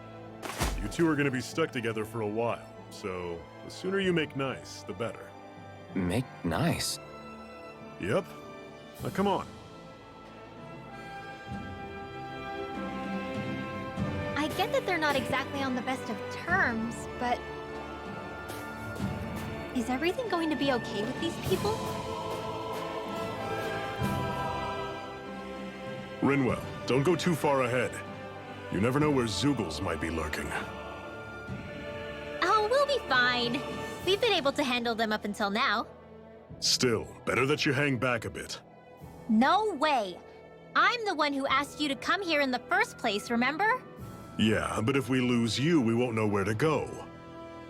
You two are going to be stuck together for a while, so the sooner you make nice, the better. Make nice? Yep. Now come on. I get that they're not exactly on the best of terms, but... Is everything going to be okay with these people? Rinwell, don't go too far ahead. You never know where Zoogles might be lurking. Oh, we'll be fine. We've been able to handle them up until now. Still, better that you hang back a bit. No way! I'm the one who asked you to come here in the first place, remember? Yeah, but if we lose you, we won't know where to go.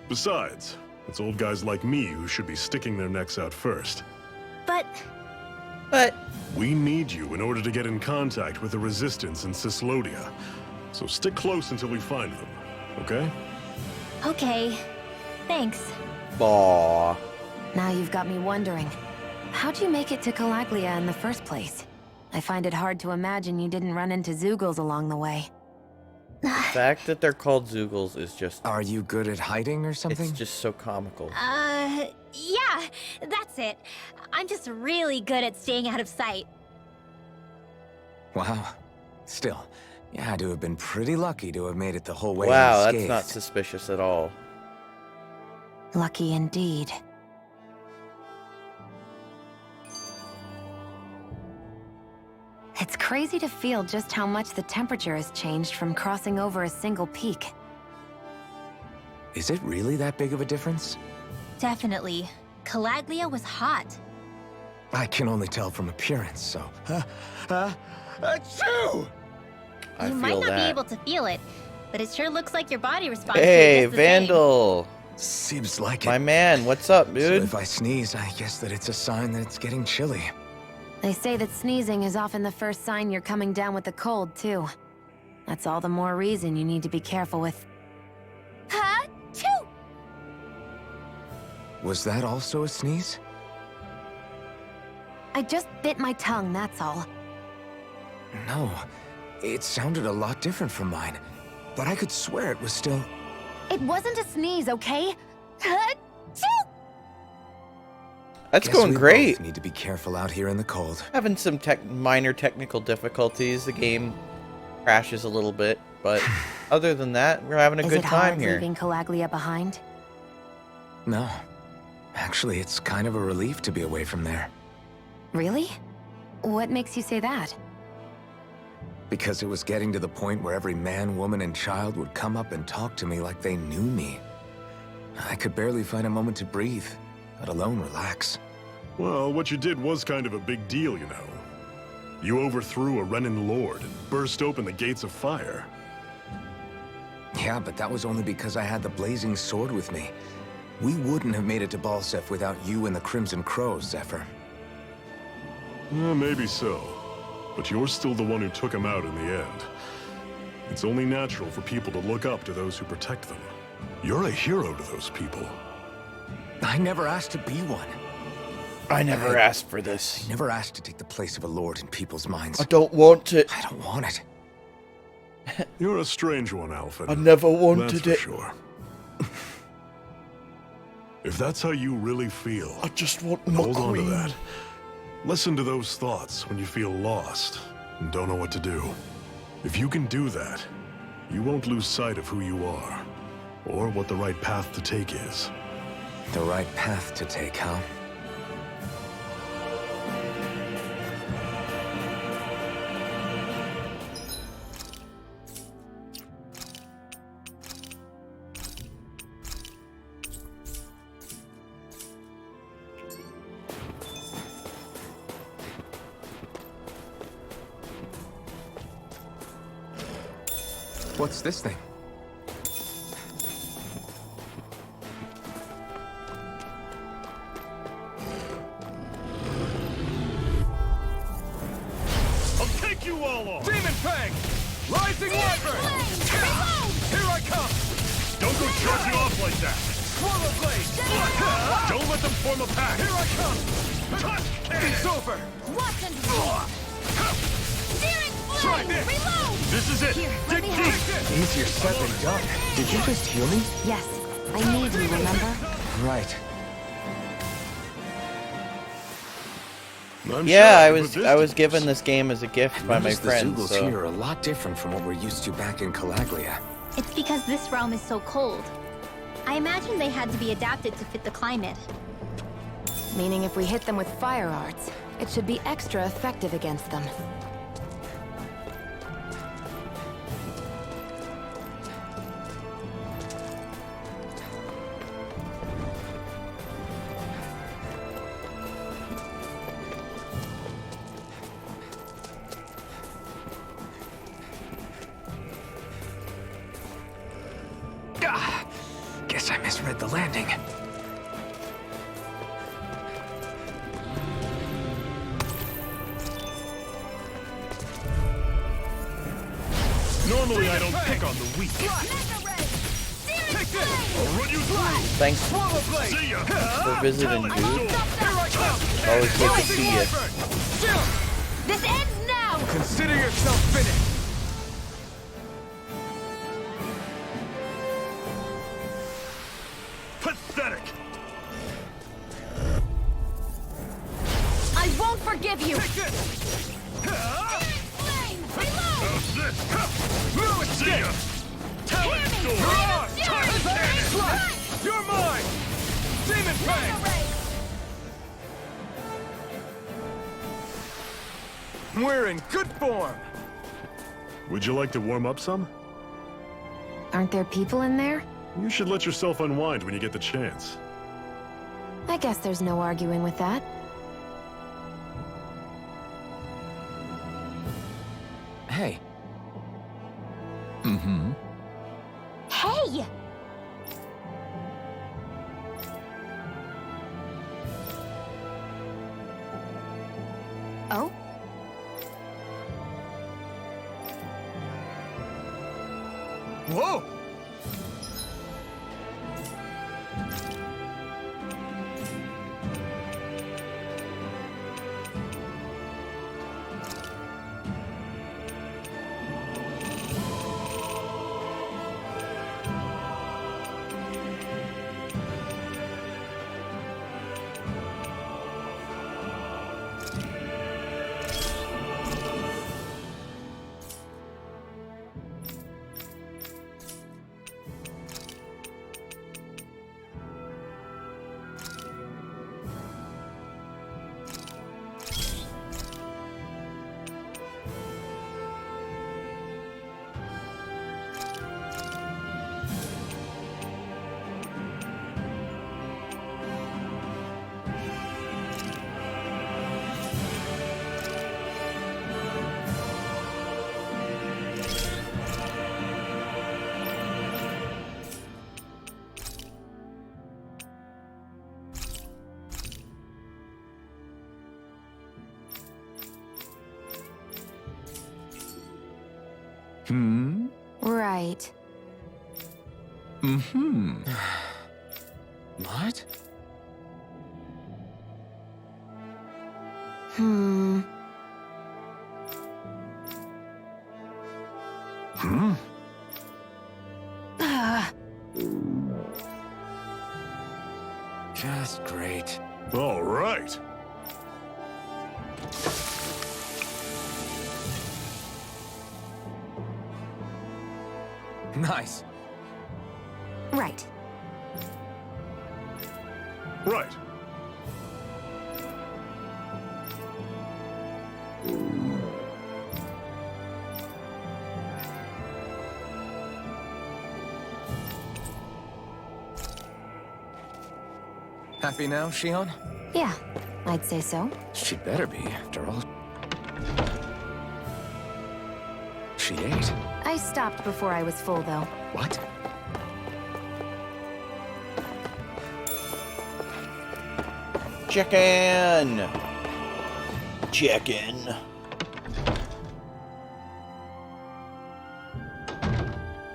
Besides, it's old guys like me who should be sticking their necks out first. But... We need you in order to get in contact with the Resistance in Cyslodia. So stick close until we find them, okay? Okay. Thanks. Aww. Now you've got me wondering. How'd you make it to Calaglia in the first place? I find it hard to imagine you didn't run into Zoogles along the way. The fact that they're called Zoogles is just... Are you good at hiding or something? It's just so comical. Yeah, that's it. I'm just really good at staying out of sight. Wow. Still, you had to have been pretty lucky to have made it the whole way Wow, unscathed. that's not suspicious at all. Lucky indeed. It's crazy to feel just how much the temperature has changed from crossing over a single peak. Is it really that big of a difference? Definitely. Calaglia was hot. I can only tell from appearance, so... Achoo! You might not be able to feel it, but it sure looks like your body responds to Hey, it just the Vandal! Seems like My it. man, what's up, So dude? if I sneeze, I guess that it's a sign that it's getting chilly. They say that sneezing is often the first sign you're coming down with the cold, too. That's all the more reason you need to be careful with... Ha-choo! Was that also a sneeze? I just bit my tongue, that's all. No. It sounded a lot different from mine. But I could swear it was still... It wasn't a sneeze, okay? Ha-choo! That's Guess going we great. both need to be careful out here in the cold. Having some minor technical difficulties. The game crashes a little bit, but other than that, we're having a Is good it time hard here. leaving Calaglia behind? No. Actually, it's kind of a relief to be away from there. Really? What makes you say that? Because it was getting to the point where every man, woman, and child would come up and talk to me like they knew me. I could barely find a moment to breathe, let alone relax. Well, what you did was kind of a big deal, you know. You overthrew a Renin lord and burst open the gates of fire. Yeah, but that was only because I had the blazing sword with me. We wouldn't have made it to Balseph without you and the Crimson Crows, Zephyr. Maybe so. But you're still the one who took him out in the end. It's only natural for people to look up to those who protect them. You're a hero to those people. I never asked to be one. I never asked for this. I never asked to take the place of a lord in people's minds. I don't want it. I don't want it. You're a strange one, Alpha. I never wanted That's for it. sure. If that's how you really feel, I just want my hold on to queen. that. Listen to those thoughts when you feel lost and don't know what to do. If you can do that, you won't lose sight of who you are, or what the right path to take is. The right path to take, huh? What's this thing? I'll take you all on! Demon Fang! Rising Wyvern! Here I come! Don't go charging off like that! Swallow Blade! Don't let them form a pack! Here I come! Touch! It's over! Watch and roll! Searing Blade! Try this! Reload! This is it! Dig deep! Easier said than done. Did you just heal me? Yes. I need you, remember? Right. I'm Yeah, sure I was given this game as a gift by my Notice friends. the Zoogles So. here are a lot different from what we're used to back in Calaglia. It's because this realm is so cold. I imagine they had to be adapted to fit the climate. Meaning if we hit them with fire arts, it should be extra effective against them. Guess I misread the landing. Normally I don't pick on the weak. Take this! I'll run you through! Thanks See ya! for visiting, dude. Here I come! Always good to see you. This ends now! Consider yourself finished! Pathetic! I won't forgive you! Take this! Flame! Reload! How's this? See ya! Talon sword! Talon cannon! You're mine! Demon Fang! We're in good form! Would you like to warm up some? Aren't there people in there? You should let yourself unwind when you get the chance. I guess there's no arguing with that. Hey. Hey! Oh? Whoa! Right. What? Just great. All right. Nice. Right. Right. Happy now, Shionne? Yeah, I'd say so. She better be, after all. She ate. I stopped before I was full, though. What? Chicken! Chicken.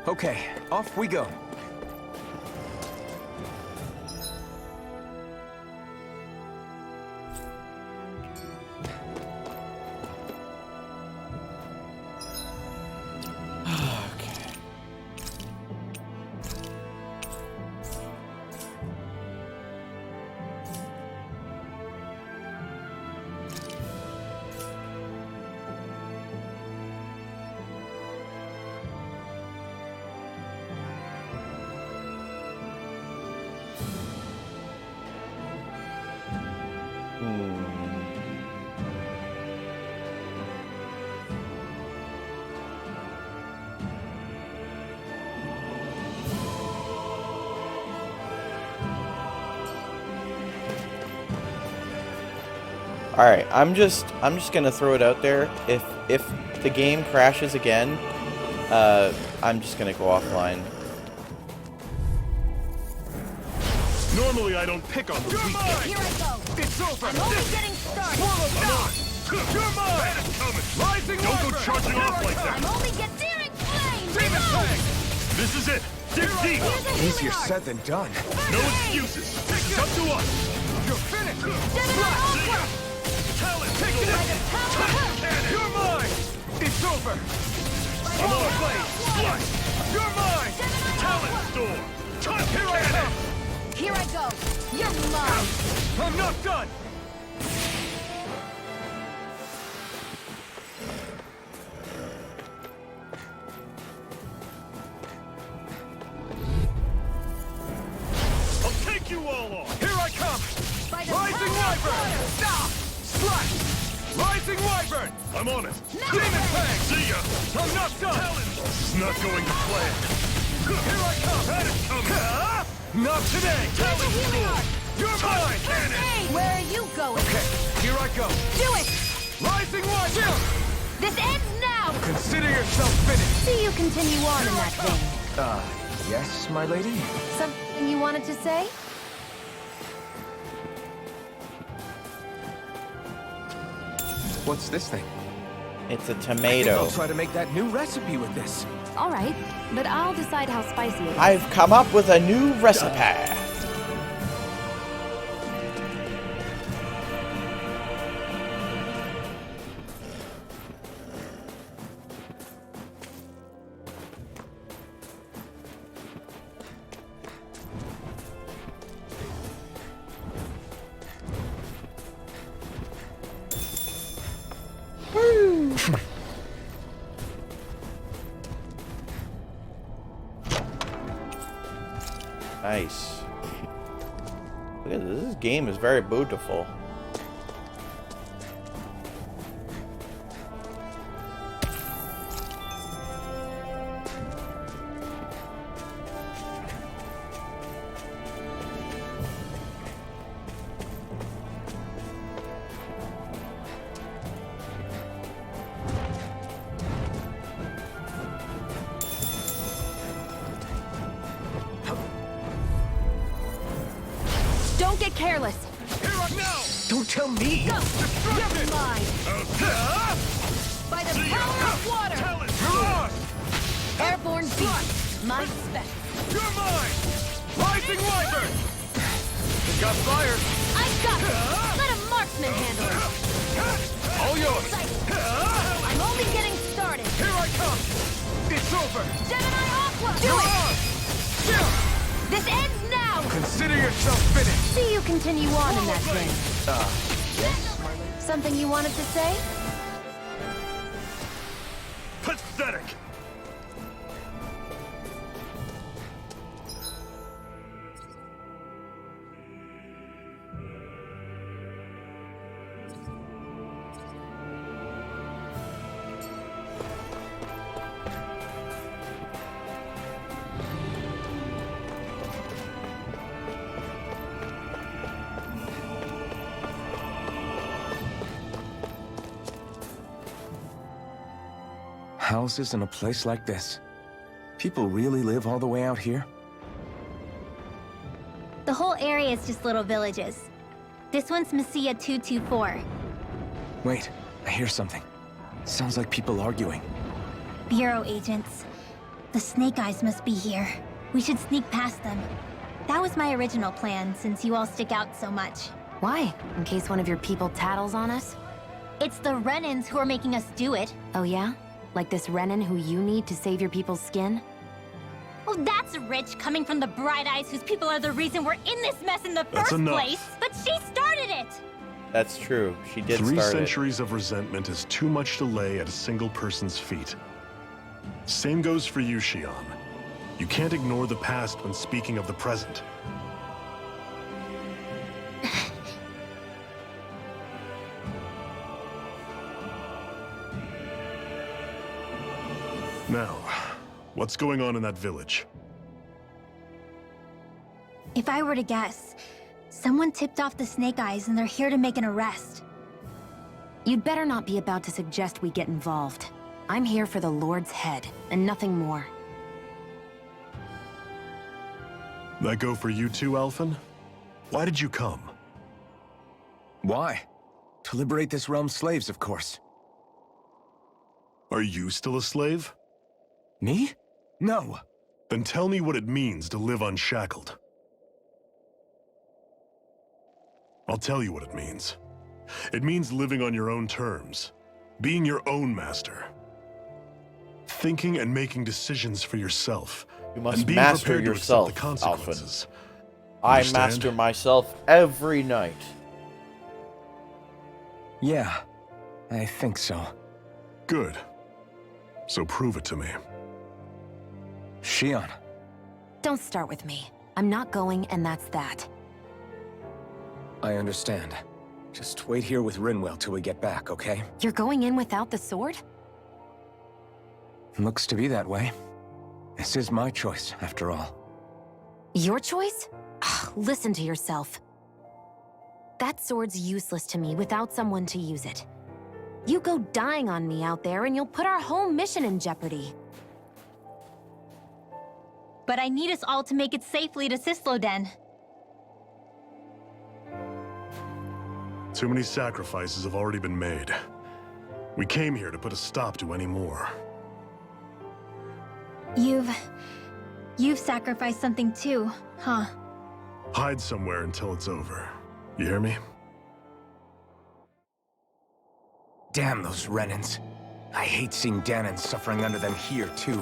Okay, off we go. Alright, I'm just gonna throw it out there. If the game crashes again, I'm just gonna go offline. Normally I don't pick on the You're weak. mine! Here I go. It's over! I'm only getting started. Swallow that! You're mine! Rising Don't go Wyvern! charging Here off I like come! that. I'm only getting searing flame. Demon Fang! This is it! Dig deep! Easier said than done. No excuses! This is up to us! You're finished! See ya! Talent! Take it! You're mine! It's over! I'm on! Blade! Slice! You're mine! Talent storm! Time Here I come! Here I go. You're mine. I'm not done! I'll take you all on! Here I come! By the Rising power of Wyvern! water. Stop! Slash! Rising Wyvern! I'm on it! Demon Fang! See ya! I'm not done! This is not going to plan. Here I come! Had it coming! Not today! Here's a healing art. You're mine! Where are you going? Okay, here I go! Do it. Rising Wyvern! This ends now. Consider yourself finished! See you continue on in that vein. Yes, my lady? Something you wanted to say? What's this thing? It's a I think tomato. I'll try to make that new recipe with this. All right, but I'll decide how spicy it is. I've come up with a new recipe. Nice. Look at this. This game is very beautiful. Don't get careless. Here I now! Don't tell me! Go. You're mine. By the power of water. You're on! Airborne beast. My special. You're mine! Rising Wyvern! It got fired! I got it. Let a marksman handle it. All yours! I'm only getting started. Here I come! It's over! Gemini Aqua. Do You're it. on! Yeah! This ends now. Consider yourself finished! See you continue on in that vein. Yes, my lady? Something you wanted to say? Pathetic! Houses in a place like this. People really live all the way out here? The whole area is just little villages. This one's Messiah 224. Wait, I hear something. Sounds like people arguing. Bureau agents. The Snake Eyes must be here. We should sneak past them. That was my original plan, since you all stick out so much. Why? In case one of your people tattles on us? It's the Renans who are making us do it. Oh yeah? Like this Renan who you need to save your people's skin? Well, that's rich coming from the Bright Eyes whose people are the reason we're in this mess in the That's first enough. place. But she started it! That's true. She did 3 start it. centuries of resentment is too much to lay at a single person's feet. Same goes for you, Shionne. You can't ignore the past when speaking of the present. Now, what's going on in that village? If I were to guess, someone tipped off the Snake Eyes and they're here to make an arrest. You'd better not be about to suggest we get involved. I'm here for the Lord's head, and nothing more. That go for you too, Alphen? Why did you come? Why? To liberate this realm's slaves, of course. Are you still a slave? Me? No. Then tell me what it means to live unshackled. I'll tell you what it means. It means living on your own terms, being your own master, thinking and making decisions for yourself. You must and being master prepared yourself, to accept the consequences. I Understand? master myself every night. Yeah, I think so. Good. So prove it to me. Shionne. Don't start with me. I'm not going, and that's that. I understand. Just wait here with Rinwell till we get back, okay? You're going in without the sword? Looks to be that way. This is my choice, after all. Your choice? Ugh, listen to yourself. That sword's useless to me without someone to use it. You go dying on me out there and you'll put our whole mission in jeopardy. But I need us all to make it safely to Cysloden. Too many sacrifices have already been made. We came here to put a stop to any more. You've sacrificed something too, huh? Hide somewhere until it's over. You hear me? Damn those Renans. I hate seeing Danon suffering under them here, too.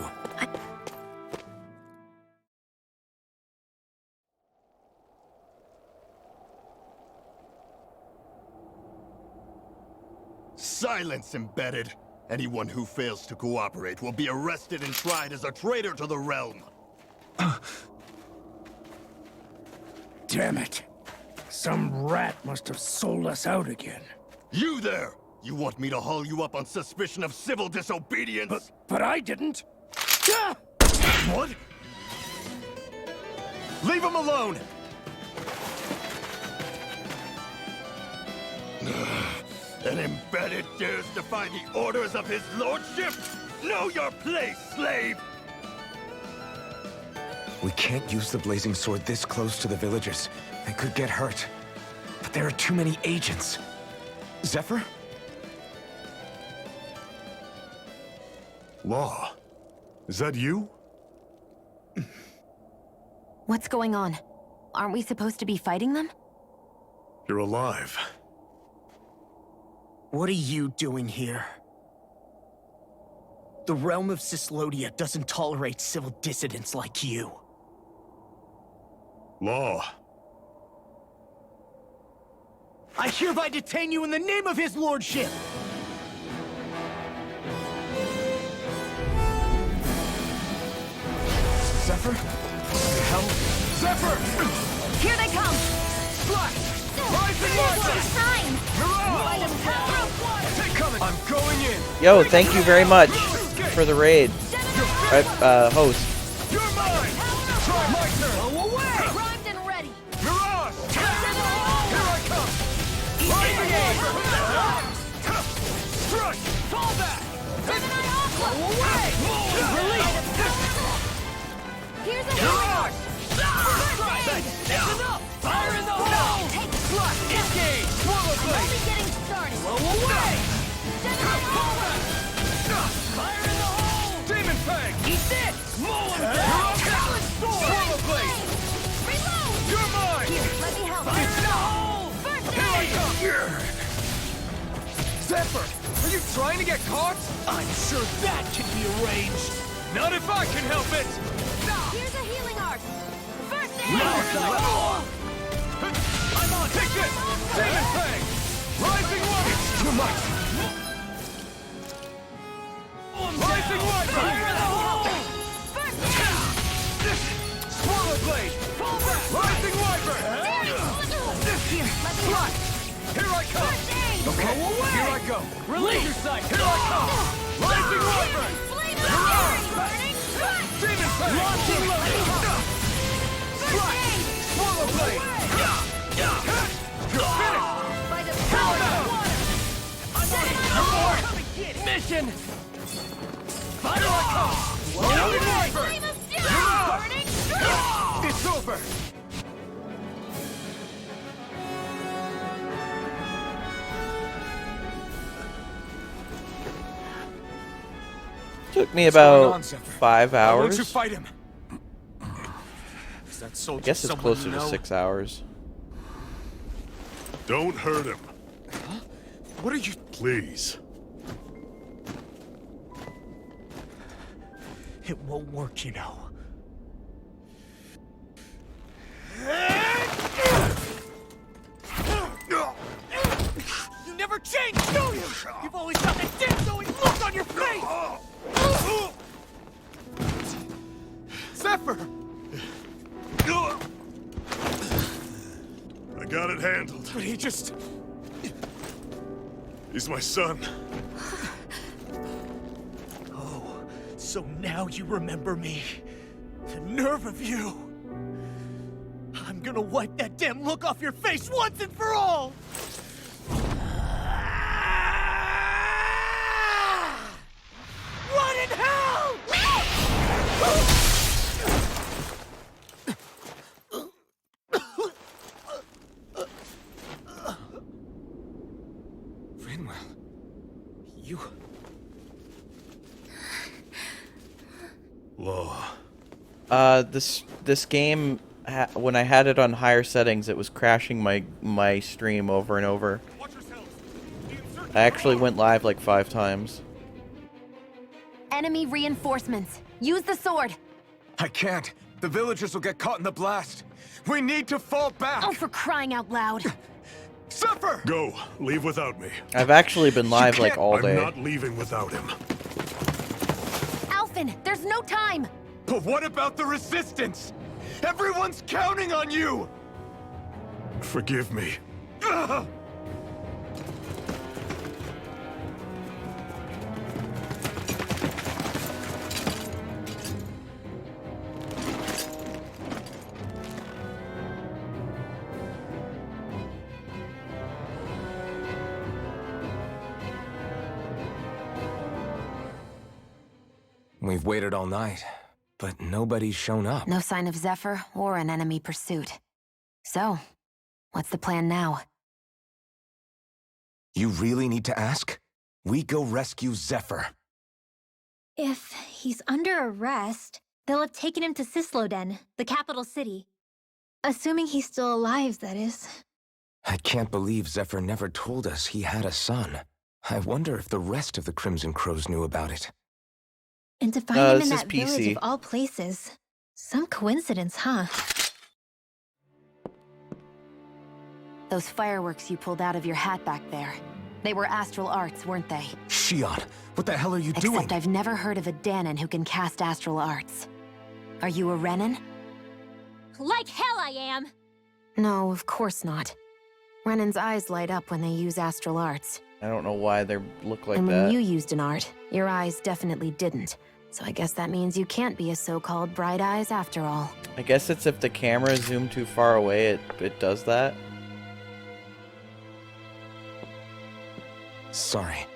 Silence, embedded! Anyone who fails to cooperate will be arrested and tried as a traitor to the realm. Damn it. Some rat must have sold us out again. You there! You want me to haul you up on suspicion of civil disobedience? But I didn't. What? Leave him alone! An embedded dares defy the orders of his lordship? Know your place, slave! We can't use the blazing sword this close to the villagers. They could get hurt. But there are too many agents. Zephyr? Law. Is that you? What's going on? Aren't we supposed to be fighting them? You're alive. What are you doing here? The realm of Cyslodia doesn't tolerate civil dissidents like you. Law. I hereby detain you in the name of his lordship! Zephyr? What the hell? Zephyr! Here they come! Sloth! Rising lightning! Take coming! I'm going in! Yo, thank you very much for the raid. Host. You're mine! Try my turn! Go away! Primed and ready! Mirage! Here I come! Rising lightning! Strike! Fall back! Go away! Release! Here's a Mirage! First aid! Fire in the hole! Take Slot! Engage! Swallow blade! Only getting started! Blow away! Fall back! Fire in the hole! Demon Fang! Eat this! Maul him down! Challenge sword! Swallow blade! Reload! You're mine! Here, let me help. Fire in the hole! First Here I aid! come! Zephyr! Are you trying to get caught? I'm sure that can be arranged! Not if I can help it! Here's a healing arc! First aid! I'm on! Take this! Demon Fang! Rising Water! It's too much! Rising Water! Fire in the hole! First aid! Swallow blade! Fall back! Rising Wyvern! Here, let me Slot! help. Here I come! First aid! Okay, here I go! Release your sight! Here I come! Rising Wyvern! Flame of fury! Burning strike! Demon Fang! Launching loading! Slot! Swallow blade! You're finished! By the power of water! I'm on! Mission! Here I come! Rising Wyvern! Flame of fury! Burning strike! It's over! Took me What's going about on, Zephyr? 5 Why won't you hours. fight him? Is that I soldier guess it's someone closer you to know? 6 hours. Don't hurt him. Huh? What are you... Please. It won't work, you know. You never change, do you? You've always got that damn-knowing look on your face! Zephyr! I got it handled. But he just... He's my son. Oh, so now you remember me. The nerve of you! I'm gonna wipe that damn look off your face once and for all! Run in hell! Rinwell, you... Law. This game, when I had it on higher settings, it was crashing my stream over and over. I actually went live like 5 times. Enemy reinforcements. Use the sword. I can't. The villagers will get caught in the blast. We need to fall back. Oh, for crying out loud. Zephyr! Go. Leave without me. I've actually been live like all I'm day. not leaving without him. Alphen, there's no time. But what about the resistance? Everyone's counting on you! Forgive me. Ugh! We've waited all night, but nobody's shown up. No sign of Zephyr or an enemy pursuit. So, what's the plan now? You really need to ask? We go rescue Zephyr. If he's under arrest, they'll have taken him to Cysloden, the capital city. Assuming he's still alive, that is. I can't believe Zephyr never told us he had a son. I wonder if the rest of the Crimson Crows knew about it. And to find him this in is that village PC. of all places. Some coincidence, huh? Those fireworks you pulled out of your hat back there. They were astral arts, weren't they? Shionne, what the hell are you doing? Except I've never heard of a Danon who can cast astral arts. Are you a Renan? Like hell I am! No, of course not. Renan's eyes light up when they use astral arts. I don't know why they look like And that. when you used an art, your eyes definitely didn't. So I guess that means you can't be a so-called bright eyes after all. I guess it's if the camera is zoomed too far away, it does that. Sorry.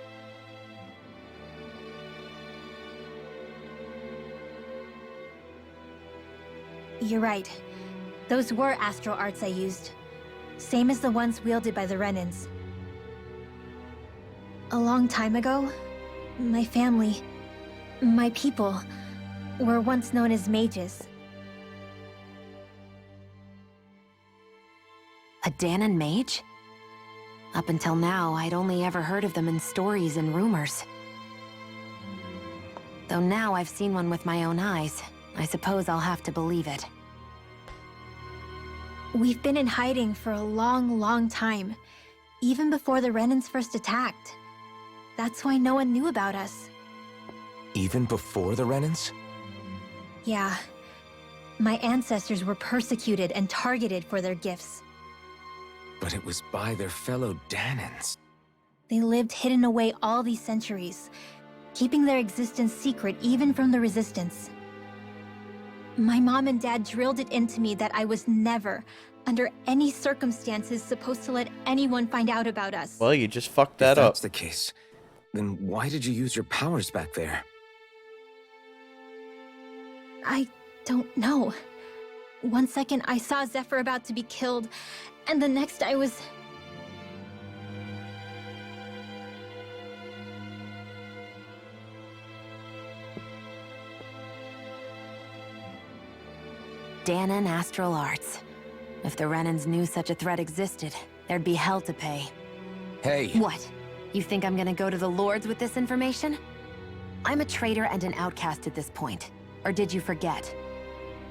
You're right. Those were astral arts I used. Same as the ones wielded by the Renans. A long time ago, my family, my people, were once known as mages. A Danon mage? Up until now, I'd only ever heard of them in stories and rumors. Though now I've seen one with my own eyes, I suppose I'll have to believe it. We've been in hiding for a long, long time, even before the Renans first attacked. That's why no one knew about us. Even before the Renans? Yeah. My ancestors were persecuted and targeted for their gifts. But it was by their fellow Danons. They lived hidden away all these centuries, keeping their existence secret even from the Resistance. My mom and dad drilled it into me that I was never, under any circumstances, supposed to let anyone find out about us. Well, you just fucked that If up. that's the case, then why did you use your powers back there? I don't know. One second I saw Zephyr about to be killed, and the next I was... Dahnan Astral Arts. If the Renans knew such a threat existed, there'd be hell to pay. Hey! What? You think I'm gonna go to the Lords with this information? I'm a traitor and an outcast at this point. Or did you forget?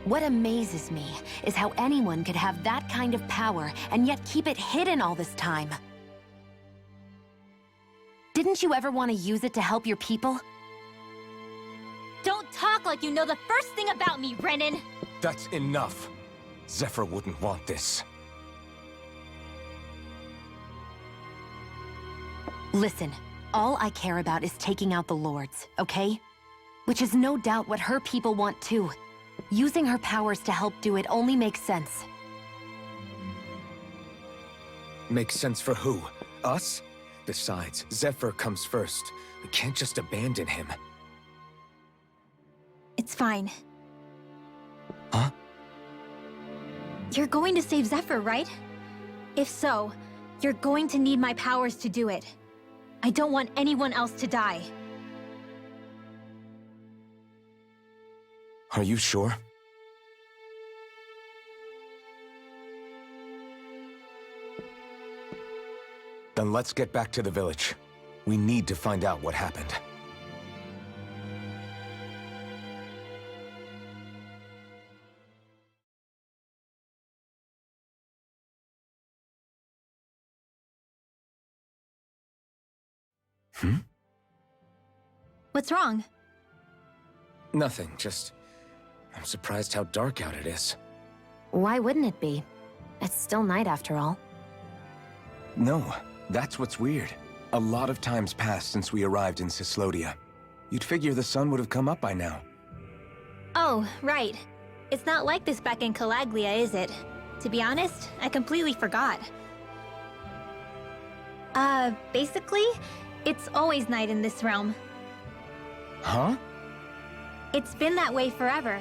What amazes me is how anyone could have that kind of power and yet keep it hidden all this time. Didn't you ever want to use it to help your people? Don't talk like you know the first thing about me, Renan! That's enough. Zephyr wouldn't want this. Listen, all I care about is taking out the Lords, okay? Which is no doubt what her people want too. Using her powers to help do it only makes sense. Makes sense for who? Us? Besides, Zephyr comes first. We can't just abandon him. It's fine. Huh? You're going to save Zephyr, right? If so, you're going to need my powers to do it. I don't want anyone else to die. Are you sure? Then let's get back to the village. We need to find out what happened. What's wrong? Nothing, just... I'm surprised how dark out it is. Why wouldn't it be? It's still night after all. No, that's what's weird. A lot of time's passed since we arrived in Cyslodia. You'd figure the sun would have come up by now. Oh, right. It's not like this back in Calaglia, is it? To be honest, I completely forgot. Basically, it's always night in this realm. Huh? It's been that way forever.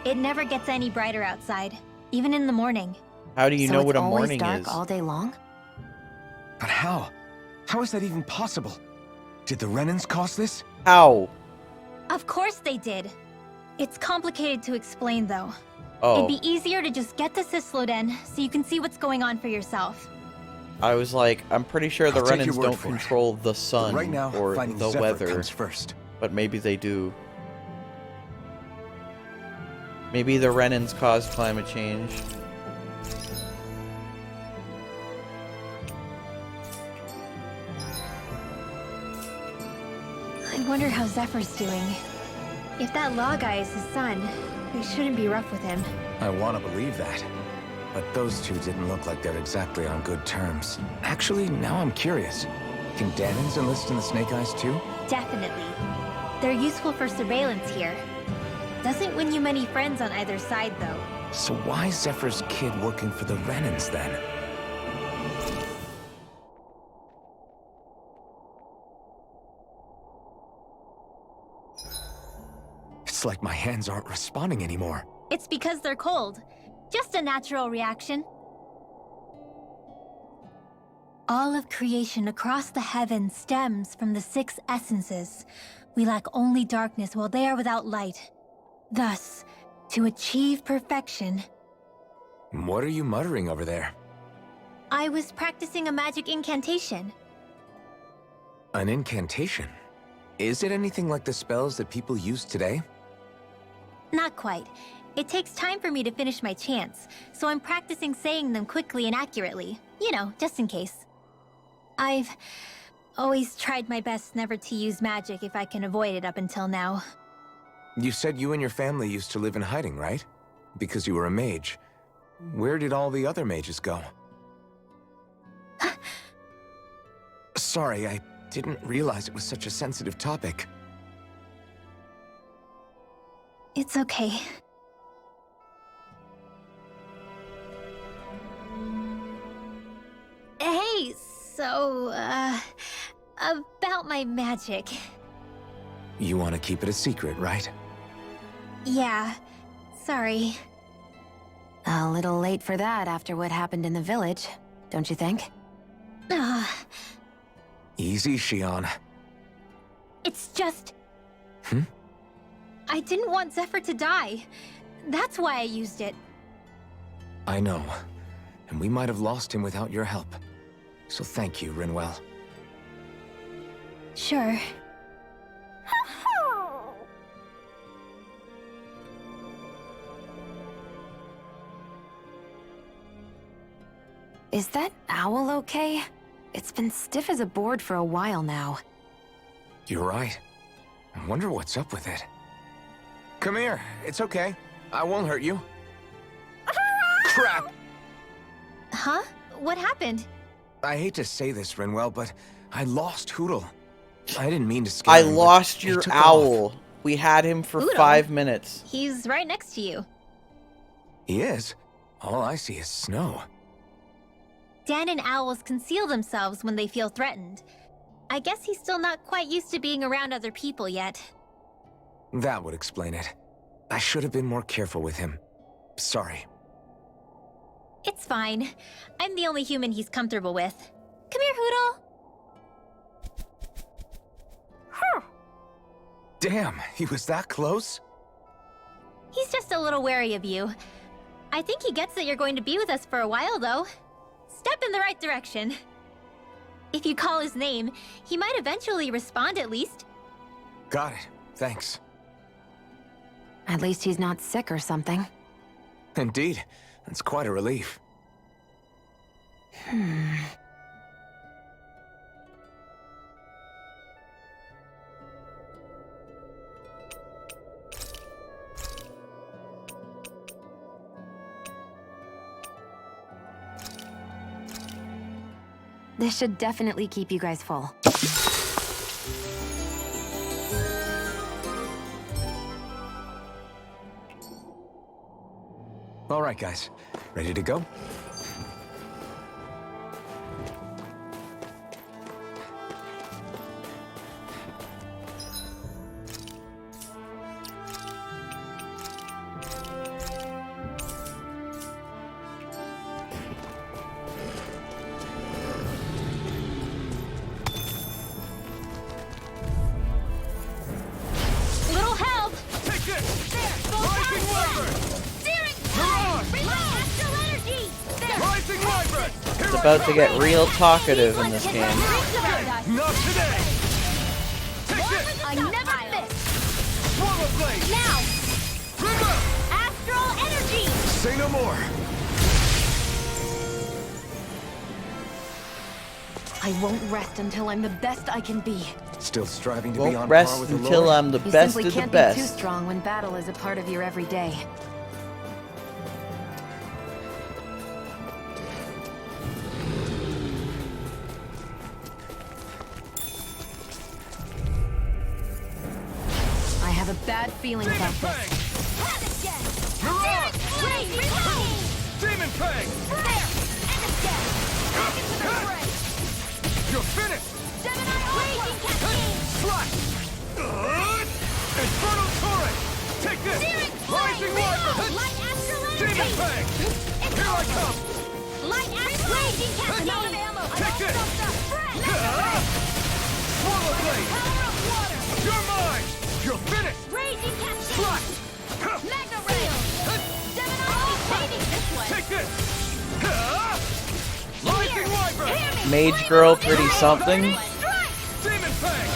It never gets any brighter outside, even in the morning. How do you know what a morning So it's always is? dark all day long? But how? How is that even possible? Did the Renans cause this? How? Of course they did. It's complicated to explain, though. Oh. It'd be easier to just get to Cysloden, so you can see what's going on for yourself. I was like, I'm pretty sure the I'll take your Renans word don't for it. control the sun Right now, or finding the Zephyr weather. comes first. But maybe they do. Maybe the Renans caused climate change. I wonder how Zephyr's doing. If that law guy is his son, we shouldn't be rough with him. I want to believe that. But those two didn't look like they're exactly on good terms. Actually, now I'm curious. Can Dahnans enlist in the Snake Eyes too? Definitely. They're useful for surveillance here. Doesn't win you many friends on either side, though. So why is Zephyr's kid working for the Renans then? It's like my hands aren't responding anymore. It's because they're cold. Just a natural reaction. All of creation across the heavens stems from the 6 essences. We lack only darkness while they are without light. Thus, to achieve perfection... What are you muttering over there? I was practicing a magic incantation. An incantation? Is it anything like the spells that people use today? Not quite. It takes time for me to finish my chants, so I'm practicing saying them quickly and accurately. You know, just in case. I've always tried my best never to use magic if I can avoid it up until now. You said you and your family used to live in hiding, right? Because you were a mage. Where did all the other mages go? Sorry, I didn't realize it was such a sensitive topic. It's okay. Hey, so, about my magic. You want to keep it a secret, right? Yeah, sorry. A little late for that after what happened in the village, don't you think? Easy, Shionne. It's just... I didn't want Zephyr to die. That's why I used it. I know. And we might have lost him without your help. So thank you, Rinwell. Sure. Is that owl okay? It's been stiff as a board for a while now. You're right. I wonder what's up with it. Come here. It's okay. I won't hurt you. Crap! Huh? What happened? I hate to say this, Rinwell, but I lost Hootle. I didn't mean to scare I him, but lost he your took owl. off. We had him for Hootle? 5 minutes. He's right next to you. He is? All I see is snow. Dan and owls conceal themselves when they feel threatened. I guess he's still not quite used to being around other people yet. That would explain it. I should have been more careful with him. Sorry. It's fine. I'm the only human he's comfortable with. Come here, Hootle. Damn, he was that close? He's just a little wary of you. I think he gets that you're going to be with us for a while, though. Step in the right direction. If you call his name, he might eventually respond at least. Got it. Thanks. At least he's not sick or something. Indeed. That's quite a relief. This should definitely keep you guys full. All right, guys. Ready to go? Little help! Take this! There! Go Rising Wyvern! Steering! Mirage! Reload! Astral energy! There! Rising Wyvern! Here It's I about to come! get real talkative in this game. Not today! Take this! I never miss! Swallow Blade! Now! Rinwell! Astral energy! Say no more! I won't rest until I'm the best I can be. Still striving to be Won't on par rest with the until Lord? I'm the You best simply of the can't be too best. strong when battle is a part of your everyday. I have a bad feeling Demon about Fang! this. Have it, Jet! Mirage! Blade! Reload! Demon Fang! There! End of Jet! Back into the fray! You're finished! Gemini Blazing Cascade! Slash! Infernal Torrent! Take this! Searing Rising Flame! Wyvern! Reload! Light Astral Demon energy! Fang! It's Here I over! come! Light Astral Blazing Cascade! I'm out of ammo! I'm Take all this! stuffed up! Fresh! Swallow Blade! Power of water! You're mine! You're finished! Raging Cascade! Slash! Magna Rail! Gemini saving this one! Take this! Rising Wyvern! Mage girl, pretty something. Demon Fang!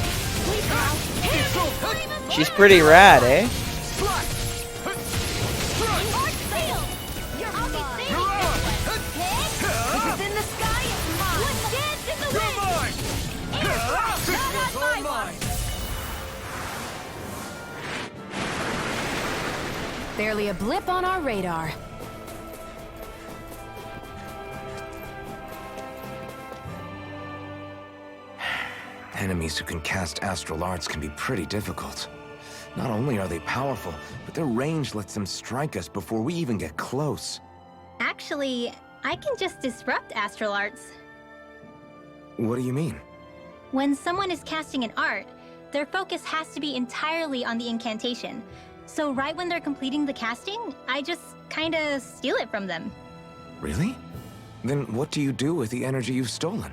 She's pretty rad, eh? Slash! Heart Sail! I'll be saving this one! If it's in the sky, it's mine! What dance in the You're wind? mine! Not on my watch! Barely a blip on our radar. Enemies who can cast astral arts can be pretty difficult. Not only are they powerful, but their range lets them strike us before we even get close. Actually, I can just disrupt astral arts. What do you mean? When someone is casting an art, their focus has to be entirely on the incantation. So right when they're completing the casting, I just kinda steal it from them. Really? Then what do you do with the energy you've stolen?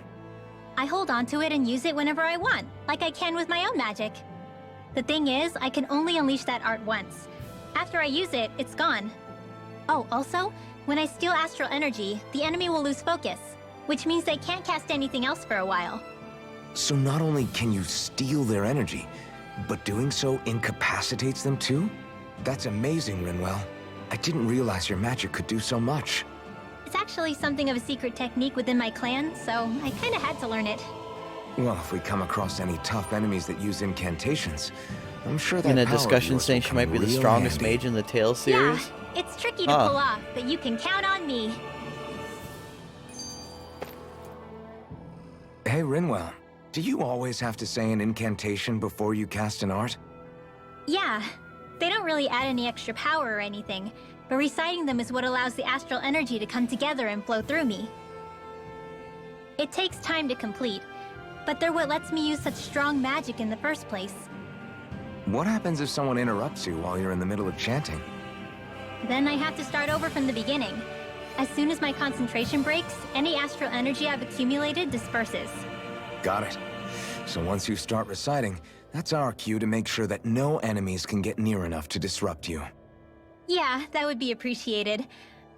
I hold onto it and use it whenever I want, like I can with my own magic. The thing is, I can only unleash that art once. After I use it, it's gone. Oh, also, when I steal astral energy, the enemy will lose focus, which means they can't cast anything else for a while. So not only can you steal their energy, but doing so incapacitates them too? That's amazing, Rinwell. I didn't realize your magic could do so much. It's actually something of a secret technique within my clan, so I kinda had to learn it. Well, if we come across any tough enemies that use incantations, I'm sure that In a power of discussion yours saying will she might be come the real strongest handy. mage in the Tales series. Yeah, it's tricky to Huh. pull off, but you can count on me. Hey, Rinwell, do you always have to say an incantation before you cast an art? Yeah, they don't really add any extra power or anything, but reciting them is what allows the astral energy to come together and flow through me. It takes time to complete, but they're what lets me use such strong magic in the first place. What happens if someone interrupts you while you're in the middle of chanting? Then I have to start over from the beginning. As soon as my concentration breaks, any astral energy I've accumulated disperses. Got it. So once you start reciting, that's our cue to make sure that no enemies can get near enough to disrupt you. Yeah, that would be appreciated.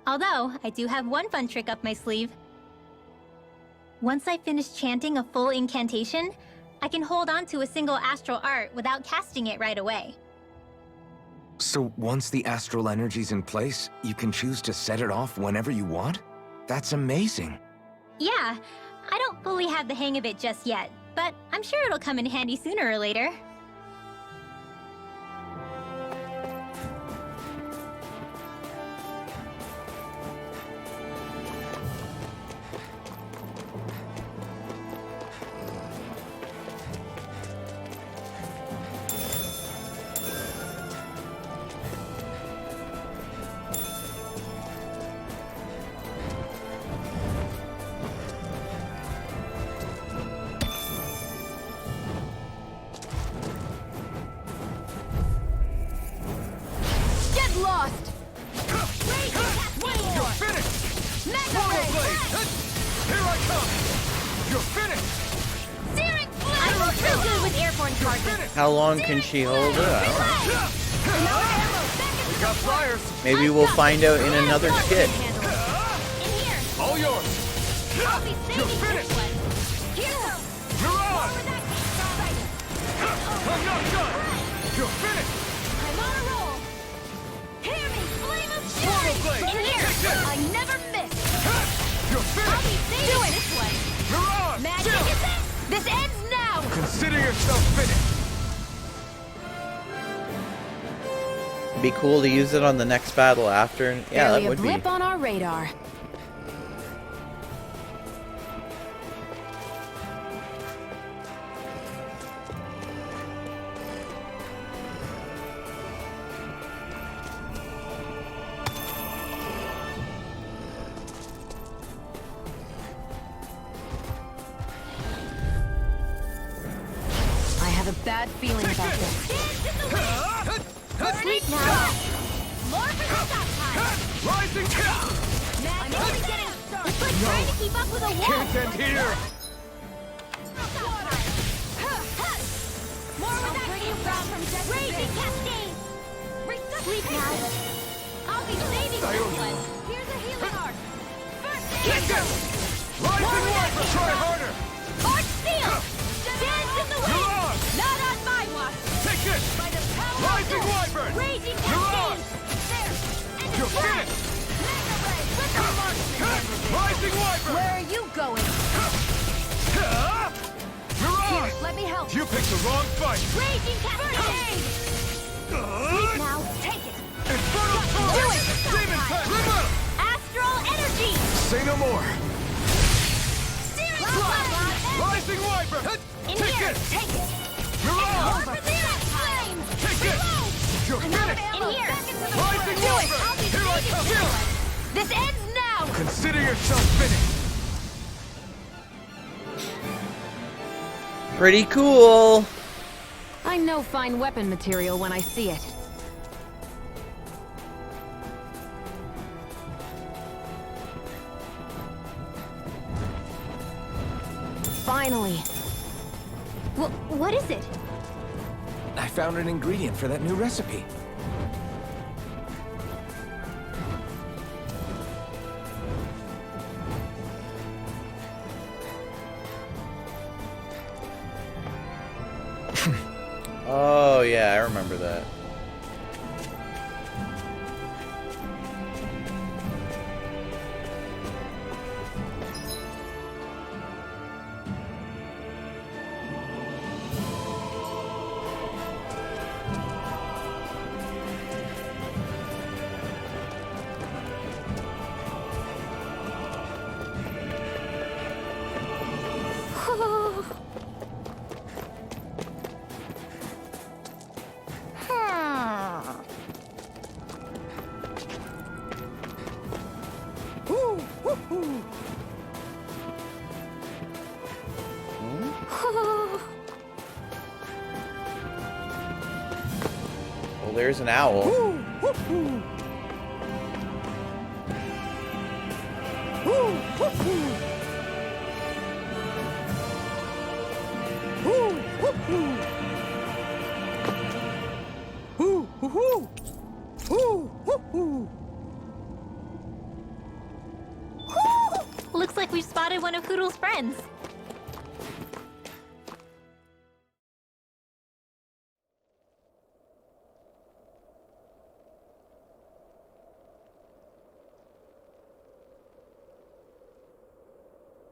Although, I do have one fun trick up my sleeve. Once I finish chanting a full incantation, I can hold on to a single astral art without casting it right away. So once the astral energy's in place, you can choose to set it off whenever you want? That's amazing. Yeah, I don't fully have the hang of it just yet, but I'm sure it'll come in handy sooner or later. Get lost! You're finished! Here I come! You're finished! Searing I'm so good with airborne targets. How long can she hold it? I don't know. We got flyers! Maybe we'll find out in another skit. All yours! I'll be You're saving finished! this one. Here! You're on! I'm not done! You're finished! I'm on a roll. Hear me, flame of Swallow fury! blade! In here! Take this! I never miss! You're I'll be finished! saving this one. You're on! Magic is it! This ends now! Consider yourself finished! It'd be cool to use it on the next battle after. Yeah, Barely that would a be. blip on our radar. I have a bad feeling about this. Sleep now! More for the stop time! Rising kill! I'm only getting started! It's like trying to keep up with a wall! Can't end here! More where that came from! Raging cascade! Sleep now! I'll be saving this one! Here's a healing art! First Take this! Rising Wiper, try harder! Art steel! Dance in the wind! You're on! Not on my watch! Take this! By the power Rising of Wyvern! Raging You're on! cascade! There! And You're it's done! finished! Mega ray! With the marksman! Rising Wyvern! Where are you going? You're on! Here, let me help! You picked the wrong fight! Raging cascade! Sleep now! Take it! Infernal Do Torch! it! Demon Pact! Rinwell! Astral energy! Say no more! Searing blast! Rising Wyvern! In Take here! it! Take it! You're on! Over there! Flame! Take it! You're finished! In here! Rising Do it! Wyvern! I'll be Here I saving come! this one! This ends now! Consider yourself finished! Pretty cool. I know fine weapon material when I see it. Finally. What is it? I found an ingredient for that new recipe. yeah, I remember that. Well, there's an owl. Looks like we've spotted one of Hootle's friends.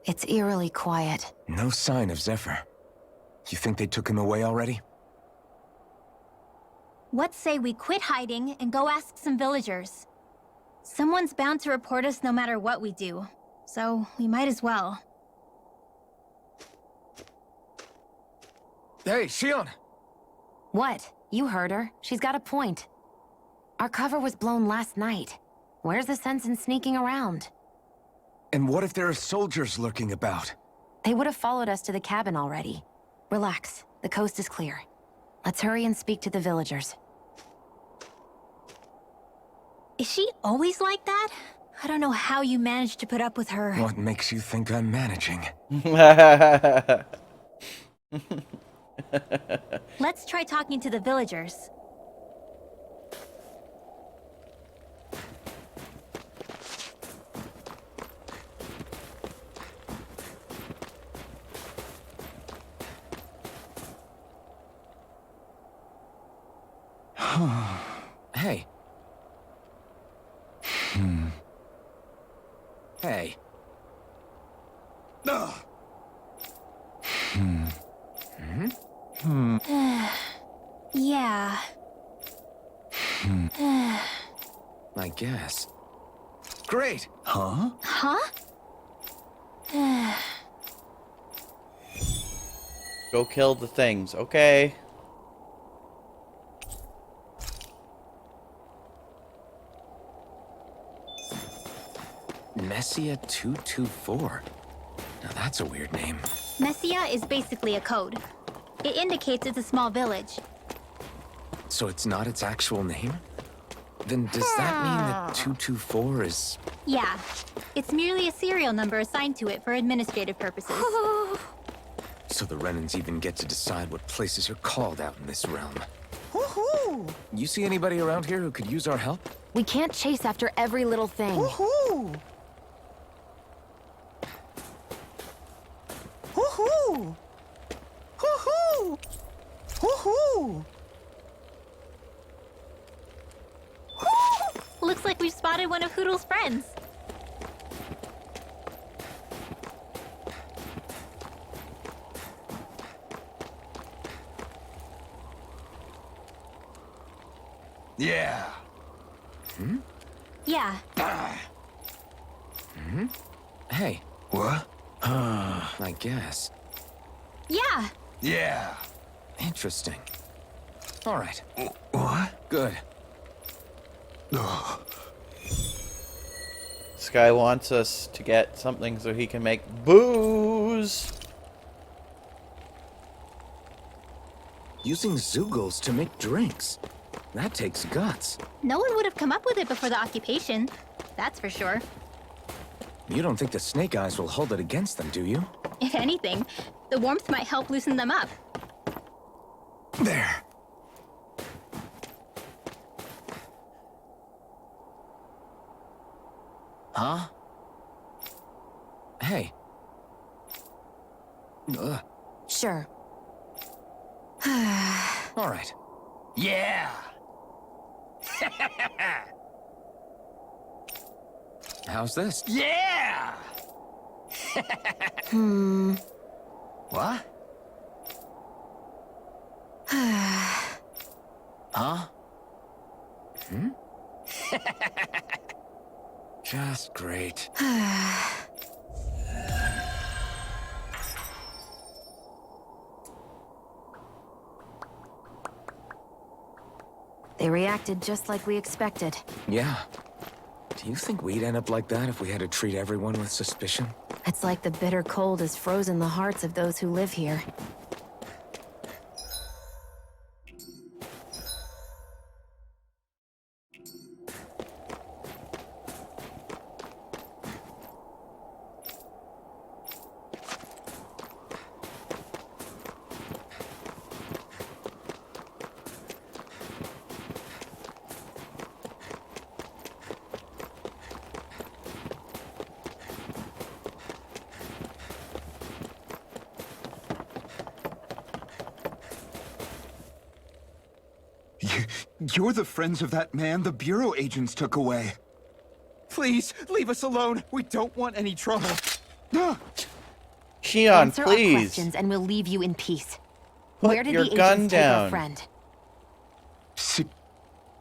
It's eerily quiet. No sign of Zephyr. You think they took him away already? What say we quit hiding and go ask some villagers? Someone's bound to report us no matter what we do, so we might as well. Hey, Shionne! What? You heard her. She's got a point. Our cover was blown last night. Where's the sense in sneaking around? And what if there are soldiers lurking about? They would have followed us to the cabin already. Relax. The coast is clear. Let's hurry and speak to the villagers. Is she always like that? I don't know how you managed to put up with her. What makes you think I'm managing? Let's try talking to the villagers. Hey. Hey. Yeah. I guess. Great! Huh? Huh? Go kill the things, okay? Messia 224. Now that's a weird name. Messia is basically a code. It indicates it's a small village. So it's not its actual name? Then does that mean that 224 is... Yeah. It's merely a serial number assigned to it for administrative purposes. So the Renans even get to decide what places are called out in this realm. You see anybody around here who could use our help? We can't chase after every little thing. Looks like we've spotted one of Hootle's friends. Yeah. Yeah. Hey. What? I guess. Yeah. Yeah. Interesting. All right. What? Good. This guy wants us to get something so he can make booze. Using Zeugles to make drinks. That takes guts. No one would have come up with it before the occupation. That's for sure. You don't think the Snake Eyes will hold it against them, do you? If anything, the warmth might help loosen them up. There. Huh? Hey. Sure. All right. Yeah! How's this? Yeah! What? Huh? Just great. They reacted just like we expected. Yeah. Do you think we'd end up like that if we had to treat everyone with suspicion? It's like the bitter cold has frozen the hearts of those who live here. You're the friends of that man the Bureau agents took away. Please, leave us alone. We don't want any trouble. Shionne, Answer our please. questions and we'll leave you in peace. Put Where did your the gun agents take our down. friend?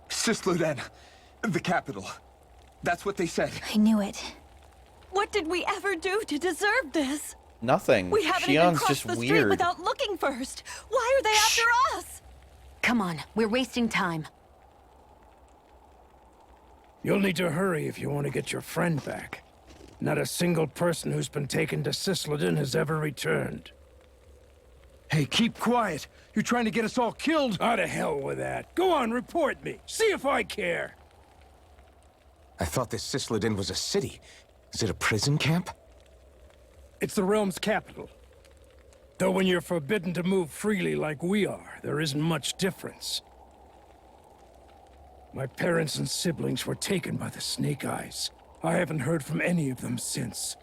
Cyslodia, the capital. That's what they said. I knew it. What did we ever do to deserve this? Nothing. We haven't even Shionne's crossed just the street weird. without looking first. Why are they after us? Come on, we're wasting time. You'll need to hurry if you want to get your friend back. Not a single person who's been taken to Cyslodia has ever returned. Hey, keep quiet. You're trying to get us all killed. Out of hell with that. Go on, report me. See if I care. I thought this Cyslodia was a city. Is it a prison camp? It's the realm's capital. Though when you're forbidden to move freely like we are, there isn't much difference. My parents and siblings were taken by the Snake Eyes. I haven't heard from any of them since.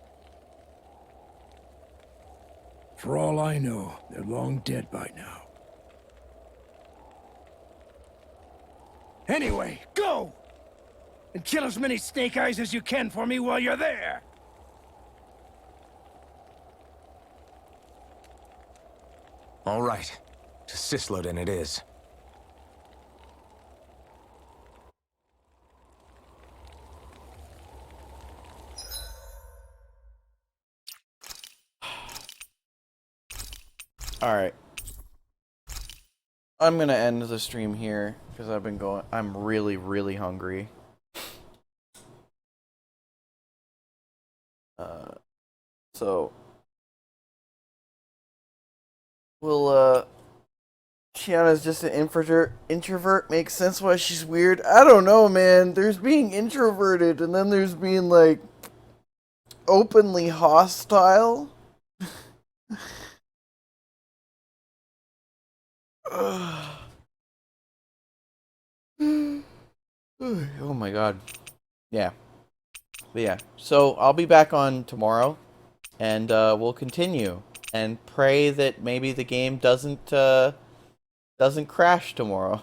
For all I know, they're long dead by now. Anyway, go! And kill as many Snake Eyes as you can for me while you're there! All right. To Cyslodia it is. Alright. I'm gonna end the stream here, because I'm really, really hungry. So... Well, Shionne's just an introvert. Makes sense why she's weird. I don't know, man. There's being introverted, and then there's being, like, openly hostile. Oh my god. Yeah. But yeah. So I'll be back on tomorrow, and we'll continue and pray that maybe the game doesn't crash tomorrow.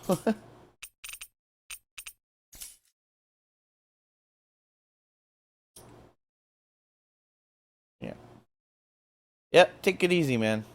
Yeah. Yep, take it easy, man.